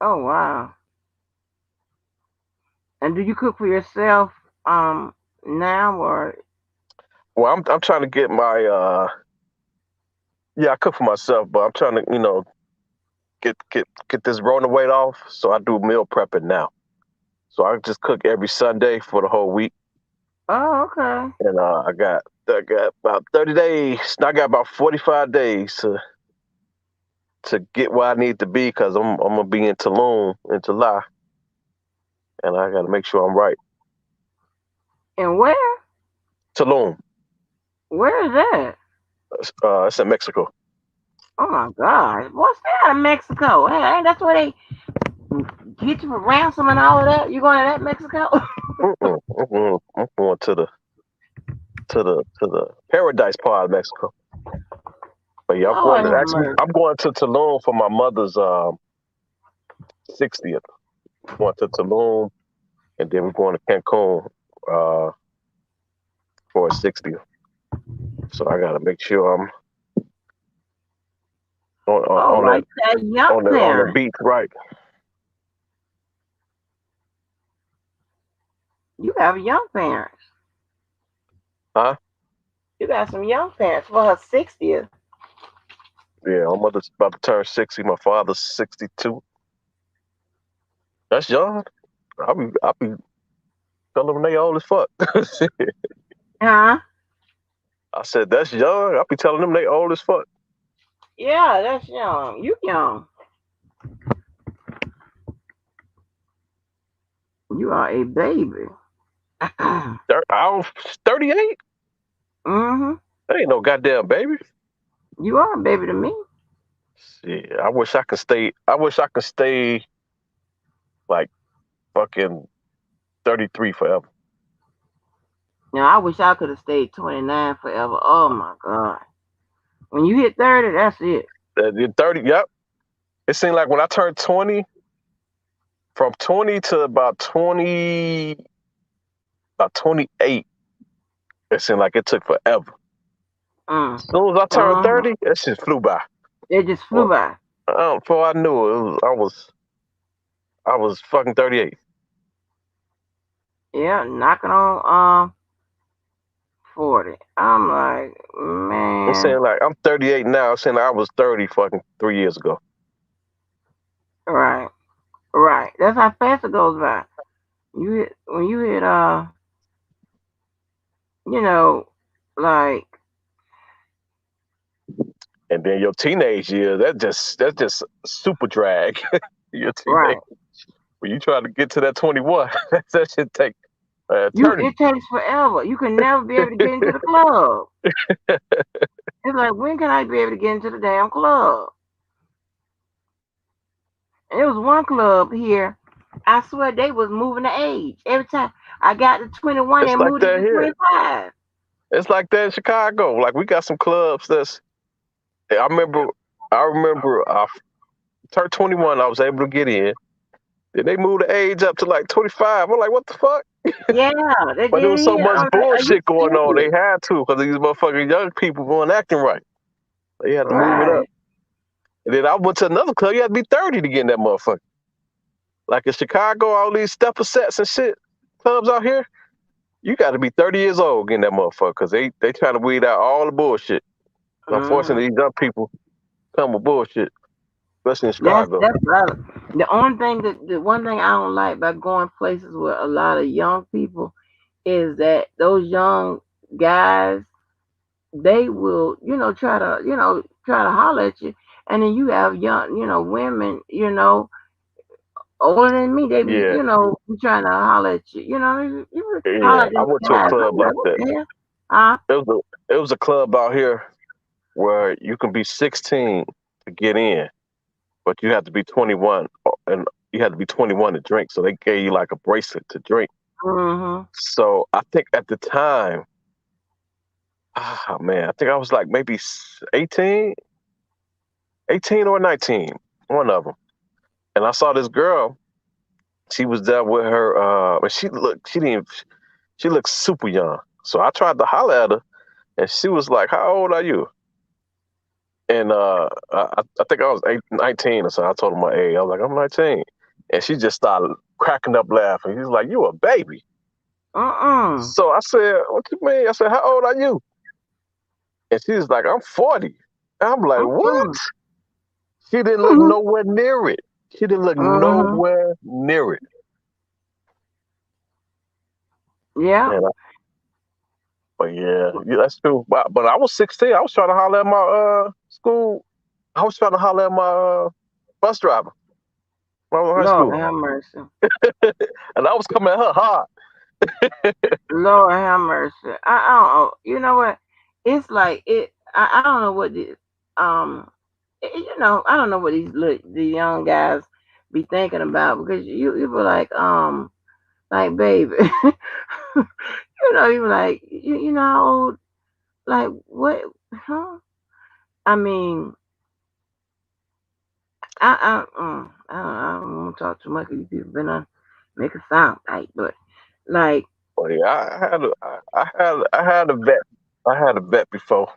Oh wow. And do you cook for yourself now or Well, I'm trying to get my yeah, I cook for myself, but I'm trying to get this Rona weight off, so I do meal prepping now. So I just cook every Sunday for the whole week, oh okay. and I got about 30 days. I got about 45 days to get where I need to be because I'm gonna be in Tulum in July, and I got to make sure I'm right. And where? Tulum, Where is that? it's in Mexico. Oh my God. What's that in Mexico? Hey, ain't that's where they get you for ransom and all of that? You going to that Mexico? I'm going to the paradise part of Mexico. But yeah, Lord have I'm mercy. going to Tulum for my mother's 60th. Going to Tulum, and then we're going to Cancun uh, for a 60th. So I got to make sure I'm on, on, Oh, on that like that young on the parent. beach, right? You have young parents. Huh? You got some young parents for her 60th. Yeah, my mother's about to turn 60. My father's 62. That's young. I'll be telling them they old as fuck. Huh? I said that's young. I'll be telling them they old as fuck. Yeah, that's young. You young. You are a baby. I'm 38. Mm-hmm. That ain't no goddamn baby. You are a baby to me. Shit, I wish I could stay. I wish I could stay like fucking 33 forever. Now, I wish I could have stayed 29 forever. Oh my God. When you hit 30, that's it. 30. Yep. It seemed like when I turned 20, from 20 to about 28, it seemed like it took forever. Mm. As soon as I turned Uh-huh. 30, that shit flew by. It just flew Well, by. before I knew it, I was fucking 38. Yeah, knocking on 40. I'm like, I'm man, saying like I'm 38 now. I'm saying like I was 30 fucking 3 years ago. right, right. That's how fast it goes by. When you hit you know, like And then your teenage years, that's just super drag. Your teenage right. when you try to get to that 21, that should take It eternity. takes forever. You can never be able to get into the club. It's like, when can I be able to get into the damn club? And there was one club here. I swear they was moving the age every time. I got to 21, It's they like moved it that to here. 25. It's like that in Chicago. Like we got some clubs that's. I remember. I turned 21. I was able to get in. Then they moved the age up to like 25. I'm like, what the fuck? Yeah, they But there did was so here. much I was like, are you bullshit going on. They serious? had to because these motherfucking young people weren't acting right. They had to move it up. Right. And then I went to another club. You had to be 30 to get in that motherfucker. Like in Chicago, all these stepper sets and shit clubs out here, you got to be 30 years old getting that motherfucker because they trying to weed out all the bullshit. Mm-hmm. Unfortunately, these young people come with bullshit, especially in That's Chicago. that's right. The only thing the one thing I don't like about going places with a lot of young people is that those young guys, they will, try to holler at you, and then you have young, women, older than me, they be, Yeah, be trying to holler at you, you holler yeah. at I those went to a guys. I'm club like like, what that. the hell? Huh? It was a club out here where you can be 16 to get in, but you have to be 21 and you had to be 21 to drink. So they gave you like a bracelet to drink. Mm-hmm. So I think at the time, man, I think I was like maybe 18, 18 or 19, one of them. And I saw this girl. She was there with her, and she looked super young. So I tried to holler at her, and she was like, "How old are you?" And I think I was 19 or so. I told her my age. I was like, "I'm 19," and she just started cracking up laughing. She's like, "You a baby?" Uh-uh. So I said, "What you mean?" I said, "How old are you?" And she's like, "I'm 40." I'm like, "What?" Uh-uh. She didn't look nowhere near it. She didn't look Mm-hmm. nowhere near it. Yeah. And but yeah, that's true. But I was 16. I was trying to holler at my school. I was trying to holler at my bus driver when I was in high Lord school, have mercy. and I was coming at her hard. Lord have mercy. I don't know. You know what? It's like it. I don't know what this. I don't know what the young guys be thinking about, because you were like, baby, you were like, you know how old, like, what, huh? I mean, I don't want to talk too much, 'cause you people been on make a sound tight, but like, But yeah, I had a vet. I had a vet before.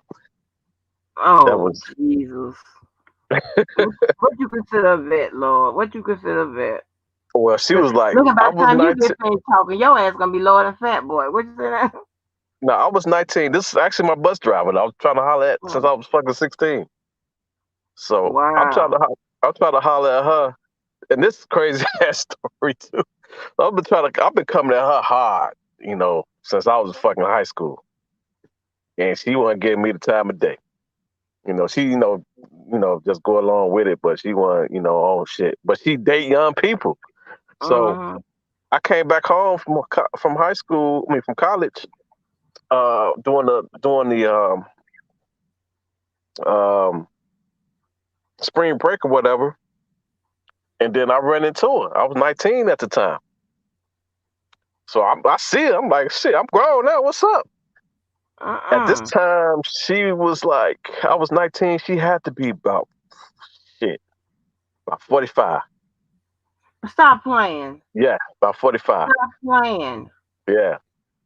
That oh was Jesus. What you consider a vet, Lord? What you consider a vet? well. She Look, was like, look, by I the was time you 19. get finished talking, your ass gonna be Lord and Fat Boy. What you say that? No, I was 19. This is actually my bus driver. I was trying to holler at since Mm. I was fucking 16. So Wow. I'm trying to holler at her, and this is crazy ass story too. I've been coming at her hard, since I was fucking high school, and she wasn't giving me the time of day. She, just go along with it, but she wasn't, oh shit. But she date young people, so Mm-hmm. I came back home from high school. I mean, from college, during the um spring break or whatever, and then I ran into her. I was 19 at the time, so I see her. I'm like, shit, I'm grown now. What's up? At this Uh-uh. time, she was like, I was 19. She had to be shit, about 45. Stop playing. Yeah, about 45. Stop playing. Yeah,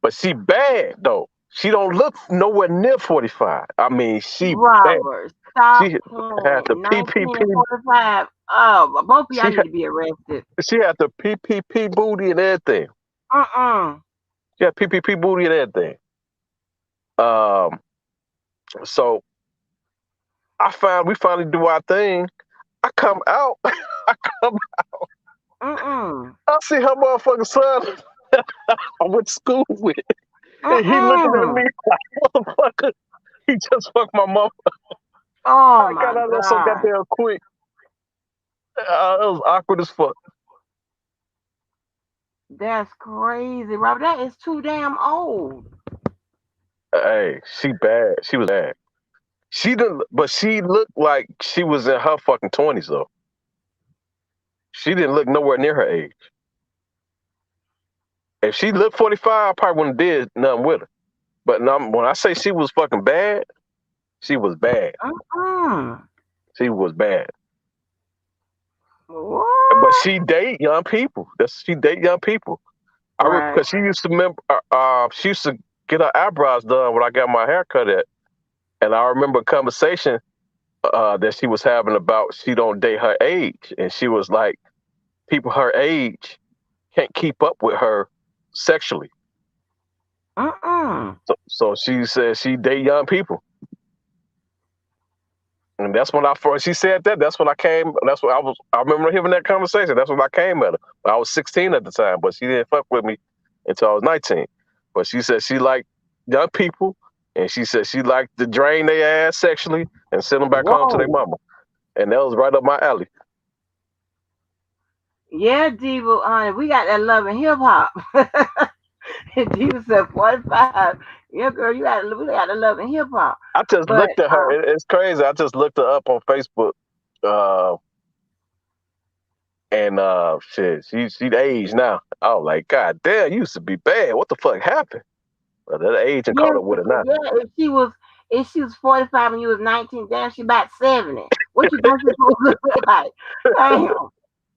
but she bad though. She don't look nowhere near 45. I mean, she bad. Robert, stop She had the playing. 19 PPP. and 45. Oh, both of y'all She need had, to be arrested. she had the PPP booty and everything. Uh-uh. She had PPP booty and everything. Um, so we finally do our thing. I come out. I come. Uh-uh. I see her motherfucking son. I went to school with, and he looking at Uh-uh. me like, motherfucker. He just fucked my mom. Oh I my got out of there so God. goddamn quick. It was awkward as fuck. That's crazy, Robert. That is too damn old. Hey, she bad. She was bad. She didn't, but she looked like she was in her fucking 20s though. She didn't look nowhere near her age. If she looked 45, I probably wouldn't did nothing with her. But no, when I say she was fucking bad, she was bad. Uh-uh. She was bad. But What? she date young people. She date young people. Right. Because she used to remember. She used to get her eyebrows done when I got my hair cut at, and I remember a conversation that she was having about she don't date her age, and she was like, people her age can't keep up with her sexually. Uh-uh. So she said she date young people. And that's when she said that. That's when I came. That's what I was. I remember hearing that conversation. That's when I came at her. I was 16 at the time, but she didn't fuck with me until I was 19. But she said she liked young people, and she said she liked to drain their ass sexually and send them back home to their Whoa. mama. And that was right up my alley. Yeah, Diva, honey, we got that love and hip hop. Diva said 45. Yeah, girl, we got the love and hip hop. I just But looked at her. It's crazy. I just looked her up on Facebook, and shit, she's aged now. I was like, God damn, you used to be bad. What the fuck happened? But that age and yeah, caught up with her now. yeah, if she was 45 and you was 19, damn, she about 70. What you think she's supposed to look like? Damn.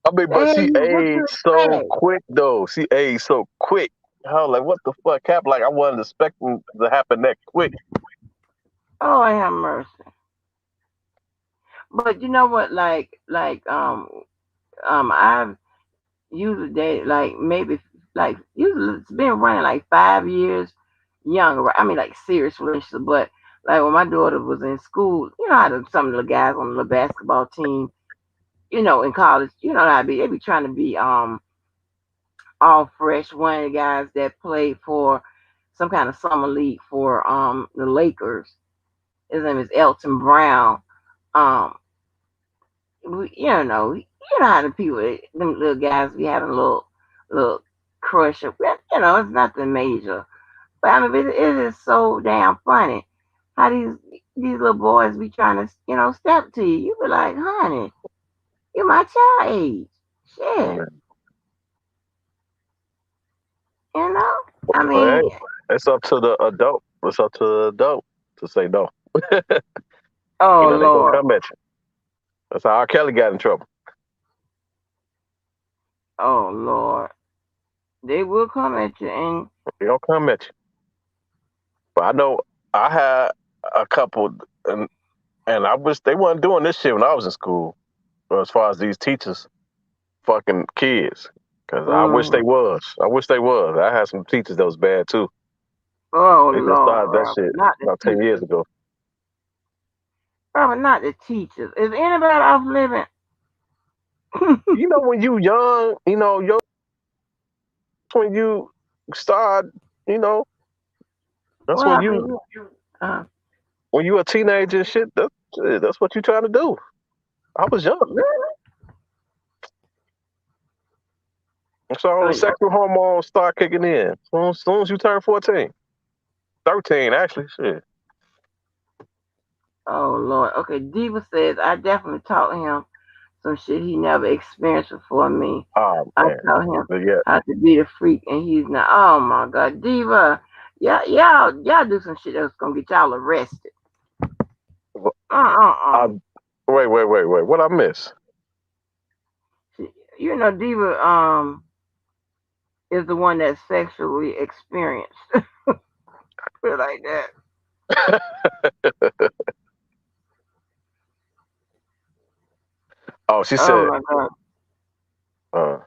I mean, but she What you aged so expect? quick though. She aged so quick. I was like, what the fuck happened? Like I wasn't expecting to happen that quick. Oh, I have mercy. But you know what? I've usually dated like maybe like usually it's been running like 5 years younger. Right? I mean, like serious relationship. But like when my daughter was in school, you know how some of the guys on the basketball team, in college, you know how they be trying to be all fresh. One of the guys that played for some kind of summer league for the Lakers. His name is Elton Brown. Um, you know how the people, them little guys be having a little crush. It's nothing major. But I mean, it is so damn funny how these little boys be trying to, step to you. You be like, honey, you're my child age. Shit, you know. I But hey, mean, it's up to the adult. It's up to the adult to say no. oh They gonna Lord, come at you. That's how R. Kelly got in trouble. oh Lord, they will come at you, and They gonna come at you. But I know I had a couple, and I wish they weren't doing this shit when I was in school. As far as these teachers fucking kids, because I wish they mm, was. I wish they was. I had some teachers that was bad too. Oh They just Lord, started that Robert, shit not the about 10 years teachers. ago. Robert, not the teachers. Is anybody off living? You know, when you young, you know, when you start, you know, that's What when happened? Uh, when you a teenager and shit. That's what you trying to do. I was young. really? So the Oh, sexual hormones start kicking in. Soon as you turn 14. 13, actually. Shit. oh Lord. Okay, Diva says I definitely taught him some shit he never experienced before me. Oh, I man. taught him But yeah. how to be the freak, and he's not. Oh my God, Diva, yeah, y'all do some shit that's gonna get y'all arrested. I, wait. What I miss? You know, Diva is the one that's sexually experienced. Put it like that. Oh, she Oh said, my God, uh,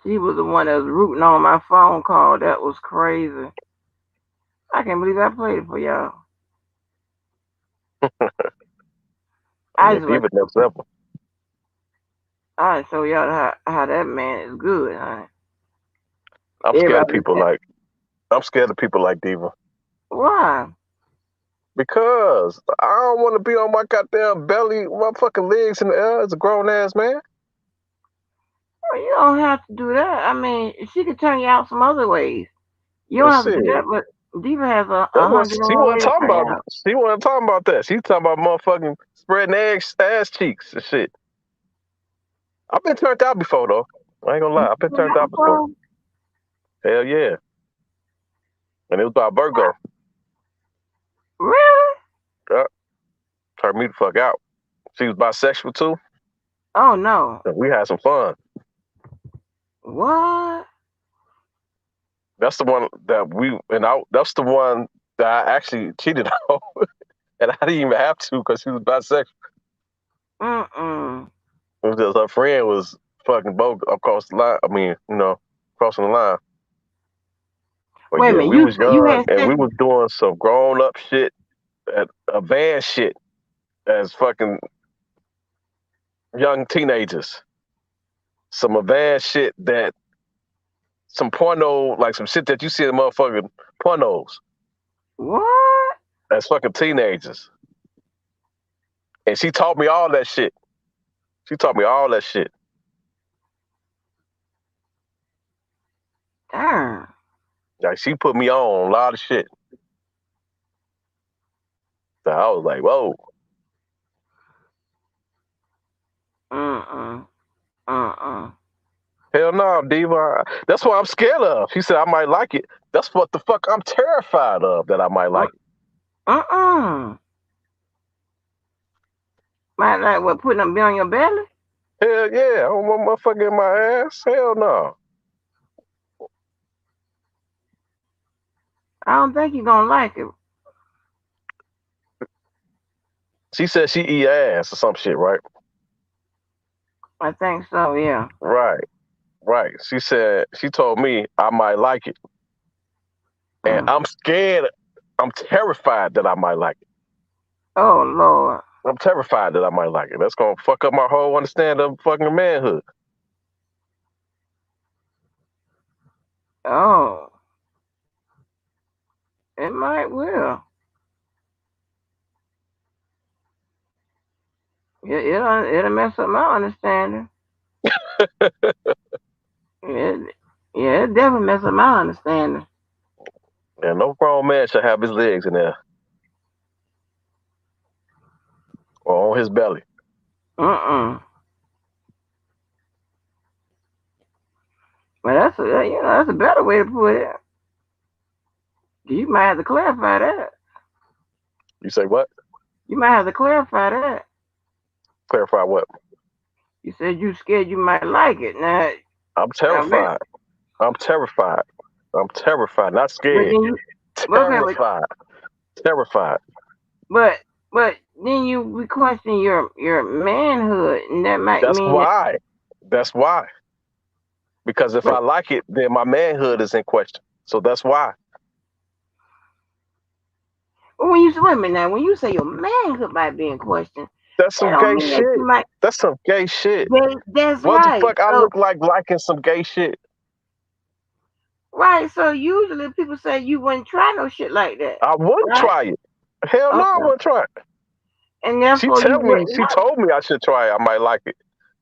she was the one that was rooting on my phone call. That was crazy. I can't believe I played it for y'all. I yeah, just went. Diva next level. I show y'all how that man is good, honey. I'm scared of Everybody, people like Diva. why? Because I don't want to be on my goddamn belly, my fucking legs in the air as a grown ass man. Well, you don't have to do that. I mean, she could turn you out some other ways. You don't Let's have to see. do that, but Diva has That a was hundred she more wasn't ways to talking turn you about. out. She wasn't talking about that. She talking about motherfucking spreading ass cheeks and shit. I've been turned out before though. I ain't gonna You lie. I've been seen turned that out before. before? Hell yeah. And it was by Virgo. Really? Yeah, turned me the fuck out. She was bisexual too. Oh no. And we had some fun. What? That's the one that that's the one that I actually cheated on. And I didn't even have to because she was bisexual. Mm-mm. It was just her friend was fucking both across the line. I mean, crossing the line. But Wait a yeah, minute. we was You young had and sex? we was doing some grown up shit, advanced shit as fucking young teenagers. Some advanced shit that some porno, like some shit that you see in motherfucking pornos What? as fucking teenagers. And she taught me all that shit. She taught me all that shit. Darn. Like she put me on a lot of shit. So I was like, whoa. Mm-mm. Mm-mm. Hell no, Diva. That's what I'm scared of. She said I might like it. That's what the fuck I'm terrified of, that I might like it. Mm-mm. Might like what, putting them on your belly? Hell yeah. I don't want motherfucker in my ass. Hell no. I don't think you're gonna like it. She said she eat ass or some shit, right? I think so, yeah. Right. Right. She told me I might like it. And Mm. I'm scared. I'm terrified that I might like it. Oh Lord. I'm terrified that I might like it. That's gonna fuck up my whole understanding of fucking manhood. Oh. It might will. It'll mess up my understanding. It, yeah, it definitely mess up my understanding. And no grown man should have his legs in there or on his belly. Mm-mm. But that's a better way to put it. You might have to clarify that. You say what? You might have to clarify that. Clarify what? You said you scared you might like it. Now, I'm I mean, terrified. I'm terrified. I'm terrified. Not but scared. then you okay, Terrified. Terrified. but but then you we question your manhood, and that might That's mean that why. That's why. Because if I like it, then my manhood is in question. So that's why. Well, when you swim now, when you say your manhood might be in question, That's that some don't gay mean that shit. you might. That's some gay shit. That's What the right. fuck I So look like liking some gay shit? right. So usually people say you wouldn't try no shit like that, I wouldn't right? try it. Hell no, I Okay. wouldn't try it. And therefore you wouldn't She want. told me I should try it. I might like it.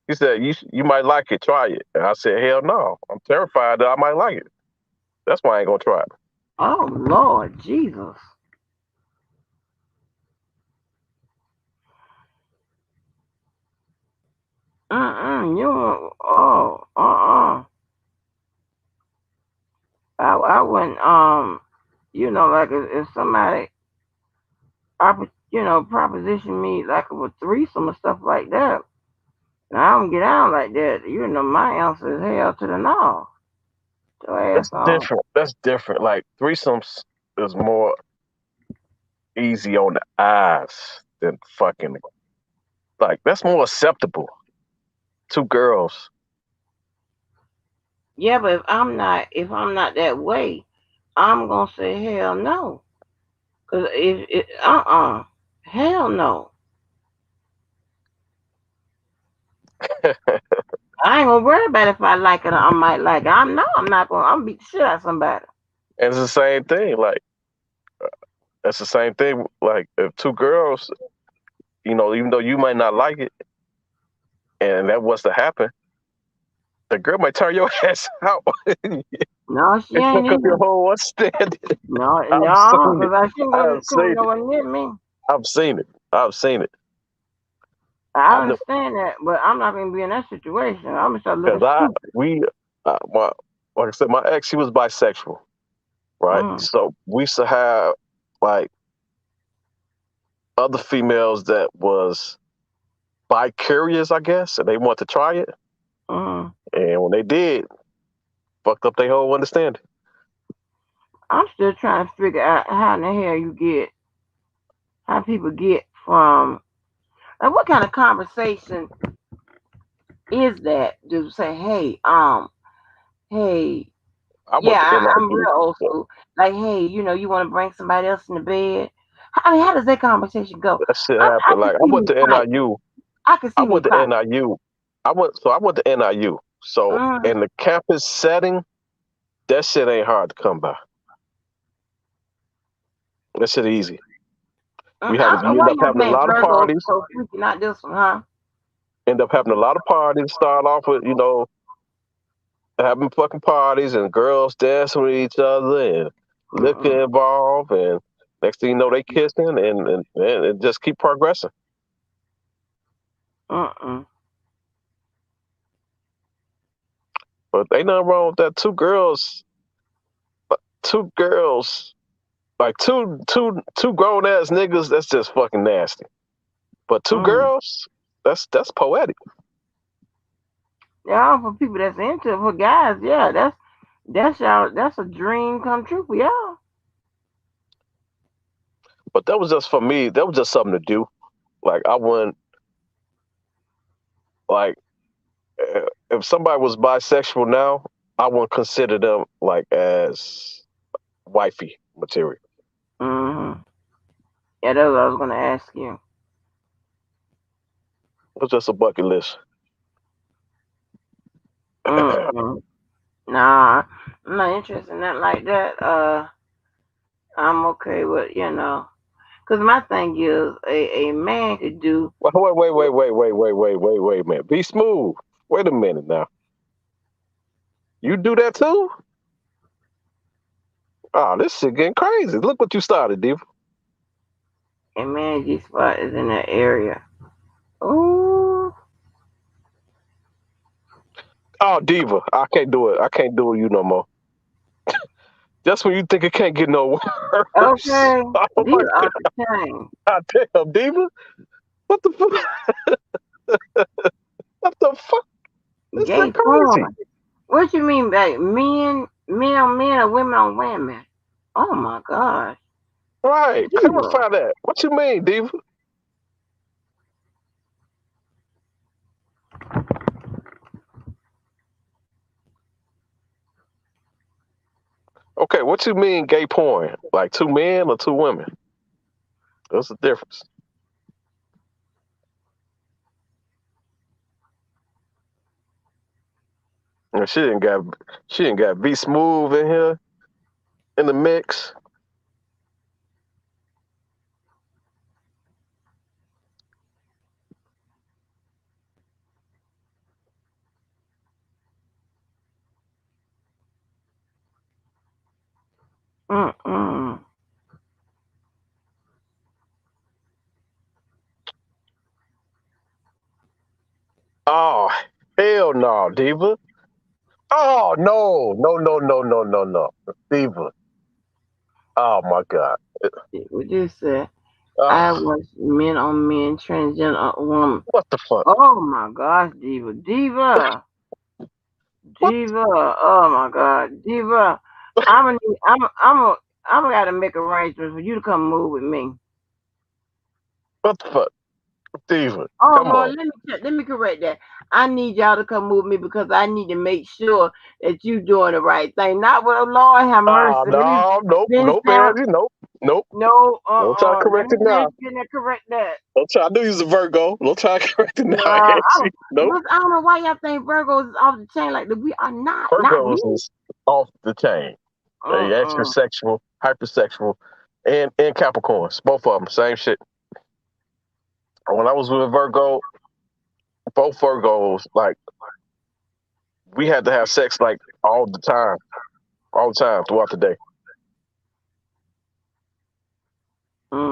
He said, you might like it, try it. And I said, hell no. I'm terrified that I might like it. That's why I ain't gonna try it. Oh Lord Jesus. You I wouldn't like if somebody proposition me like with threesome or stuff like that. And I don't get out like that. My answer is hell to the no. Your ass That's on. different. That's different. Like threesomes is more easy on the eyes than fucking like that's more acceptable. Two girls. Yeah, but if I'm not that way, I'm gonna say hell no. Cause if it hell no. I ain't gonna worry about if I like it or I might like it. I'm not gonna. I'm beat the shit out of somebody. And it's the same thing. Like that's the same thing. Like if two girls, even though you might not like it, and that was to happen, the girl might turn your ass out and No, she ain't fuck up your either. whole understanding. No, I've no, seen it. cause I shouldn't I've come seen it. nowhere near me. I've seen it. I've seen it. I I know understand that, but I'm not gonna be in that situation. I'm gonna start because looking stupid. my like I said, my ex, she was bisexual, right? Mm, So we used to have like other females that was bi-curious, I guess, and they want to try it. mm. And when they did, fucked up their whole understanding. I'm still trying to figure out how in the hell how people get from, like, what kind of conversation is that to say, hey, I yeah, went to I'm NIU. real old school. Like, hey, you want to bring somebody else in the bed? I mean, how does that conversation go? That shit I happened. can Like I see went me to fight. NIU. I can I see me went to fight. NIU. I went to NIU. So Mm, in the campus setting, that shit ain't hard to come by. That shit easy. I don't know You end why up your having a man lot of Virgo parties. so freaky, not this one, huh? End up having a lot of parties. Start off with having fucking parties and girls dancing with each other and Mm-mm, liquor involved, and next thing you know they kissing and just keep progressing. mm-mm, But ain't nothing wrong with that. Two girls, like two grown ass niggas. That's just fucking nasty. But two mm. girls, that's poetic. Yeah, for people that's into it, for guys, yeah, that's a dream come true for y'all. But that was just for me. That was just something to do. Like I wouldn't like if somebody was bisexual now, I wouldn't consider them like as wifey material. Mm-hmm. Yeah, that's what I was gonna ask you. It was just a bucket list. Mm-mm. Nah, I'm not interested in that like that. I'm okay with cause my thing is a man could do. Wait, man. Be smooth. Wait a minute now. You do that too? Oh, this shit getting crazy. Look what you started, Diva. A man G spot is in that area. Ooh. Oh, Diva, I can't do it. I can't do it you no more. Just when you think it can't get no worse. Okay. Oh These my are the things. god, damn, Diva. What the fuck? What the fuck? This Gay is crazy. porn. What you mean by men on men or women on women? Oh my gosh. Right. Jesus. Clarify that. What you mean, Diva? Okay, what you mean gay porn? Like 2 men or 2 women? What's the difference? And she didn't got be smooth in here in the mix. Mm-mm. Oh hell no, Diva. Oh no, no, no, no, no, no, no, Diva. Oh my God. What you said? I Oh, was men on men, transgender woman. what the fuck? Oh my gosh, Diva. Diva. What? Diva. Oh my God. Diva. I'm gotta make arrangements for you to come move with me. What the fuck, Diva? Oh Come Lord, on. let me correct that. I need y'all to come move with me because I need to make sure that you doing the right thing. Not with Lord have Oh mercy. Let me no, nope, finish nope, down. Angie, nope, nope. No, Don't try to let correct me it now. finish getting that correct that. Don't try. I knew you was a Virgo. Don't try to correct it now, Angie. Nope. Look, I don't know why y'all think Virgos is off the chain like that. We are not. Not me. Virgos is off the chain. They extra Uh-uh. sexual, hypersexual, and Capricorns. Both of them, same shit. When I was with Virgo, both Virgos, like we had to have sex like all the time throughout the day,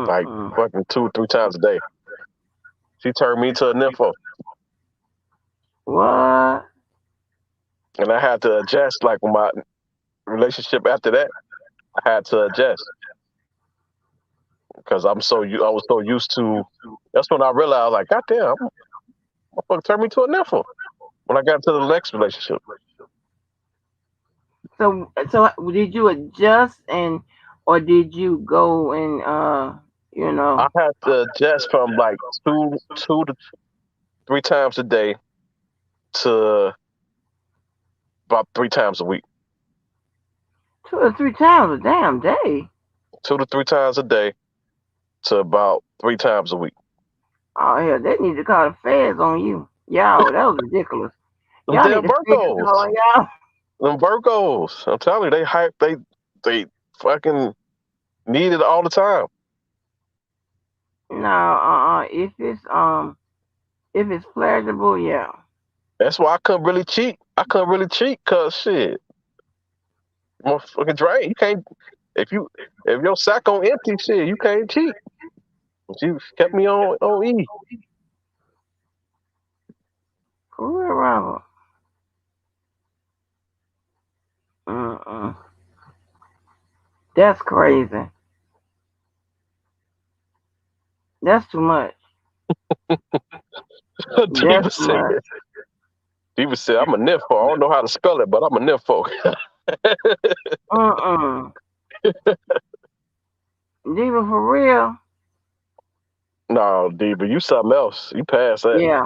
like Mm-mm. fucking 2 or 3 times a day. She turned me to a nympho, What? and I had to adjust. Like with my relationship after that, I had to adjust because I was so used to. That's when I realized, like, goddamn, motherfucker turned me to a nympho when I got into the next relationship. So did you adjust or did you go and you I know had to adjust from like 2 to 3 times a day to about 3 times a week. 2 or 3 times a damn day? 2 to 3 times a day to about 3 times a week. Oh hell, they need to call the feds on you. Y'all, that was ridiculous. Them Y'all need damn the feds to call Virgos. on y'all. Them Virgos. I'm telling you, they hype. They fucking need it all the time. No, if it's pleasurable, yeah. That's why I couldn't really cheat. I couldn't really cheat because shit, motherfucking drain. You can't if your sack on empty, shit, you can't cheat. She kept me on E. For real, Robert. Mm-mm. That's crazy. That's too much. That's Diva too said. much. Diva said, "I'm a nympho. I don't know how to spell it, but I'm a nympho." Mm-mm. Diva, for real? No, Diva, you something else. You passed that. Yeah.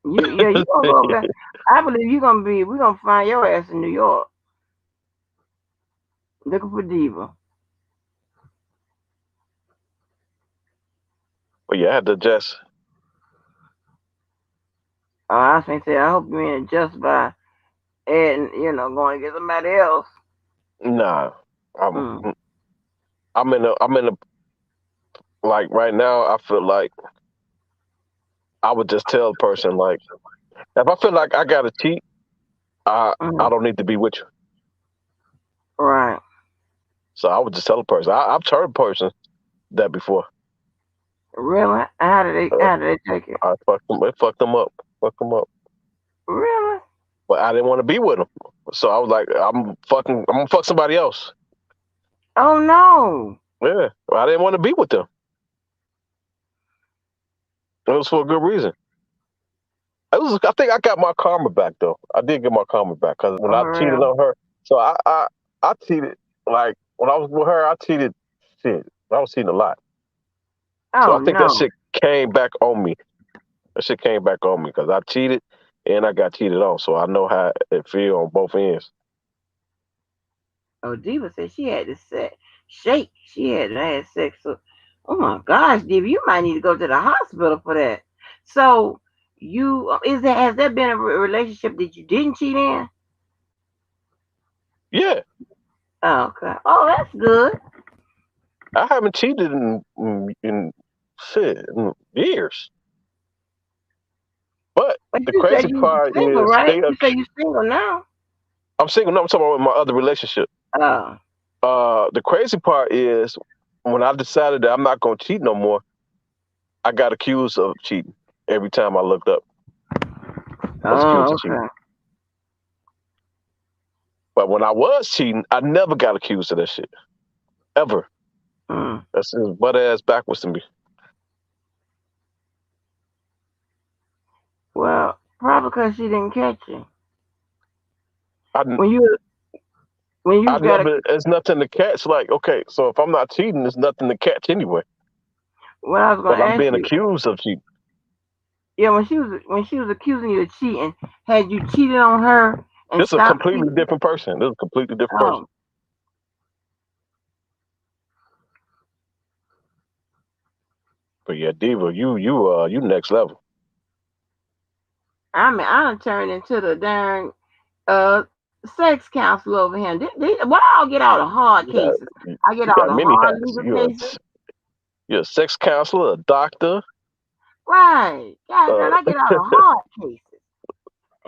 You gonna go over there. I believe we're gonna find your ass in New York looking for Diva. But yeah, I had to adjust. Oh, I was gonna say, I hope you ain't just by adding, going to get somebody else. Nah, I'm Mm. I'm in a like right now. I feel like I would just tell the person like if I feel like I gotta cheat, I Mm. don't need to be with you. Right. So I would just tell the person. I've told a person that before. Really? Uh, How did they take it? I fucked them. It fucked them up. Fucked them up. Really? But I didn't want to be with them. So I was like, I'm gonna fuck somebody else. Oh no. Yeah, I didn't want to be with them. It was for a good reason. I think I got my karma back though. I did get my karma back because when Oh, I for cheated real? on her, so I cheated like when I was with her, I cheated shit. I was cheating a lot. So Oh I think that no. shit came back on me. That shit came back on me because I cheated and I got cheated on. So I know how it feel on both ends. Oh, Diva said she had to shake. She had to have sex. So, oh my gosh, Diva, you might need to go to the hospital for that. So, has there been a relationship that you didn't cheat in? Yeah, Oh, okay. Oh, that's good. I haven't cheated in shit in years. But But the you said crazy you part single, is right? You say you single now. I'm single. No, I'm talking about my other relationship. Oh, The crazy part is when I decided that I'm not gonna cheat no more, I got accused of cheating every time I looked up. I was accused oh, of cheating. okay. But when I was cheating, I never got accused of that shit. Ever. Mm. That's his butt ass backwards to me. Well, probably because she didn't catch you I, when you when you I got a. never, there's nothing to catch. Like, okay, so if I'm not cheating, there's nothing to catch anyway. What I was But gonna I'm ask being you, accused of cheating. yeah, when she was accusing you of cheating, had you cheated on her and This is a stopped completely cheating? different person. This is a completely different person. Oh, But yeah, Diva, you next level. I mean, I done turned into the darn sex counselor over here. Why I get all the hard You got cases? I get you all got the many hard hats. legal cases. You're a sex counselor, a doctor. Right. God, girl, Uh, I get all the hard cases.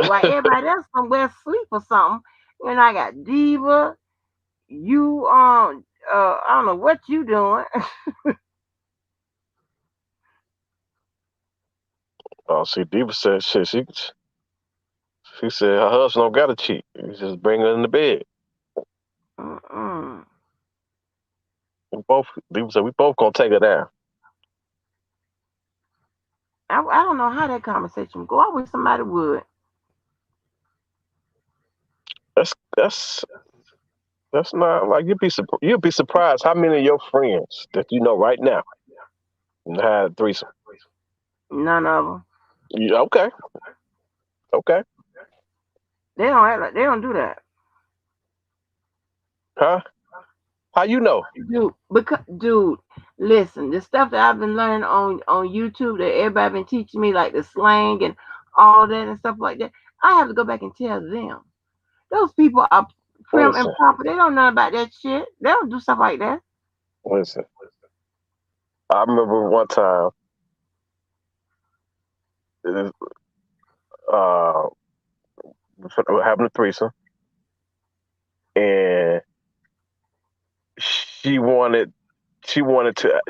While everybody else somewhere asleep or something. And I got diva. You I don't know what you doing. oh, see, Diva said shit. She said her husband don't gotta cheat. You just bring her in the bed. Mm-mm. Diva said we both gonna take her down. I don't know how that conversation would go. I wish somebody would. That's that's not like you'd be surprised how many of your friends that you know right now had a threesome. None of them. Okay, okay, They don't act like they don't do that. huh? How you know? Dude, listen, the stuff that I've been learning on YouTube that everybody been teaching me, like the slang and all that and stuff like that. I have to go back and tell them. Those people are prim and Listen, proper. They don't know about that shit. They don't do stuff like that. listen. I remember one time, uh, having a threesome, and she wanted,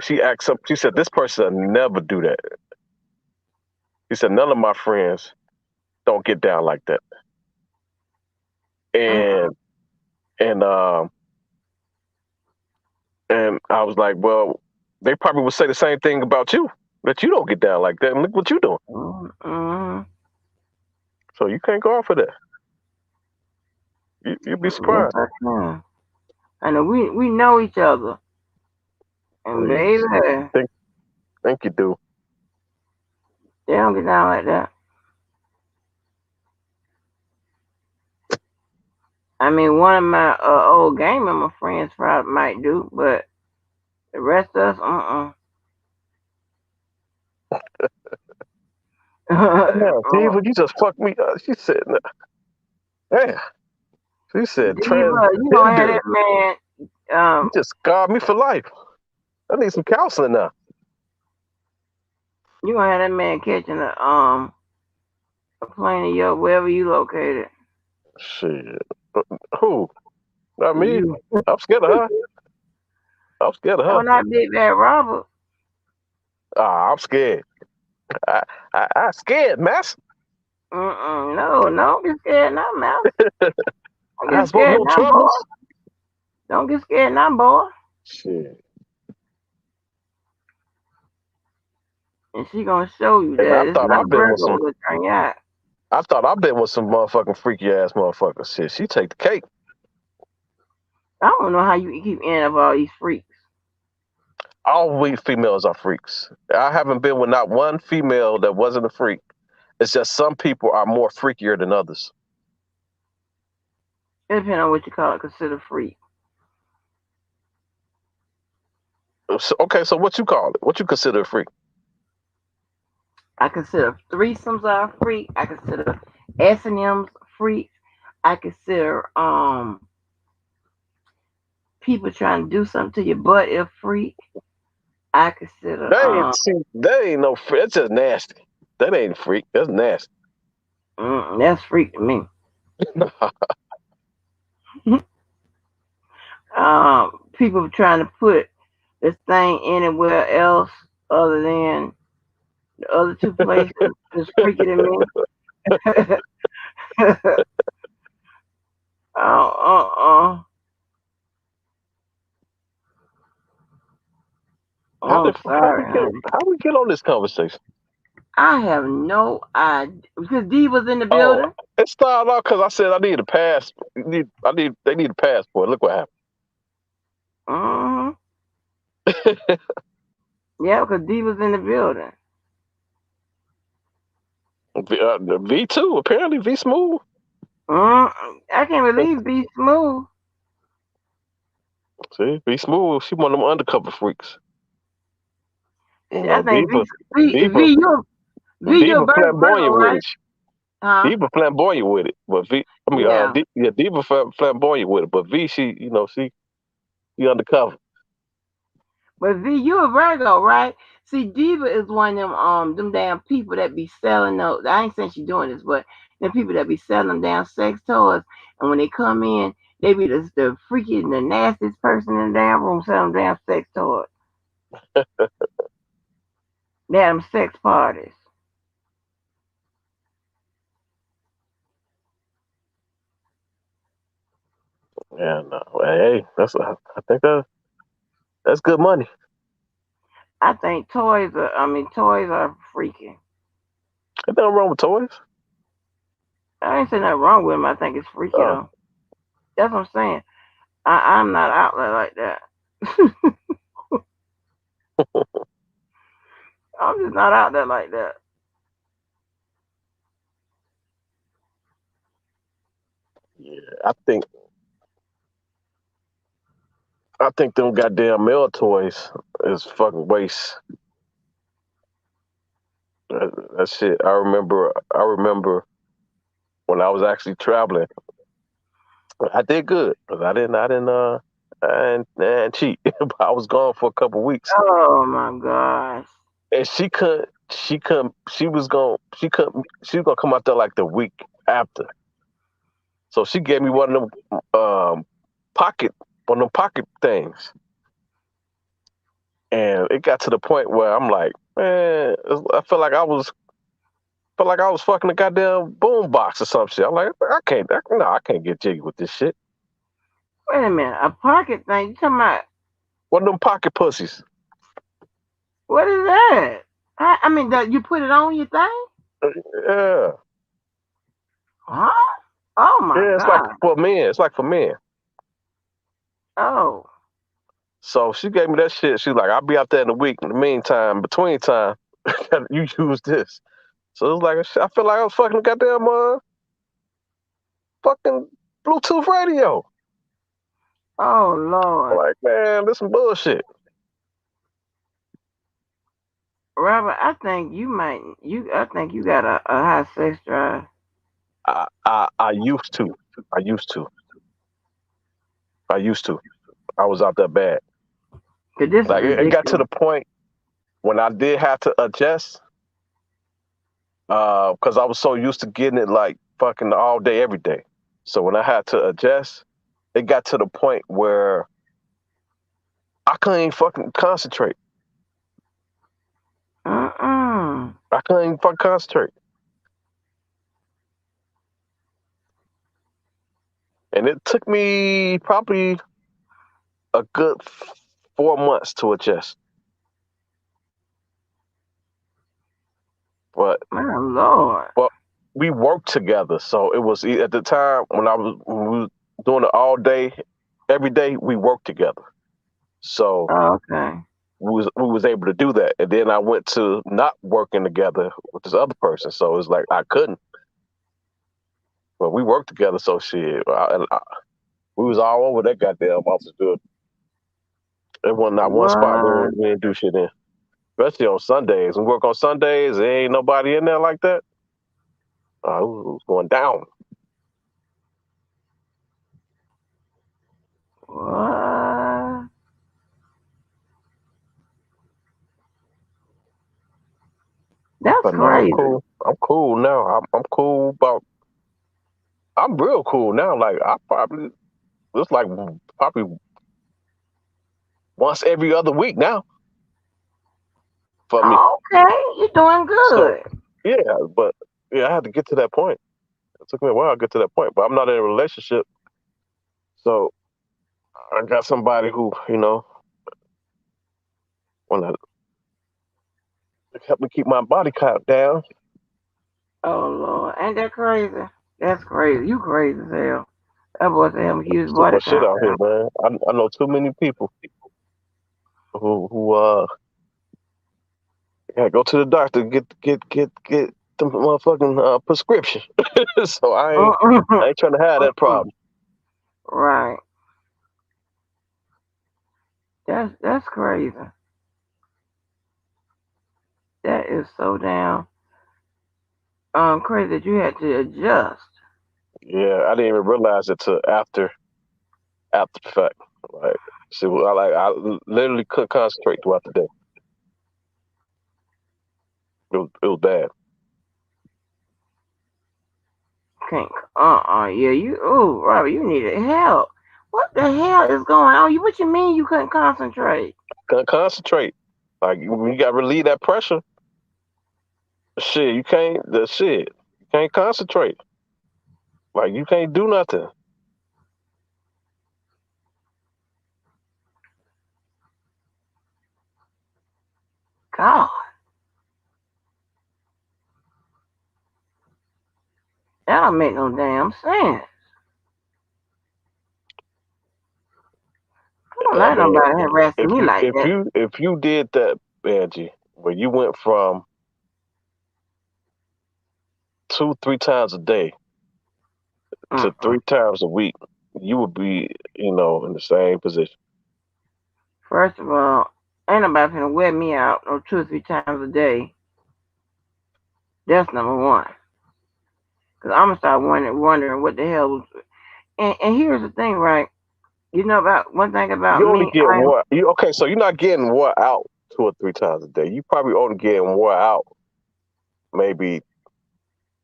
she asked some. She said, "This person will never do that." She said, "None of my friends don't get down like that." Mm-mm. And and um and I was like, "Well, they probably would say the same thing about you, that you don't get down like that. And look what you doing. Mm-mm. So you can't go off of that. You'd be Yes, surprised." I can. I know we know each other, and Please, baby, think think you do. they don't get down like that. I mean, one of my old gang member friends probably might do, but the rest of us, Yeah, uh-uh. Diva, you just fucked me up. She said, "Yeah." She said, Diva, you gonna have "Transgender." that man. You just scarred me for life. I need some counseling now. You gonna have that man catching a plane in your wherever you located. Shit. Who? Not me. You. I'm scared of her. I'm scared of Oh, her. not Big Bad Robert. I'm scared. I scared, mess. No, don't get scared now, man. Don't I get spoke scared no now, boy. troubles. Don't get scared now, boy. Shit. And she gonna show you And that it's not Virgo gonna turn you out. I thought I've been with some motherfucking freaky ass motherfuckers. Shit, she take the cake. I don't know how you keep ending up all these freaks. All we females are freaks. I haven't been with not one female that wasn't a freak. It's just some people are more freakier than others. It depends on what you call it, consider freak. Okay, so what you call it? What you consider a freak? I consider threesomes are a freak. I consider S&M's freaks. I consider people trying to do something to your butt a freak. I consider That ain't no freak. That's just nasty. That ain't a freak. That's nasty. that's freak to me. People trying to put this thing anywhere else other than the other two places is freaky to me. uh. I'm sorry, honey. How we get on this conversation? I have no idea because D was in the Oh, building. it started off because I said I need a pass. They need a passport. Look what happened. Mm-hmm. Yeah, because D was in the building. V2 apparently V Smooth. I can't believe B Smooth. See, V Smooth. She one of them undercover freaks. You I know, think Diva, you a Diva Virgo, flamboyant with right? it. Huh? Diva flamboyant with it, but Yeah. Diva flamboyant with it, but V, she undercover. But V, you a Virgo, right? See, Diva is one of them damn people that be selling those. I ain't saying she doing this, but the people that be selling them damn sex toys, and when they come in, they be the freaky and the nastiest person in the damn room selling damn sex toys. They have them sex parties. Yeah, no, hey, I think that's good money. I think toys are freaky. Ain't nothing wrong with toys. I ain't saying nothing wrong with them. I think it's freaky Oh, though. That's what I'm saying. I'm not out there like that. I'm just not out there like that. yeah, I think them goddamn male toys is fucking waste. That shit. I remember when I was actually traveling. I did good because I didn't cheat. But I was gone for a couple weeks, Oh my gosh. and she was gonna come out there like the week after. So she gave me pocket one of them pocket things, and it got to the point where I'm like, man, I felt like I was fucking a goddamn boom box or some shit. I'm like, I can't get jiggy with this shit. Wait a minute. A pocket thing? You talking about One of them pocket pussies. what is that? I mean, that you put it on your thing? Yeah, Huh? Oh my yeah. It's like god. for men. It's like for men. Oh. So she gave me that shit. She's like, I'll be out there in a week. In the meantime, between time, you use this. So it was like, I feel like I was fucking a goddamn fucking Bluetooth radio. Oh Lord. Like, man, this some bullshit. Robert, I think you got a high sex drive. I used to. I used to. I used to. I was out there bad. Cause this is Like it got to ridiculous. the point when I did have to adjust, because I was so used to getting it like fucking all day, every day. So when I had to adjust, it got to the point where I couldn't even fucking concentrate. I couldn't even fucking concentrate. And it took me probably a good 4 months to adjust. But My Lord. we worked together, so it was at the time when when we was doing it all day, every day. We worked together, so Oh, okay. we was able to do that. And then I went to not working together with this other person, so it's like I couldn't. But we worked together, so shit. We was all over that goddamn office building. There wasn't not one spot What? we didn't do shit in. Especially on Sundays. We work on Sundays. There ain't nobody in there like that. It was going down. What? That's But no, I'm crazy. cool. I'm cool now. I'm cool about. I'm real cool now. Like I probably it's like probably once every other week now for me. Okay, you're doing So good. yeah, but yeah, I had to get to that point. It took me a while to get to that point, but I'm not in a relationship, so I got somebody who want to help me keep my body count down. Oh Lord, ain't that crazy? That's crazy. You crazy as hell. That boy said him keep his It's too body much shit count out here, down. man. I know too many people who gotta go to the doctor get the motherfucking prescription. So I ain't trying to have that problem. Right. That's crazy. That is so damn crazy that you had to adjust. Yeah, I didn't even realize it till after the fact. Like, see, I literally couldn't concentrate throughout the day. It was bad. Can't. Yeah. You. Oh, Robert, you needed help. What the hell is going on? What you mean you couldn't concentrate? Couldn't concentrate. Like when you got to relieve that pressure, shit, you can't. The shit, you can't concentrate. Like you can't do nothing. God, that don't make no damn sense. I don't I like mean, nobody harassing if me you like if that. you if you did that, Angie, where you went from 2-3 times a day to Mm-mm. 3 times a week, you would be, in the same position. First of all, ain't nobody finna wear me out no 2 or 3 times a day. That's number one. Cause I'm gonna start wondering what the hell was. And here's the thing, right? You know about one thing about You only me. get what you okay, so you're not getting wore out 2 or 3 times a day. You probably only getting wore out maybe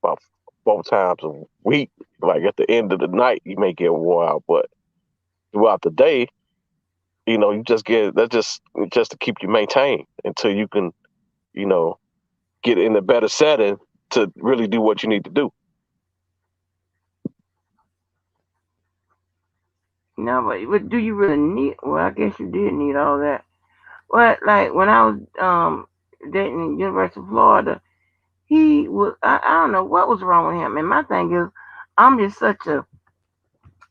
about 4 times a week. Like at the end of the night, you may get wore out, but throughout the day, you just get that's just to keep you maintained until you can, you know, get in a better setting to really do what you need to do. No, but do you really need? Well, I guess you did need all that. But like when I was dating University of Florida, he was. I don't know what was wrong with him. And my thing is, I'm just such a.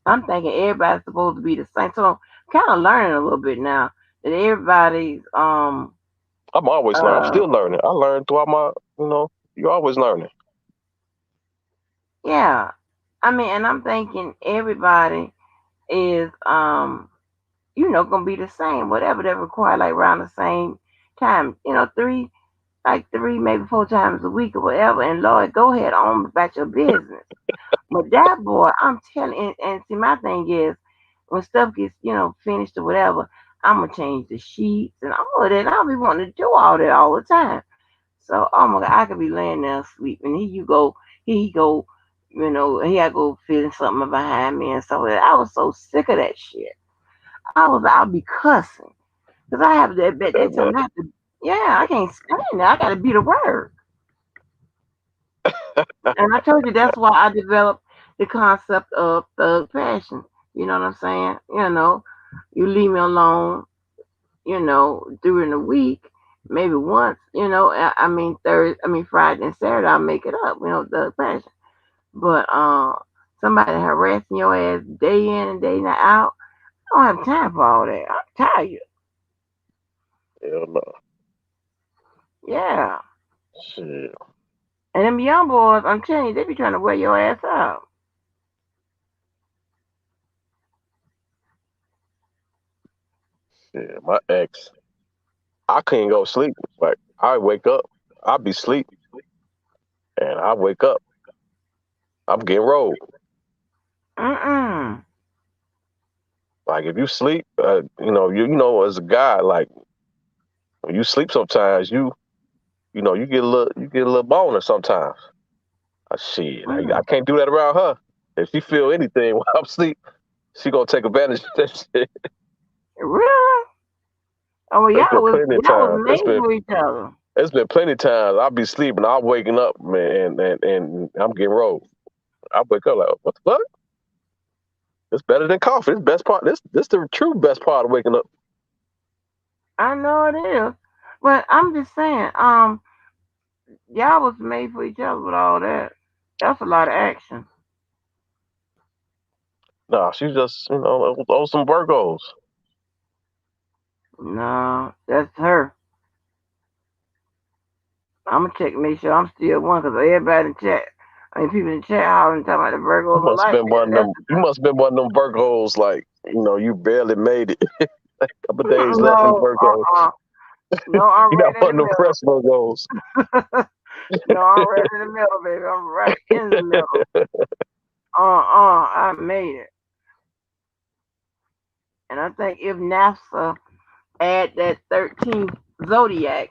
I'm thinking everybody's supposed to be the same. So I'm kind of learning a little bit now that everybody's I'm always learning. I'm uh still learning. I learn throughout you're always learning. yeah. I mean, and I'm thinking everybody is gonna be the same. Whatever they require, like around the same time. Three, maybe 4 times a week or whatever. And Lord, go ahead on about your business. But that boy, I'm telling, and see, my thing is, when stuff gets, finished or whatever, I'm gonna change the sheets and all of that. I'll be wanting to do all that all the time. So, oh my God, I could be laying there asleep, and here you go, here I go feeling something behind me and stuff like that. I was so sick of that shit. I'll be cussing because I have that. They tell me I have to. Yeah, I can't stand it. I got to be the word. And I told you that's why I developed the concept of thug passion. You know what I'm saying? You leave me alone, during the week, maybe once, Friday and Saturday I'll make it up, thug passion. But somebody harassing your ass day in and day out, I don't have time for all that. I'm tired. Hell no. Yeah. Shit. And them young boys, I'm telling you, they be trying to wear your ass out. Yeah, my ex, I couldn't go to sleep. Like I wake up, I'll be asleep, and I wake up, I'm getting rolled. Mm-mm. Like if you sleep, as a guy, like when you sleep, sometimes you get a little boner sometimes. Shit, I Mm. can't do that around her. If she feel anything while I'm asleep, she gonna take advantage of that shit. Really? Oh, well, It's been plenty of y'all was times. made for each other. It's been plenty of times. I'll be sleeping, I'm waking up, man, and I'm getting rolled. I wake up like, what the fuck? It's better than coffee. It's best part. This the true best part of waking up. I know it is, but I'm just saying, y'all was made for each other with all that. That's a lot of action. Nah, she's just those some Virgos. No, that's her. I'm gonna check, make sure I'm still one, cause everybody in chat, I mean, people in chat hollering talking about the You Virgos are must have like been one that. of That's them. You must have been one of them Virgos. Like you barely made it. A couple days left in no, Virgo. no, I'm You're not right in one the of them fresh Virgos. middle. No, I'm right in the middle, baby. I'm right in the middle. I made it. And I think if NASA add that 13th zodiac,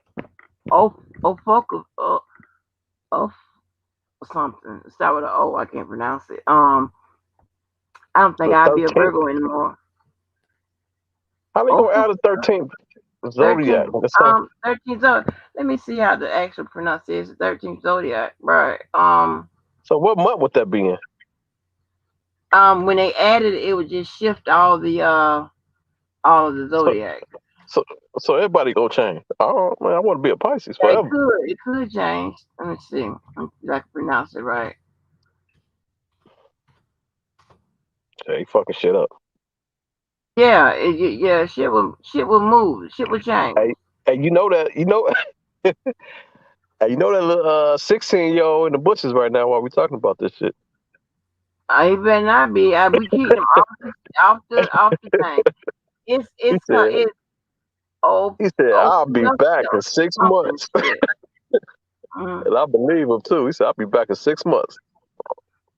focus, of something, start with an O. I can't pronounce it. I don't think The I'll be a 13th. Virgo anymore. How they gonna Ophiuchus, add a 13th 13th, zodiac? That's so. 13th zodiac. Let me see how the actual pronunciation. 13th zodiac, right? So what month would that be in? When they added it, it would just shift all of the So zodiac. so so everybody gonna change. Oh man, I want to be a Pisces Yeah, forever. it could change. Let me see. If I can pronounce it right. Hey, fucking shit up. Yeah, yeah. Shit will move. Shit will change. Hey, hey, hey, you know that little 16-year-old in the bushes right now while we talking about this shit. I better not be. We keep them off the thing. He said It's oh he said I'll be back in six something months, shit. Mm, and I believe him too. He said I'll be back in 6 months.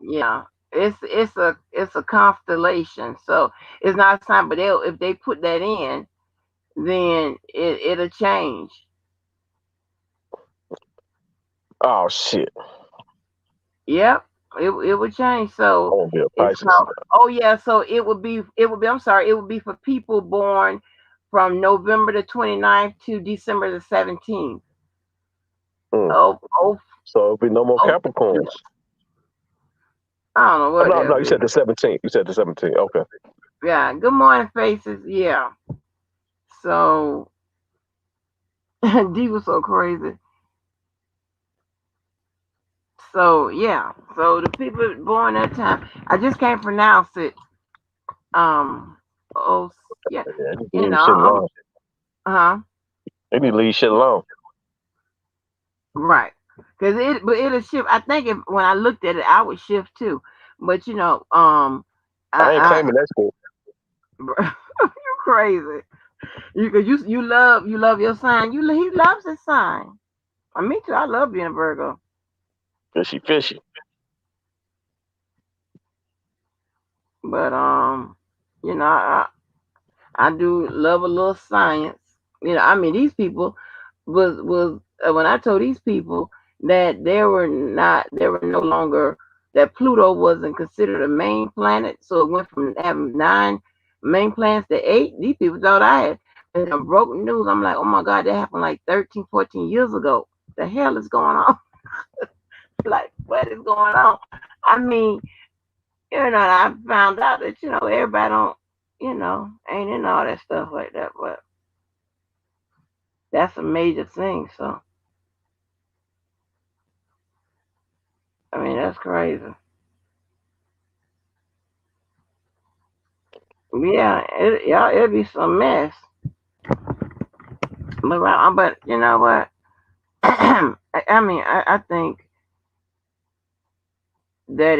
yeah, it's a constellation. So it's not a sign, but if they put that in, then it'll change. Oh shit, Yep, it would change. I So want to be a it's Pisces. called. Oh yeah, so it would be. I'm sorry, it would be for people born from November the 29th to December the 17th. Mm. Oh, oh, So it'll be no more oh. Capricorns. I don't know Oh, what no, that'll no, you be. said the 17th. You said the 17th. Okay. Yeah. Good morning, faces. Yeah. So D was so crazy. So yeah. So the people born that time, I just can't pronounce it. Um. Oh yeah. Yeah, just You leave know. shit alone. Huh. They need to leave shit alone. Right. But it'll shift. I think if when I looked at it, I would shift too. But I ain't I claiming that shit. you crazy. You love your sign. He loves his sign. Me too. I love being a Virgo. Fishy, fishy. But I do love a little science. I mean, these people was when I told these people that they were no longer that Pluto wasn't considered a main planet, so it went from having 9 main planets to 8. These people thought I had and broken news. I'm like, oh my God, that happened like 13, 14 years ago. The hell is going on? Like, what is going on? I mean, I found out that everybody don't, ain't in all that stuff like that, but that's a major thing. So I mean, that's crazy. Yeah, it'll be some mess. But you know what? I mean, I think that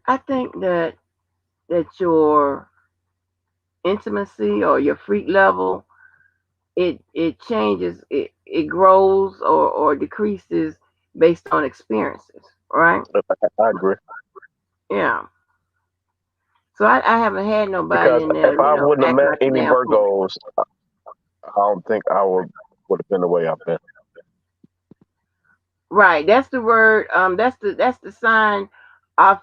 I think that your intimacy or your freak level, it changes, it grows or decreases based on experiences, right? I agree. Yeah. So I haven't had nobody Because in if there, I wouldn't have act met like a any damn fool. Virgos, I don't think I would have been the way I've been. Right. That's the word. That's the sign of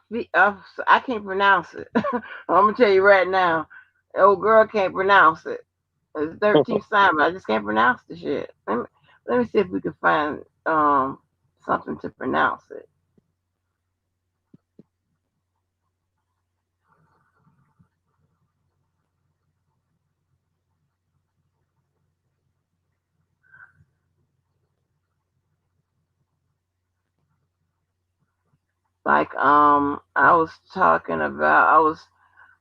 I can't pronounce it. I'm gonna tell you right now. The old girl can't pronounce it. It's 13th sign, but I just can't pronounce the shit. Let me see if we can find something to pronounce it. Like I was talking about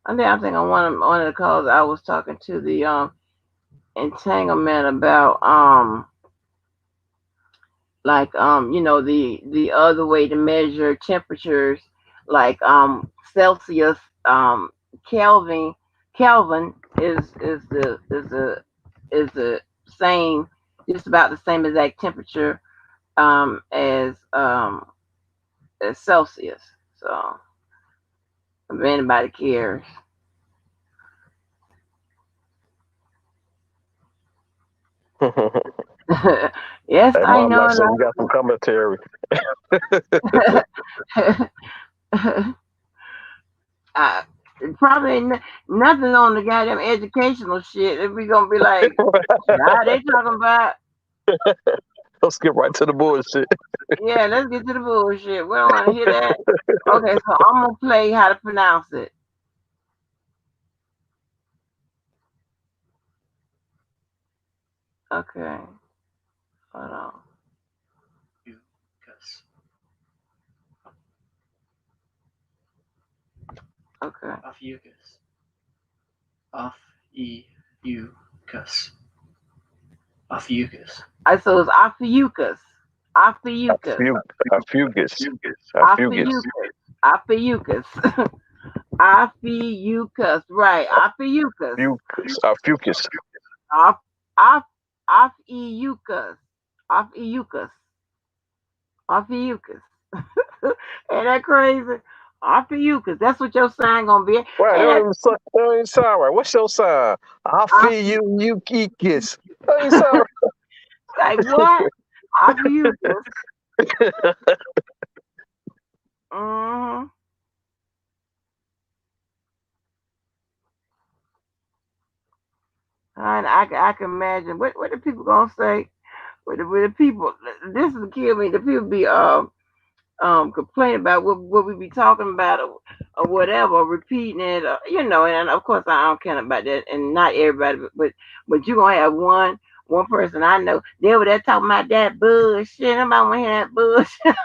I think on one of the calls I was talking to the entanglement about like the other way to measure temperatures, like Celsius, um Kelvin. Kelvin is the same, just about the same exact temperature as Celsius. So if anybody cares. Yes, Hey, I Mom, know. like I said, you got some commentary. uh, Probably nothing on the goddamn educational shit. If we gonna be like, nah, they talking about. Let's get right to the bullshit. Yeah, let's get to the bullshit. We don't want to hear that. Okay, so I'm gonna play how to pronounce it. Okay, hold on. Mucus. Okay, Ophiuchus. Ophiuchus. Ophiuchus. so it's Ophiuchus. Ophiuchus. A fugus. A fugus. Ophiuchus. Ophiuchus. Ophiuchus. Right, Ophiuchus. Fucus. A fucus. Oph Oph Ophiuchus. Ophiuchus. Ophiuchus. Ain't that crazy? Ophiuchus. That's what your sign gonna be. Right, Ain't that that don't even sound right. What's your sign? I feel Ophi you geekus. That don't even sound like what? Ophiuchus. right. Mm-hmm. And I can imagine what the people gonna say. What the people, this is kill me. The people be complain about what we be talking about, or whatever, repeating it, and of course I don't care about that, and not everybody, but you gonna have one person I know, they were there talking about that bullshit. Nobody wanna hear that bullshit.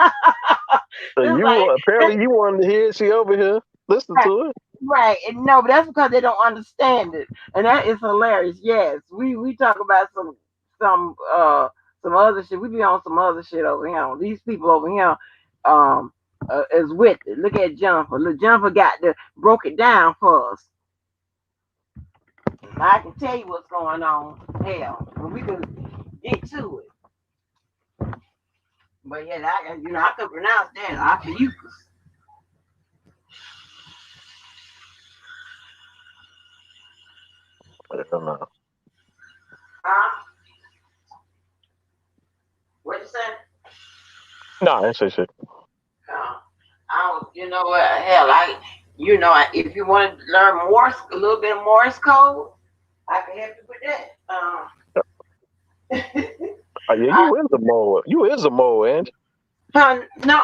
So It's like, you apparently you wanted to hear it. She over here. Listen right, to it. right, and no, but that's because they don't understand it, and that is hilarious. Yes, we talk about some some other shit. We be on some other shit over here. These people over here um is with it. Look at Jennifer. Look, Jennifer got the broke it down for us. I can tell you what's going on. Hell, we can get to it. But yeah, I can pronounce that. Ophiuchus. I don't know. Huh? What you say? No, I didn't say shit. You know what? Hell, if you want to learn a little bit of Morse code, I can help you with that. Oh, yeah, I, you is a mole. You is a mole, Ange. no,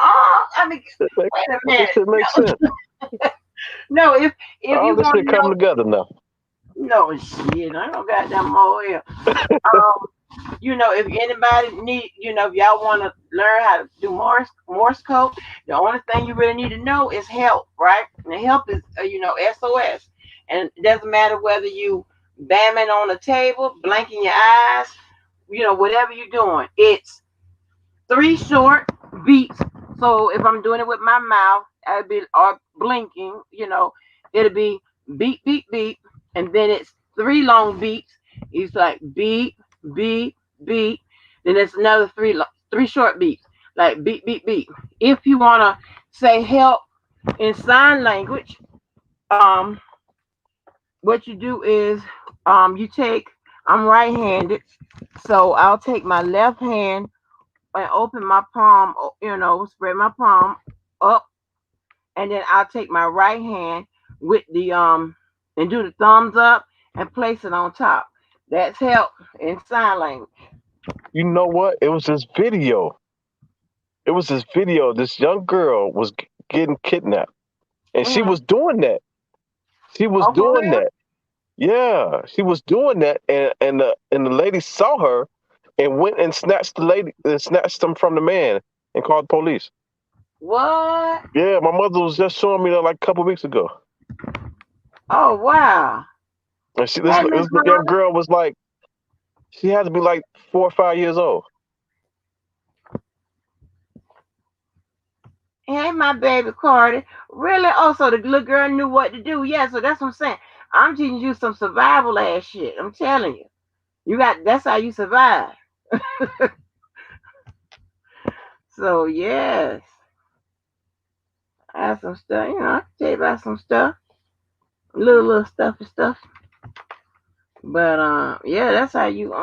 I mean, This wait a this minute. shit makes sense. No, if All you this want shit to coming know, together now. no shit, I don't got that more here. If anybody need, if y'all want to learn how to do Morse code, the only thing you really need to know is help, right? And the help is, SOS, and it doesn't matter whether you bamming on the table, blinking your eyes, whatever you're doing. It's three short beats. So if I'm doing it with my mouth, it'll be or blinking. It'll be beep beep beep, and then it's three long beeps. It's like beep beep beep. Then it's another three short beeps, like beep beep beep. If you wanna say help in sign language, um, what you do is you take. I'm right-handed, so I'll take my left hand and open my palm. Spread my palm up, and then I'll take my right hand with the and do the thumbs up and place it on top. That's help in sign language. You know what? It was this video. It was this video. This young girl was getting kidnapped, and she Mm-hmm. was doing that. She was Oh, for doing real? that. Yeah, she was doing that, and the lady saw her and went and snatched the lady, snatched them from the man, and called the police. What? Yeah, my mother was just showing me that like a couple weeks ago. Oh, wow. And this Hey, Miss young Molly. girl was like, she had to be like 4 or 5 years old. Hey, my baby Cardi. Really? Oh, so the little girl knew what to do. Yeah, so that's what I'm saying. I'm teaching you some survival ass shit. I'm telling you. That's how you survive. So, yes. I have some stuff. I can tell you about some stuff. Little stuff and stuff. But yeah, that's how you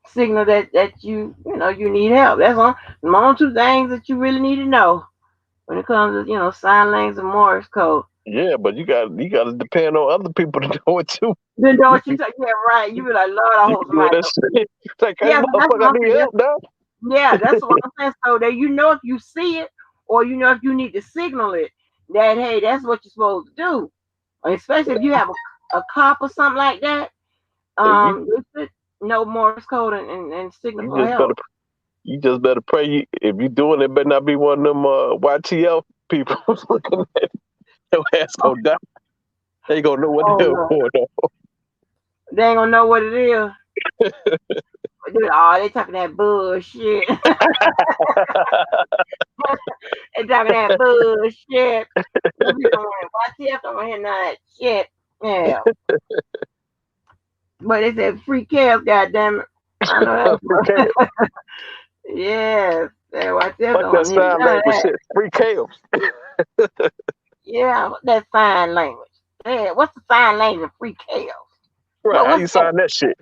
signal that you need help. That's the only two things that you really need to know when it comes to sign language and Morse code. Yeah, but you got to depend on other people to do it too. Then know You what you say? Yeah, right. You be like, Lord, I you hope can do somebody that knows. shit. It's like, hey, Yeah, so that's motherfucker, what I I'm need saying. help now. Yeah, that's what I'm saying. So that if you see it, or if you need to signal it, that hey, that's what you're supposed to do. Especially if you have a cop or something like that. And you You should know Morse code and signal you for just better help. you just better pray. If you doing it, better not be one of them YTL people looking at your ass Oh, gonna die. They gonna know what the oh hell no, going on. they ain't gonna know what it is. Oh, they talking that bullshit. They talking that bullshit. Them people want YTF don't hear none of that shit. Yeah, but they said free chaos. Goddamn it, I know Free chaos. that's yes. That YTF Fuck that don't hear sign none of language that. shit. Free chaos. Yeah, that sign language. Yeah, what's the sign language of free chaos? Right? How What's you that? sign that shit?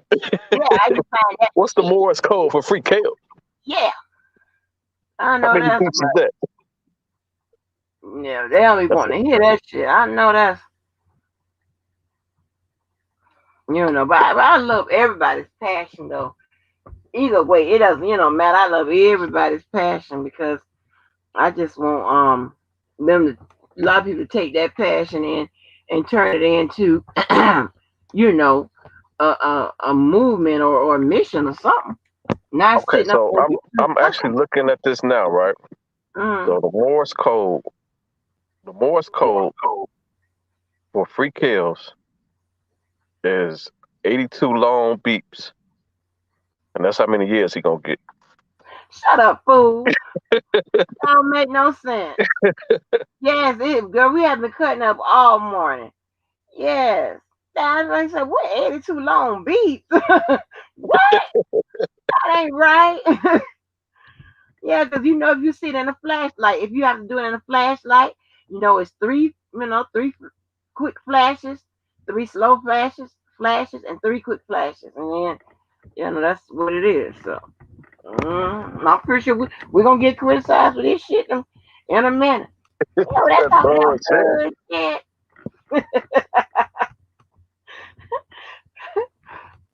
Yeah, how you find that What's the shit? Morse code for free chaos? Yeah, I How know many that's beats is that? right. Yeah, they don't even That's want to hear that shit. I know that's but I love everybody's passion though. Either way, it doesn't matter. I love everybody's passion because I just want them to a lot of people take that passion and turn it into you know a movement or a mission or something. Not okay. sitting up So on I'm actually YouTube. looking at this now, right? Mm. So the Morse code for free kills is 82 long beeps, and that's how many years he gonna get. Shut up, fool. That don't make no sense. Yes, girl, we have been cutting up all morning. Yes. That's like I said, what 82 long beats? What? That ain't right. Yeah, because if you see it in a flashlight, if you have to do it in a flashlight, it's three quick flashes, three slow flashes, and three quick flashes. And then, that's what it is. So, I'm pretty sure we're going to get criticized for this shit in a minute. That's That's talking that bullshit. bullshit.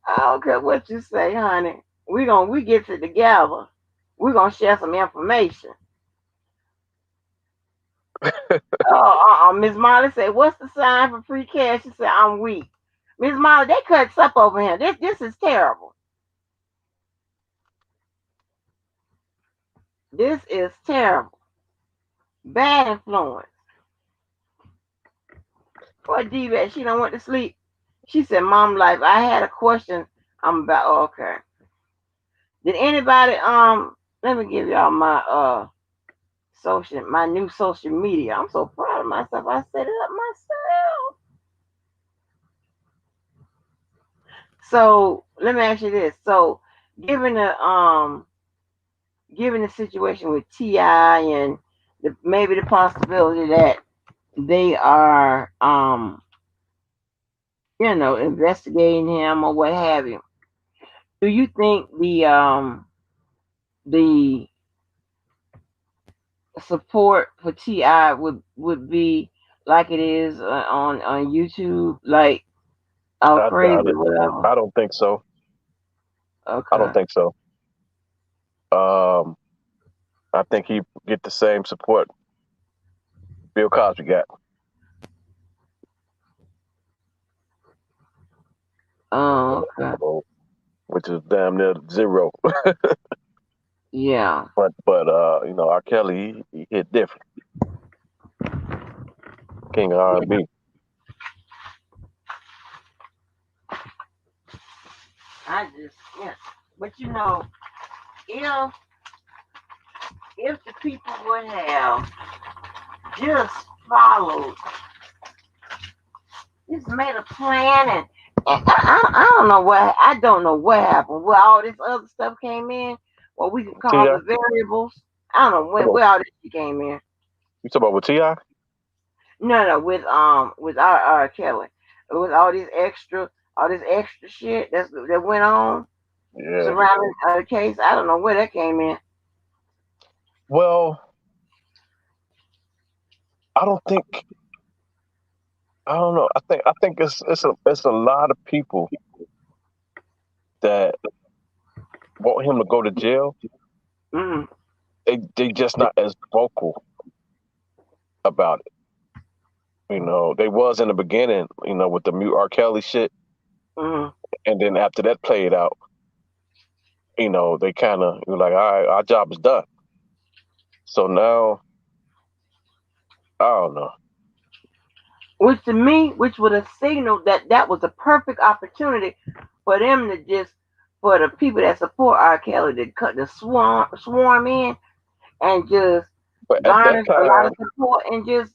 I don't care what you say, honey. We get it together. We're gonna share some information. Oh, Miss Molly said, "What's the sign for free cash?" She said, "I'm weak." Miss Molly, they cut up over here. This is terrible. This is terrible. Bad influence. Poor Diva, she don't went to sleep. She said, "Mom, life. I had a question. I'm about. Oh, okay. Did anybody? Let me give y'all my my new social media. I'm so proud of myself. I set it up myself. So let me ask you this. So given the given the situation with Ti and maybe the possibility that they are investigating him or what have you, do you think the support for Ti would be like it is on YouTube, like all I crazy doubt it. whatever? I don't think so. I don't Okay. think so. Um, I think he get the same support Bill Cosby got, Oh, okay. so, which is damn near zero. Yeah. But R. Kelly, he hit different. King of Yeah. R&B. I just yeah. But if if the people would have just followed, just made a plan, and I don't know what happened. Where all this other stuff came in, what we can Ti, call the variables. I don't know where all this shit came in. you talking about with Ti? No, with our Kelly, with all this extra shit that went on Yeah. surrounding the case. I don't know where that came in. Well, I don't think. I don't know. I think it's a lot of people that want him to go to jail. Mm-hmm. They just not as vocal about it. They was in the beginning. With the mute R. Kelly shit, Mm-hmm. and then after that played out, they kind of were like, all right, our job is done. So now, I don't know. Which to me, which would have signaled that that was a perfect opportunity for them to just, for the people that support R. Kelly to cut the swarm in and just But garner a lot of support and just,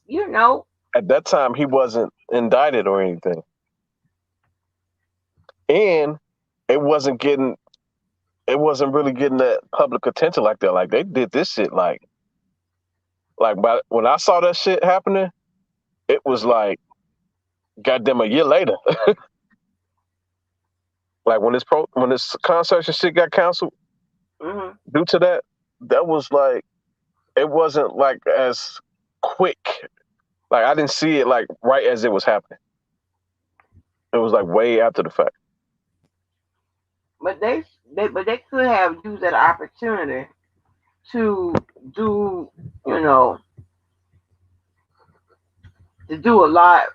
at that time, he wasn't indicted or anything, and it wasn't getting, it wasn't really getting that public attention like that. Like they did this shit but when I saw that shit happening, it was like goddamn a year later. Like when this concert and shit got canceled hmm due to that, that was like it wasn't like as quick. Like I didn't see it like right as it was happening. It was like way after the fact. but they could have used that opportunity to do, you know, to do a lot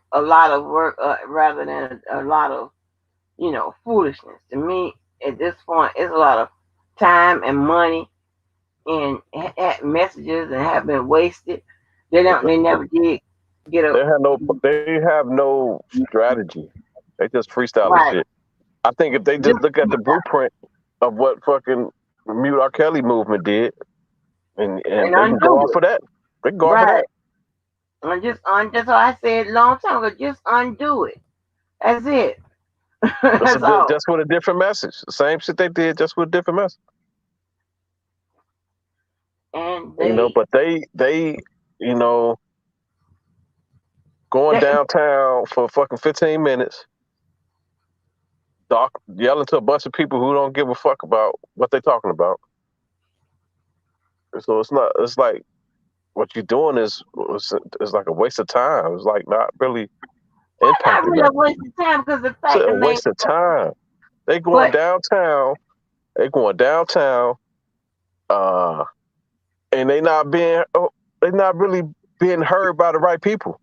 of work rather than a lot of, foolishness. To me, at this point, it's a lot of time and money and messages and have been wasted. They never did get a They have no strategy. They just freestyle the right. shit. I think if they just Just look at the blueprint of what fucking Mute R. Kelly movement did, and and they can go undo off it. of that. They can go off of Right. that. And just what I said a long time ago. Just undo it. That's it. That's all. Just with a different message. The same shit they did, just with a different message. And they, But they, you know, going they downtown for fucking 15 minutes, yelling to a bunch of people who don't give a fuck about what they're talking about. So it's like what you're doing is like a waste of time. It's like not really not impacting really a nothing. waste of time because the It's fact a remains. waste of time. They going But downtown. They going downtown. Uh, and they not really being heard by the right people.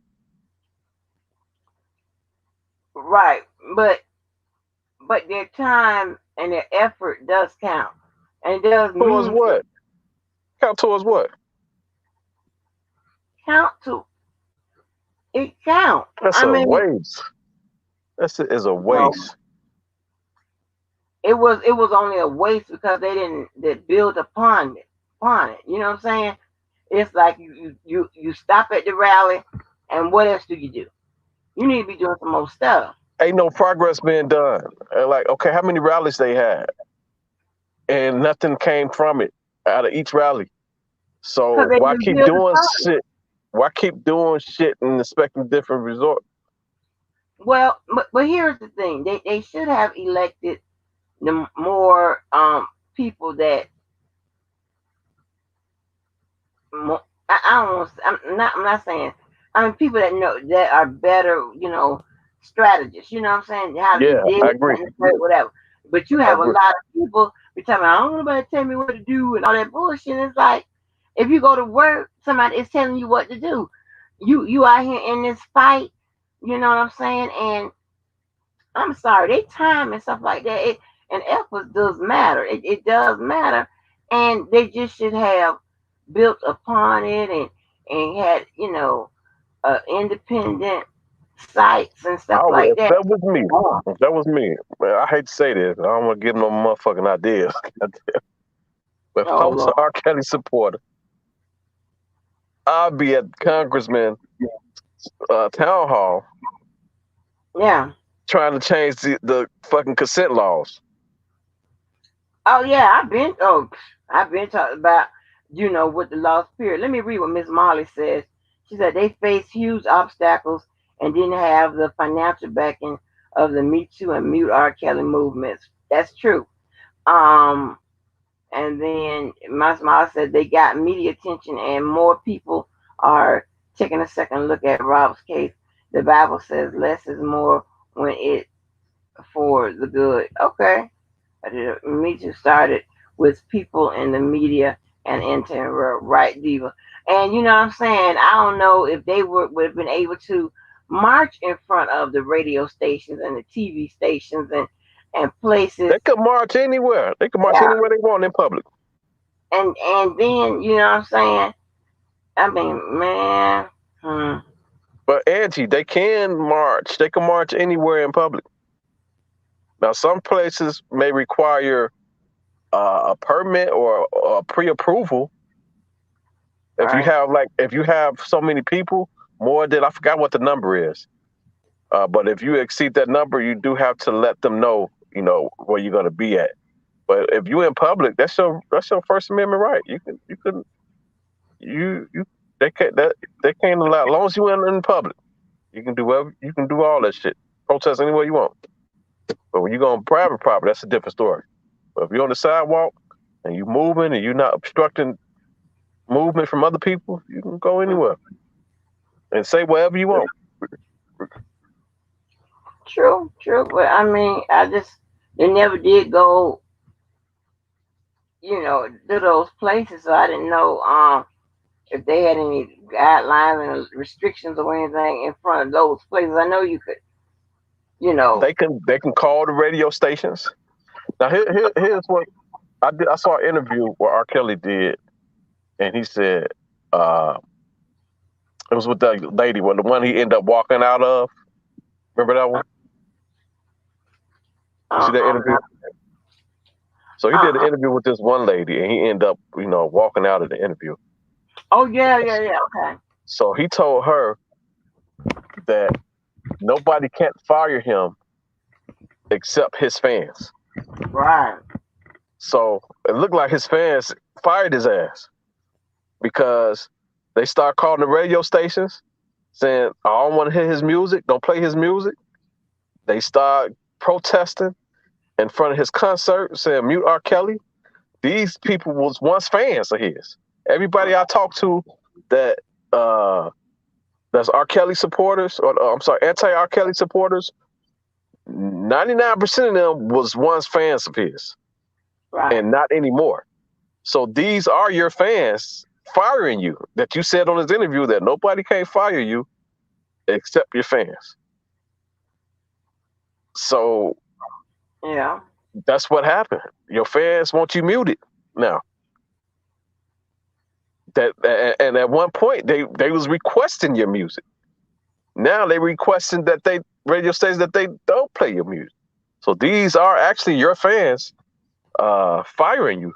right, but their time and their effort does count, and it does Towards mean what? Count towards what? count to it count. That's I a mean, waste. That is a well, waste. it was only a waste because they didn't build upon it. You know what I'm saying? It's like you stop at the rally, and what else do? You need to be doing some more stuff Ain't no progress being done. Like, okay, how many rallies they had, and nothing came from it out of each rally. because So they why didn't keep build the doing party. shit? Why keep doing shit and expecting different result? Well, but here's the thing: they should have elected the more people that I don't want. I'm not saying. I mean, people that know that are better. Strategists. You know what I'm saying? How to do Yeah, this, I that, agree. and the third, whatever. But you I have a agree. lot of people be telling me, I don't want nobody to tell me what to do and all that bullshit. It's like if you go to work, somebody is telling you what to do. You out here in this fight. You know what I'm saying? And I'm sorry, they time and stuff like that. And effort does matter. It does matter, and they just should have built upon it and had independent sites and stuff like If that. that was me, Oh, if that was me, man, I hate to say this, I don't want to give no motherfucking ideas. But if I oh was an Lord, R. Kelly supporter, I'd be at Congressman town hall yeah. trying to change the fucking consent laws. Oh yeah, I've been talking about with the lost spirit. Let me read what Miss Molly says. She said they faced huge obstacles and didn't have the financial backing of the Me Too and Mute R. Kelly movements. That's true. Um, and then Miss Molly said they got media attention and more people are taking a second look at Rob's case. The Bible says less is more when it for the good. Okay. Me Too started with people in the media and into right diva. And you know what I'm saying? I don't know if they would have been able to march in front of the radio stations and the TV stations and places. They could march anywhere. They could march Yeah. anywhere they want in public. And then you know what I'm saying? I mean, man. But Angie, they can march. They can march anywhere in public. Now, some places may require a permit or a pre-approval. Right. If you have so many people, more than I forgot what the number is. But if you exceed that number, you do have to let them know, where you're going to be at. But if you're in public, that's your First Amendment right. You they can't allow, as long as you're in public, you can do all that shit. Protest anywhere you want. But when you go on private property, that's a different story. But if you're on the sidewalk and you're moving and you're not obstructing movement from other people, you can go anywhere and say whatever you want. True, true. But I mean, they never did go, to those places, so I didn't know if they had any guidelines and restrictions or anything in front of those places. I know you could, you know. They can call the radio stations. Now here's what I did. I saw an interview where R. Kelly did, and he said it was with the lady, the one he ended up walking out of. Remember that one? You see that Uh interview? So he did an uh. interview with this one lady, and he ended up, walking out of the interview. Oh yeah, yeah, yeah. Okay. So he told her that nobody can't fire him except his fans. Right. So it looked like his fans fired his ass because they start calling the radio stations saying, I don't want to hear his music, don't play his music. They start protesting in front of his concert saying, mute R. Kelly. These people was once fans of his. Everybody I talked to that that's R. Kelly supporters, or I'm sorry, anti-R. Kelly supporters, 99% of them was once fans of his, Right. and not anymore. So these are your fans firing you. That you said on his interview that nobody can fire you except your fans. So Yeah. that's what happened. Your fans want you muted now. And at one point they was requesting your music. Now they requesting that they radio stations that they don't play your music. So these are actually your fans firing you.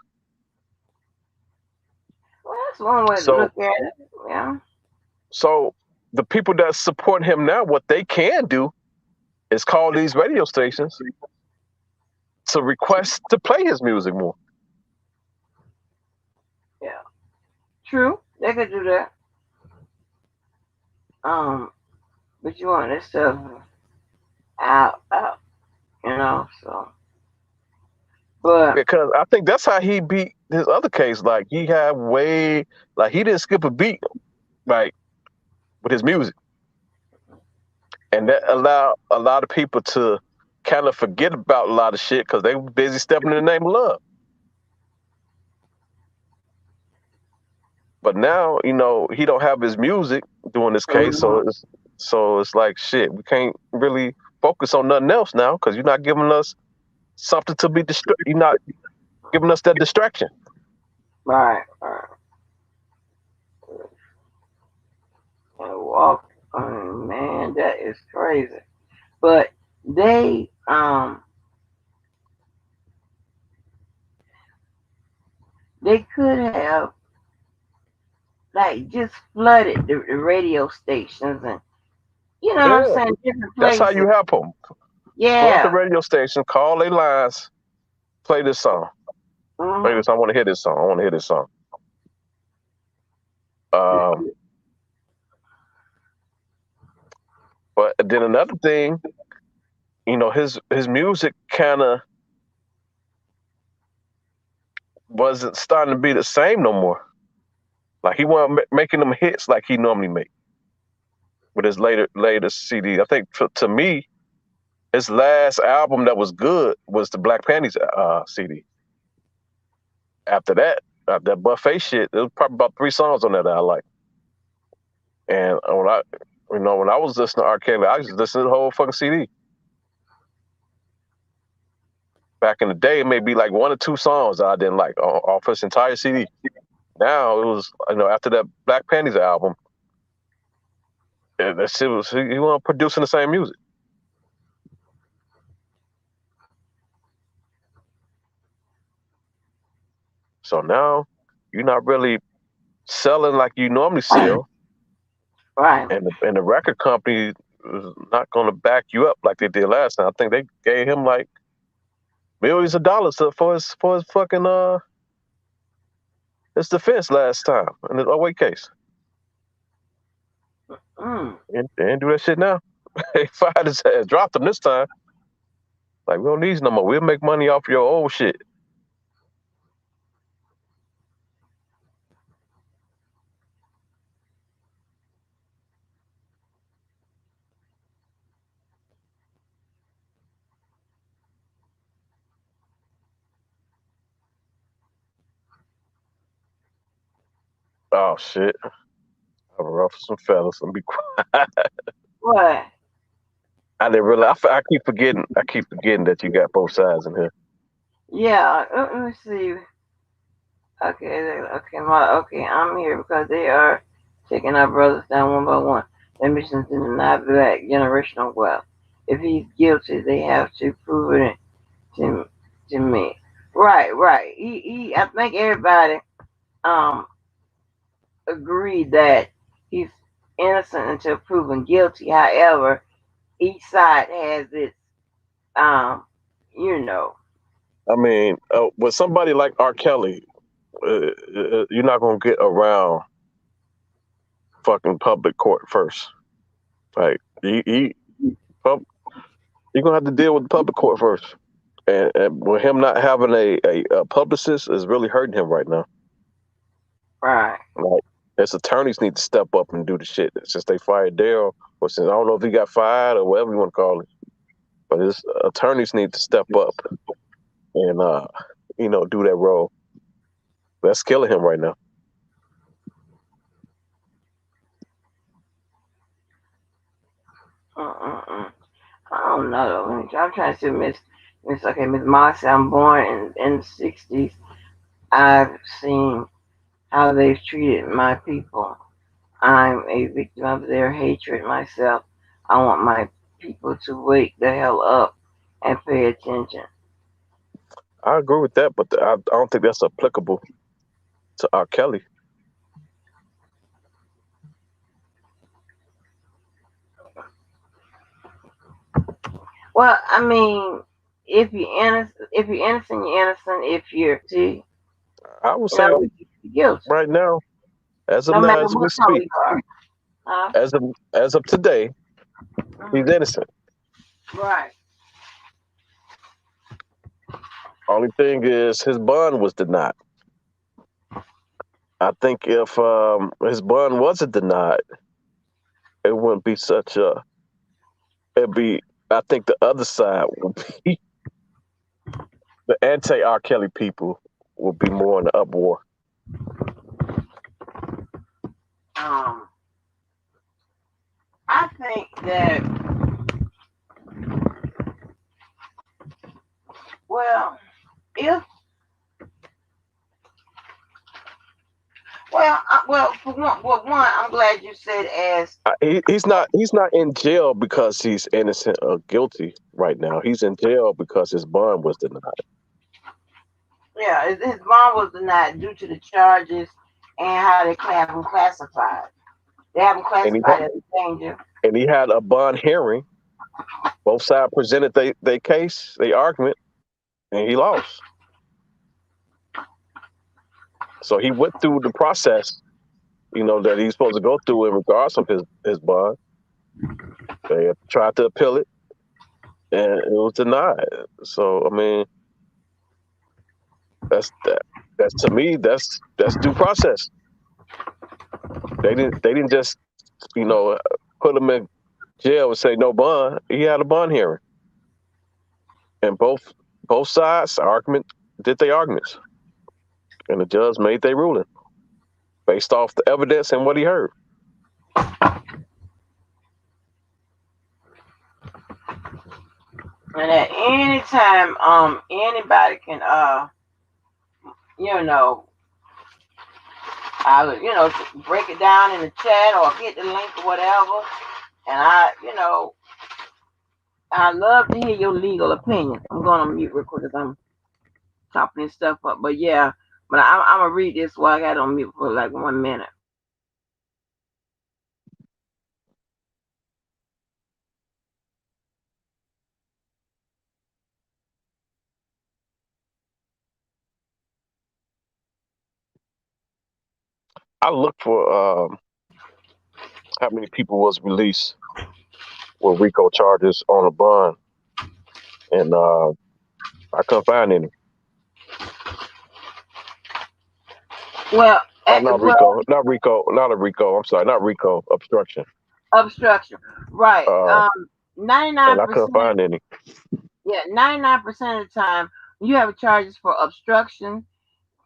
Well, That's one way to So look at it. Yeah. so the people that support him now, what they can do is call these radio stations to request to play his music more. Yeah. True. They could do that. But you want this stuff out, so but Because I think that's how he beat his other case. Like he had way like he didn't skip a beat like with his music. And that allowed a lot of people to kind of forget about a lot of shit because they were busy stepping in the name of love. But now, he don't have his music doing this case, mhm. so it's like shit. We can't really focus on nothing else now because you're not giving us something to be you're not giving us that distraction. Right. And walk. Man, that is crazy. But they could have like just flooded the radio stations and what I'm Yeah, saying, different that's how places. you help them. Flood the Yeah. radio station, call their lines, play this song. Play hmm this. I want to hear this song. I want to hear this song. Um, but then another thing, his music kind of wasn't starting to be the same no more. Like he wasn't making them hits like he normally make with his later CD. I think to me, his last album that was good was the Black Panties CD. After that buffet shit, there was probably about 3 songs on there that I like. And when I was listening to R. Kelly, I used to listen to the whole fucking CD. Back in the day, it may be like 1 or 2 songs that I didn't like off his entire CD. Now it was, after that Black Panties album, that shit was he wasn't producing the same music. So now you're not really selling like you normally sell, Right. and the record company is not going to back you up like they did last time. I think they gave him like millions of dollars for his fucking his defense last time in the away case. Mm. And they didn't do that shit now. They fired his ass, dropped him this time. Like we don't need you no more. We'll make money off your old shit. Oh shit! I'm ruffle some feathers and be quiet. What? I didn't realize. I keep forgetting. I keep forgetting that you got both sides in here. Yeah. Let me see. Okay. I'm here because they are taking our brothers down one by one. Their mission to deny black generational wealth. If he's guilty, they have to prove it to to me. Right. I think everybody um agreed that he's innocent until proven guilty. However, each side has its um you know I mean, with somebody like R. Kelly, you're not gonna get around fucking public court first. Like you're gonna have to deal with the public court first. And with him not having a publicist is really hurting him right now. right. Like his attorneys need to step up and do the shit. Since they fired Daryl, or since I don't know if he got fired or whatever you want to call it, but his attorneys need to step up and do that role. That's killing him right now. Uh. I don't know. I'm trying to see Miss Moxie. I'm born in the '60s. I've seen how they've treated my people. I'm a victim of their hatred myself. I want my people to wake the hell up and pay attention. I agree with that, but I don't think that's applicable to R. Kelly. Well, I mean, if you're innocent, you're innocent. If you're guilty, I would you know, say you're guilty. right now, as of No now, matter as we what color speak, you are. Huh? as of today, he's Mhm. innocent. Right. Only thing is his bond was denied. I think if his bond wasn't denied, it wouldn't be such a. It'd be. I think the other side would be the anti R. Kelly people would be more in the uproar. Um, I think that, well, if for one, I'm glad you said as He's not in jail because he's innocent or guilty right now. He's in jail because his bond was denied, yeah, his bond was denied due to the charges and how they have him classified. They have him and he classified as a danger. and he had a bond hearing. Both sides presented their case, their argument, and he lost. So he went through the process, that he's supposed to go through in regards of his bond. They tried to appeal it, and it was denied. So I mean, that's to me, that's due process. They didn't just put him in jail and say no bond. He had a bond hearing, and both sides argument did their arguments, and the judge made their ruling based off the evidence and what he heard. And at any time, anybody can, you know, break it down in the chat or get the link or whatever. And I love to hear your legal opinion. I'm going to mute real quick because I'm chopping this stuff up. But yeah, but I'm gonna read this while I got it on mute for like 1 minute. I looked for how many people was released with RICO charges on a bond, and I couldn't find any. Well, Oh, not well, RICO, not RICO, not a RICO. I'm sorry, not RICO. Obstruction. obstruction, right? Uh, Ninety nine and I couldn't percent, find any. yeah, 99% of the time you have charges for obstruction,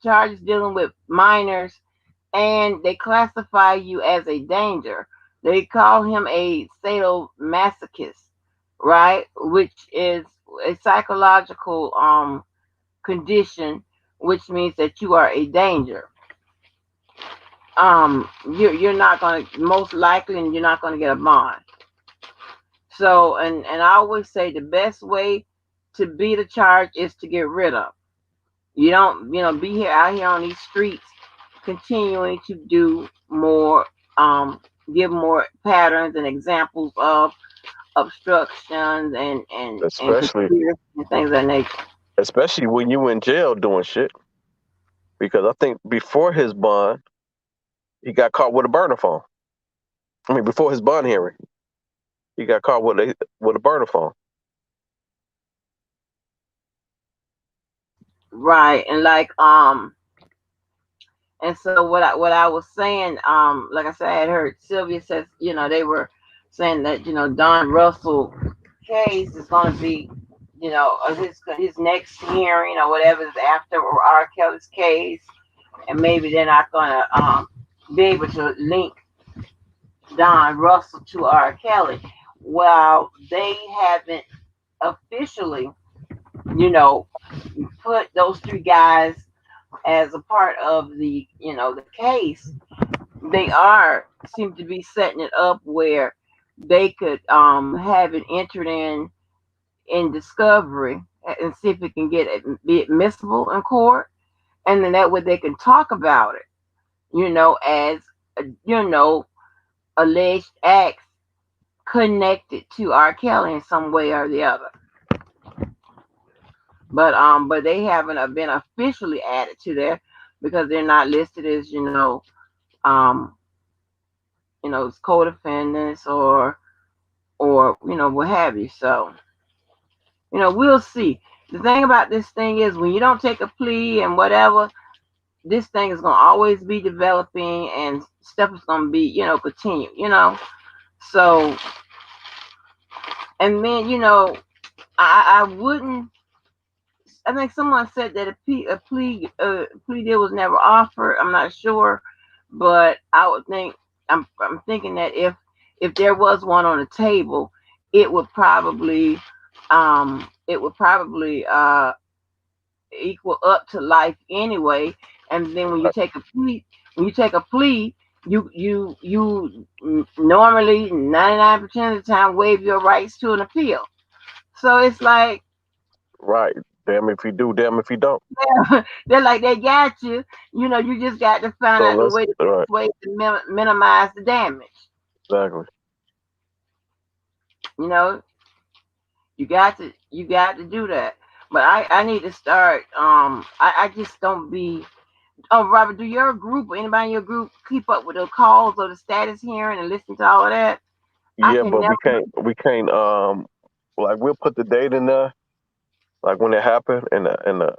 charges dealing with minors, and they classify you as a danger. They call him a sadomasochist, right? Which is a psychological condition, which means that you are a danger. You're not going to, most likely, and you're not going to get a bond. So, and I always say the best way to beat a charge is to get rid of. You don't, be here out here on these streets continuing to do more, give more patterns and examples of obstructions and Especially, conspiracy and things of that nature. especially when you in jail doing shit. Because I think before his bond, he got caught with a burner phone. I mean, before his bond hearing, he got caught with a burner phone. Right. And so what I was saying, like I said, I had heard Sylvia says, they were saying that, Don Russell case is going to be, his next hearing or whatever is after R. Kelly's case, and maybe they're not going to be able to link Don Russell to R. Kelly. Well, they haven't officially, you know, put those three guys as a part of the case. They are seem to be setting it up where they could have it entered in discovery and see if it can be admissible in court, and then that way they can talk about it, as you know alleged acts connected to R. Kelly in some way or the other. but they haven't been officially added to there because they're not listed as um, as co-defendants or what have you. So we'll see. The thing about this thing is when you don't take a plea and whatever, this thing is gonna always be developing and stuff is gonna be continue. So and then I wouldn't. I think someone said that a plea deal was never offered. I'm not sure, but I would think I'm thinking that if there was one on the table, it would probably equal up to life anyway. And then when you take a plea, you normally 99% of the time waive your rights to an appeal. So it's like Right. Damn if you do, damn if you don't. they're like they got you. You just got to find So out the let's way the right, best way to minimize the damage. exactly. You know, you got to do that. But I need to start. I just don't be. Oh, Robert, do your group or anybody in your group keep up with the calls or the status hearing and listen to all of that? I Yeah, can but never. we can't like we'll put the date in there, like when it happened and the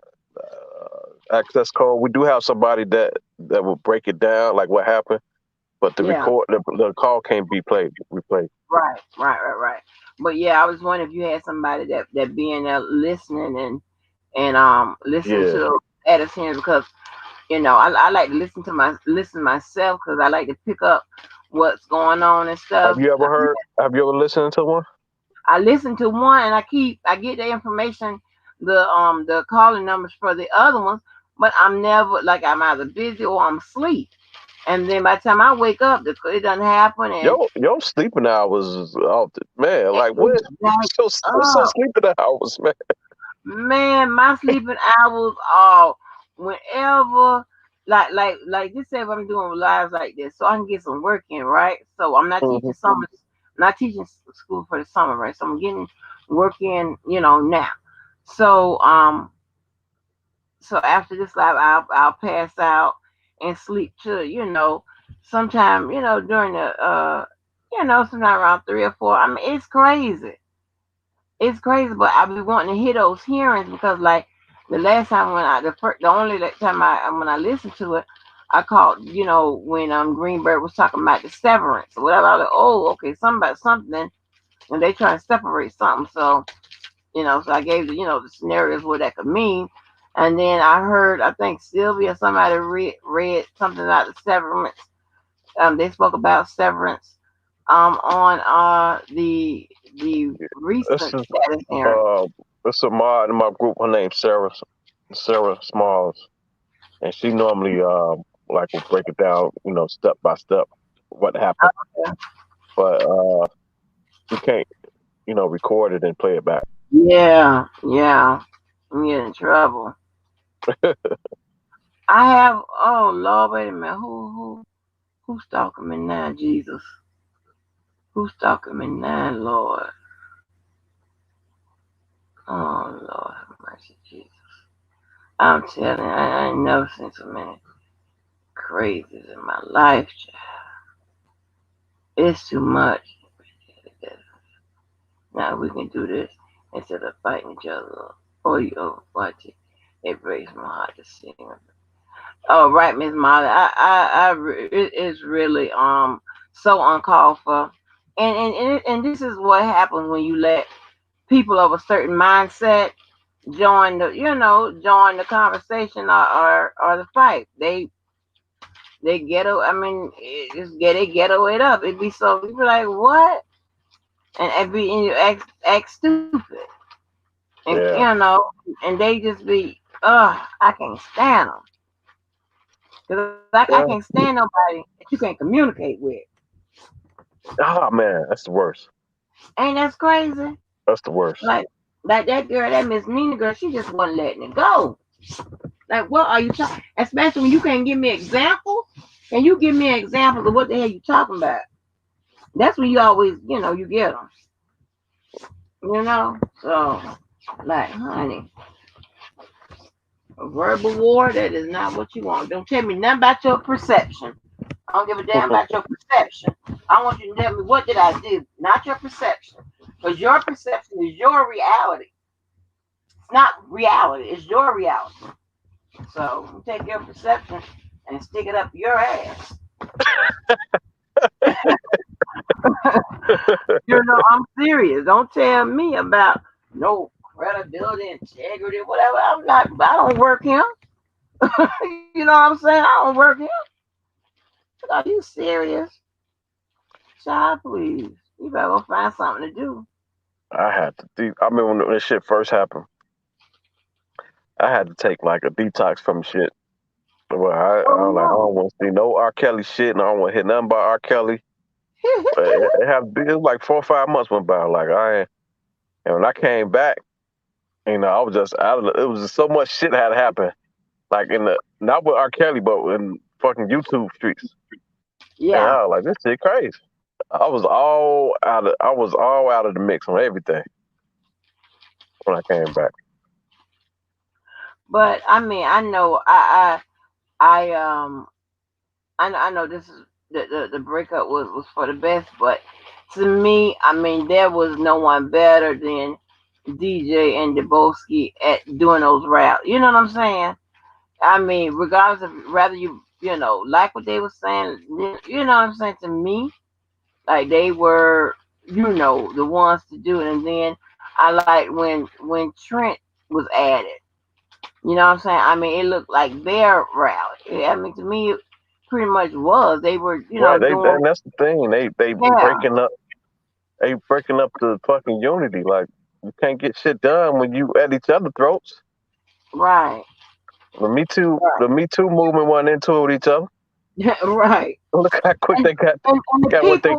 access code. We do have somebody that will break it down, like what happened, but Yeah. the call can't be replayed. Right. But yeah, I was wondering if you had somebody that be in there listening and listening to Yeah. the status hearing because I like to listen myself because I like to pick up what's going on and Have stuff. you ever heard? Have you ever listened to one? I listen to one and I get the information, the calling numbers for the other ones, but I'm never like I'm either busy or I'm asleep. And then by the time I wake up, it doesn't happen, and Your sleeping hours is off the man. it, Like it's what? like, What's your oh sleeping hours, man? man, my sleeping hours are whenever, like just say if I'm doing lives like this, so I can get some work in, right? So I'm not Hmm. teaching summer, not teaching school for the summer, right? So I'm getting work in, now. So so after this live, I'll pass out and sleep till sometime during the sometime around 3 or 4. I mean, it's crazy, but I be wanting to hear those hearings because like the last time when the only time when I listened to it, I called when Greenberg was talking about the severance or whatever. I was like, oh, okay, something about something, and they trying to separate something. So so I gave the scenarios what that could mean, and then I heard I think Sylvia somebody read something about the severance. They spoke about severance on the This recent is status hearing. uh, this is a mod in my group. Her name's Sarah Smalls, and she normally like will break it down, step by step what happened. But we can't, record it and play it back. Yeah, I'm getting in trouble. I have. Oh Lord, wait a minute. Who's stalking me now? Jesus, who's stalking me now, Lord? Oh Lord, have mercy, Jesus. I'm telling you, I ain't never seen so many crazies in my life. It's too much. Now we can do this instead of fighting each other. Oh, you watch it. It breaks my heart to see them. Oh, right, Miss Molly. It is really so uncalled for, and this is what happens when you let people of a certain mindset join the conversation or the fight. They ghetto. I mean, they ghetto it up. It be so you be like what, and you act stupid, and Yeah. and they just be I can't stand them because I can't Yeah. stand nobody that you can't communicate with. Ah, man, that's the worst. Ain't that crazy? That's the worst. Like that girl, that Miss Nina girl, she just wasn't letting it go. Like, what are you talking? Especially when you can't give me examples. Can you give me examples of what the hell you talking about? That's when you always, you get them. So like, honey, A verbal war, that is not what you want. Don't tell me nothing about your perception. I don't give a damn about your perception. I want you to tell me what did I do, not your perception. Because your perception is your reality. It's not reality, it's your reality. So take your perception and stick it up your ass. I'm serious. Don't tell me about no credibility, integrity, whatever. I'm not. I don't work here. You know what I'm saying? I don't work here. Are you serious, child? Please, you better go find something to do. I had to. I mean, when this shit first happened, I had to take like a detox from shit. Well, I Oh was like, I don't no. want to see no R. Kelly shit, and I don't want to hear nothing about R. Kelly. But it was like 4 or 5 months went by. Like and when I came back, I was just out of it was just so much shit had happened. Like in the not with R. Kelly, but in fucking YouTube streets. And Yeah, I was like, this shit crazy. I was all out of the mix on everything when I came back. but I mean, I know, I know this is the breakup was for the best, but to me, I mean, there was no one better than DJ and Debowski at doing those raps. You know what I'm saying? I mean, regardless of whether you like what they were saying, you know what I'm saying. To me, like they were, the ones to do it. And then I like when Trent was added. You know what I'm saying? I mean, it looked like their rally. I mean, to me, it pretty much was. They were, Right. doing. And that's the thing. They Yeah, breaking up the fucking unity. Like you can't get shit done when you at each other's throats. right, The Me Too movement went into it with each other. right. Look how quick And, they got and the got what they.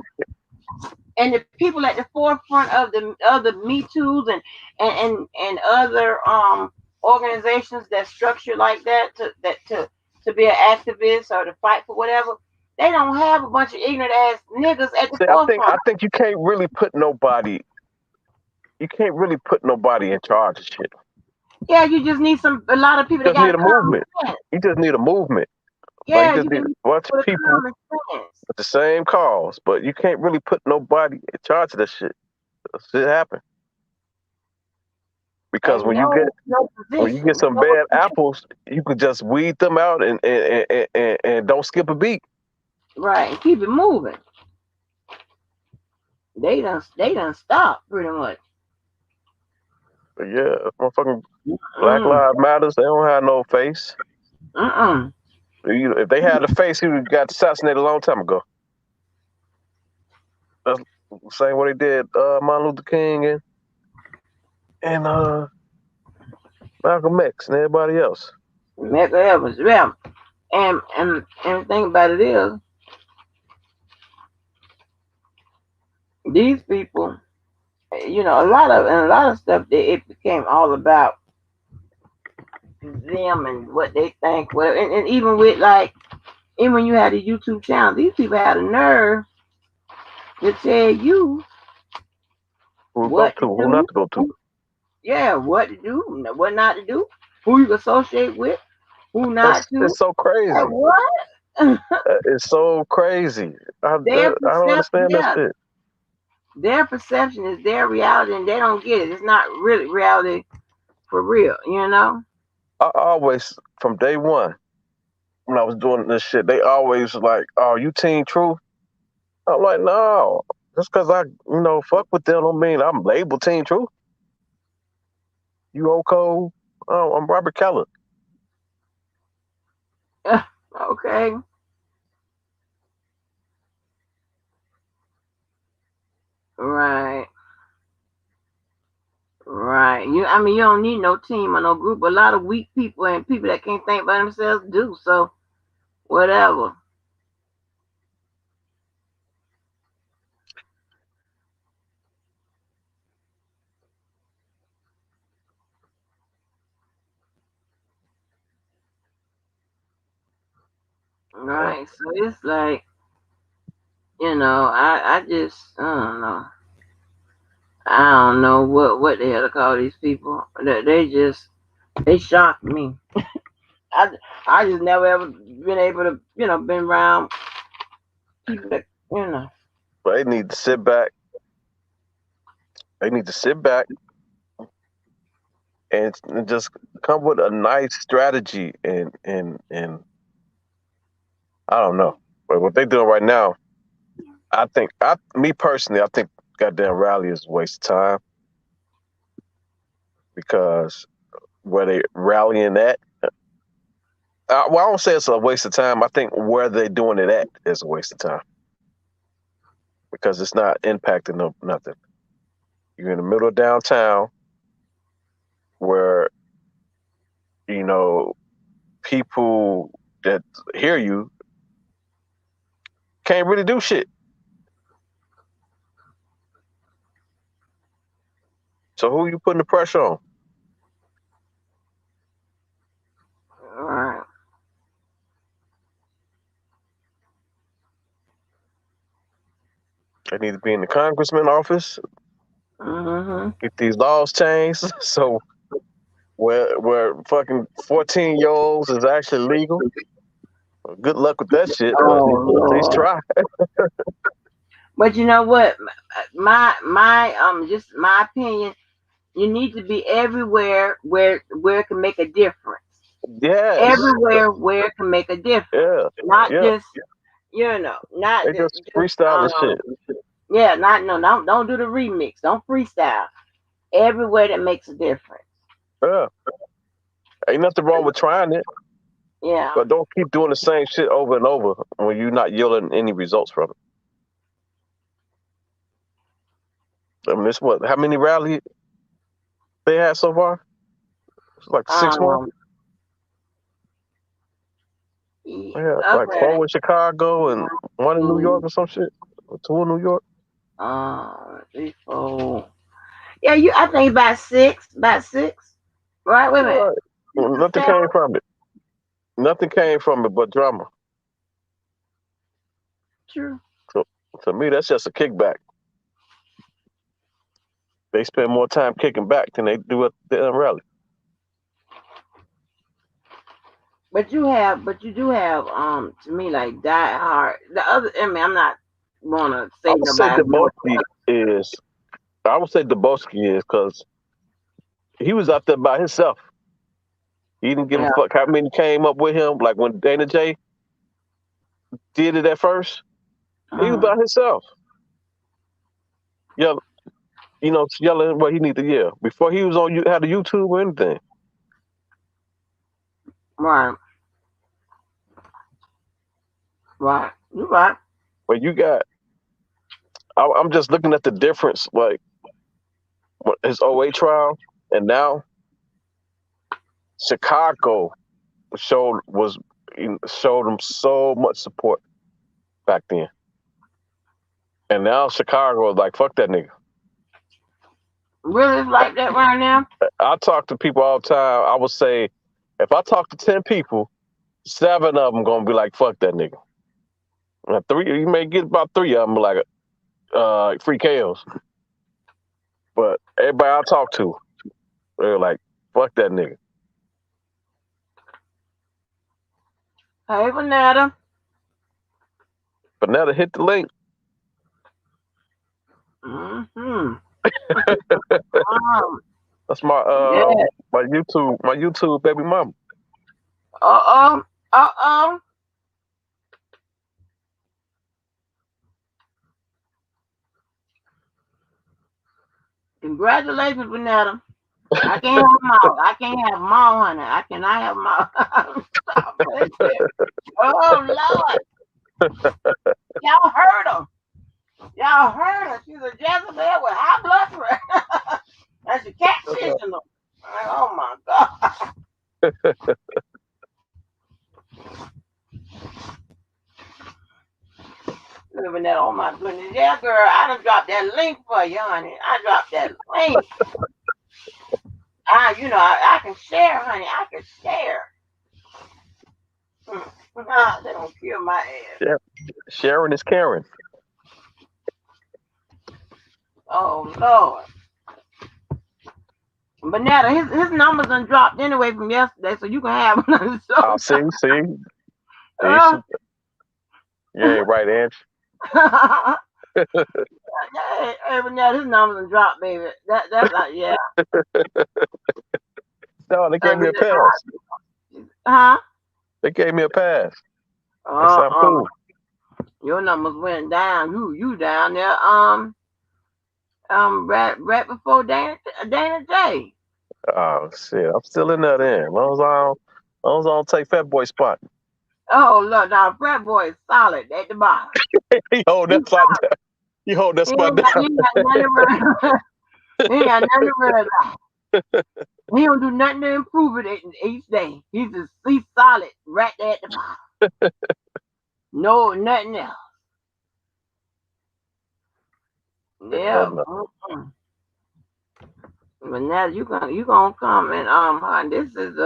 people at the forefront of the Me Too's and other organizations that structure like that to be an activist or to fight for whatever. They don't have a bunch of ignorant ass niggas at the See, I forefront. think you can't really put nobody. You can't really put nobody in charge of shit. Yeah, you just need a lot of people You that just need got a common movement. sense. You just need a movement. Like you Yeah, just you need can a need bunch of people with people common sense. with the same cause, but you can't really put nobody in charge of that shit. That shit happen because And no when you get position. some bad apples, you could just weed them out and don't skip a beat. Right, keep it moving. They done stopped pretty much. But yeah, motherfucking Black Mm, Lives Matters, they don't have no face. mm, If they had a face, he would got assassinated a long time ago. That's the same way they did Martin Luther King and Malcolm X and everybody else. Medgar Evers, yeah. And the thing about it is, these people, a lot of stuff that it became all about them and what they think. Well, and even with even when you had a YouTube channel, these people had a nerve to tell you Who to go what to to, who not do. to go to. Yeah, what to do, what not to do, who you associate with, who not to. It's so Like crazy. what? It's so crazy. Their I don't perception, understand that yeah, shit. their perception is their reality, and they don't get it. It's not really reality for real, you know. I always, from day one, when I was doing this shit, they always was like, "Oh, you Team Truth?" I'm like, "No, just because I, fuck with them, don't mean I'm labeled Team Truth." You old code? Oh, I'm Robert Keller. Okay, right, right. I mean, you don't need no team or no group. A lot of weak people and people that can't think by themselves do. So whatever. Yeah. Right. So it's like, I don't know. I don't know what the hell to call these people. They just They shocked me. I I just never ever been able to, been around people that, They need to sit back. They need to sit back and just come with a nice strategy and I don't know. But what they're doing right now, me personally, I think goddamn rally is a waste of time because where they rallying at, well, I don't say it's a waste of time. I think where they're doing it at is a waste of time because it's not impacting nothing. You're in the middle of downtown where, you know, people that hear you can't really do shit. So who you putting the pressure on? Right. They need to be in the congressman office, Mm-hmm. get these laws changed so where fucking 14-year-olds is actually legal. Good luck with that shit, but Oh at least Lord. try. But you know what? Just my opinion. You need to be everywhere where it can make a difference. Yes. Everywhere where it can make a difference. Yeah. Not Yeah. just, not They just, just freestyling shit. yeah, not no, don't do the remix. Don't freestyle. Everywhere that makes a difference. Yeah. Ain't nothing wrong with trying it, Yeah. but don't keep doing the same shit over and over when you're not yielding any results from it. I mean, it's what? How many rallies they had so far? It's like the sixth one. Um. Yeah, like Okay. 4 in Chicago and 1 in New York or some shit. Or 2 in New York. 3, 4. Yeah, I think about six. About six. Right. Wait a minute. Right. Nothing came from it. Nothing came from it but drama. True. So to me, that's just a kickback. They spend more time kicking back than they do at the rally. But you do have, to me, like Die Hard. The other, I mean, I'm not wanna I say would say nobody. is. I would say Debosky is because he was out there by himself. He didn't give a Yeah. fuck how many came up with him. Like when Dana J did it at first, he was by himself. Yeah, yelling what he need to yell before he was on you had a YouTube or anything. Right. Right. You right. But you got, I'm just looking at the difference, like his '08 trial and now Chicago showed him so much support back then, and now Chicago is like fuck that nigga. Really, it's like that right now. I talk to people all the time. I would say if I talk to 10 people, 7 of them gonna be like fuck that nigga. Now, 3, you may get about 3 of them like free KOs, but everybody I talk to, they're like fuck that nigga. Hey, Vanetta. But now to hit the link. Mm-hmm. That's my Yeah. my YouTube baby mama. Uh oh. Congratulations, Vanetta. I can't have them all. I can't have them all, honey. I cannot have them all. Stop that shit. Oh Lord. Y'all heard her. Y'all heard her. She's a Jezebel with high blood pressure. And she catfishing them. Like, oh my God. Living that, oh my goodness. Yeah, girl, I done dropped that link for you, honey. I dropped that link. I can share, honey. I can share. They don't kill my ass. Yeah. Sharon is Karen. Oh Lord. But now his numbers done dropped anyway from yesterday, so you can have another Oh, show. see, Uh, you ain't right, Ange. hey, but now his numbers done dropped, baby. That's yeah. No, they gave I me mean, a pass. huh? They gave me a pass. They Uh said I'm cool. Your numbers went down. You down there. Right before Dana J. Oh shit, I'm still in there then. As long as I don't take Fat Boy spot. Oh look, now Frat Boy is solid at the bottom. He hold He's that spot down. He hold that spot he down. ain't got nothing to worry. He ain't got nothing to worry about. He don't do nothing to improve it each day. He's solid right there at the bottom. No, nothing else. Yeah. No. But now you gonna come and hon, this is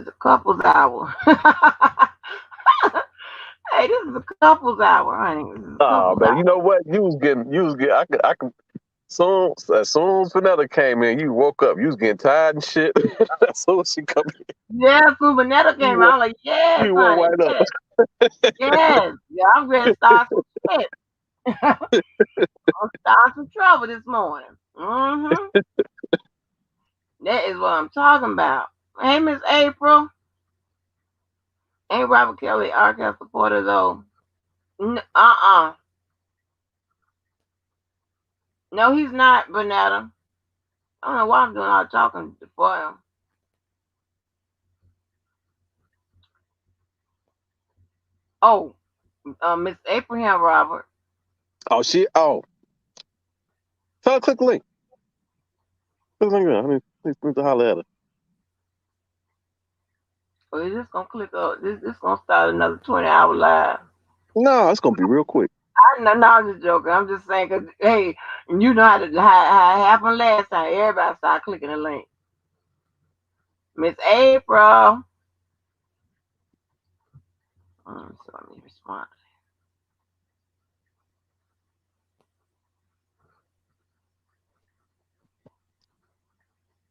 a couples hour. Hey, this is a couples hour, honey. This is a Oh couples man, hour. you know what? You was getting. I could. As soon as Vanetta came in, you woke up. You was getting tired and shit. As soon as she come in, Yeah, Vanetta you came out. woke, I'm like, yes, you woke honey, right up. yes, yes. Yeah, I'm ready to start some shit. I'm starting some trouble this morning. Mm-hmm. That is what I'm talking about. Hey, Miss April. Ain't Robert Kelly Archive supporter though? Uh-uh. No, he's not, Vanetta. I don't know why I'm doing all the talking for him. Oh, Miss Abraham Robert. Oh, tell her click the link. Click the link. I need to holler at her. Well, is this gonna click up? This gonna start another 20-hour live. No, it's gonna be real quick. No, I'm just joking. I'm just saying, cause hey, you know how it happened last time. Everybody started clicking the link. Miss April. So let me respond.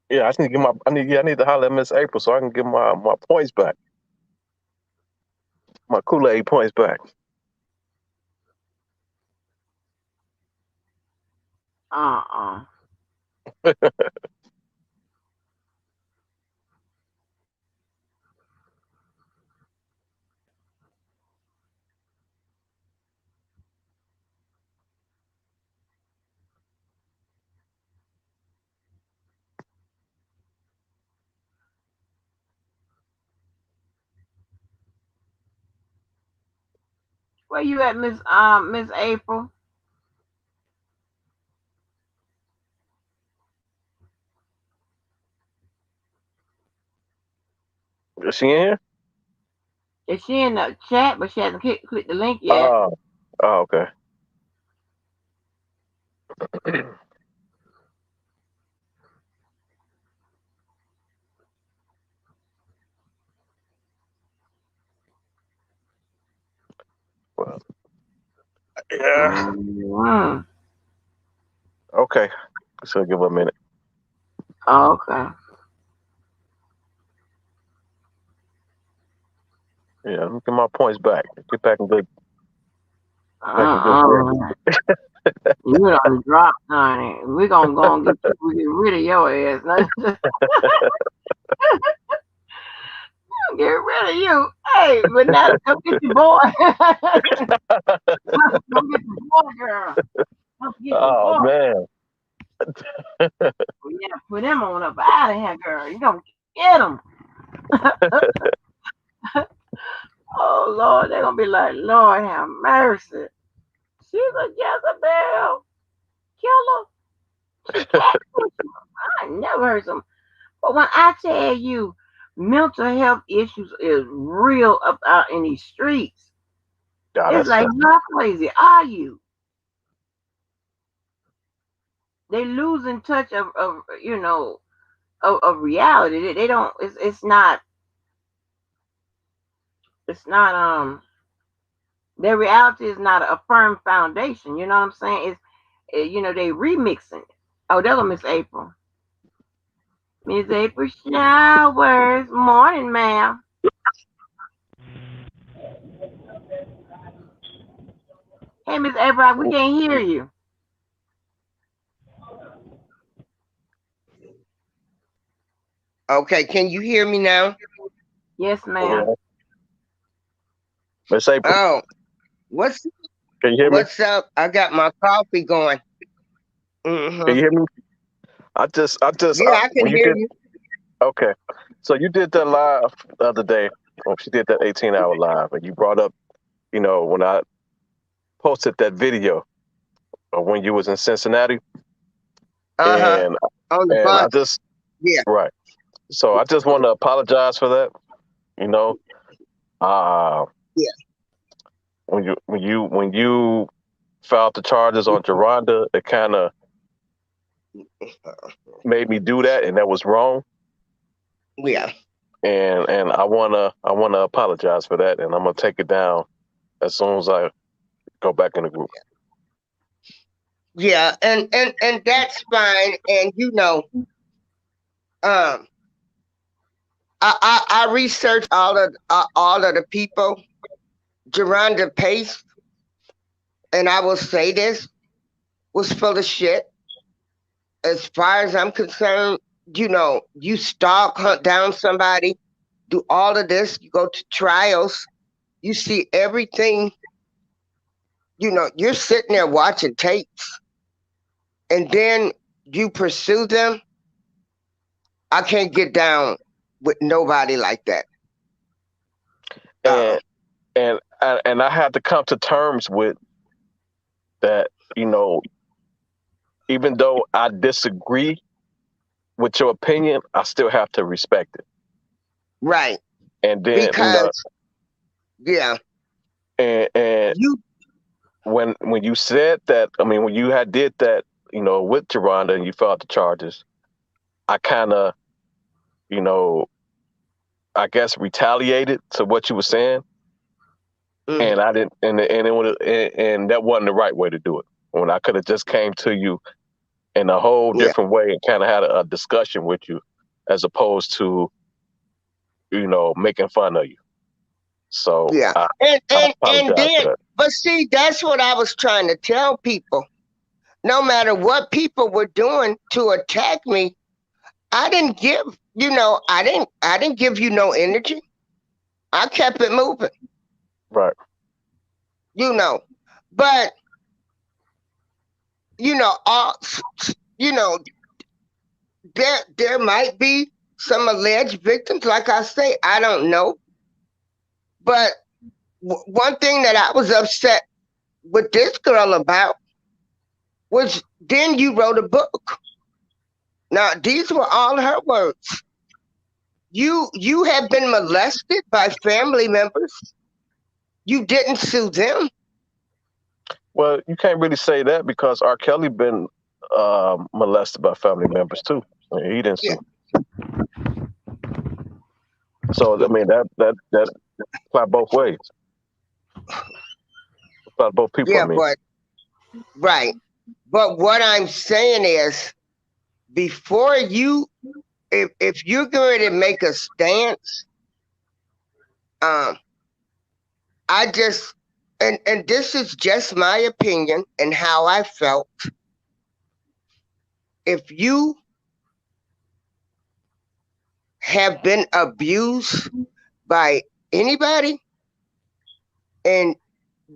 Yeah, I just need to get my. I need to holler at Miss April so I can get my points back. My Kool-Aid points back. Uh-uh. Where you at, Miss April? Is she in here? Is she in the chat? But she hasn't clicked the link yet. Oh, okay. Well, yeah. Mm-hmm. Okay. So give her a minute. Oh, okay. Yeah, let me get my points back. Get back in good Uh-uh. graces. You done dropped, honey. We gonna go and get rid of your ass. Get rid of you. Hey, but now come get your boy. Come get your boy, girl. Come get your Oh boy. man. We gotta put him on up out of here, girl. You gonna get him. Oh Lord, they're gonna be like, Lord have mercy. She's a Jezebel killer. She catfishing. I ain't never heard some. But when I tell you, mental health issues is real up out in these streets. God, It's like, how crazy are you? They losing touch of of reality. They don't. It's not their reality is not a firm foundation. You know what I'm saying? They remixing it. Oh, that was Miss April. Miss April Showers. Morning, ma'am. Hey, Miss April, we can't hear you. Okay, can you hear me now? Yes, Yeah. ma'am. Miss April, Oh, what's can you hear me? what's up? I got my coffee going. Can you Mm-hmm. hear me? Yeah, I can when you hear did, you. okay. So you did that live the other day. She did that 18-hour live, and you brought up, when I posted that video of when you was in Cincinnati, Uh-huh. and On the and bus. I just Yeah, right. So I just want to apologize for that. You know, uh, yeah. when you filed the charges on Geronda, it kind of made me do that, and that was wrong. Yeah. And I wanna apologize for that, and I'm gonna take it down as soon as I go back in the group. Yeah, and that's fine. And um I researched all of the people. Geronda Pace, and I will say this, was full of shit. As far as I'm concerned, you stalk, hunt down somebody, do all of this, you go to trials, you see everything, you're sitting there watching tapes, and then you pursue them. I can't get down with nobody like that. Uh, And and I had to come to terms with that. Even though I disagree with your opinion, I still have to respect it. right. And then Because, yeah, and you, when you said that, I mean, when you had did that, with Geronda and you filed the charges, I kind of, you know, I guess retaliated to what you were saying, and mhm, I didn't, and it would, and that wasn't the right way to do it. When I could have just came to you in a whole yeah, different way and kind of had a discussion with you, as opposed to making fun of you. So yeah. I, And, I and, and apologize for then, that. but see, that's what I was trying to tell people. No matter what people were doing to attack me, I didn't give, I didn't give you no energy. I kept it moving, Right. you know. But, all, you know, there might be some alleged victims. Like I say, I don't know. But one thing that I was upset with this girl about was then you wrote a book. Now these were all her words. You have been molested by family members. You didn't sue them. Well, you can't really say that because R. Kelly been molested by family members too. He didn't Yeah, sue. So I mean that apply both ways. Apply both people. I yeah, mean, but right. But what I'm saying is, before you, if you're going to make a stance, um, I just and this is just my opinion and how I felt. If you have been abused by anybody and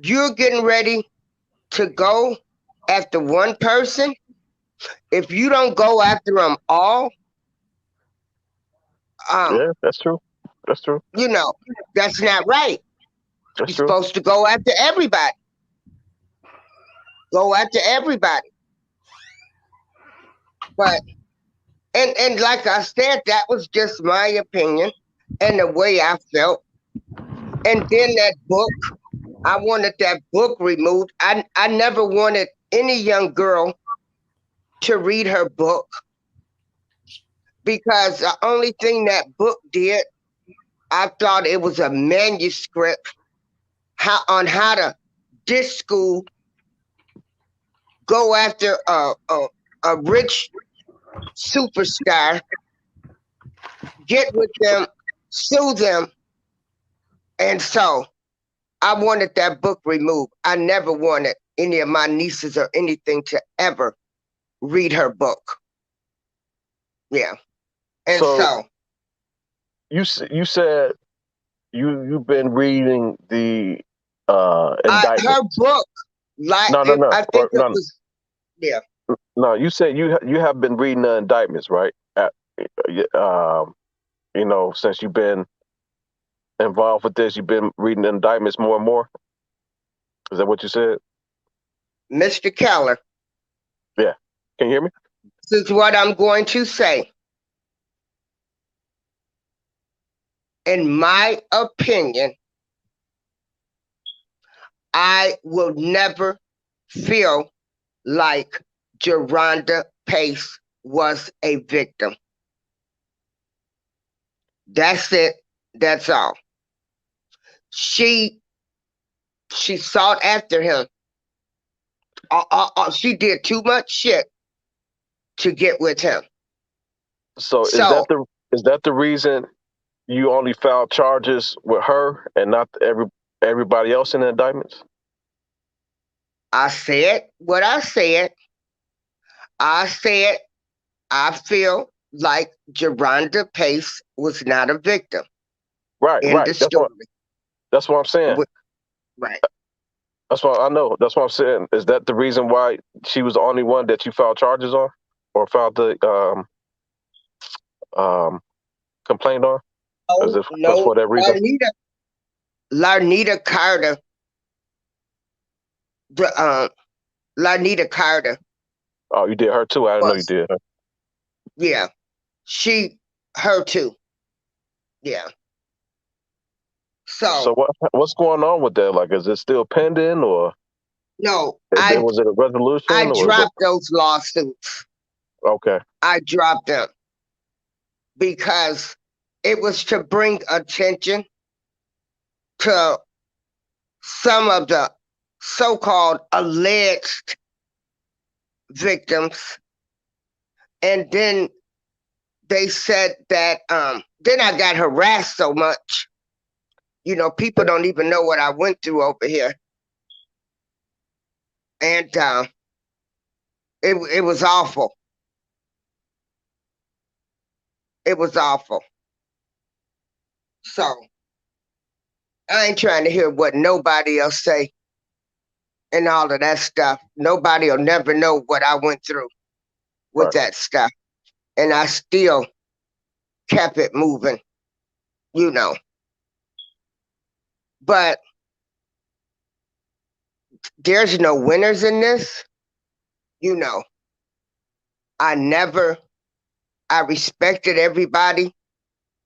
you're getting ready to go after one person, if you don't go after them all, um, yeah, that's true. That's true. you know, that's not right. That's You're true. supposed to go after everybody. Go after everybody. But and like I said, that was just my opinion and the way I felt. And then that book, I wanted that book removed. I never wanted any young girl to read her book because the only thing that book did, I thought it was a manuscript on how to this school go after a rich superstar, get with them, sue them, and so I wanted that book removed. I never wanted any of my nieces or anything to ever read her book. Yeah. And So so you said you've been reading the her indictments. book, like No, no, no, I think it was, yeah. no. You said you have been reading the indictments, right? Um, since you've been involved with this, you've been reading the indictments more and more. Is that what you said? Mr. Keller, Yeah. Can you hear me? this is what I'm going to say. In my opinion, I will never feel like Geronda Pace was a victim. That's it. That's all. She sought after him. She did too much shit to get with him. So So is that the reason you only filed charges with her and not everybody else in the indictments? I said what I said. I said I feel like Geronda Pace was not a victim Right, in right. the story. That's what I'm saying. Right. That's what I know. That's what I'm saying. Is that the reason why she was the only one that you filed charges on, or filed the complaint on? Is No, it just no, for that reason? Larnita Carter, Larnita Carter Oh, you did her too. I didn't know you was, did her. yeah, her too, yeah. So So what's going on with that? Like, is it still pending, or no, was it a I resolution, or what? dropped those lawsuits. Okay, I dropped them because it was to bring attention to some of the so-called alleged victims, and then they said that then I got harassed so much. People don't even know what I went through over here. And it was awful. It was awful. So I ain't trying to hear what nobody else say and all of that stuff. Nobody will never know what I went through with right. that stuff. And I still kept it moving, you know. But there's no winners in this, you know. I respected everybody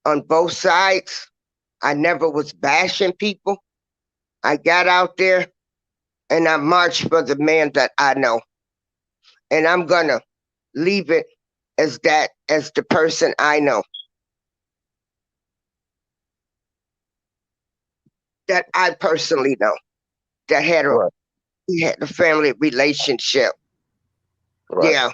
on both sides. I never was bashing people. I got out there and I marched for the man that I know. And I'm going to leave it as that, as the person I know, that I personally know, that Right, we had a family relationship. right. Yeah.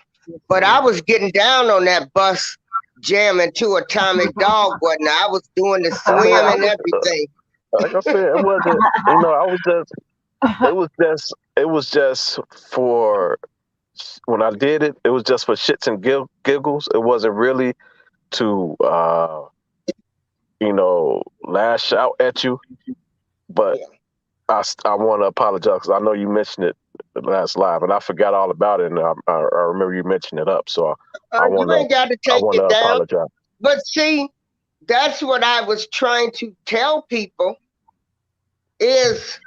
But I was getting down on that bus jamming to Atomic Dog, wasn't I? I was doing the I mean, swim and everything. like I said, it wasn't. I was just. It was just for when I did it. It was just for shits and giggles. It wasn't really to lash out at you. But Yeah. I want to apologize because I know you mentioned it last live, and I forgot all about it, and I remember you mentioned it up. So You ain't got to I take want to it down. apologize. But see, that's what I was trying to tell people is,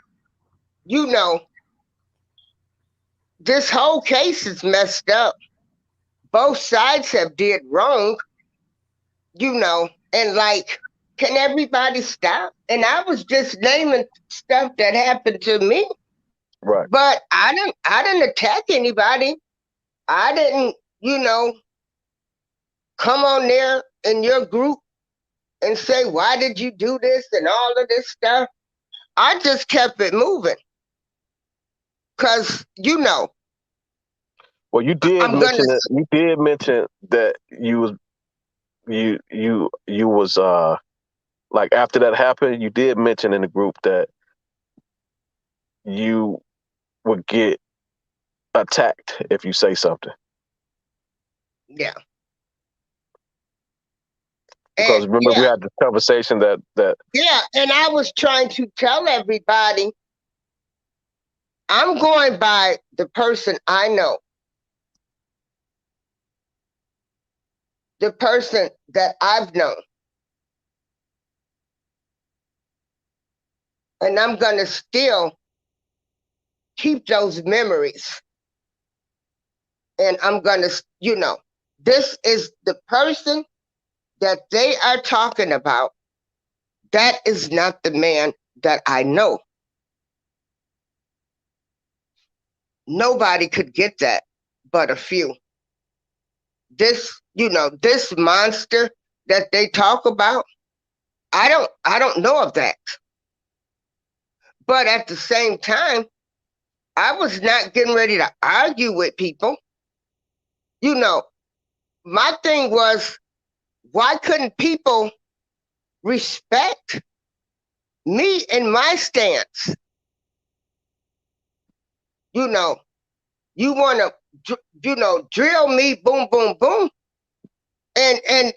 this whole case is messed up. Both sides have did wrong, and like, can everybody stop? And I was just naming stuff that happened to me, Right. but I didn't attack anybody. I didn't, come on there in your group and say, why did you do this and all of this stuff? I just kept it moving. Cause Well, you did I'm gonna mention it. You did mention that you was like after that happened. You did mention in the group that you would get attacked if you say something. yeah. And Because remember we yeah, had this conversation that yeah, and I was trying to tell everybody I'm going by the person I know, the person that I've known. And I'm going to still keep those memories. And I'm going to, this is the person that they are talking about. That is not the man that I know. Nobody could get that but a few. This monster that they talk about, I don't know of that. But at the same time, I was not getting ready to argue with people. My thing was, why couldn't people respect me and my stance? You want to, drill me, boom, boom, boom. And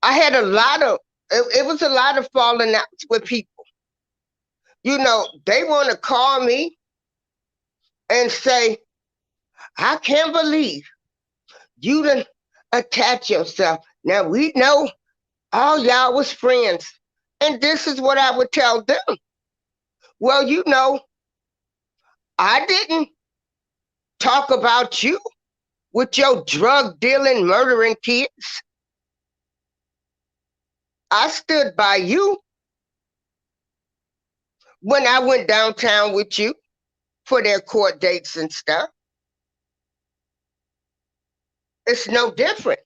I had a lot of, it was a lot of falling outs with people. They want to call me and say, I can't believe you didn't attach yourself. Now we know all y'all was friends. And this is what I would tell them. Well, I didn't talk about you with your drug dealing, murdering kids. I stood by you when I went downtown with you for their court dates and stuff. It's no different.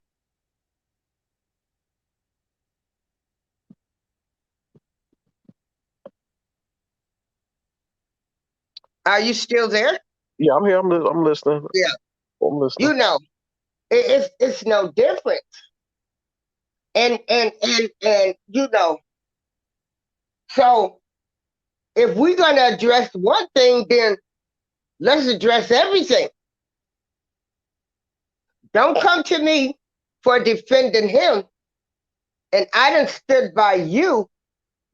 Are you still there? yeah, I'm here. I'm listening. Yeah. I'm listening. It's no different. And so if we're gonna address one thing, then let's address everything. Don't come to me for defending him. And I done stood by you,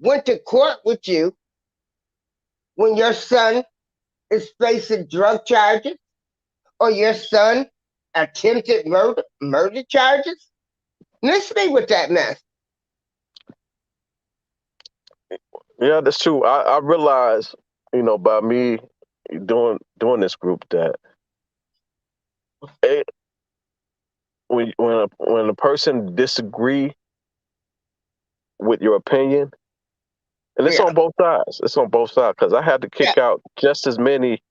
went to court with you when your son is facing drug charges or your son attempted murder charges. Miss me with that mess. Yeah, that's true. I realize, by me doing this group that it, when a person disagree with your opinion, and it's Yeah, on both sides. It's on both sides because I had to yeah, kick out just as many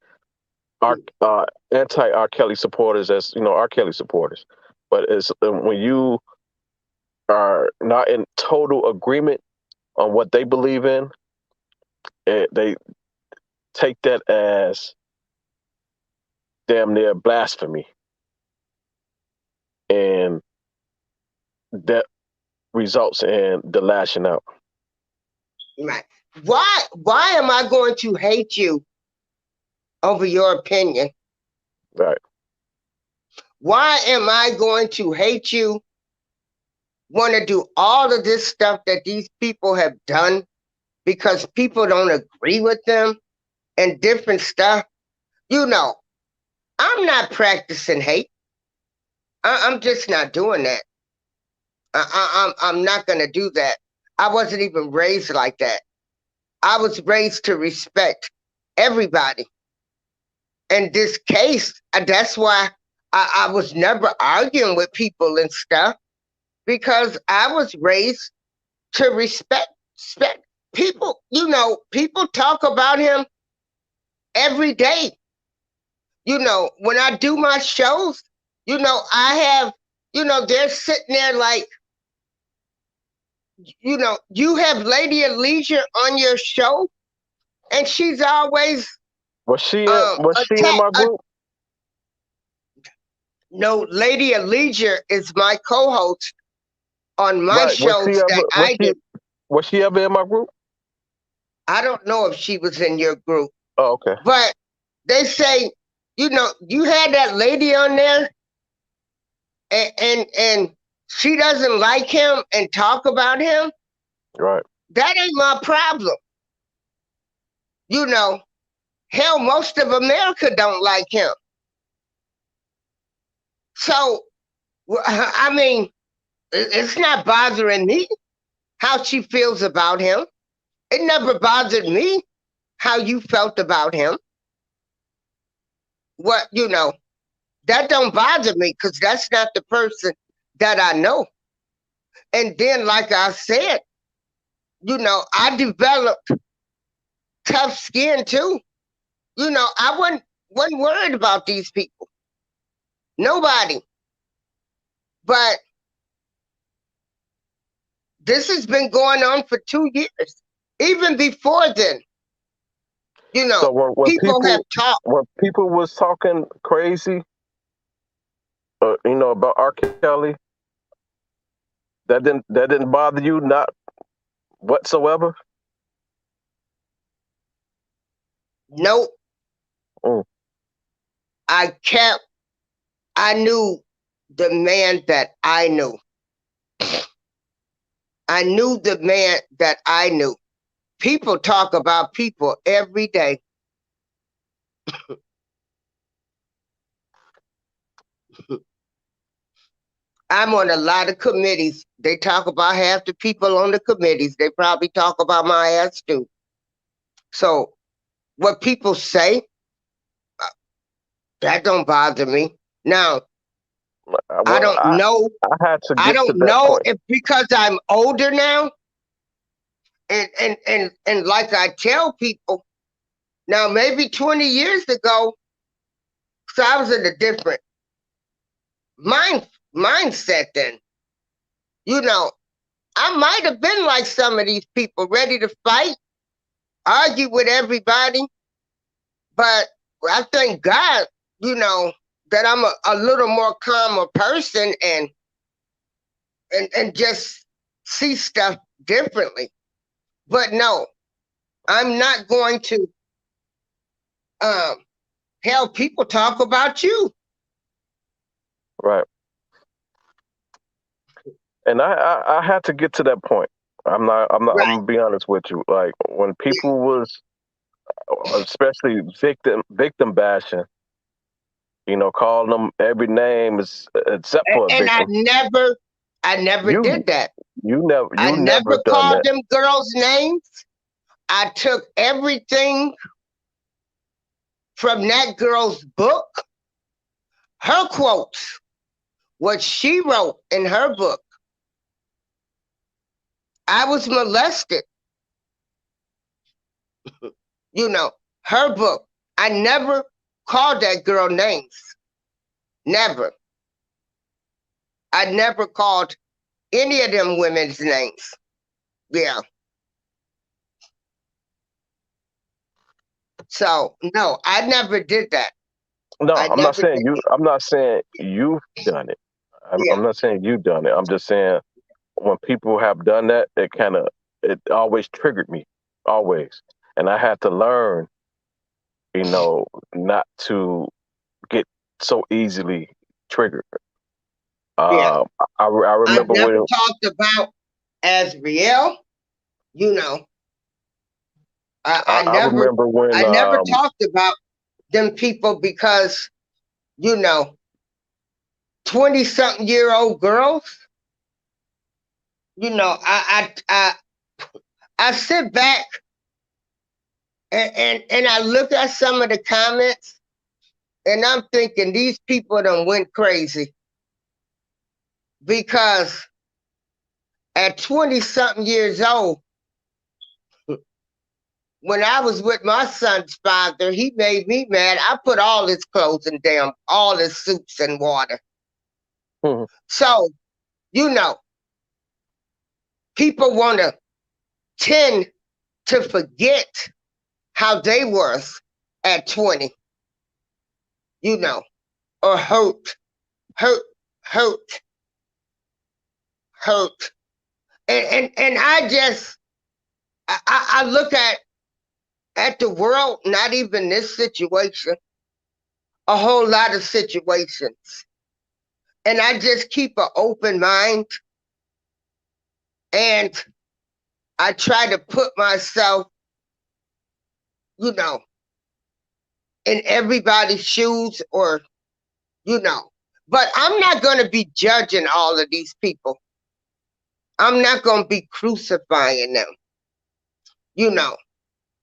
anti R. Kelly supporters as R. Kelly supporters. But it's when you are not in total agreement on what they believe in, they take that as damn near blasphemy, and that results in the lashing out. right. Why am I going to hate you over your opinion? Right. Why am I going to hate you? Want to do all of this stuff that these people have done because people don't agree with them and different stuff? I'm not practicing hate. I'm just not doing that. I'm not going to do that. I wasn't even raised like that. I was raised to respect everybody. In this case, that's why I was never arguing with people and stuff because I was raised to respect people. People talk about him every day. When I do my shows, I have, they're sitting there like, you have Lady Leisure on your show, and she's always Was she in attack. my group? No, Lady Allegia is my co-host on my Right. shows that I do. Was she ever in my group? I don't know if she was in your group, Oh, okay. but they say, you had that lady on there, and she doesn't like him and talk about him. Right. That ain't my problem. You know, hell, most of America don't like him. So, I mean, it's not bothering me how she feels about him. It never bothered me how you felt about him. That don't bother me because that's not the person that I know. And then, like I said, I developed tough skin too. I wasn't worried about these people. Nobody. But this has been going on for 2 years. Even before then, So when people have talked. people was talking crazy, about R. Kelly, that didn't bother you, not whatsoever. Nope. Mm. I knew the man that I knew. I knew the man that I knew. People talk about people every day. I'm on a lot of committees. They talk about half the people on the committees. They probably talk about my ass too. So what people say, that don't bother me. Now, I Well, don't know. I had to I get to don't that know point. if because I'm older now, and like I tell people, now maybe 20 years ago, so I was in a different mindset then. I might have been like some of these people, ready to fight, argue with everybody, but I thank God, that I'm a little more calmer person and just see stuff differently. But no, I'm not going to have people talk about you. Right. And I had to get to that point. I'm Right. gonna be honest with you. Like when people was especially victim bashing, calling them every name except for a And victim. I never You did that. I you never never done called that. them girls names. I took everything from that girl's book, her quotes, what she wrote in her book. I was molested. Her book. I never called that girl names. Never. I never called any of them women's names. Yeah. So no, I never did that. No, I I'm not never saying did. you. I'm not saying you've done it. Yeah. I'm not saying you've done it. I'm just saying when people have done that, it always triggered me, always, and I had to learn, not to get so easily triggered. Yeah. Uh, I I've remember never when talked about Azriel. You know, I remember when I never talked about them people because, you know, 20-something-year-old girls, I sit back and I look at some of the comments and I'm thinking these people done went crazy because at 20-something years old, when I was with my son's father, he made me mad. I put all his clothes in all his suits in water. hmm, So, people want to tend to forget how they were at 20, or hurt. hurt, hurt, hurt. And I look at the world, not even this situation, a whole lot of situations. And I just keep an open mind, and I try to put myself, you know, in everybody's shoes, or, you know, but I'm not going to be judging all of these people. I'm not going to be crucifying them. You know,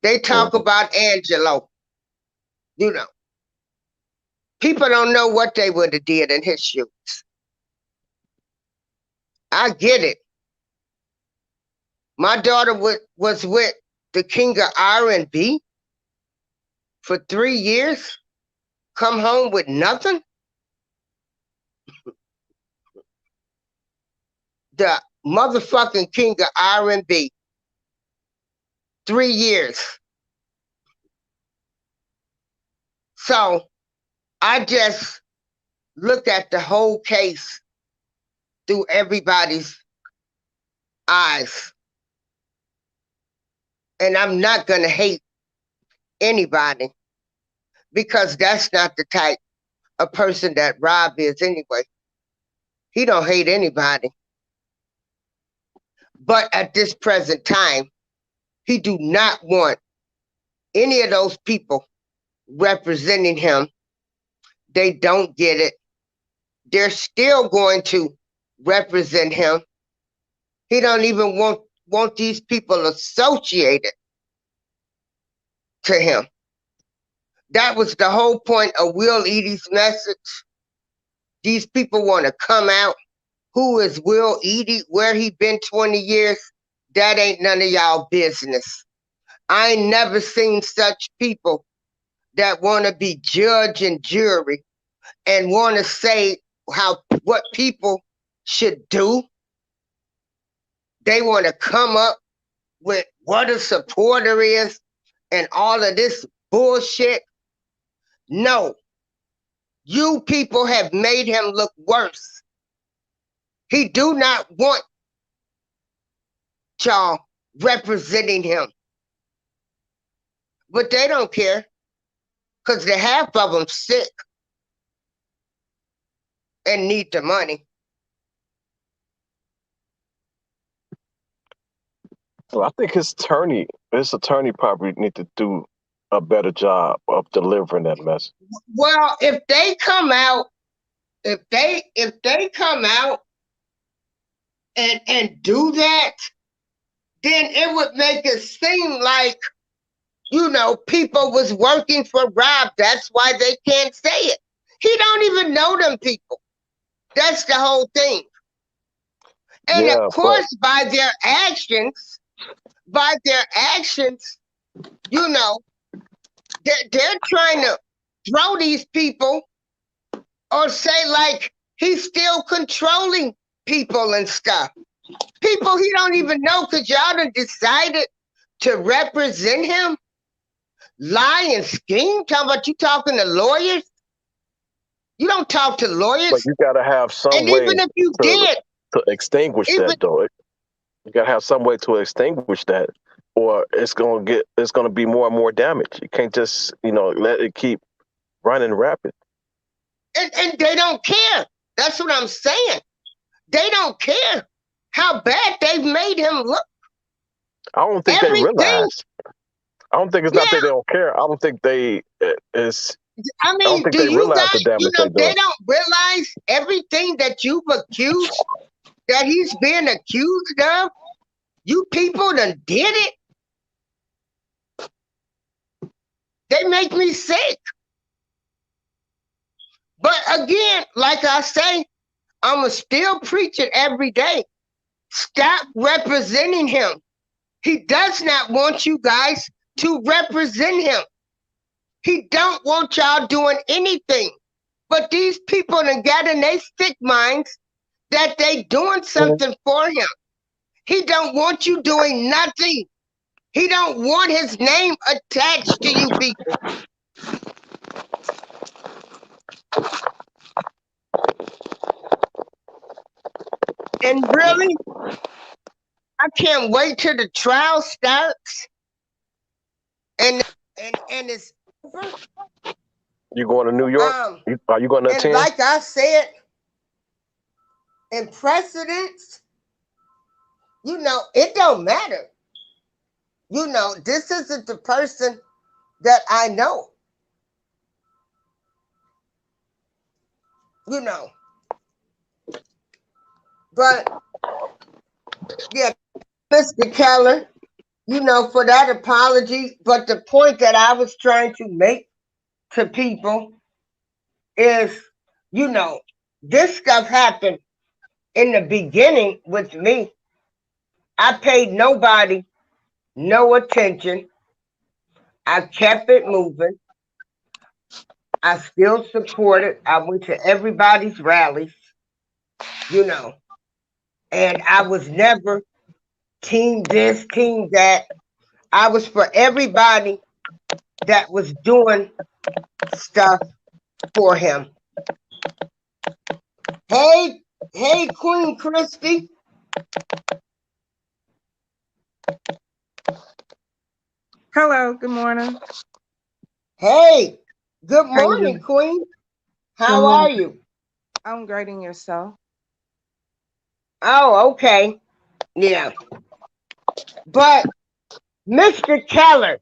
they talk about Angelo, you know. People don't know what they would have did in his shoes. I get it. My daughter was with the king of R&B for 3 years, come home with nothing. The motherfucking king of R&B, 3 years. So I just look at the whole case through everybody's eyes. And I'm not going to hate anybody, because that's not the type of person that Rob is anyway. He don't hate anybody. But at this present time, he do not want any of those people representing him. They don't get it. They're still going to represent him. He don't even want these people associated to him. That was the whole point of Will Eady's message. These people want to come out. Who is Will Eady? Where he been 20 years? That ain't none of y'all business. I ain't never seen such people that want to be judge and jury and want to say what people should do. They want to come up with what a supporter is and all of this bullshit. No. You people have made him look worse. He do not want y'all representing him. But they don't care, because the half of them sick and need the money. So I think his attorney probably need to do a better job of delivering that message. Well, if they come out and do that, then it would make it seem like, you know, people was working for Rob. That's why they can't say it. He don't even know them people. That's the whole thing. And Yeah, of course, by their actions, you know, they're trying to throw these people, or say like he's still controlling people and stuff. People he don't even know, because y'all done decided to represent him. Lie and scheme. You talking to lawyers? You don't talk to lawyers. but you got to have some And way even if you did, to extinguish that, though. You got to have some way to extinguish that, or it's going to be more and more damage. You can't just, let it keep running rapid. and they don't care. That's what I'm saying. They don't care how bad they've made him look. I don't think they realize. I don't think it's not that they don't care. I don't think they is. I I don't mean, think do they you realize guys, the damage they they do. don't realize everything that you've accused, that he's being accused of? You people done did it. They make me sick. But again, like I say, I'm still preaching every day. Stop representing him. He does not want you guys to represent him. He don't want y'all doing anything. But these people done got in their sick minds that they doing something for him. He don't want you doing nothing. He don't want his name attached to you people. And really, I can't wait till the trial starts and it's over. You going to New York? Um, Are you going to and attend? like I said, in precedence, it don't matter. This isn't the person that I know. You know, but yeah, Mr. Keller, for that apology. But the point that I was trying to make to people is, this stuff happened in the beginning with me. I paid nobody no attention. I kept it moving. I still supported. I went to everybody's rallies, and I was never team this, team that. I was for everybody that was doing stuff for him. Hey, Queen Christy. Hello, good morning. Hey, good How you morning, doing? Queen. Good How are morning. you? I'm grading yourself. Oh, okay. Yeah. But Mr. Keller,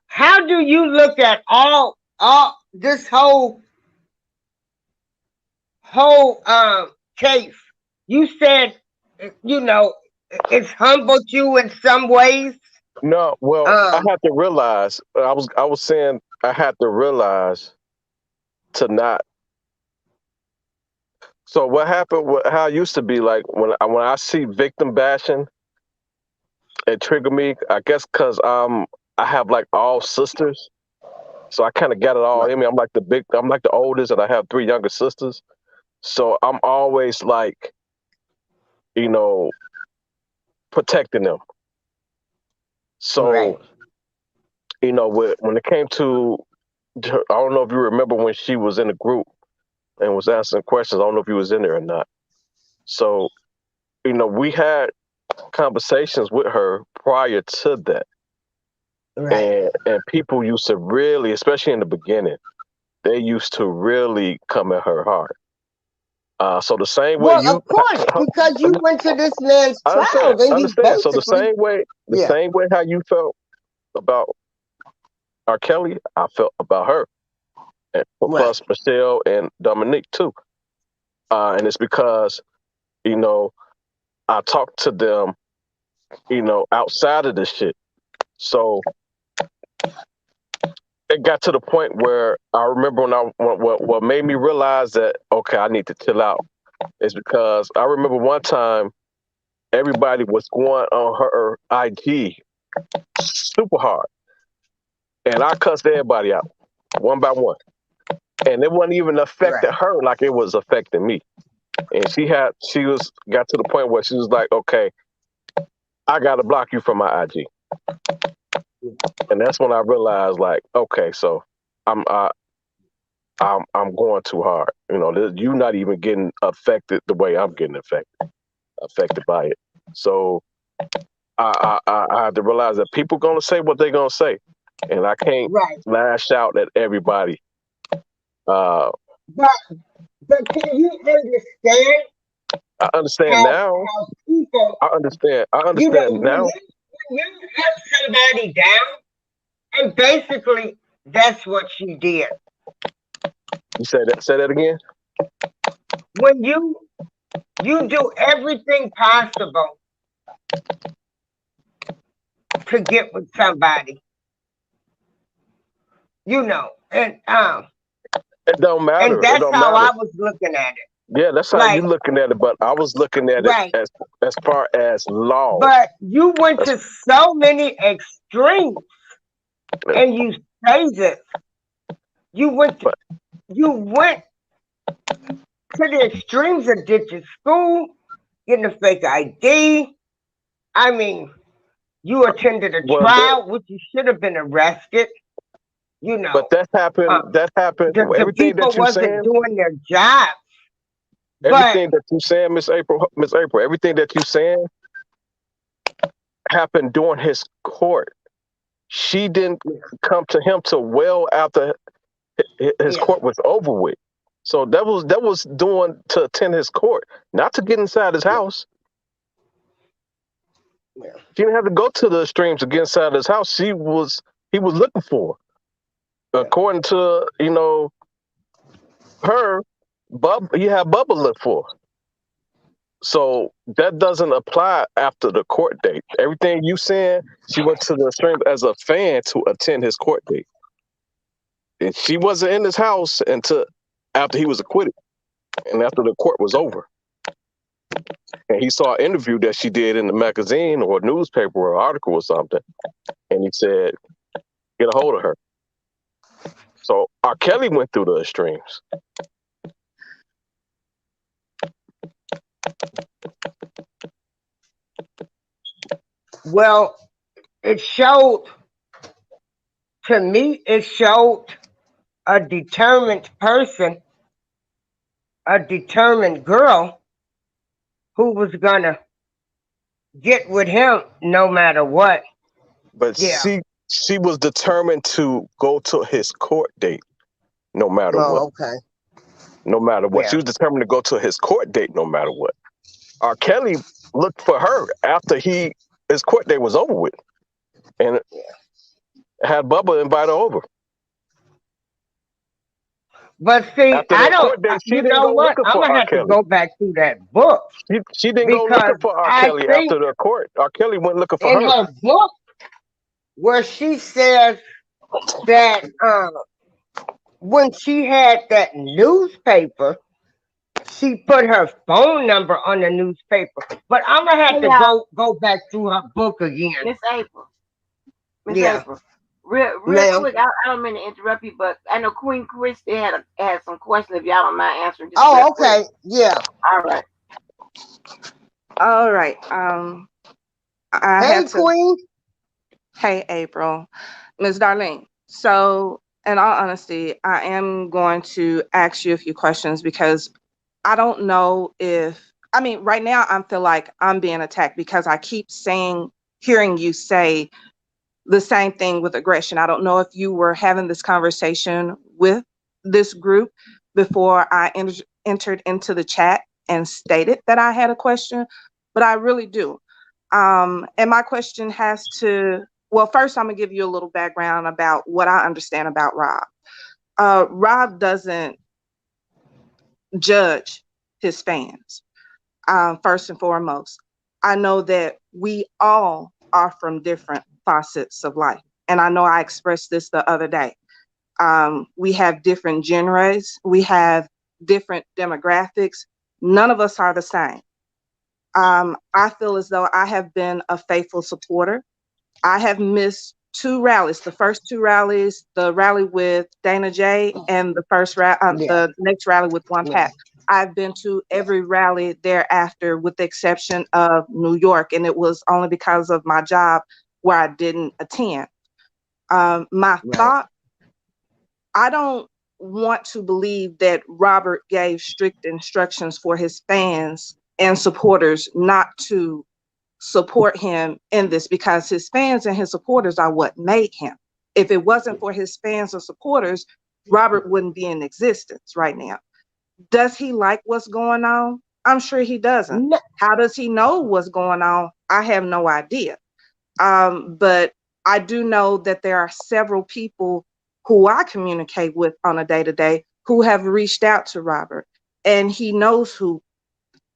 how do you look at all this whole case? You said, it's humbled you in some ways. No. Well, I Um, had to realize. I was saying I had to realize to not. So what happened? How it used to be like when I see victim bashing, it trigger me. I guess because I have like all sisters, so I kind of got it all in me. I'm like the oldest, and I have three younger sisters. So I'm always like, you know, protecting them. right. So when it came to, I don't know if you remember when she was in the group and was asking questions. I don't know if you was in there or not. So we had conversations with her prior to that, Right. and people used to really, especially in the beginning, they used to really come at her hard. So the same way Well, you, of course, because you went to this man's I understand, trial, then I you understand. So basically, the yeah, same way how you felt about R. Kelly, I felt about her, and right, plus Michelle and Dominique too. And it's because you know I talked to them, outside of this shit. So it got to the point where I remember what made me realize that okay, I need to chill out is because I remember one time everybody was going on her IG super hard, and I cussed everybody out one by one, and it wasn't even affecting right. her like it was affecting me. And she got to the point where she was like, okay, I got to block you from my IG, and that's when I realized like, okay, so I'm uh, I'm going too hard. You're not even getting affected the way I'm getting affected by it. So I had to realize that people gonna say what they're gonna say, and I can't Right. lash out at everybody. Uh, But can you understand I understand how now. people, I understand. I understand when now. you cut somebody down, and basically that's what she did. You said that. Say that again. When you do everything possible to get with somebody, and It don't and matter. It that's don't how matter. I was looking at it. Yeah, that's how you Like, looking at it. But I was looking at it right. as far as law. But you went That's, to so many extremes, and you say this. You went to, but you went to the extremes of ditching school, getting a fake ID. I mean, you attended a well, trial, which you should have been arrested. You but know, that happened. uh, That happened. the Everything people that you wasn't saying, doing their job. But everything that you saying, Miss April, everything that you saying happened during his court. She didn't come to him till well after his yeah, court was over with. So that was doing to attend his court, not to get inside his yeah, house. yeah. She didn't have to go to the extremes to get inside his house. He was looking for her. Yeah. According to her, he had Bubba look for her. So that doesn't apply after the court date. Everything you saying, she went to the extremes as a fan to attend his court date. And she wasn't in his house until after he was acquitted and after the court was over. And he saw an interview that she did in the magazine or newspaper or article or something. And he said, get a hold of her. So R. Kelly went through the extremes. Well, it showed to me. It showed a determined person, a determined girl who was gonna get with him no matter what. But Yeah. she was determined to go to his court date no matter what. Oh, okay. No matter what. She Yeah. was determined to go to his court date no matter what. R. Kelly looked for her after his court date was over with. And had Bubba invite her over. But see, After I the don't. court date, she You didn't know go what? looking I'm for gonna R. have to Kelly. go back through that book She didn't go because looking for R. I Kelly think after the court. R. Kelly went looking for in her. her book where she says that when she had that newspaper, she put her phone number on the newspaper. But I'm gonna have Hey, to y'all, go back through her book again. Miss April. Miss Yeah, April. Real ma'am. quick, I don't mean to interrupt you, but I know Queen Christy had some questions. If y'all don't mind answering, just real Oh, quick. okay. Yeah. All right. All right. I Hey, had to. Queen. Hey, April, Ms. Darlene. So, in all honesty, I am going to ask you a few questions because I don't know if. I mean, right now I feel like I'm being attacked because I keep hearing you say the same thing with aggression. I don't know if you were having this conversation with this group before I entered into the chat and stated that I had a question, but I really do. And my question has to, well, first I'm gonna give you a little background about what I understand about Rob. Rob doesn't judge his fans, first and foremost. I know that we all are from different facets of life. And I know I expressed this the other day. We have different genres, we have different demographics. None of us are the same. I feel as though I have been a faithful supporter. I have missed two rallies, the first two rallies, the rally with Dana J and Yeah. the next rally with One Yeah. Pack. I've been to every rally thereafter with the exception of New York, and it was only because of my job where I didn't attend. My Right. thought, I don't want to believe that Robert gave strict instructions for his fans and supporters not to support him in this because his fans and his supporters are what made him. If it wasn't for his fans or supporters, Robert wouldn't be in existence right now. Does he like what's going on? I'm sure he doesn't. No. How does he know what's going on? I have no idea. But I do know that there are several people who I communicate with on a day-to-day who have reached out to Robert, and he knows who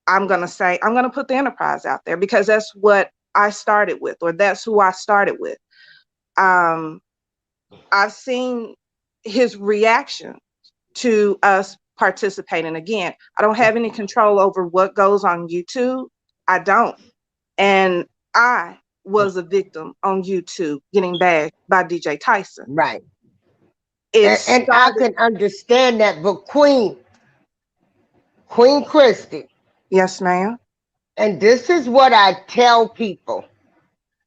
I'm going to put the enterprise out there because that's what I started with, or that's who I started with. I've seen his reaction to us participating. Again, I don't have any control over what goes on YouTube. I don't. And I was a victim on YouTube getting bashed by DJ Tyson. Right. It And I started, can understand that, but Queen Christy, yes, ma'am. and this is what I tell people.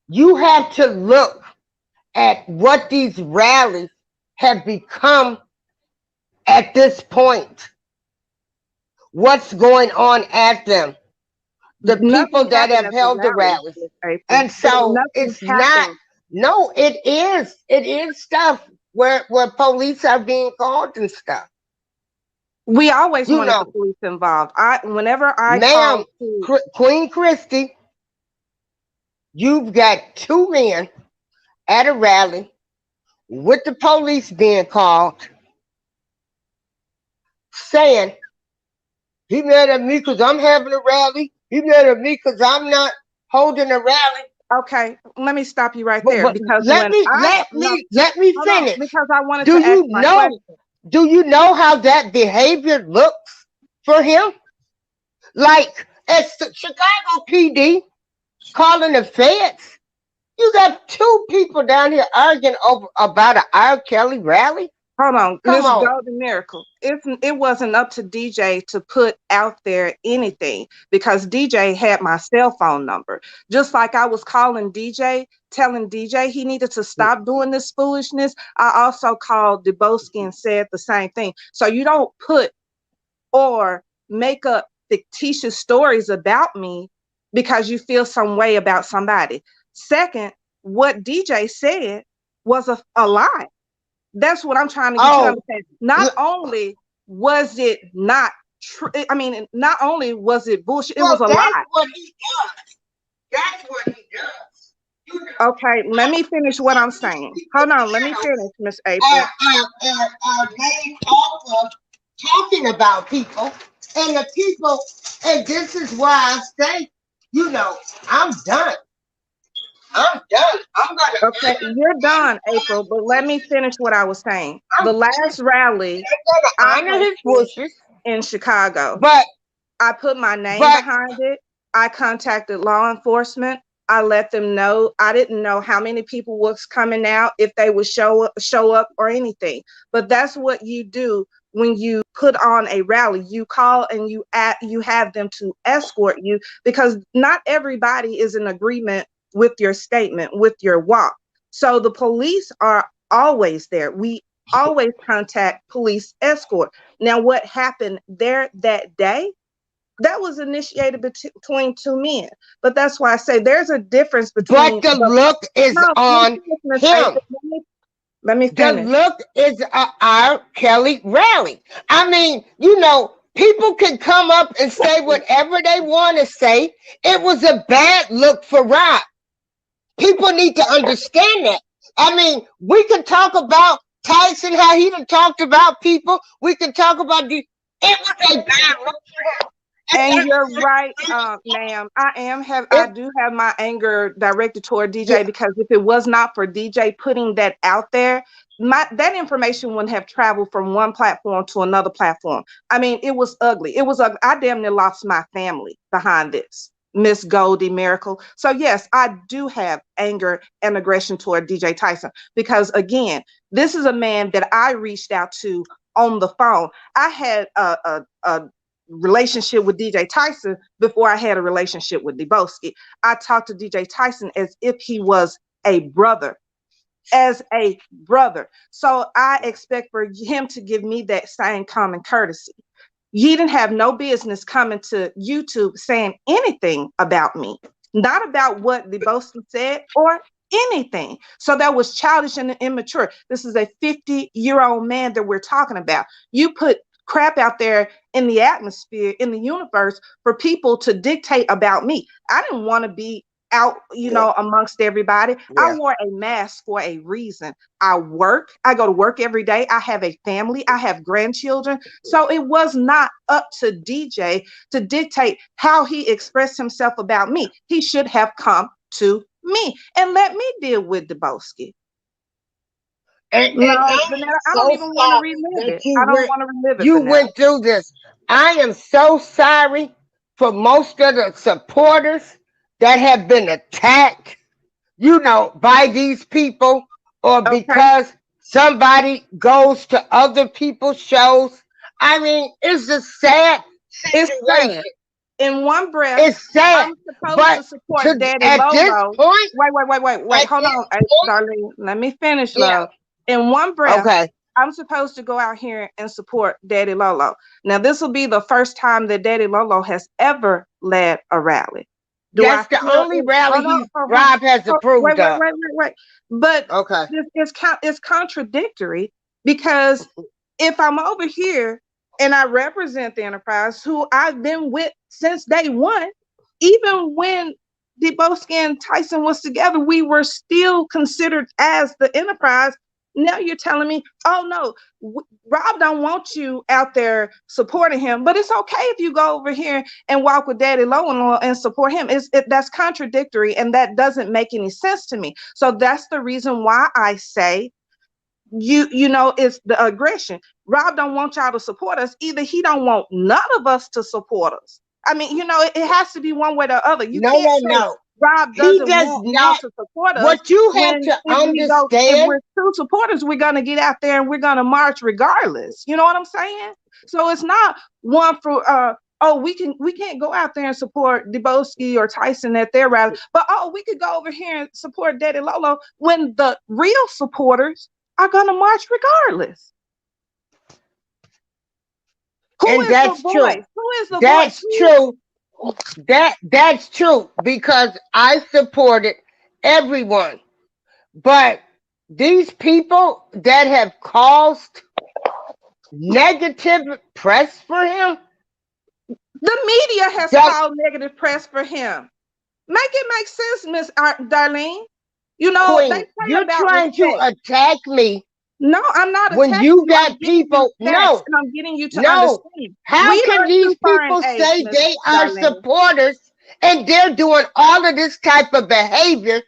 You have to look at what these rallies have become at this point. what's going on at them. The people Nothing that happened have at the held the rally, rallies. Miss April. And so Nothing it's not, happened. no, it is. It is stuff where police are being called and stuff. We always You wanted the know, police involved. Whenever I ma'am, called to, Queen Christie, you've got two men at a rally with the police being called saying, he mad at me because I'm having a rally. He mad at me because I'm not holding a rally. okay, let me stop you right there But because let when me I let no, me let me hold on, finish. because I wanted Do to ask you my know? question. Do you know how that behavior looks for him? Like as Chicago PD calling the feds. You got two people down here arguing over about an R. Kelly rally. Hold on, Come Miss on. Golden Miracle. It wasn't up to DJ to put out there anything because DJ had my cell phone number. Just like I was calling DJ, telling DJ he needed to stop doing this foolishness. I also called Deboski and said the same thing. So you don't put or make up fictitious stories about me because you feel some way about somebody. Second, what DJ said was a lie. That's what I'm trying to get you to Oh, understand. Not only was it not true, I mean, not only was it bullshit, it was well, a that's lie. what he does. That's what he does. You know, Okay, let me finish what I'm saying. Hold on, let me finish, Miss April. are made off of talking about people and the people, and this is why I say, you know, I'm done. I'm done. I'm gonna Okay, you're done, April, but let me finish what I was saying. The last rally I honor his hosted wishes, in Chicago, but I put my name but behind it. I contacted law enforcement. I let them know. I didn't know how many people was coming out, if they would show up or anything. But that's what you do when you put on a rally. You call and you have them to escort you because not everybody is in agreement with your statement, with your walk. So the police are always there. We always contact police escort. Now, what happened there that day? That was initiated between two men. But that's why I say there's a difference between the the look is no, on Miss him. April, let me The finish. look is a R. Kelly rally. I mean, you know, people can come up and say whatever they want to say. It was a bad look for Rob. People need to understand that. I mean, we can talk about Tyson, how he done talked about people. We can talk about the. It was a bad look for him. And you're right, ma'am. I It, do have my anger directed toward DJ because if it was not for DJ putting that out there, that information wouldn't have traveled from one platform to another platform. I mean, it was ugly. It was ugly. I damn near lost my family behind this, Miss Goldie Miracle. So yes, I do have anger and aggression toward DJ Tyson because again, this is a man that I reached out to on the phone. I had a relationship with DJ Tyson before I had a relationship with Deboski. I talked to DJ Tyson as if he was a brother, as a brother. So I expect for him to give me that same common courtesy. He didn't have no business coming to YouTube saying anything about me, not about what Deboski said or anything. So that was childish and immature. This is a 50-year-old man that we're talking about. You put crap out there in the atmosphere, in the universe for people to dictate about me. I didn't want to be out, amongst everybody. I yeah. wore a mask for a reason. I work. I go to work every day. I have a family. I have grandchildren. So it was not up to DJ to dictate how he expressed himself about me. He should have come to me and let me deal with Deboski. And No, I am Vanetta, I don't so even want to sorry relive that it. I don't want to relive it, you Vanetta. went through this. I am so sorry for most of the supporters that have been attacked, by these people or Okay. because somebody goes to other people's shows. I mean, it's a sad It's situation. sad. In one breath, It's sad. I'm supposed to But support Daddy at this Lolo. point, Wait. at Hold this on, point, darling. Let me finish, yeah, love. In one breath, okay. I'm supposed to go out here and support Daddy Lolo. Now, this will be the first time that Daddy Lolo has ever led a rally. That's the only rally Rob has approved of. Wait. But okay, it's contradictory, because if I'm over here and I represent the enterprise, who I've been with since day one, even when Deboski and Tyson was together, we were still considered as the enterprise. Now you're telling me, oh no, Rob don't want you out there supporting him, but it's okay if you go over here and walk with Daddy Low and support him. That's contradictory, and that doesn't make any sense to me. So that's the reason why I say, you know, it's the aggression. Rob don't want y'all to support us. Either he don't want none of us to support us. I mean, you know, it has to be one way or the other. You can't say Rob doesn't want y'all to support us. What you have to understand, if we're true supporters, we're gonna get out there and we're gonna march regardless. You know what I'm saying? So it's not one for we can't go out there and support Deboski or Tyson at their rally, but we could go over here and support Daddy Lolo, when the real supporters are gonna march regardless. Who is the voice? Who is the voice? True. That's true, because I supported everyone. But these people that have caused negative press for him, the media has caused negative press for him. Make it make sense, Miss Darlene. You know, Queen, you're trying to attack me. No, I'm not. When you got people, and I'm getting you to understand. How can these people say they are supporters and they're doing all of this type of behavior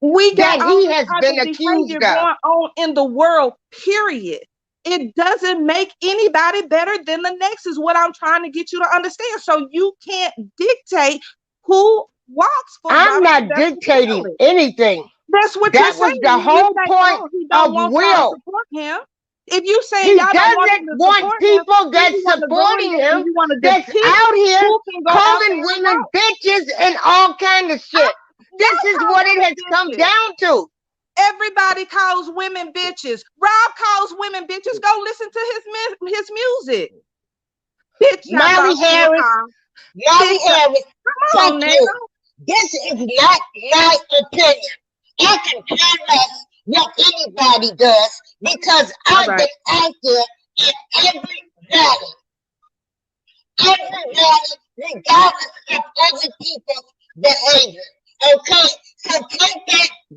that he has been accused of? Going on in the world, period. It doesn't make anybody better than the next, is what I'm trying to get you to understand. So you can't dictate who walks for. I'm not dictating anything. That's what you're saying. That was the whole point of Will. Him. If you say he doesn't want people that's supporting him, that's out here calling women bitches and all kind of shit. This is what it has come down to. Everybody calls women bitches. Rob calls women bitches. Go listen to his music. Bitch, Molly Harris. Come on, now. This is not my opinion. I can care less what anybody does, because I've been out there at every rally. Every rally, regardless of other people's behavior. Okay? So take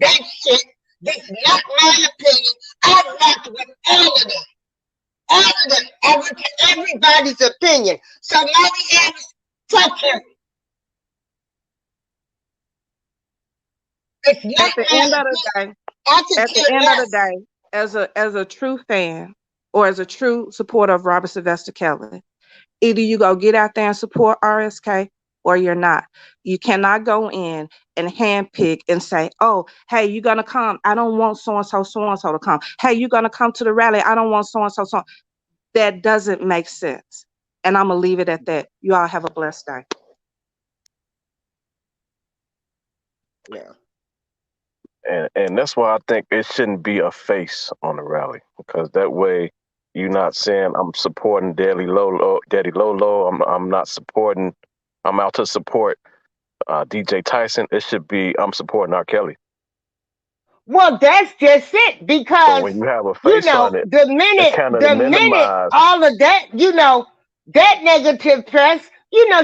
that shit. That's not my opinion. I've worked with all of them. All of them. I work with everybody's opinion. So Molly Harris, fuck you. At the end of the day, as a true fan or as a true supporter of Robert Sylvester Kelly, either you go get out there and support RSK or you're not. You cannot go in and handpick and say, oh, hey, you're going to come. I don't want so-and-so to come. Hey, you're going to come to the rally. I don't want so-and-so. That doesn't make sense. And I'm going to leave it at that. You all have a blessed day. Yeah. And that's why I think it shouldn't be a face on the rally, because that way you're not saying I'm supporting Daddy Lolo. I'm not supporting. I'm out to support DJ Tyson. It should be I'm supporting R. Kelly. Well, that's just it, because so when you have a face on it, the minute all of that, that negative press,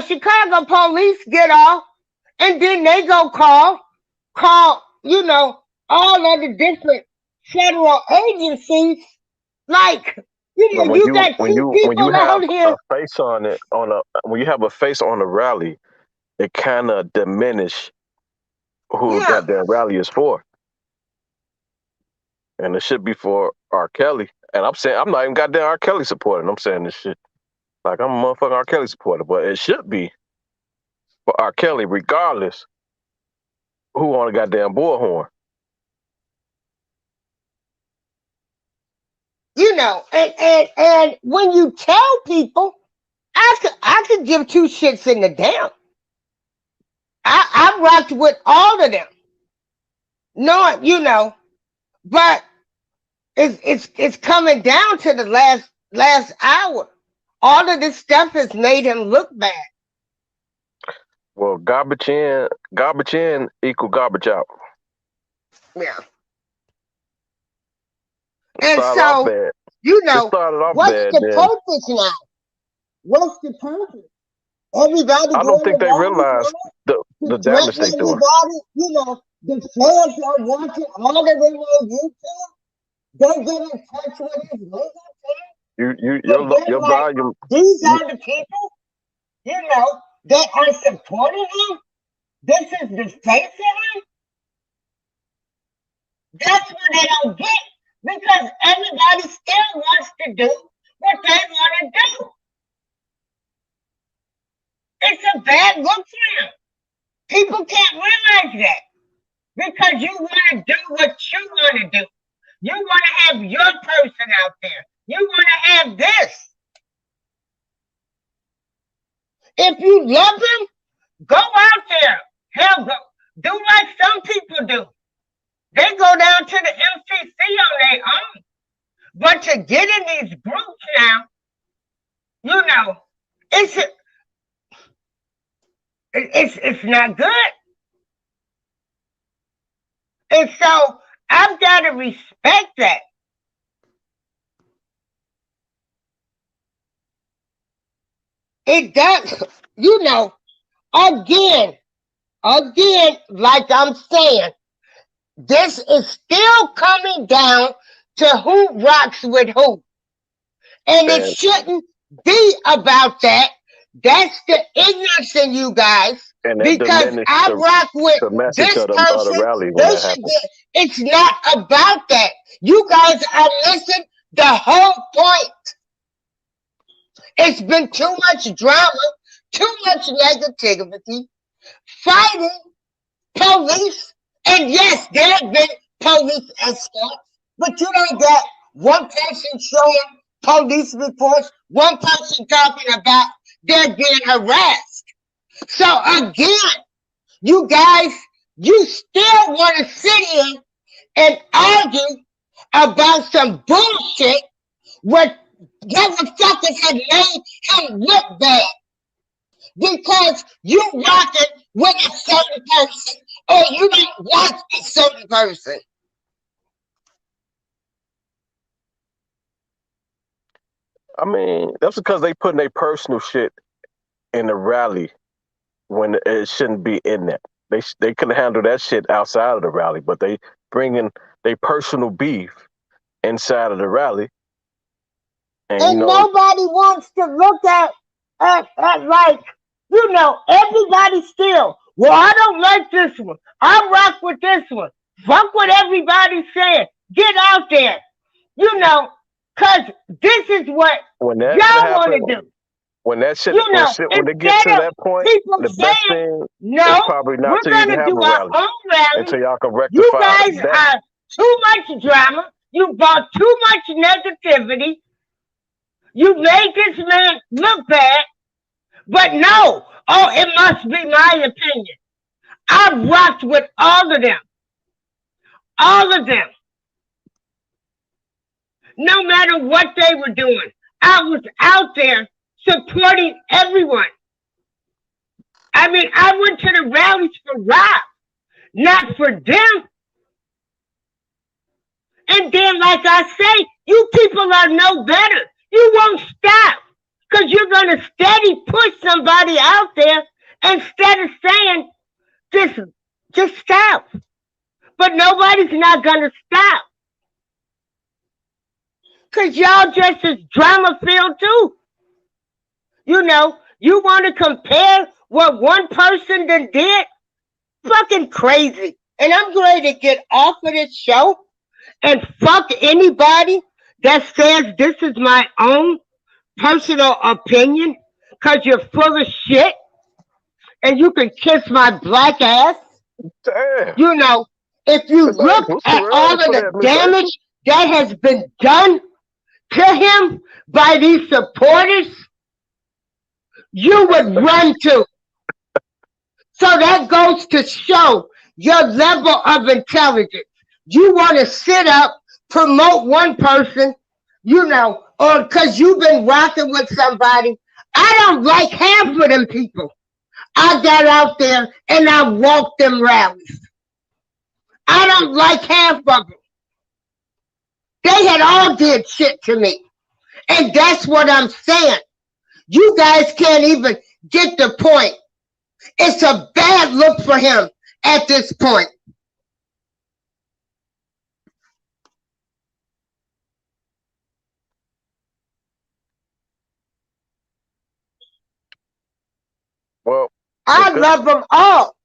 Chicago police get off, and then they go call, all of the different federal agencies. Like, when you have a face on it, when you have a face on a rally, it kind of diminish who that rally is for. And it should be for R. Kelly. And I'm saying, I'm not even goddamn R. Kelly supporter. I'm saying this shit like I'm a motherfucking R. Kelly supporter, but it should be for R. Kelly, regardless who on a goddamn bullhorn. And when you tell people, I could give two shits in the damn. I rocked with all of them. But it's coming down to the last hour. All of this stuff has made him look bad. Well, garbage in equal garbage out. Yeah. It And started off so, bad. you It know, started off what's bad. the Then purpose now? What's the purpose? Everybody I don't going think they around realize to the damage threaten they doing. everybody. You know, the fans are watching all of them on YouTube. They get in touch with his legal team. And they're Your like, volume. these are the people, you know, that are supporting him. This is the face of him. That's what they don't get. Because everybody still wants to do what they want to do. It's a bad look for him. People can't realize that. Because you want to do what you want to do. You want to have your person out there. You want to have this. If you love him, go out there. Hell, go. Do like some people do. They go down to the MCC on their own. But to get in these groups now, you know, it's not good. And so I've got to respect that. It does, you know, again, like I'm saying, this is still coming down to who rocks with who. And it And shouldn't be about that. That's the ignorance in you guys. and that Because diminished I rock with the message this of the person. rally when They that should happened. get, it's not about that. You guys are missing the whole point. It's been too much drama, too much negativity, fighting, police, and yes, there have been police escorts, but you don't get one person showing police reports, one person talking about they're being harassed. So again, you guys, you still want to sit here and argue about some bullshit what motherfuckers have made him look bad because you rocking with a certain person or you don't like a certain person. I mean, that's because they putting their personal shit in the rally when it shouldn't be in that. They could handle that shit outside of the rally, but they bringing their personal beef inside of the rally, and And nobody wants to look at like, you know, everybody still, well, I don't like this one. I rock with this one. Fuck what everybody's saying. Get out there. You know, because this is what when that y'all want happen, to do. when that shit, You know, when they get to instead of that point, people the best saying, thing no, is probably not we're to going even to have do a our rally own rally. until y'all can You rectify guys that. are too much drama. You brought too much negativity. You made this man look bad. But no, oh, it must be my opinion. I rocked with all of them. All of them. No matter what they were doing. I was out there supporting everyone. I mean, I went to the rallies for Rob, not for them. And then, like I say, you people are no better. You won't stop because you're going to steady push somebody out there instead of saying, just stop. But nobody's not going to stop because y'all just as drama filled too. You know, you want to compare what one person done did? Fucking crazy. And I'm going to get off of this show and fuck anybody that says this is my own personal opinion because you're full of shit and you can kiss my black ass. Damn. You know, if you look at all of the damage that has been done to him by these supporters, you would run to. So that goes to show your level of intelligence. You want to sit up, promote one person, or because you've been rocking with somebody. I don't like half of them people. I got out there and I walked them rallies. I don't like half of them. They had all did shit to me. And that's what I'm saying. You guys can't even get the point. It's a bad look for him at this point. Well, I love them all.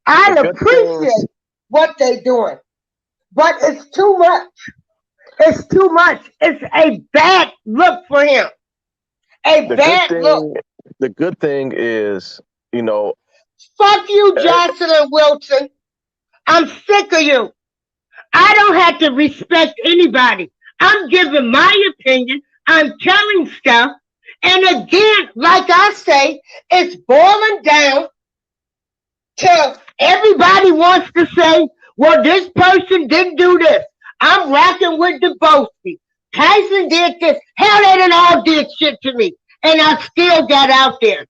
I the good thing, appreciate what they're doing. But it's too much. It's too much. It's a bad look for him. A the good bad look. thing, the good thing is, Fuck you, Jocelyn Wilson. I'm sick of you. I don't have to respect anybody. I'm giving my opinion. I'm telling stuff. And again, like I say, it's boiling down to everybody wants to say, well, this person didn't do this. I'm rocking with Debosky. Tyson did this. Hell, they done all did shit to me. And I still got out there.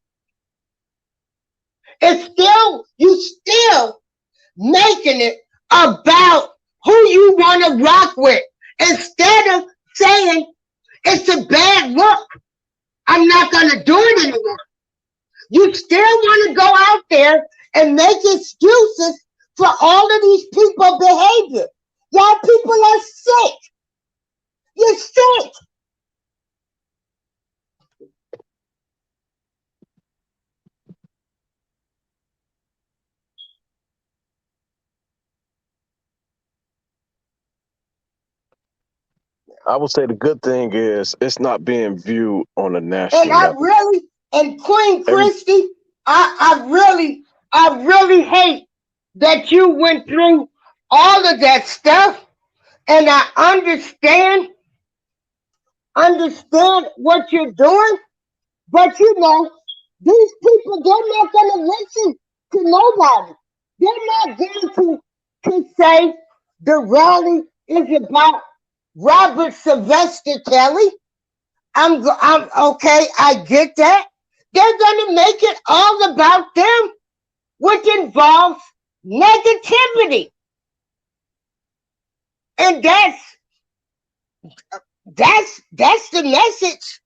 You still making it about who you want to rock with. Instead of saying it's a bad look. I'm not going to do it anymore. You still want to go out there and make excuses for all of these people's behavior. Y'all people are sick. You're sick. I would say the good thing is it's not being viewed on a And national I level. really, and Queen Christy, I really hate that you went through all of that stuff. And I understand what you're doing. But these people, they're not going to listen to nobody. They're not going to say the rally is about Robert Sylvester Kelly. I'm okay. I get that. They're going to make it all about them, which involves negativity, and that's the message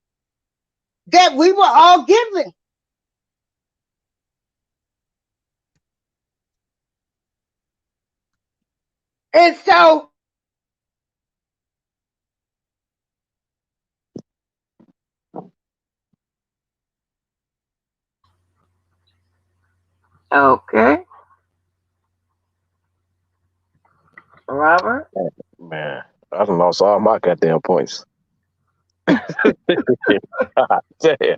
that we were all given. And so Okay, Robert. Man, I done lost all my goddamn points. Damn.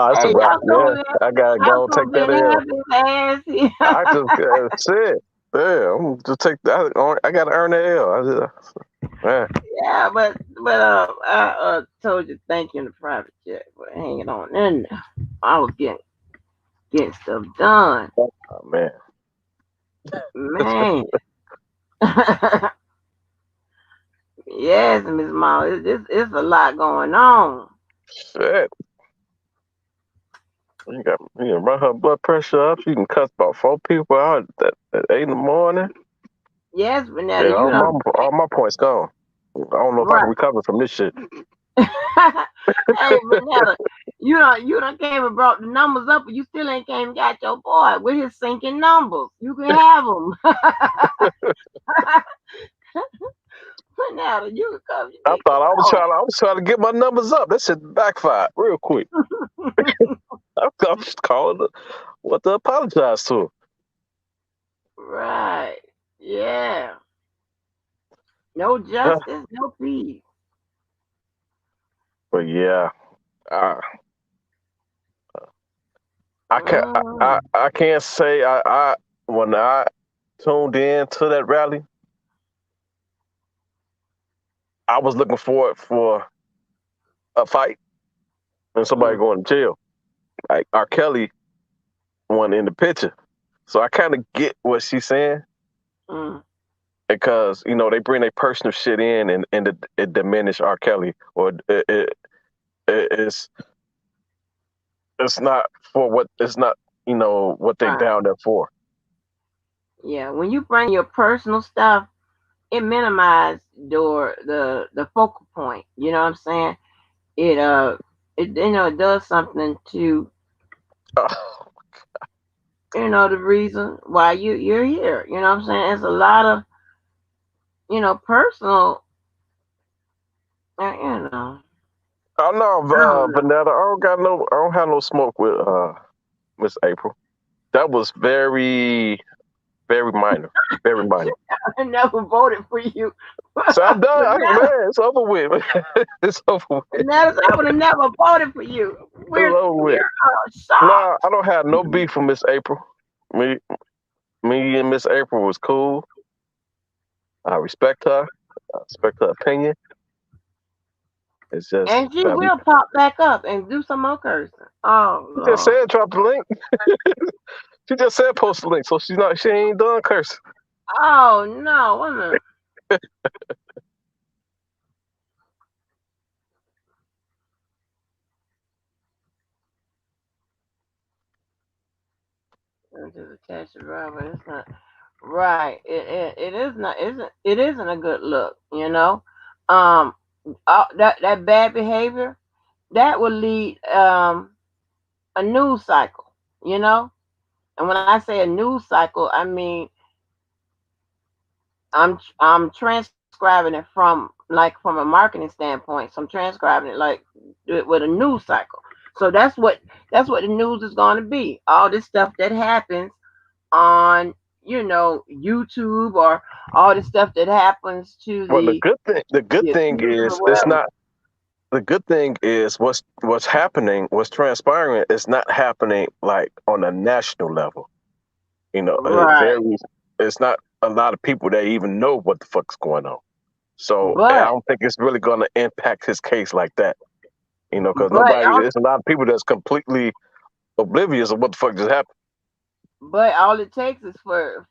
That's a Hey, wrap, y'all man. coming I gotta in? Y'all go take coming that in L. happy his ass? I just said, yeah, I'm just take that. I gotta earn that L. Man, Yeah, but I told you thank you in the private chat for hanging on in there. I was getting stuff done, oh, man. man. Yes, Miss Molly, it's a lot going on. Shit. You can run her blood pressure up. She can cuss about 4 people out at 8 in the morning. Yes, Vanessa, Yeah, you know. all my points gone. I don't know if I can Right. recover from this shit. Hey, Vanessa, you done came and brought the numbers up, but you still ain't came and got your boy with his sinking numbers. You can have them. Vanessa, you can come. You I need thought to I was trying to get my numbers up. That shit backfired real quick. I'm just calling what to apologize to. Right. Yeah. No Uh, justice, no peace. but yeah, I can't say I when I tuned in to that rally, I was looking forward for a fight and somebody going to jail. Like R. Kelly won in the picture. So I kind of get what she's saying. Mm. because they bring their personal shit in and it diminish R. Kelly, or it's not for what it's not what they Right. down there for. Yeah. When you bring your personal stuff, it minimizes the focal point. You know what I'm saying? It does something to the reason why you're here. You know what I'm saying? It's a lot of personal. You know. I know, I don't know. Vanetta. I don't have no smoke with Miss April. That was very, very minor. Very minor. I never voted for you. So I'm done. But now, Man, it's over with. It's over with. I would have never voted for you. It's We're over with. we're shocked. Nah, I don't have no beef with Miss April. Me, me and Miss April was cool. I respect her. I respect her opinion. It's just And she that we will pop back up and do some more cursing. Oh she just Lord. said drop the link. She just said post the link, so she ain't done cursing. Oh no, wait a minute. Just attach it right, but it's not right. It is not isn't a good look, Um that bad behavior that will lead a news cycle, you know? And when I say a news cycle, I mean I'm transcribing it from a marketing standpoint. So I'm transcribing it like with a news cycle. So that's what the news is going to be. All this stuff that happens on YouTube, or all the stuff that happens to Well, the good the thing accusers or is it's whatever. not. The good thing is what's happening, what's transpiring. It's not happening like on a national level. It Right. varies. It's not a lot of people that even know what the fuck's going on. So I But don't think it's really going to impact his case like that. Because but there's a lot of people that's completely oblivious of what the fuck just happened. But all it takes is for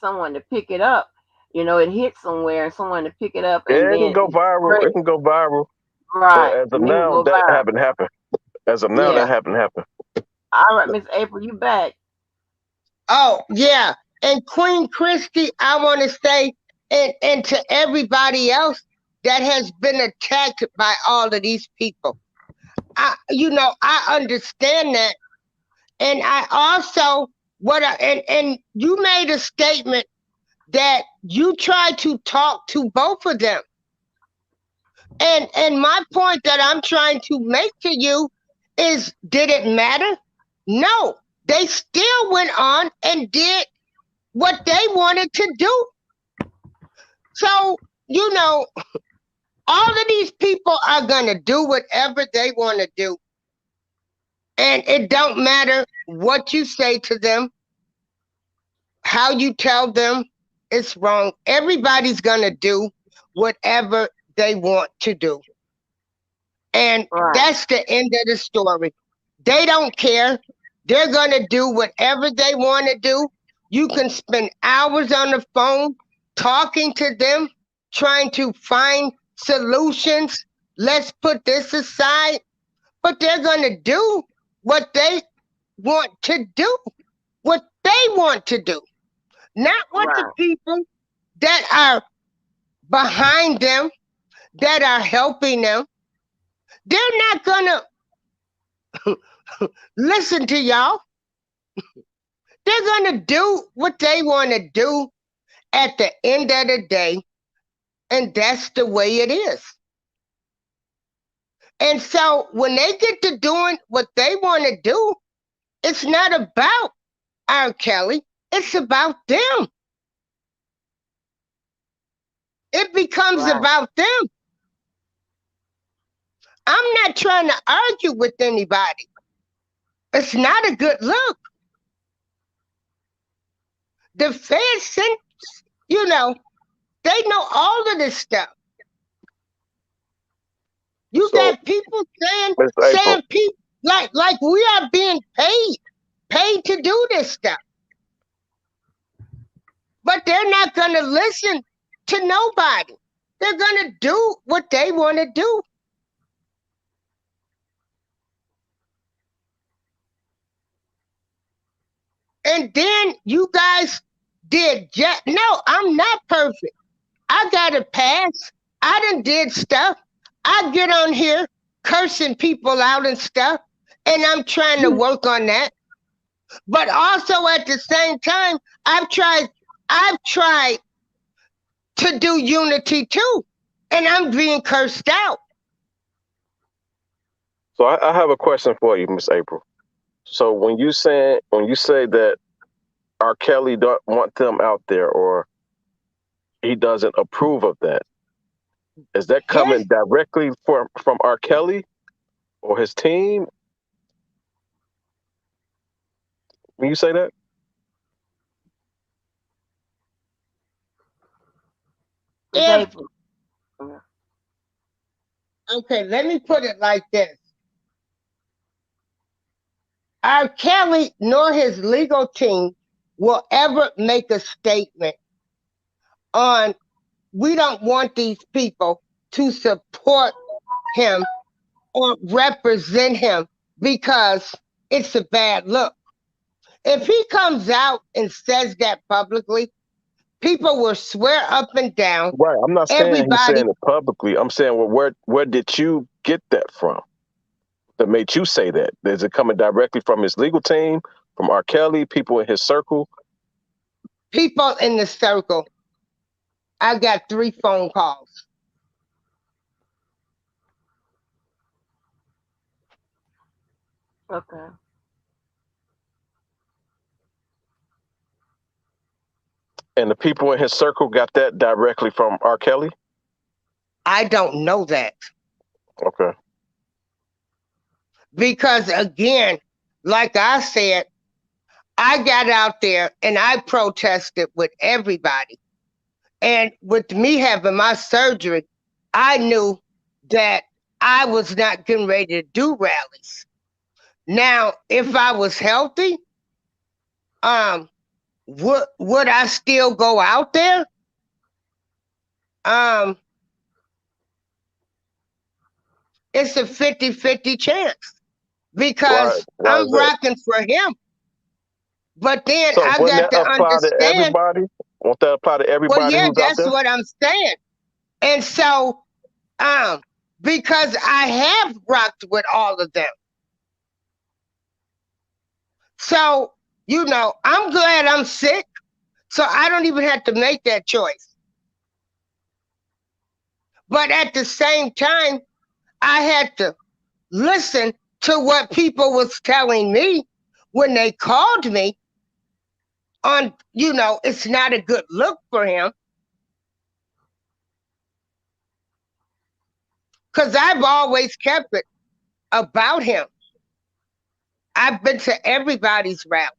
someone to pick it up. It hits somewhere and someone to pick it up and Yeah, it can then go viral. spread It it. can go viral. But Right. as of And you can now, go that viral. haven't happened. As of now, Yeah. that haven't happened. All right, Miss April, you back. Oh, yeah. And Queen Christy, I want to say, and to everybody else that has been attacked by all of these people. I understand that. And I also, and you made a statement that you tried to talk to both of them. And my point that I'm trying to make to you is, did it matter? No. They still went on and did what they wanted to do. So, all of these people are going to do whatever they want to do. And it don't matter what you say to them, how you tell them it's wrong. Everybody's going to do whatever they want to do. And Right. that's the end of the story. They don't care. They're going to do whatever they want to do. You can spend hours on the phone talking to them, trying to find solutions. Let's put this aside. But they're going to do what they want to do, what they want to do, not what the Right. people that are behind them, that are helping them. They're not going to listen to y'all. They're going to do what they want to do at the end of the day, and that's the way it is. And so when they get to doing what they want to do, it's not about R. Kelly, it's about them. It becomes Right. about them. I'm not trying to argue with anybody. It's not a good look. The feds sent, they know all of this stuff. You So, got people Miss April, saying people like we are being paid to do this stuff. but they're not going to listen to nobody. They're going to do what they want to do. And then you guys did just, no, I'm not perfect. I got a pass. I done did stuff. I get on here cursing people out and stuff, and I'm trying to work on that. But also at the same time, I've tried to do unity too, and I'm being cursed out. So I have a question for you, Miss April. So when you say that R. Kelly don't want them out there, or he doesn't approve of that, is that coming Yes, directly from R. Kelly or his team? When you say that, It's if April. okay, let me put it like this. R. Kelly nor his legal team will ever make a statement on we don't want these people to support him or represent him because it's a bad look. If he comes out and says that publicly, people will swear up and down. right? I'm not saying he's Everybody, saying it publicly. I'm saying, well, where did you get that from? That made you say that? Is it coming directly from his legal team, from R. Kelly, people in his circle? people in the circle, I got 3 phone calls. Okay. And the people in his circle got that directly from R. Kelly? I don't know that Okay. because, again, like I said, I got out there and I protested with everybody. And with me having my surgery, I knew that I was not getting ready to do rallies. Now, if I was healthy, um, would I still go out there? Um, it's a 50-50 chance Right. because Why is I'm that? rocking for him. But then So I wouldn't got that to apply to understand, everybody? Won't that apply to well, everybody yeah, who's out that's there? what I'm saying. And so, um, because I have rocked with all of them. So, I'm glad I'm sick. So I don't even have to make that choice. But at the same time, I had to listen to what people was telling me when they called me on, it's not a good look for him. Because I've always kept it about him. I've been to everybody's rally.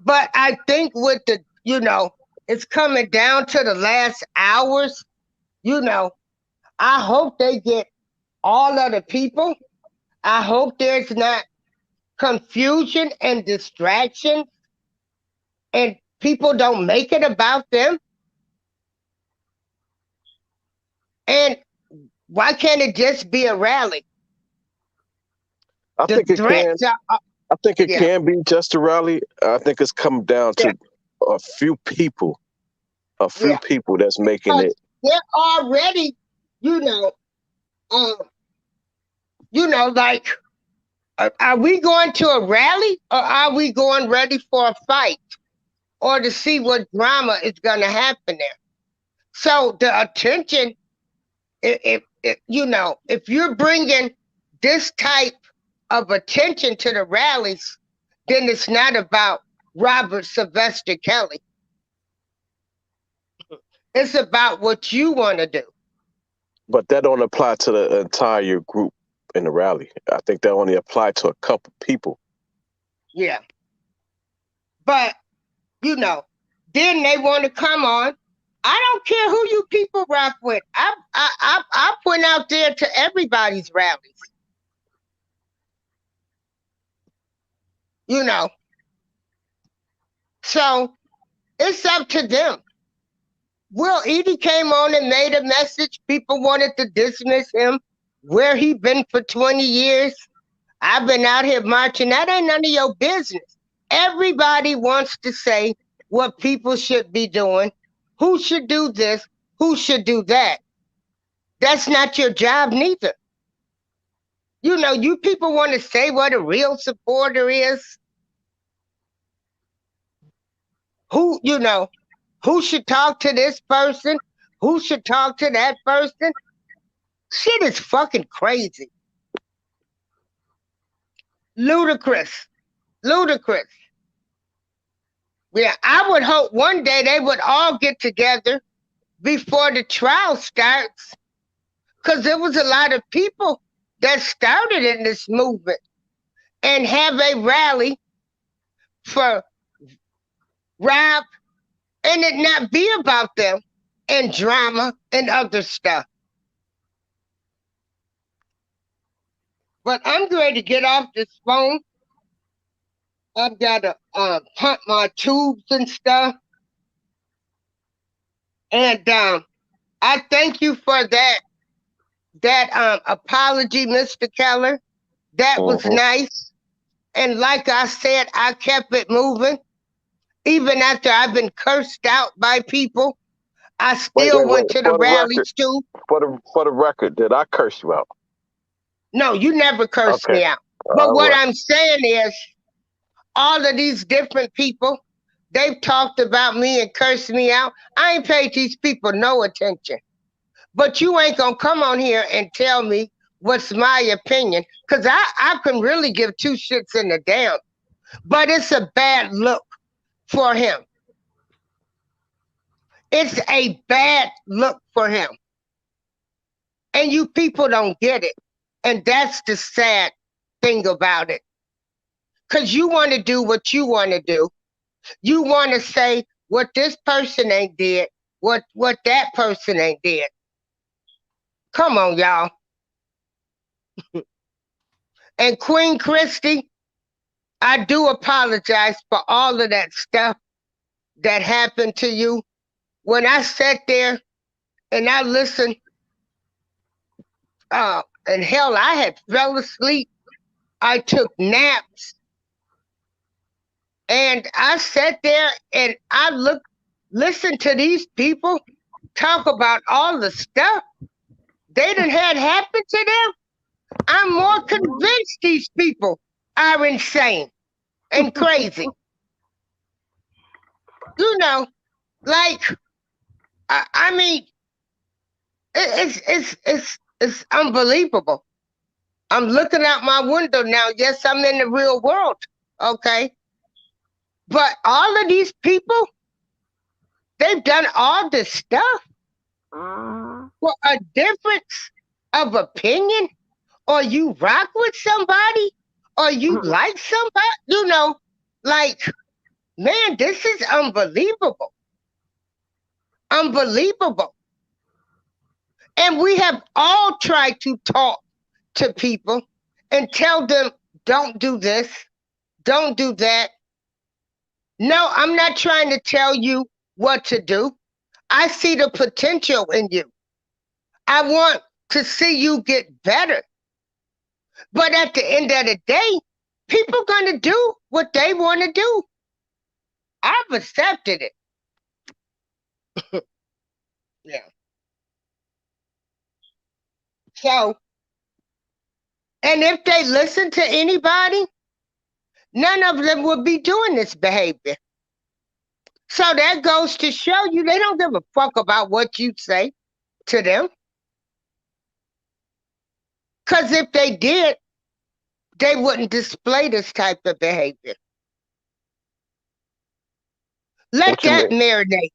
But I think with it's coming down to the last hours, I hope they get all of the people. I hope there's not confusion and distraction and people don't make it about them. And why can't it just be a rally? I The think it can. threats are, I think it yeah, can be just a rally. I think it's come down yeah, to a few people, yeah. that's making Because it. they're already, you know, um, like, are we going to a rally or are we going ready for a fight or to see what drama is going to happen there? So the attention, if you're bringing this type of attention to the rallies, then it's not about Robert Sylvester Kelly. It's about what you want to do. But that don't apply to the entire group in the rally. I think that only apply to a couple people. Yeah. But, then they want to come on. I don't care who you people rock with. I went out there to everybody's rallies. So it's up to them. Will Edie came on and made a message. People wanted to dismiss him. Where he been for 20 years? I've been out here marching. That ain't none of your business. Everybody wants to say what people should be doing. Who should do this? Who should do that? That's not your job neither. You know, you people want to say what a real supporter is. Who, you know, who should talk to this person? Who should talk to that person? Shit is fucking crazy. Ludicrous. Ludicrous. Yeah, I would hope one day they would all get together before the trial starts. Because there was a lot of people that started in this movement and have a rally for Rob and it not be about them and drama and other stuff. But I'm going to get off this phone. I've got to pump my tubes and stuff. And I thank you for that apology, Mr. Keller. That was nice. And like I said, I kept it moving. Even after I've been cursed out by people, I still went to the rallies too. For the record, did I curse you out? No, you never cursed me out. But what I'm saying is, all of these different people, they've talked about me and cursed me out. I ain't paid these people no attention. But you ain't gonna come on here and tell me what's my opinion, because I can really give two shits in the damn. But it's a bad look for him. It's a bad look for him. And you people don't get it. And that's the sad thing about it. Because you want to do what you want to do. You want to say what this person ain't did, what that person ain't did. Come on, y'all. And Queen Christy, I do apologize for all of that stuff that happened to you. When I sat there and I listened, and hell, I had fell asleep. I took naps. And I sat there and I listened to these people talk about all the stuff they done had happen to them. I'm more convinced these people are insane and crazy. You know, like, I mean, it's unbelievable. I'm looking out my window now. Yes, I'm in the real world, okay? But all of these people, they've done all this stuff for a difference of opinion, or you rock with somebody, or you like somebody, you know, like, man, this is unbelievable. Unbelievable. And we have all tried to talk to people and tell them, don't do this, don't do that. No, I'm not trying to tell you what to do. I see the potential in you. I want to see you get better. But at the end of the day, people going to do what they want to do. I've accepted it. Yeah. So, and if they listen to anybody, none of them would be doing this behavior. So that goes to show you they don't give a fuck about what you say to them. Because if they did, they wouldn't display this type of behavior. Let that marinate.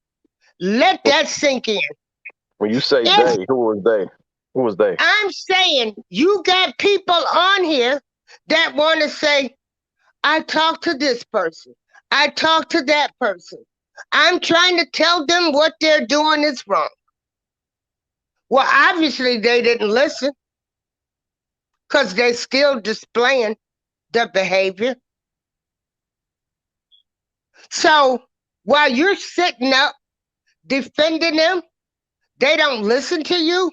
Let that sink in. When you say they, who was they? Who was they? I'm saying you got people on here that want to say, I talked to this person. I talked to that person. I'm trying to tell them what they're doing is wrong. Well, obviously they didn't listen because they're still displaying the behavior. So while you're sitting up defending them, they don't listen to you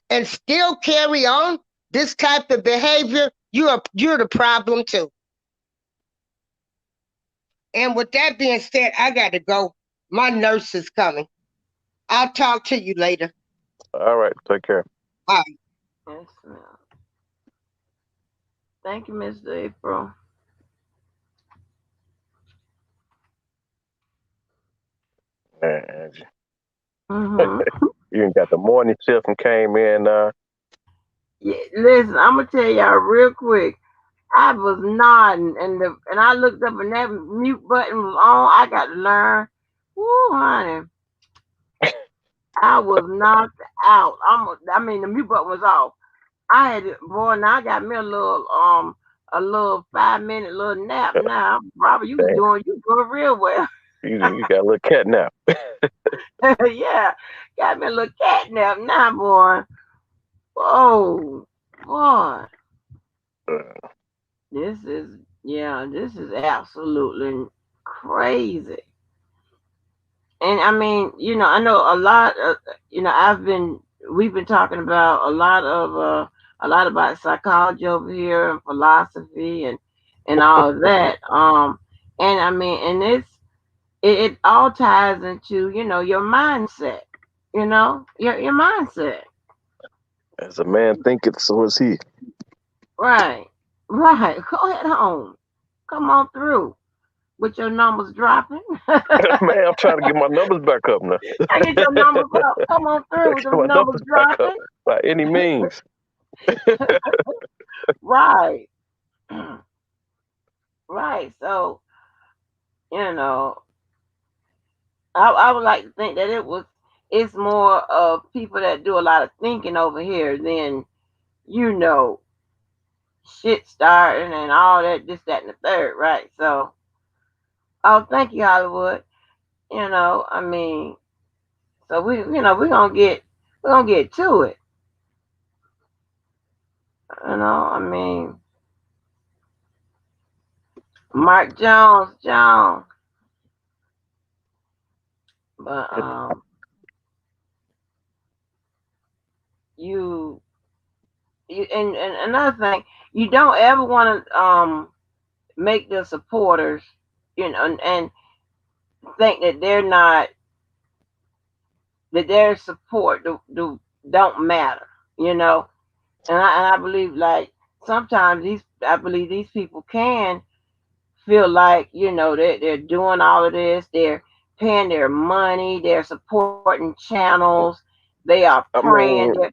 and still carry on this type of behavior. You're the problem too. And with that being said, I got to go. My nurse is coming. I'll talk to you later. All right, take care. All right. Yes, ma'am. Thank you, Mr. April. Man, Angie. Mm-hmm. You ain't got the morning shift and came in. Yeah, listen, I'm gonna tell y'all real quick. I was nodding, and I looked up, and that mute button was on. I got to learn. Woo, honey, I was knocked out. I mean, the mute button was off. I had boy. Now I got me a little 5 minute little nap. Now, Robert, Damn, you doing real well. you got a little cat nap. Yeah, got me a little cat nap now, boy. Oh, boy, this is this is absolutely crazy. And I mean, I know a lot. We've been talking about a lot about psychology over here and philosophy and all of that. And I mean, and it all ties into your mindset. Your mindset. As a man thinketh, so is he. Right, right. Go ahead home. Come on through with your numbers dropping. Man, I'm trying to get my numbers back up now. I get your numbers up. Come on through with Get them my numbers numbers back up dropping. by any means. Right. Right. So, you know, I would like to think that it's more of people that do a lot of thinking over here than, you know, shit starting and all that, this, that, and the third, right? So, oh, thank you, Hollywood. I mean, so we're gonna get to it. I mean, Mark Jones, but you and another thing, you don't ever want to make the supporters, and think that their support don't matter, you know. And I believe like sometimes I believe these people can feel like they're doing all of this, they're paying their money, they're supporting channels, they are I praying, mean,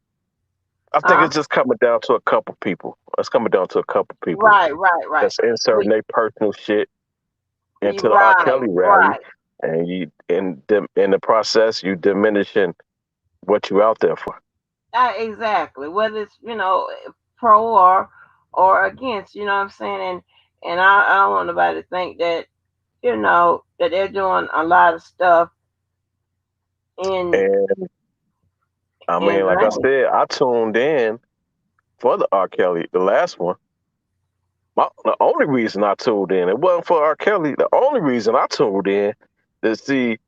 I think huh? it's just coming down to a couple people. It's coming down to a couple people Right. that's But inserting their personal shit you into the R. right, Kelly rally, right. and in the process, you diminishing what you out there for. Exactly. Whether it's pro or against, you know what I'm saying? And I don't want nobody to think that that they're doing a lot of stuff in And I mean, in like I vain. said, I tuned in for the R. Kelly, the last one. The only reason I tuned in, it wasn't for R. Kelly. The only reason I tuned in to see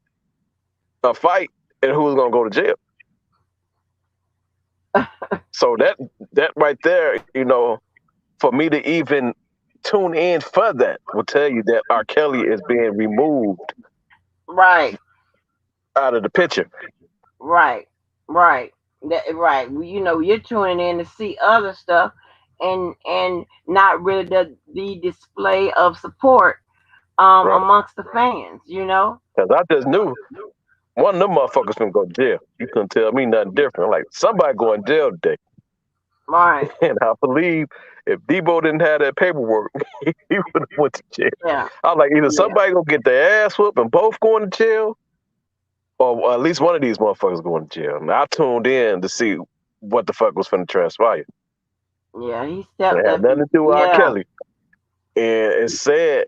a fight and who was gonna go to jail. So that right there, for me to even tune in for that will tell you that R. Kelly is being removed Right, out of the picture. right, right. Right. Well, you're tuning in to see other stuff, and not really the display of support Right. amongst the fans. Because I just knew one of them motherfuckers gonna go to jail. You couldn't tell me nothing different. Like somebody going to jail today. Right. And I believe if Debo didn't have that paperwork, he would have went to jail. Yeah. I was like, either Yeah. somebody gonna get their ass whooped and both going to jail, or at least one of these motherfuckers going to jail. And I tuned in to see what the fuck was finna transpire. Yeah. He And stepped it had up. nothing to do with R. Yeah. Kelly. And it said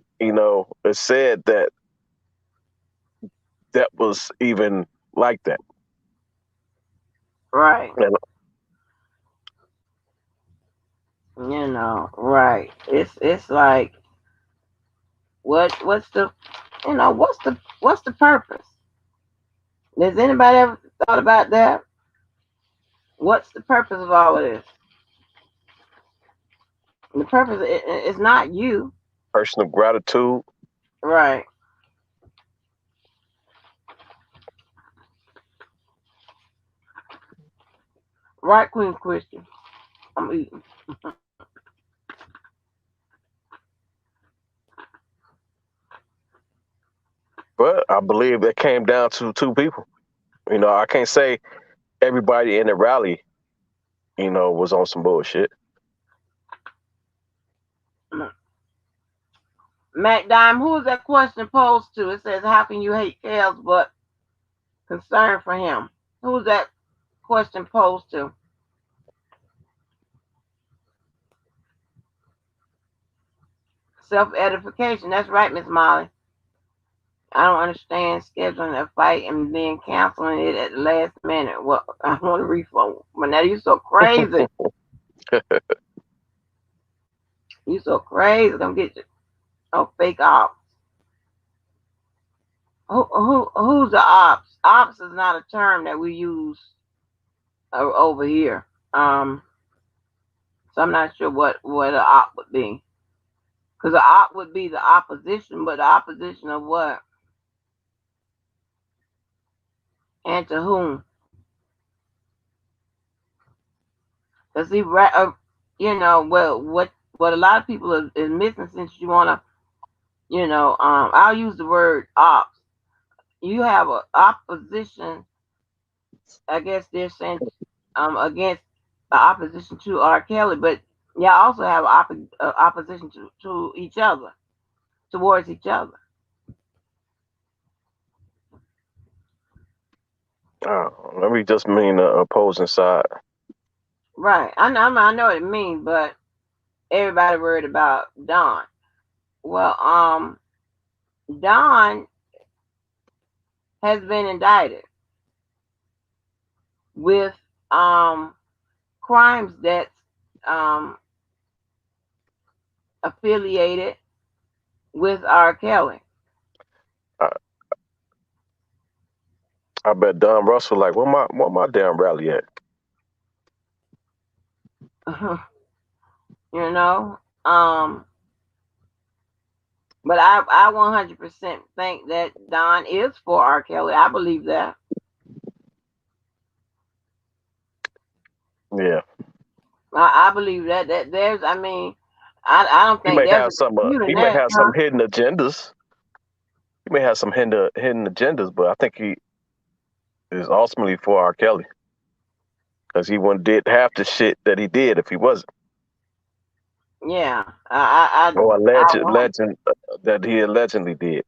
that was even like that. Right. And Right. It's like what's the what's the purpose? Has anybody ever thought about that? What's the purpose of all of this? The purpose is not you, Personal gratitude. right? Right, Queen Christian. I'm eating. But I believe it came down to two people. I can't say everybody in the rally, was on some bullshit. Mac Dime, who is that question posed to? It says, "How can you hate Kels but concern for him?" Who's that question posed to? Self edification. That's right, Miss Molly. I don't understand scheduling a fight and then canceling it at the last minute. Well, I want a refund. But now you so crazy. You so crazy. Don't get you. Oh, fake ops. Who's the ops? Ops is not a term that we use over here. So I'm not sure what an op would be. Because the op would be the opposition, but the opposition of what and to whom? Because well, what a lot of people is missing since you want to, I'll use the word ops. You have an opposition. I guess they're saying against the opposition to R. Kelly, but y'all also have opposition to each other, towards each other. Let me just mean the opposing side. Right. I know what it means, but everybody worried about Don. Well, Don has been indicted with crimes that's um, affiliated with R. Kelly. I, I bet Don Russell like, what my damn rally at? you know, um, but I 100% think that Don is for R. Kelly. I believe that. Yeah. I believe that there's. I mean, I don't He think may there's a have some. dispute in He may that, have huh? some hidden agendas. He may have some hidden agendas, but I think he is ultimately for R. Kelly because he wouldn't did half the shit that he did if he wasn't, Yeah, or I alleged want. legend that he allegedly did.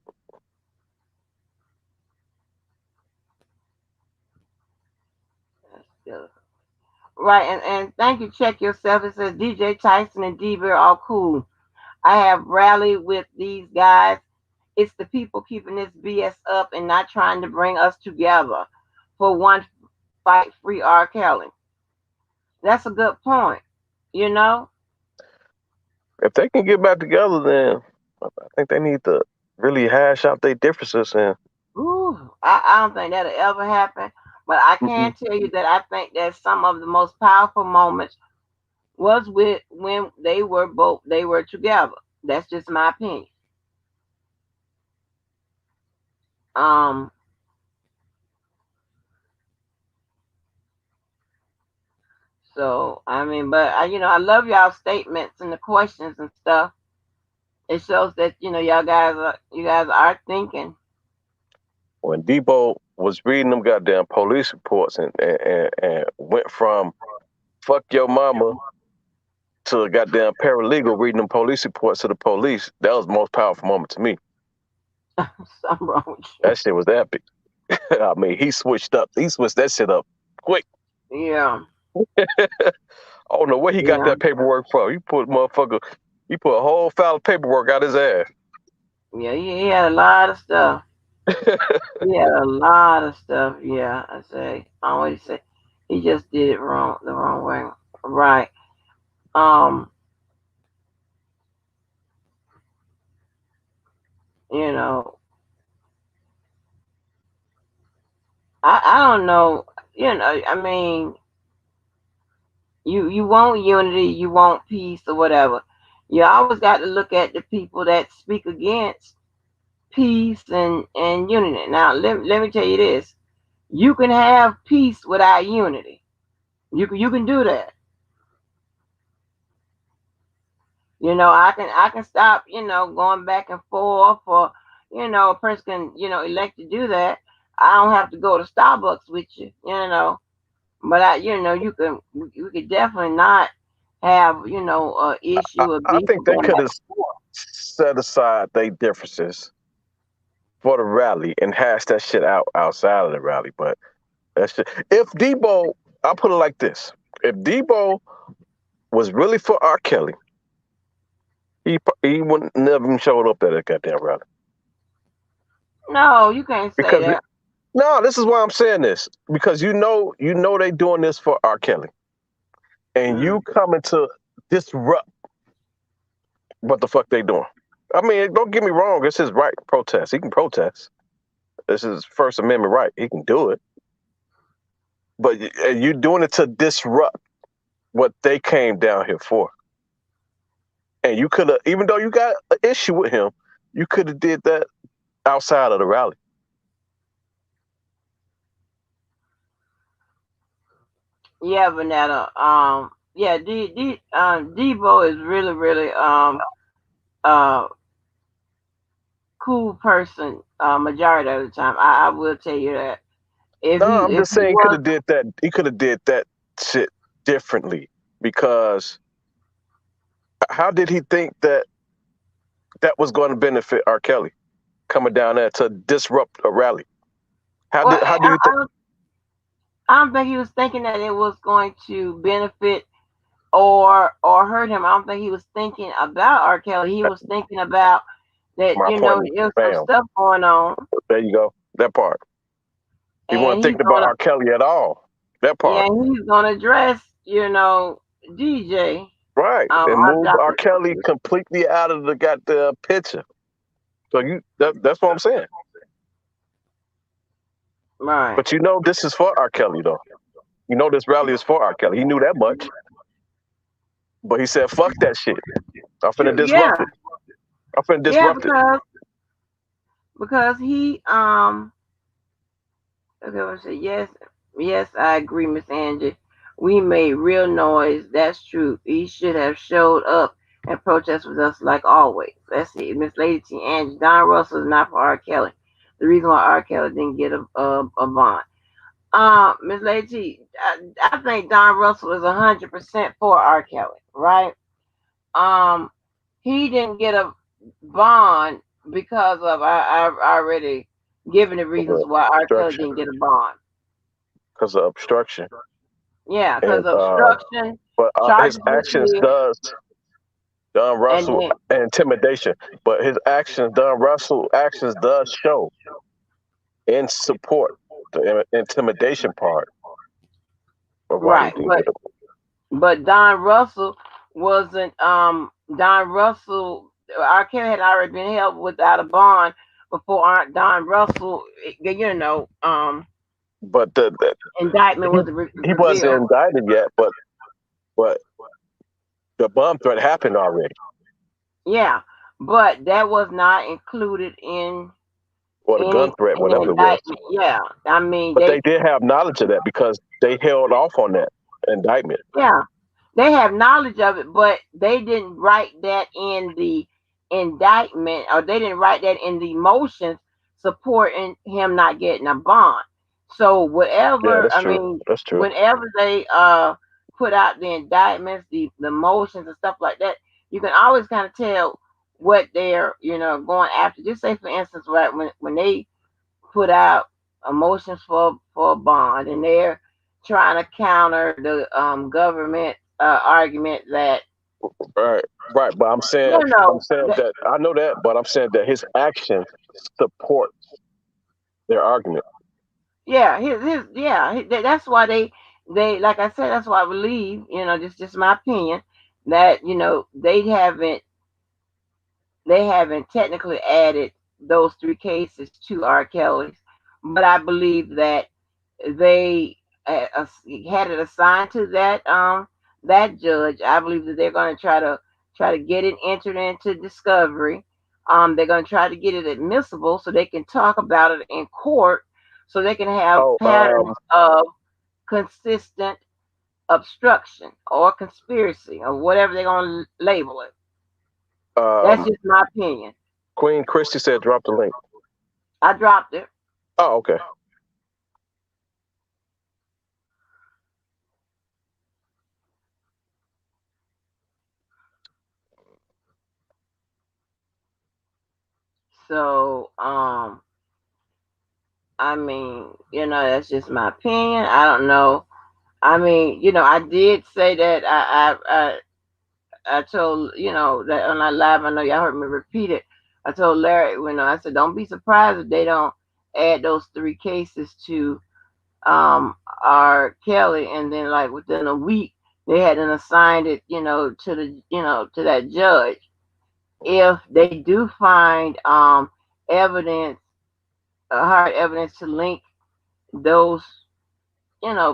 Right, and thank you. Check yourself. It says DJ Tyson and D Bear all cool. I have rallied with these guys. It's the people keeping this BS up and not trying to bring us together for one fight free R. Kelly. That's a good point. You know? If they can get back together, then I think they need to really hash out their differences and. Ooh, I don't think that'll ever happen. But I can Mhm. tell you that I think that some of the most powerful moments was with when they were together. That's just my opinion. Um, so I mean, but I love y'all statements and the questions and stuff. It shows that you guys are thinking. When Debo was reading them goddamn police reports and went from fuck your mama to a goddamn paralegal reading them police reports to the police, that was the most powerful moment to me. Something wrong with That shit was epic. I mean, he switched that shit up quick. you. Yeah, I don't know where he got yeah, that paperwork from. He put a whole file of paperwork out his ass. yeah. He had a lot of stuff. He had a lot of stuff. Yeah, I always say he just did it wrong, the wrong way. Right. Um, you know, don't know. I mean, you want unity, you want peace or whatever. You always got to look at the people that speak against peace and unity. Now, let me tell you this: you can have peace without unity. You can do that. I can stop, going back and forth, or a person can, elect to do that. I don't have to go to Starbucks with you. But you could definitely not have, a issue or I beef think or they going could back have and forth. set aside their differences for the rally and hash that shit out outside of the rally. But that shit, if Debo, I'll put it like this: if Debo was really for R. Kelly, he wouldn't never even showed up at that goddamn rally. No, you can't say Because that. no, this is why I'm saying this because you know they doing this for R. Kelly, and Mm. you coming to disrupt what the fuck they doing. I mean, don't get me wrong, it's his right to protest. He can protest. This is his First Amendment right. He can do it. But you doing it to disrupt what they came down here for. And you could have, even though you got an issue with him, you could have did that outside of the rally. Yeah, Vanetta. Yeah, Debo is really, really uh cool person. Majority of the time, I will tell you that. If No, he I'm if just he saying he could was have did that. He could have did that shit differently because how did he think that that was going to benefit R. Kelly coming down there to disrupt a rally? well, How do you think? I don't think he was thinking that it was going to benefit or hurt him. I don't think he was thinking about R. Kelly. He was thinking about that, My point. there's some Bam. stuff going on, There you go. That part. He and wasn't he's thinking about gonna R. Kelly at all. That yeah, part. he's gonna address, DJ. Right. And Our move R. Dr. Kelly completely out of the goddamn picture. So that's what I'm saying. Right. But you know this is for R. Kelly though. You know this rally is for R. Kelly. He knew that much. But he said, fuck that shit. I'm finna Yeah, disrupt it. I'm finna yeah, disrupt it. because he okay, I say yes, yes, I agree, Miss Angie. We made real noise. That's true. He should have showed up and protest with us like always. Let's see, Miss Lady T. Angie. Don Russell is not for R. Kelly. The reason why R. Kelly didn't get a bond. Miss Lady T, I think Don Russell is 100% for R. Kelly, right? Um, he didn't get a bond because of I already given the reasons why R. Kelly Obstruction. didn't get a bond. Because of obstruction. Yeah, because And of obstruction, but his charges were actions clear, does Don and Russell then and intimidation. But his actions, Don Russell actions does show in support the intimidation part of why he right, didn't but get it. but Don Russell wasn't Don Russell. R. Kelly had already been held without a bond before Don Russell, But indictment he was he wasn't revealed. indicted yet. But the bomb threat happened already, Yeah, but that was not included or the in gun threat, in the whatever it was. indictment. Yeah, I mean But they did have knowledge of that because they held off on that indictment. yeah, they have knowledge of it, but they didn't write that in the indictment, or they didn't write that in the motions supporting him not getting a bond. So Yeah, whatever, that's I true. mean, That's true. whenever they put out the indictments, the motions and stuff like that, you can always kind of tell what they're going after. Just say for instance, right, when they put out motions for a bond, and they're trying to counter the government argument that Right, right. But you I'm know saying that, that I know that, but I'm saying that his actions support their argument. yeah, that's why they like I said, that's why I believe, just my opinion, that they haven't technically added those three cases to R. Kelly's, but I believe that they had it assigned to that judge. I believe that they're going to try to get it entered into discovery. They're going to try to get it admissible so they can talk about it in court, so they can have Oh, patterns of consistent obstruction or conspiracy or whatever they're going to label it. That's um, just my opinion. Queen Christie said drop the link. I dropped it. Oh, okay. So, I mean, that's just my opinion. I don't know. I mean, I did say that I told, that on that live, I know y'all heard me repeat it. I told Larry, I said, don't be surprised if they don't add those 3 cases to R. Kelly, and then like within a week they hadn't assigned it, to the, to that judge. If they do find evidence, hard evidence to link those,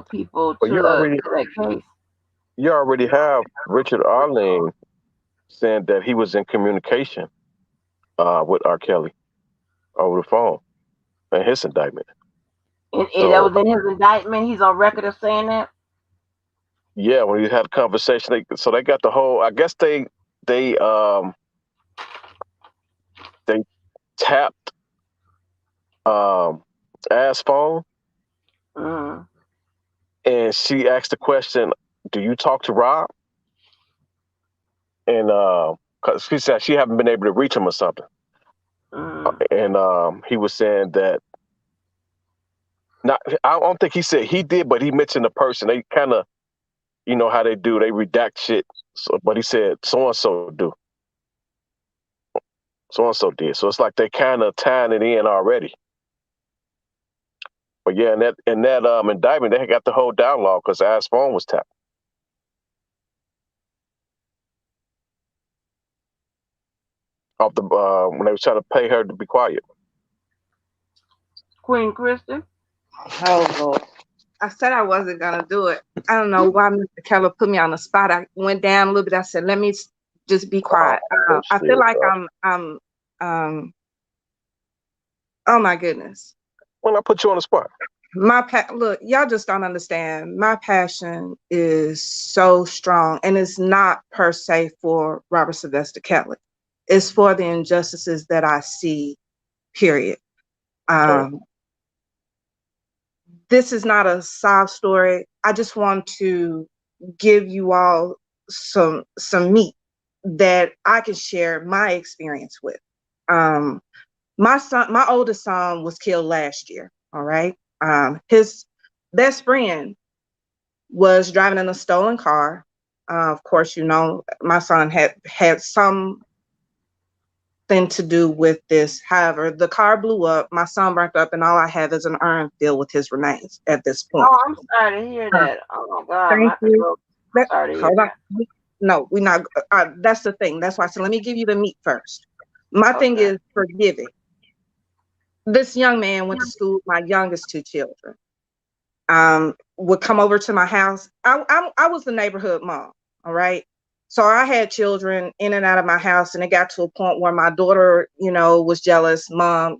people But to that case. you already have Richard Arling saying that he was in communication with R. Kelly over the phone in his indictment. And that So was in his indictment. He's on record of saying that. yeah, when you had a conversation, so they got the whole. I guess they they tapped Ass phone, Mm-hmm. and she asked the question, "Do you talk to Rob?" And cause she said she haven't been able to reach him or something. Mm-hmm. And he was saying that not. I don't think he said he did, but he mentioned the person. They kind of, you know how they do. They redact shit. So, but he said so and so do. So and so did. So it's like they kind of tying it in already. But yeah, in that indictment, they got the whole download because Ass phone was tapped off the when they was trying to pay her to be quiet. Queen Kristen. Oh Lord. I said I wasn't gonna do it. I don't know why Mr. Keller put me on the spot. I went down a little bit. I said, let me just be quiet. Oh I shit! feel like I'm oh my goodness. When I put you on the spot, Look, y'all just don't understand. My passion is so strong, and it's not per se for Robert Sylvester Kelly. It's for the injustices that I see, period. okay. This is not a sob story. I just want to give you all some meat that I can share my experience with. My oldest son was killed last year. All right. His best friend was driving in a stolen car. Of course, my son had something to do with this. However, the car blew up. My son burnt up, and all I have is an urn filled with his remains at this point. Oh, I'm sorry to hear that. Oh my God, Thank my you. throat. I'm sorry to hear Hold on. that. No, we're not. That's the thing. That's why I said, let me give you the meat first. My thing Okay. is forgiving. This young man went to school with my youngest 2 children. Would come over to my house. I was the neighborhood mom. All right. So I had children in and out of my house, and it got to a point where my daughter, was jealous. Mom,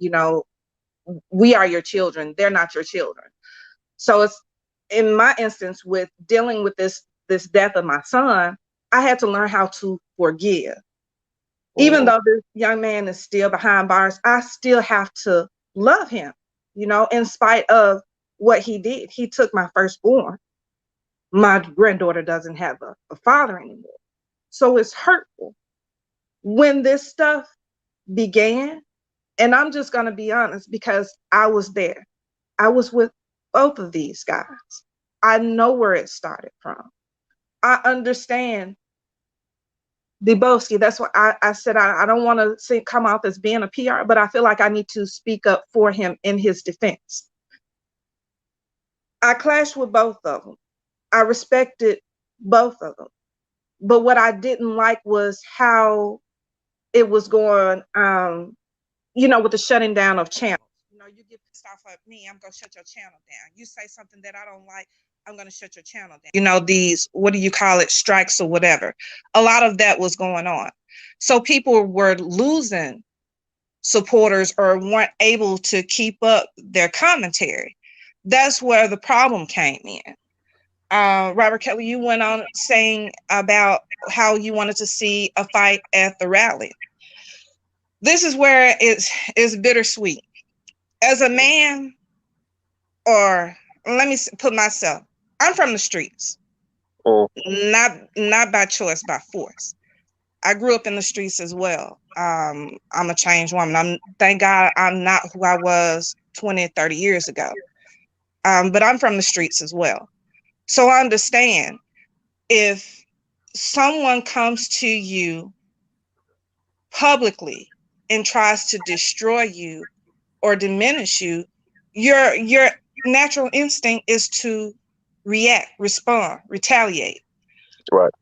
we are your children. They're not your children. So it's in my instance with dealing with this death of my son, I had to learn how to forgive. Even though this young man is still behind bars, I still have to love him, in spite of what he did. He took my firstborn. My granddaughter doesn't have a father anymore. So it's hurtful. When this stuff began, and I'm just going to be honest because I was there. I was with both of these guys. I know where it started from. I understand Debowski. That's why I said I don't want to come off as being a PR, but I feel like I need to speak up for him in his defense. I clashed with both of them. I respected both of them. But what I didn't like was how it was going, with the shutting down of channels. you get pissed off at me, I'm gonna shut your channel down. You say something that I don't like, I'm gonna shut your channel down. You know, these, what do you call it, strikes or whatever. A lot of that was going on. So people were losing supporters or weren't able to keep up their commentary. That's where the problem came in. Robert Kelly, you went on saying about how you wanted to see a fight at the rally. This is where it's bittersweet. As a man, or let me put myself, I'm from the streets, not by choice, by force. I grew up in the streets as well. I'm a changed woman. Thank God I'm not who I was 20, 30 years ago. But I'm from the streets as well. So I understand if someone comes to you publicly and tries to destroy you or diminish you, your natural instinct is to react, respond, retaliate. Right.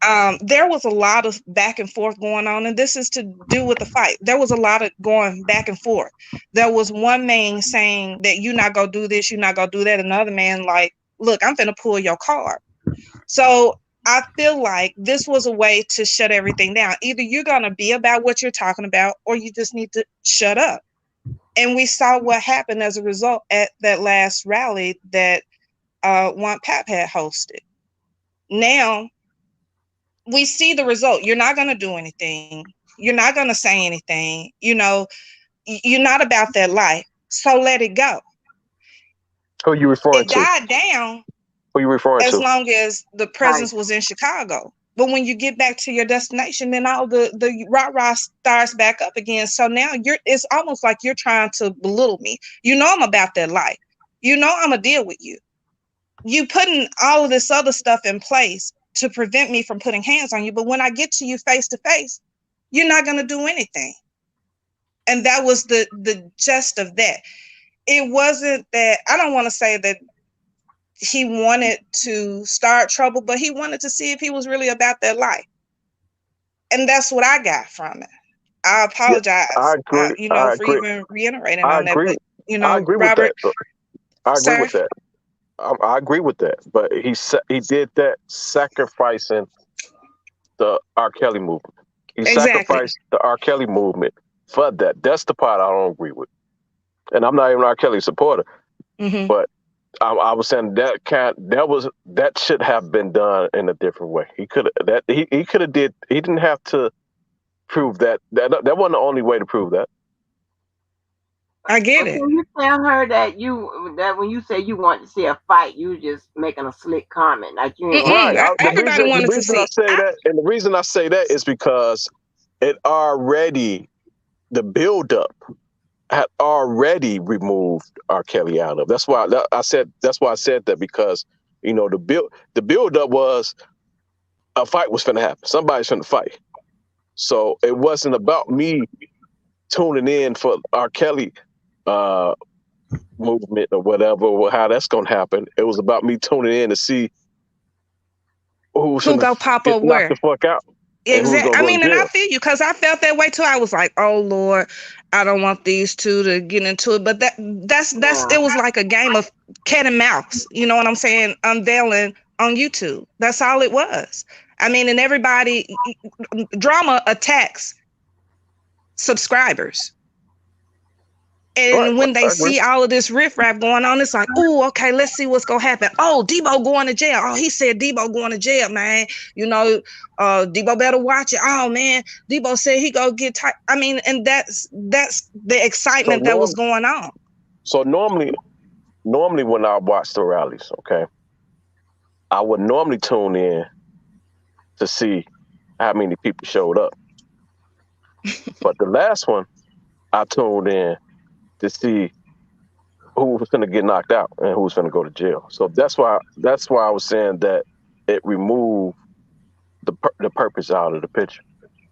There was a lot of back and forth going on, and this is to do with the fight. There was a lot of going back and forth. There was one man saying that you're not gonna do this, you're not gonna do that. Another man like, look, I'm finna pull your card. So I feel like this was a way to shut everything down. Either you're gonna be about what you're talking about, or you just need to shut up. And we saw what happened as a result at that last rally that One Pap had hosted. Now we see the result. You're not going to do anything. You're not going to say anything. You know, you're not about that life. So let it go. Who are you referring It to? died down Who are you referring as to? long as the presence was in Chicago. But when you get back to your destination, then all the rah-rah starts back up again. So now it's almost like you're trying to belittle me. You know I'm about that life. You know I'm going to deal with you. You putting all of this other stuff in place to prevent me from putting hands on you. But when I get to you face to face, you're not going to do anything. And that was the gist of that. It wasn't that, I don't want to say that he wanted to start trouble, but he wanted to see if he was really about that life. And that's what I got from it. I apologize, I agree. I for agree. even reiterating I on that. agree. But, I agree Robert, with that. I agree sir? with that. I agree with that. But he did that sacrificing the R. Kelly movement. He Exactly. sacrificed the R. Kelly movement for that. That's the part I don't agree with. And I'm not even an R. Kelly supporter. Mm-hmm. But I was saying that should have been done in a different way. He could have he didn't have to prove that. That wasn't the only way to prove that. I get it. Can you tell her that when you say you want to see a fight, you just making a slick comment, like you ain't want to Right. see a fight. Everybody The wanted to reason I see. say that, and the reason I say that is because the buildup had already removed R. Kelly out of. That's why I said that, because the buildup was a fight was finna happen. Somebody's finna fight. So it wasn't about me tuning in for R. Kelly movement or whatever, or how that's gonna happen. It was about me tuning in to see who's Who gonna go pop get up knocked where? the fuck out and who's Exactly. gonna I go to mean, and I jail. feel you, because I felt that way too. I was like, oh Lord, I don't want these two to get into it. But that's it was like a game of cat and mouse. You know what I'm saying? Unveiling on YouTube. That's all it was. I mean, and everybody, drama attacks subscribers. Right. And when they I agree. see all of this riffraff going on, it's like, oh, okay, let's see what's gonna happen. Oh, Debo going to jail. Oh, he said Debo going to jail, man. Debo better watch it. Oh man, Debo said he gonna get tight. I mean, and that's the excitement that was going on. So normally when I watch the rallies, okay, I would normally tune in to see how many people showed up. But the last one, I tuned in to see who was going to get knocked out and who was going to go to jail. So that's why I was saying that it removed the purpose out of the picture.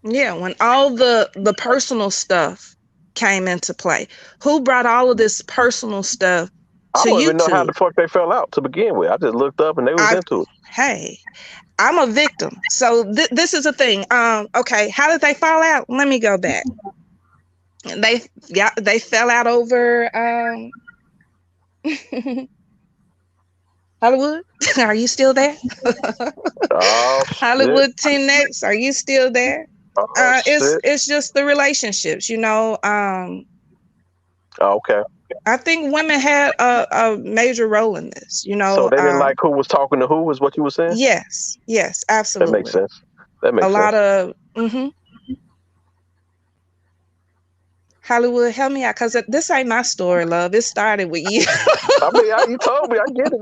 Yeah, when all the personal stuff came into play. Who brought all of this personal stuff to I don't even know how YouTube? the fuck they fell out to begin with. I just looked up and they was into it. Hey, I'm a victim. So this is a thing. Okay, how did they fall out? Let me go back. they fell out over Hollywood. Are you still there? Oh shit. Hollywood Team Next, are you still there? Oh shit. It's just the relationships, you know. Oh, okay. I think women had a major role in this, you So know. they didn't like who was talking to who, is what you were saying? Yes, That makes absolutely. sense. That A makes lot sense. of Hollywood, help me out, because this ain't my story, love. It started with you. I mean, you told me. I get it.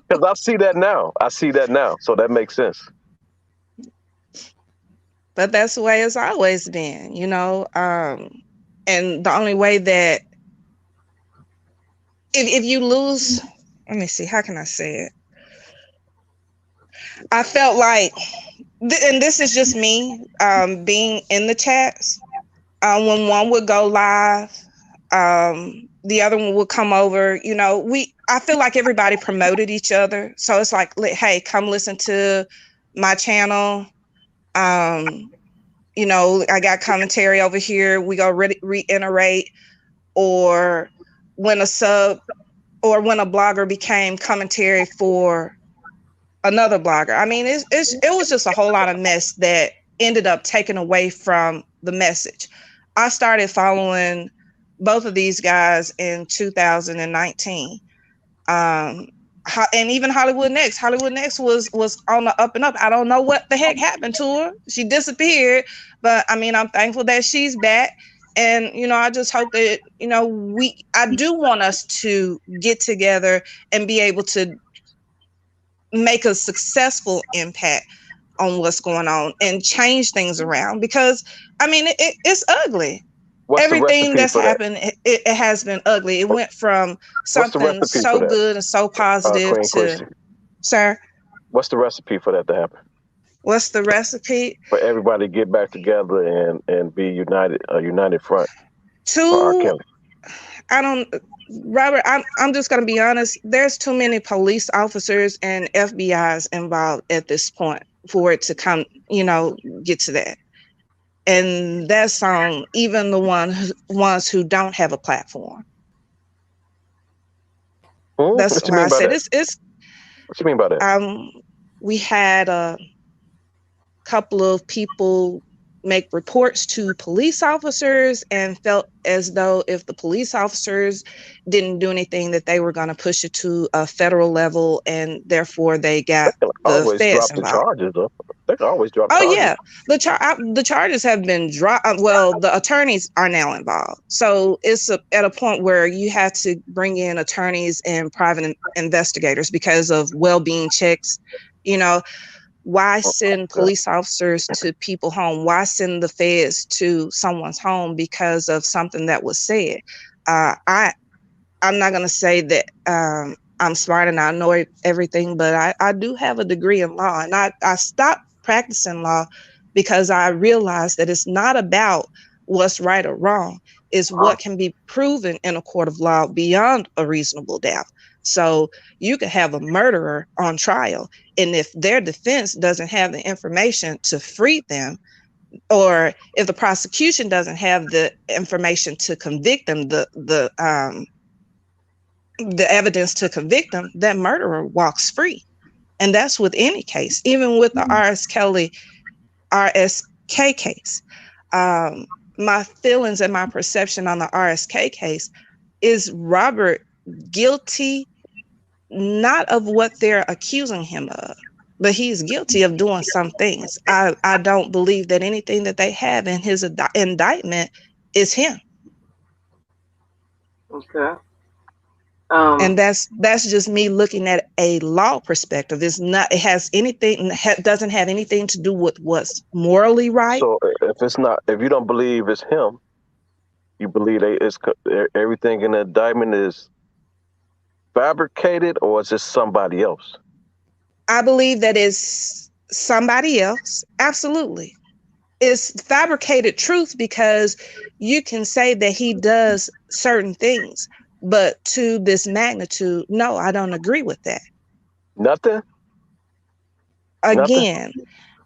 Because I see that now. So that makes sense. But that's the way it's always been, you know. And the only way that if you lose, let me see, how can I say it? I felt like, and this is just me, being in the chats, when one would go live, the other one would come over, you know, I feel like everybody promoted each other. So it's like, hey, come listen to my channel. You know, I got commentary over here. We go reiterate, or when a blogger became commentary for another blogger. I mean, it was just a whole lot of mess that ended up taking away from the message. I started following both of these guys in 2019. And even Hollywood Next. Hollywood Next was on the up and up. I don't know what the heck happened to her. She disappeared, but I mean, I'm thankful that she's back. And, you know, I just hope that, you know, I do want us to get together and be able to make a successful impact on what's going on and change things around, because I mean, it's ugly. What's Everything the recipe that's for that? happened, it has been ugly. It went from What's the something recipe for so that, good and so positive Queen to, Christy? sir, What's the recipe for that to happen? what's the recipe? For everybody to get back together and be united, a united front for R. To, Kelly. Robert, I'm just going to be honest. There's too many police officers and FBI's involved at this point for it to come, you know, get to that. And that's on even the ones who don't have a platform. That's What you why I mean by said that? it's. What you mean by that? We had a couple of people make reports to police officers and felt as though if the police officers didn't do anything, that they were going to push it to a federal level, and therefore they got They can the always feds drop the involved. charges, though. They can always drop Oh charges. yeah, the charges have been dropped. Well, the attorneys are now involved, so it's at a point where you have to bring in attorneys and private investigators because of well-being checks. You know, why send police officers to people home? Why send the feds to someone's home because of something that was said? I'm not going to say that I'm smart and I know everything, but I do have a degree in law, and I stopped practicing law because I realized that it's not about what's right or wrong. It's what can be proven in a court of law beyond a reasonable doubt. So you could have a murderer on trial, and if their defense doesn't have the information to free them, or if the prosecution doesn't have the information to convict them, the evidence to convict them, that murderer walks free. And that's with any case, even with the RSK case. My feelings and my perception on the RSK case is Robert guilty, not of what they're accusing him of, but he's guilty of doing some things. I don't believe that anything that they have in his indictment is him. Okay. And that's just me looking at a law perspective. It's not, it has anything, doesn't have anything to do with what's morally right. So if you don't believe it's him, you believe everything in the indictment is fabricated, or is it somebody else? I believe that it's somebody else. Absolutely. It's fabricated truth, because you can say that he does certain things, but to this magnitude, no, I don't agree with that. Nothing? Again,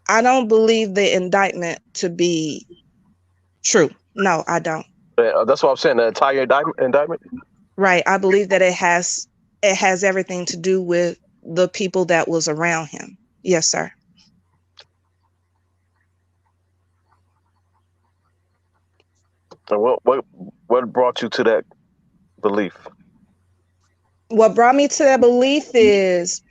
I don't believe the indictment to be true. No, I don't. That's what I'm saying. The entire indictment. Right. I believe that it has everything to do with the people that was around him. Yes, sir. And what brought you to that belief? What brought me to that belief is,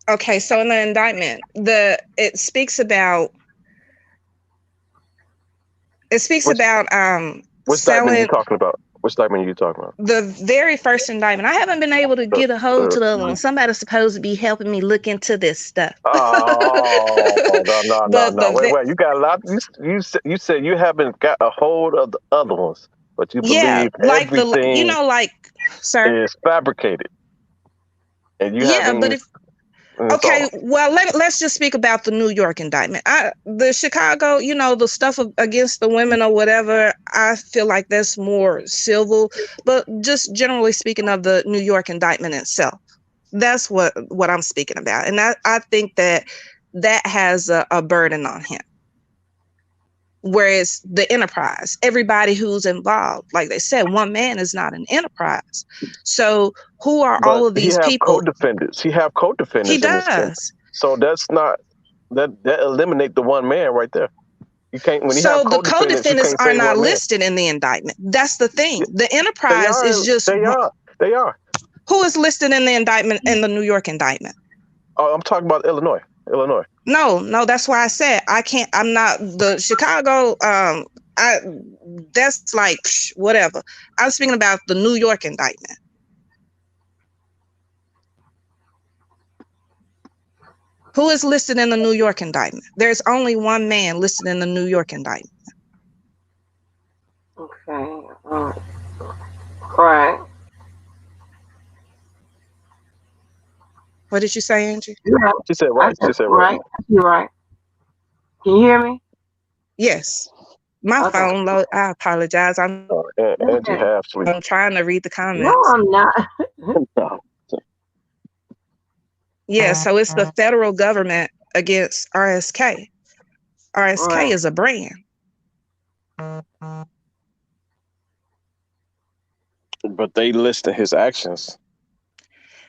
okay, so in the indictment, it speaks about Which indictment are you selling talking about? Which indictment are you talking about? the very first indictment. I haven't been able to get a hold to the other one. Somebody's supposed to be helping me look into this stuff. Oh But no! Wait! You got a lot. You said you haven't got a hold of the other ones, but you yeah, believe like everything sir. is fabricated, and you Yeah, but haven't. if okay, well, let's just speak about the New York indictment. The Chicago, the stuff against the women or whatever, I feel like that's more civil. But just generally speaking of the New York indictment itself, that's what I'm speaking about. And I think that has a burden on him. Whereas the enterprise, everybody who's involved, like they said, one man is not an enterprise. So who are all of these people? Co-defendants. He have He co-defendants in this case. does. So that's not that eliminate the one man right there. You can't when you So have the co-defendants, you co-defendants can't are say not one man. listed in the indictment. That's the thing. The enterprise is just They are. Who is listed in the indictment, in the New York indictment? Oh, I'm talking about Illinois. No, that's why I said I can't. I'm not the Chicago. That's like whatever. I'm speaking about the New York indictment. Who is listed in the New York indictment? There's only one man listed in the New York indictment. Okay. Right. What did you say, Angie? Yeah. She said right. She said right. You're right. Can you hear me? Yes. My phone low. I apologize. I'm Angie half asleep. I'm trying to read the comments. No, I'm not. No. Yeah, so it's the federal government against RSK. RSK Right. is a brand. But they listed his actions.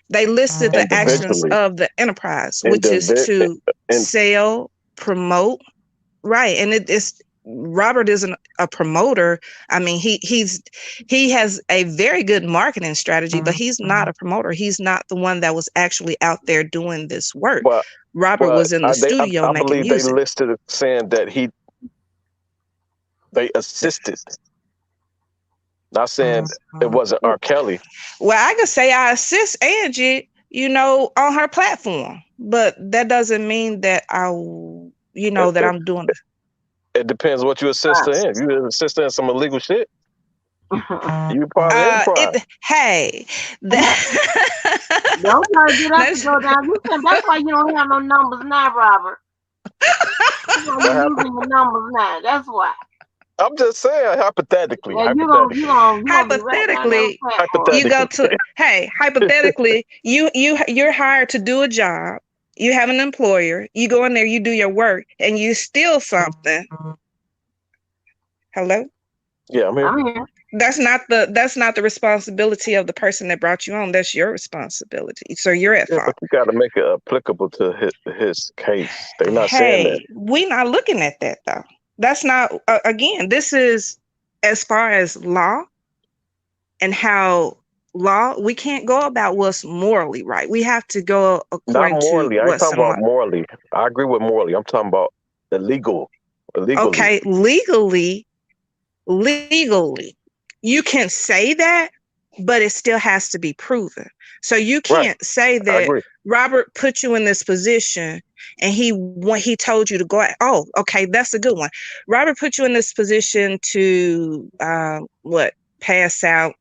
They listed the actions of the enterprise, which is to sell, promote, right? And it's Robert isn't a promoter. I mean, he has a very good marketing strategy, but he's not a promoter. He's not the one that was actually out there doing this work. Robert was in the studio making music. I believe they listed it saying that they assisted. Not saying it wasn't R. Kelly. Well, I could say I assist Angie, on her platform, but that doesn't mean that that I'm doing it. It depends what you assist her in. If you assist her in some illegal shit, you part of the enterprise. Don't try to get us to go down. That's why you don't have no numbers now, Robert. That's why you're losing your numbers now. That's why. I'm just saying, hypothetically. Yeah, hypothetically, you go to hypothetically, you're hired to do a job. You have an employer. You go in there, you do your work, and you steal something. Hello? Yeah, I'm here. That's not the responsibility of the person that brought you on. That's your responsibility. So you're at fault. But you got to make it applicable to his case. They're not saying that. We're not looking at that though. That's not, again, this is as far as law and how we can't go about what's morally right. We have to go according not morally. to I ain't talking about morally. I agree with morally. I'm talking about illegally. Okay, legally, you can say that, but it still has to be proven. So you can't say that Robert put you in this position and he told you to go out. Oh, okay, that's a good one. Robert put you in this position to pass out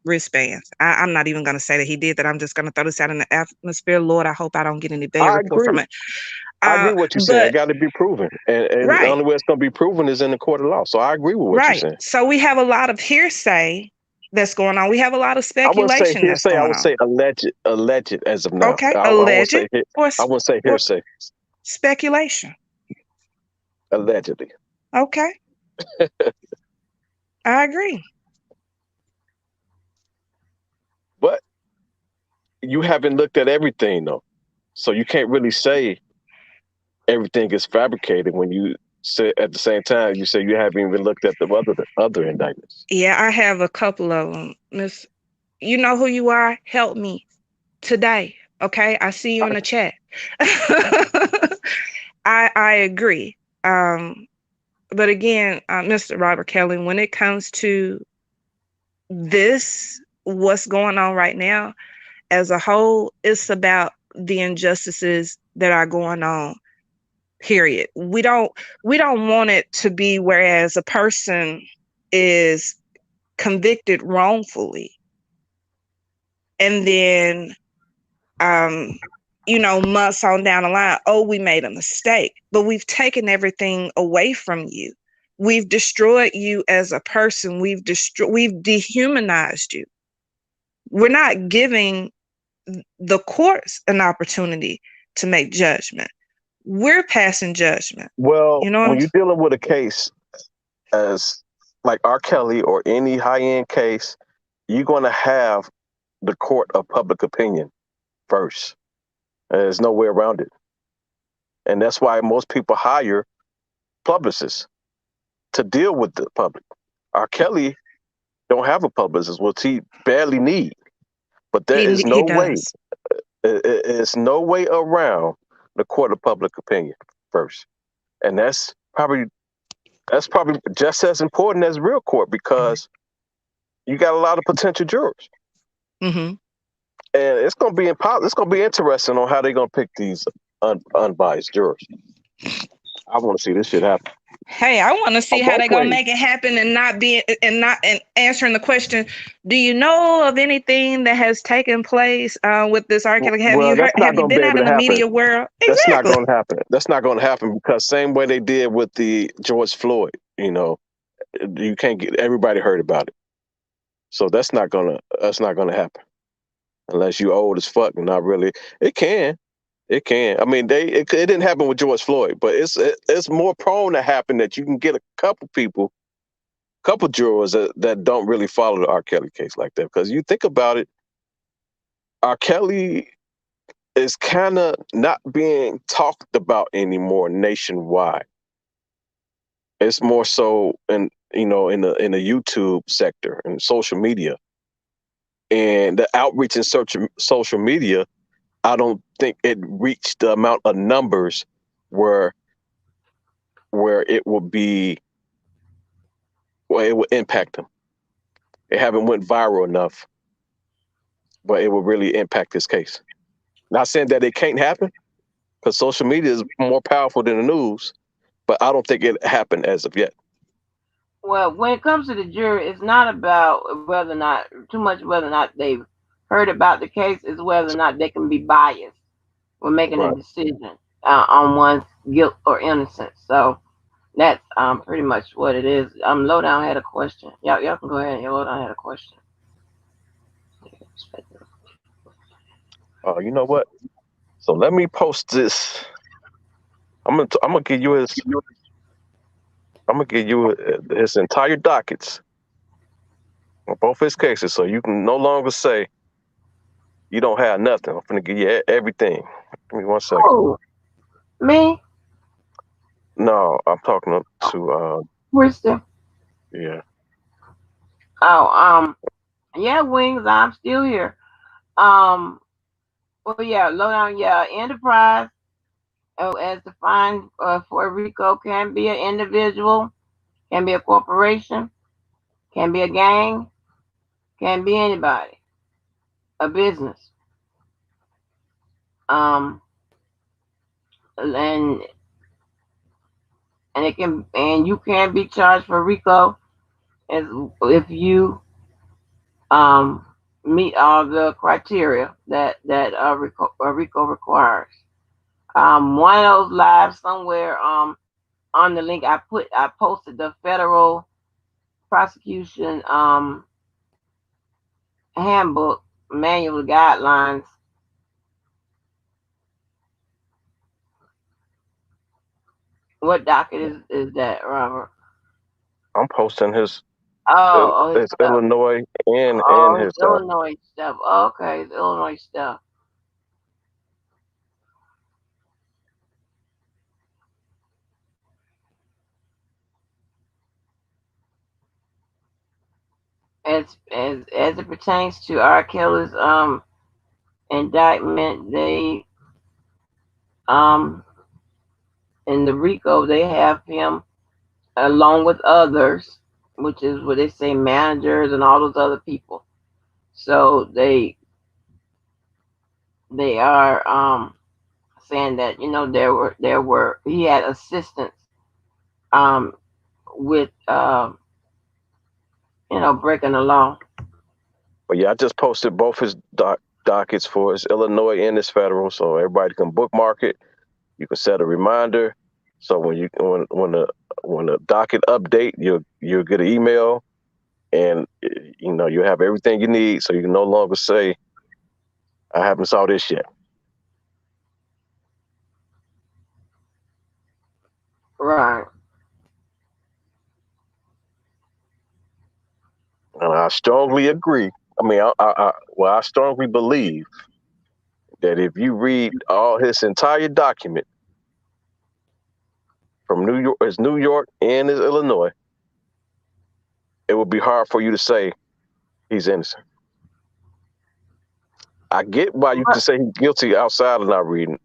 wristbands. I'm not even going to say that he did that. I'm just going to throw this out in the atmosphere. Lord, I hope I don't get any bad report from it. I agree with what you're saying. It got to be proven. And the only way it's going to be proven is in the court of law. So I agree with what you're saying. So we have a lot of hearsay that's going on. We have a lot of speculation that's going on. I would say alleged as of now. Okay, alleged. I wouldn't say hearsay. Speculation. Allegedly. Okay, I agree. But you haven't looked at everything though, so you can't really say everything is fabricated when you say at the same time you say you haven't even looked at the other indictments. Yeah, I have a couple of them. Miss, you know who you are? Help me today. Okay, I see you in the chat. I agree. But again, Mr. Robert Kelly, when it comes to this, what's going on right now as a whole, it's about the injustices that are going on. Period. We don't want it to be whereas a person is convicted wrongfully and then months on down the line, oh, we made a mistake, but we've taken everything away from you. We've destroyed you as a person. We've dehumanized you. We're not giving the courts an opportunity to make judgment. We're passing judgment. Well, You know what when I'm you're dealing with a case as like R. Kelly or any high end case, you're going to have the court of public opinion first. There's no way around it. And that's why most people hire publicists to deal with the public. R. Kelly don't have a publicist, which he barely need. But there is he no way, does. there's no way around the court of public opinion first. And that's probably just as important as real court because you got a lot of potential jurors. Mm-hmm. And it's gonna be it's gonna be interesting on how they're gonna pick these unbiased jurors. I want to see this shit happen Hey, I want to see on how both they're gonna ways. make it happen and not answering the question. Do you know of anything that has taken place with this R. Kelly? Have Well, you heard? that's not Have you going to be been out able in to the happen. media world? That's not Exactly. going to happen. That's not going to happen because same way they did with the George Floyd, you can't get everybody heard about it. So that's not gonna happen unless you old as fuck and not really. It can. It can. I mean, it didn't happen with George Floyd, but it's more prone to happen that you can get a couple people, couple jurors that don't really follow the R. Kelly case like that. Because you think about it, R. Kelly is kind of not being talked about anymore nationwide. It's more so in the YouTube sector and social media and the outreach in social media. I don't think it reached the amount of numbers where it would be where it would impact them. It haven't went viral enough, but it will really impact this case. Not saying that it can't happen, because social media is more powerful than the news, but I don't think it happened as of yet. Well, when it comes to the jury, it's not about whether or not they've heard about the case, is whether or not they can be biased when making a Right. decision on one's guilt or innocence. So that's pretty much what it is. Lowdown had a question. Y'all can go ahead. Lowdown had a question. You know what? So let me post this. I'm gonna give you his entire dockets on both his cases, so you can no longer say you don't have nothing. I'm gonna give you everything. Give me 1 second. Oh, me? No, I'm talking to Krista? yeah. Oh, yeah, Wings. I'm still here. Um, well, yeah, Lowdown. Yeah, Enterprise, as defined Puerto Rico, can be an individual, can be a corporation, can be a gang, can be anybody, a business. Um, and you can be charged for RICO as if you um meet all the criteria that RICO requires. One of those lives somewhere on the link I posted the federal prosecution handbook manual guidelines. What docket is that, Robert? I'm posting His his stuff. Illinois and Oh, his his Illinois stuff. Oh, okay, his Illinois stuff. As it pertains to R. Kelly's indictment, they um in the RICO they have him along with others, which is what they say managers and all those other people. So they are saying that there were he had assistance um with breaking the law. But yeah, I just posted both his dockets for his Illinois and his federal, so everybody can bookmark it. You can set a reminder, so when the docket update, you'll get an email, and you have everything you need, so you can no longer say, "I haven't saw this yet." Right. And I strongly agree. I mean, I strongly believe that if you read all his entire document from New York and his Illinois, it would be hard for you to say he's innocent. I get why you can say he's guilty outside of not reading.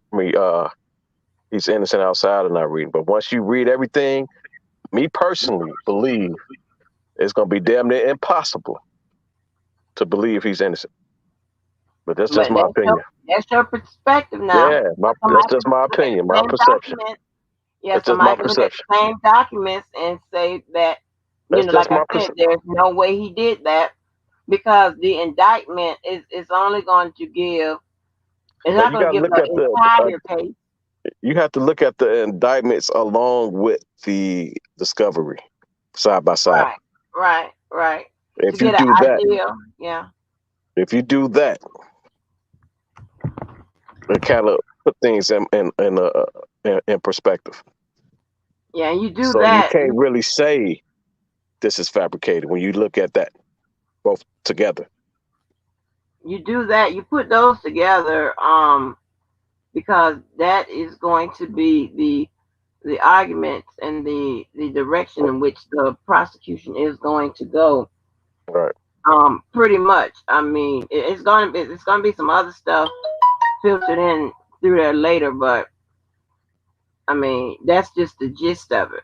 He's innocent outside of not reading. But once you read everything, me personally believe it's going to be damn near impossible to believe he's innocent. But that's just But my opinion. that's your perspective now. Yeah, that's just my opinion, my perception. Yeah, That's just my somebody can look at perception. the same documents and say that, That's just like I my said, perception. there's no way he did that because the indictment is only going to give. It's But not you going got to to give look at the entire case. you have to look at the indictments along with the discovery, side by side. Right. To If you get an do that, idea, yeah. if you do that, it kind of put things in perspective. Yeah, you do So you that. can't really say this is fabricated when you look at that both together. You do that. You put those together, because that is going to be the arguments and the direction in which the prosecution is going to go. Right. Pretty much. I mean, it's gonna be some other stuff filtered in through there later, but I mean, that's just the gist of it.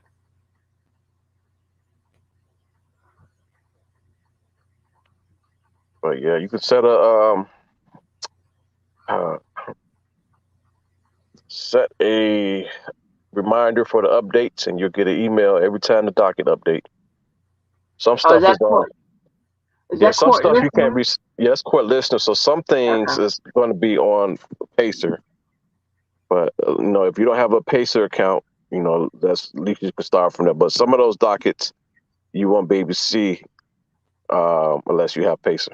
But yeah, you could uh, set a reminder for the updates, and you'll get an email every time the docket update. Some Oh, is stuff that is on. court? Is Yeah, that some court stuff you can't listening? be. Yeah, it's court listener. So some things Okay. is going to be on Pacer. But if you don't have a Pacer account, that's at least you can start from there. But some of those dockets you won't be able to see unless you have Pacer.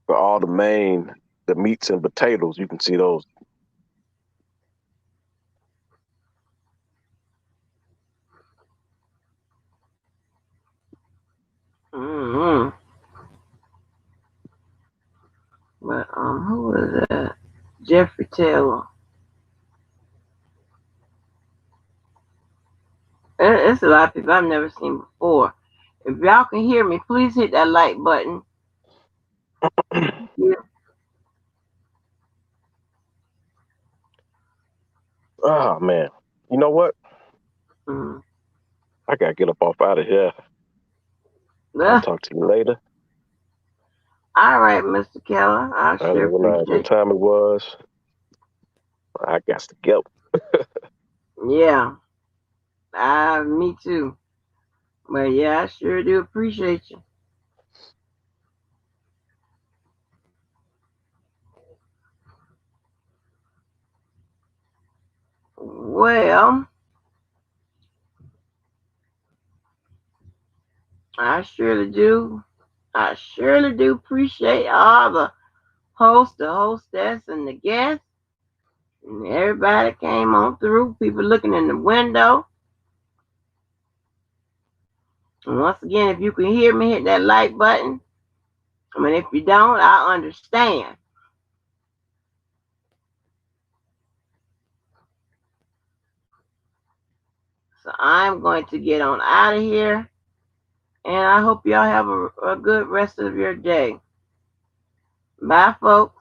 For all the meats and potatoes, you can see those. Hmm. But who was that? Jeffrey Taylor. It's a lot of people I've never seen before. If y'all can hear me, please hit that like button. Yeah. Oh man, you know what? Mm. I gotta get up off out of here. I'll talk to you later. All right, Mr. Keller. I I didn't sure realize appreciate what time it was. I got to go. it. Yeah. Me too. But yeah, I sure do appreciate you. Well, I surely do. I surely do appreciate all the host, the hostess, and the guests. And everybody came on through, people looking in the window. And once again, if you can hear me, hit that like button. I mean, if you don't, I understand. So I'm going to get on out of here. And I hope y'all have a good rest of your day. Bye, folks.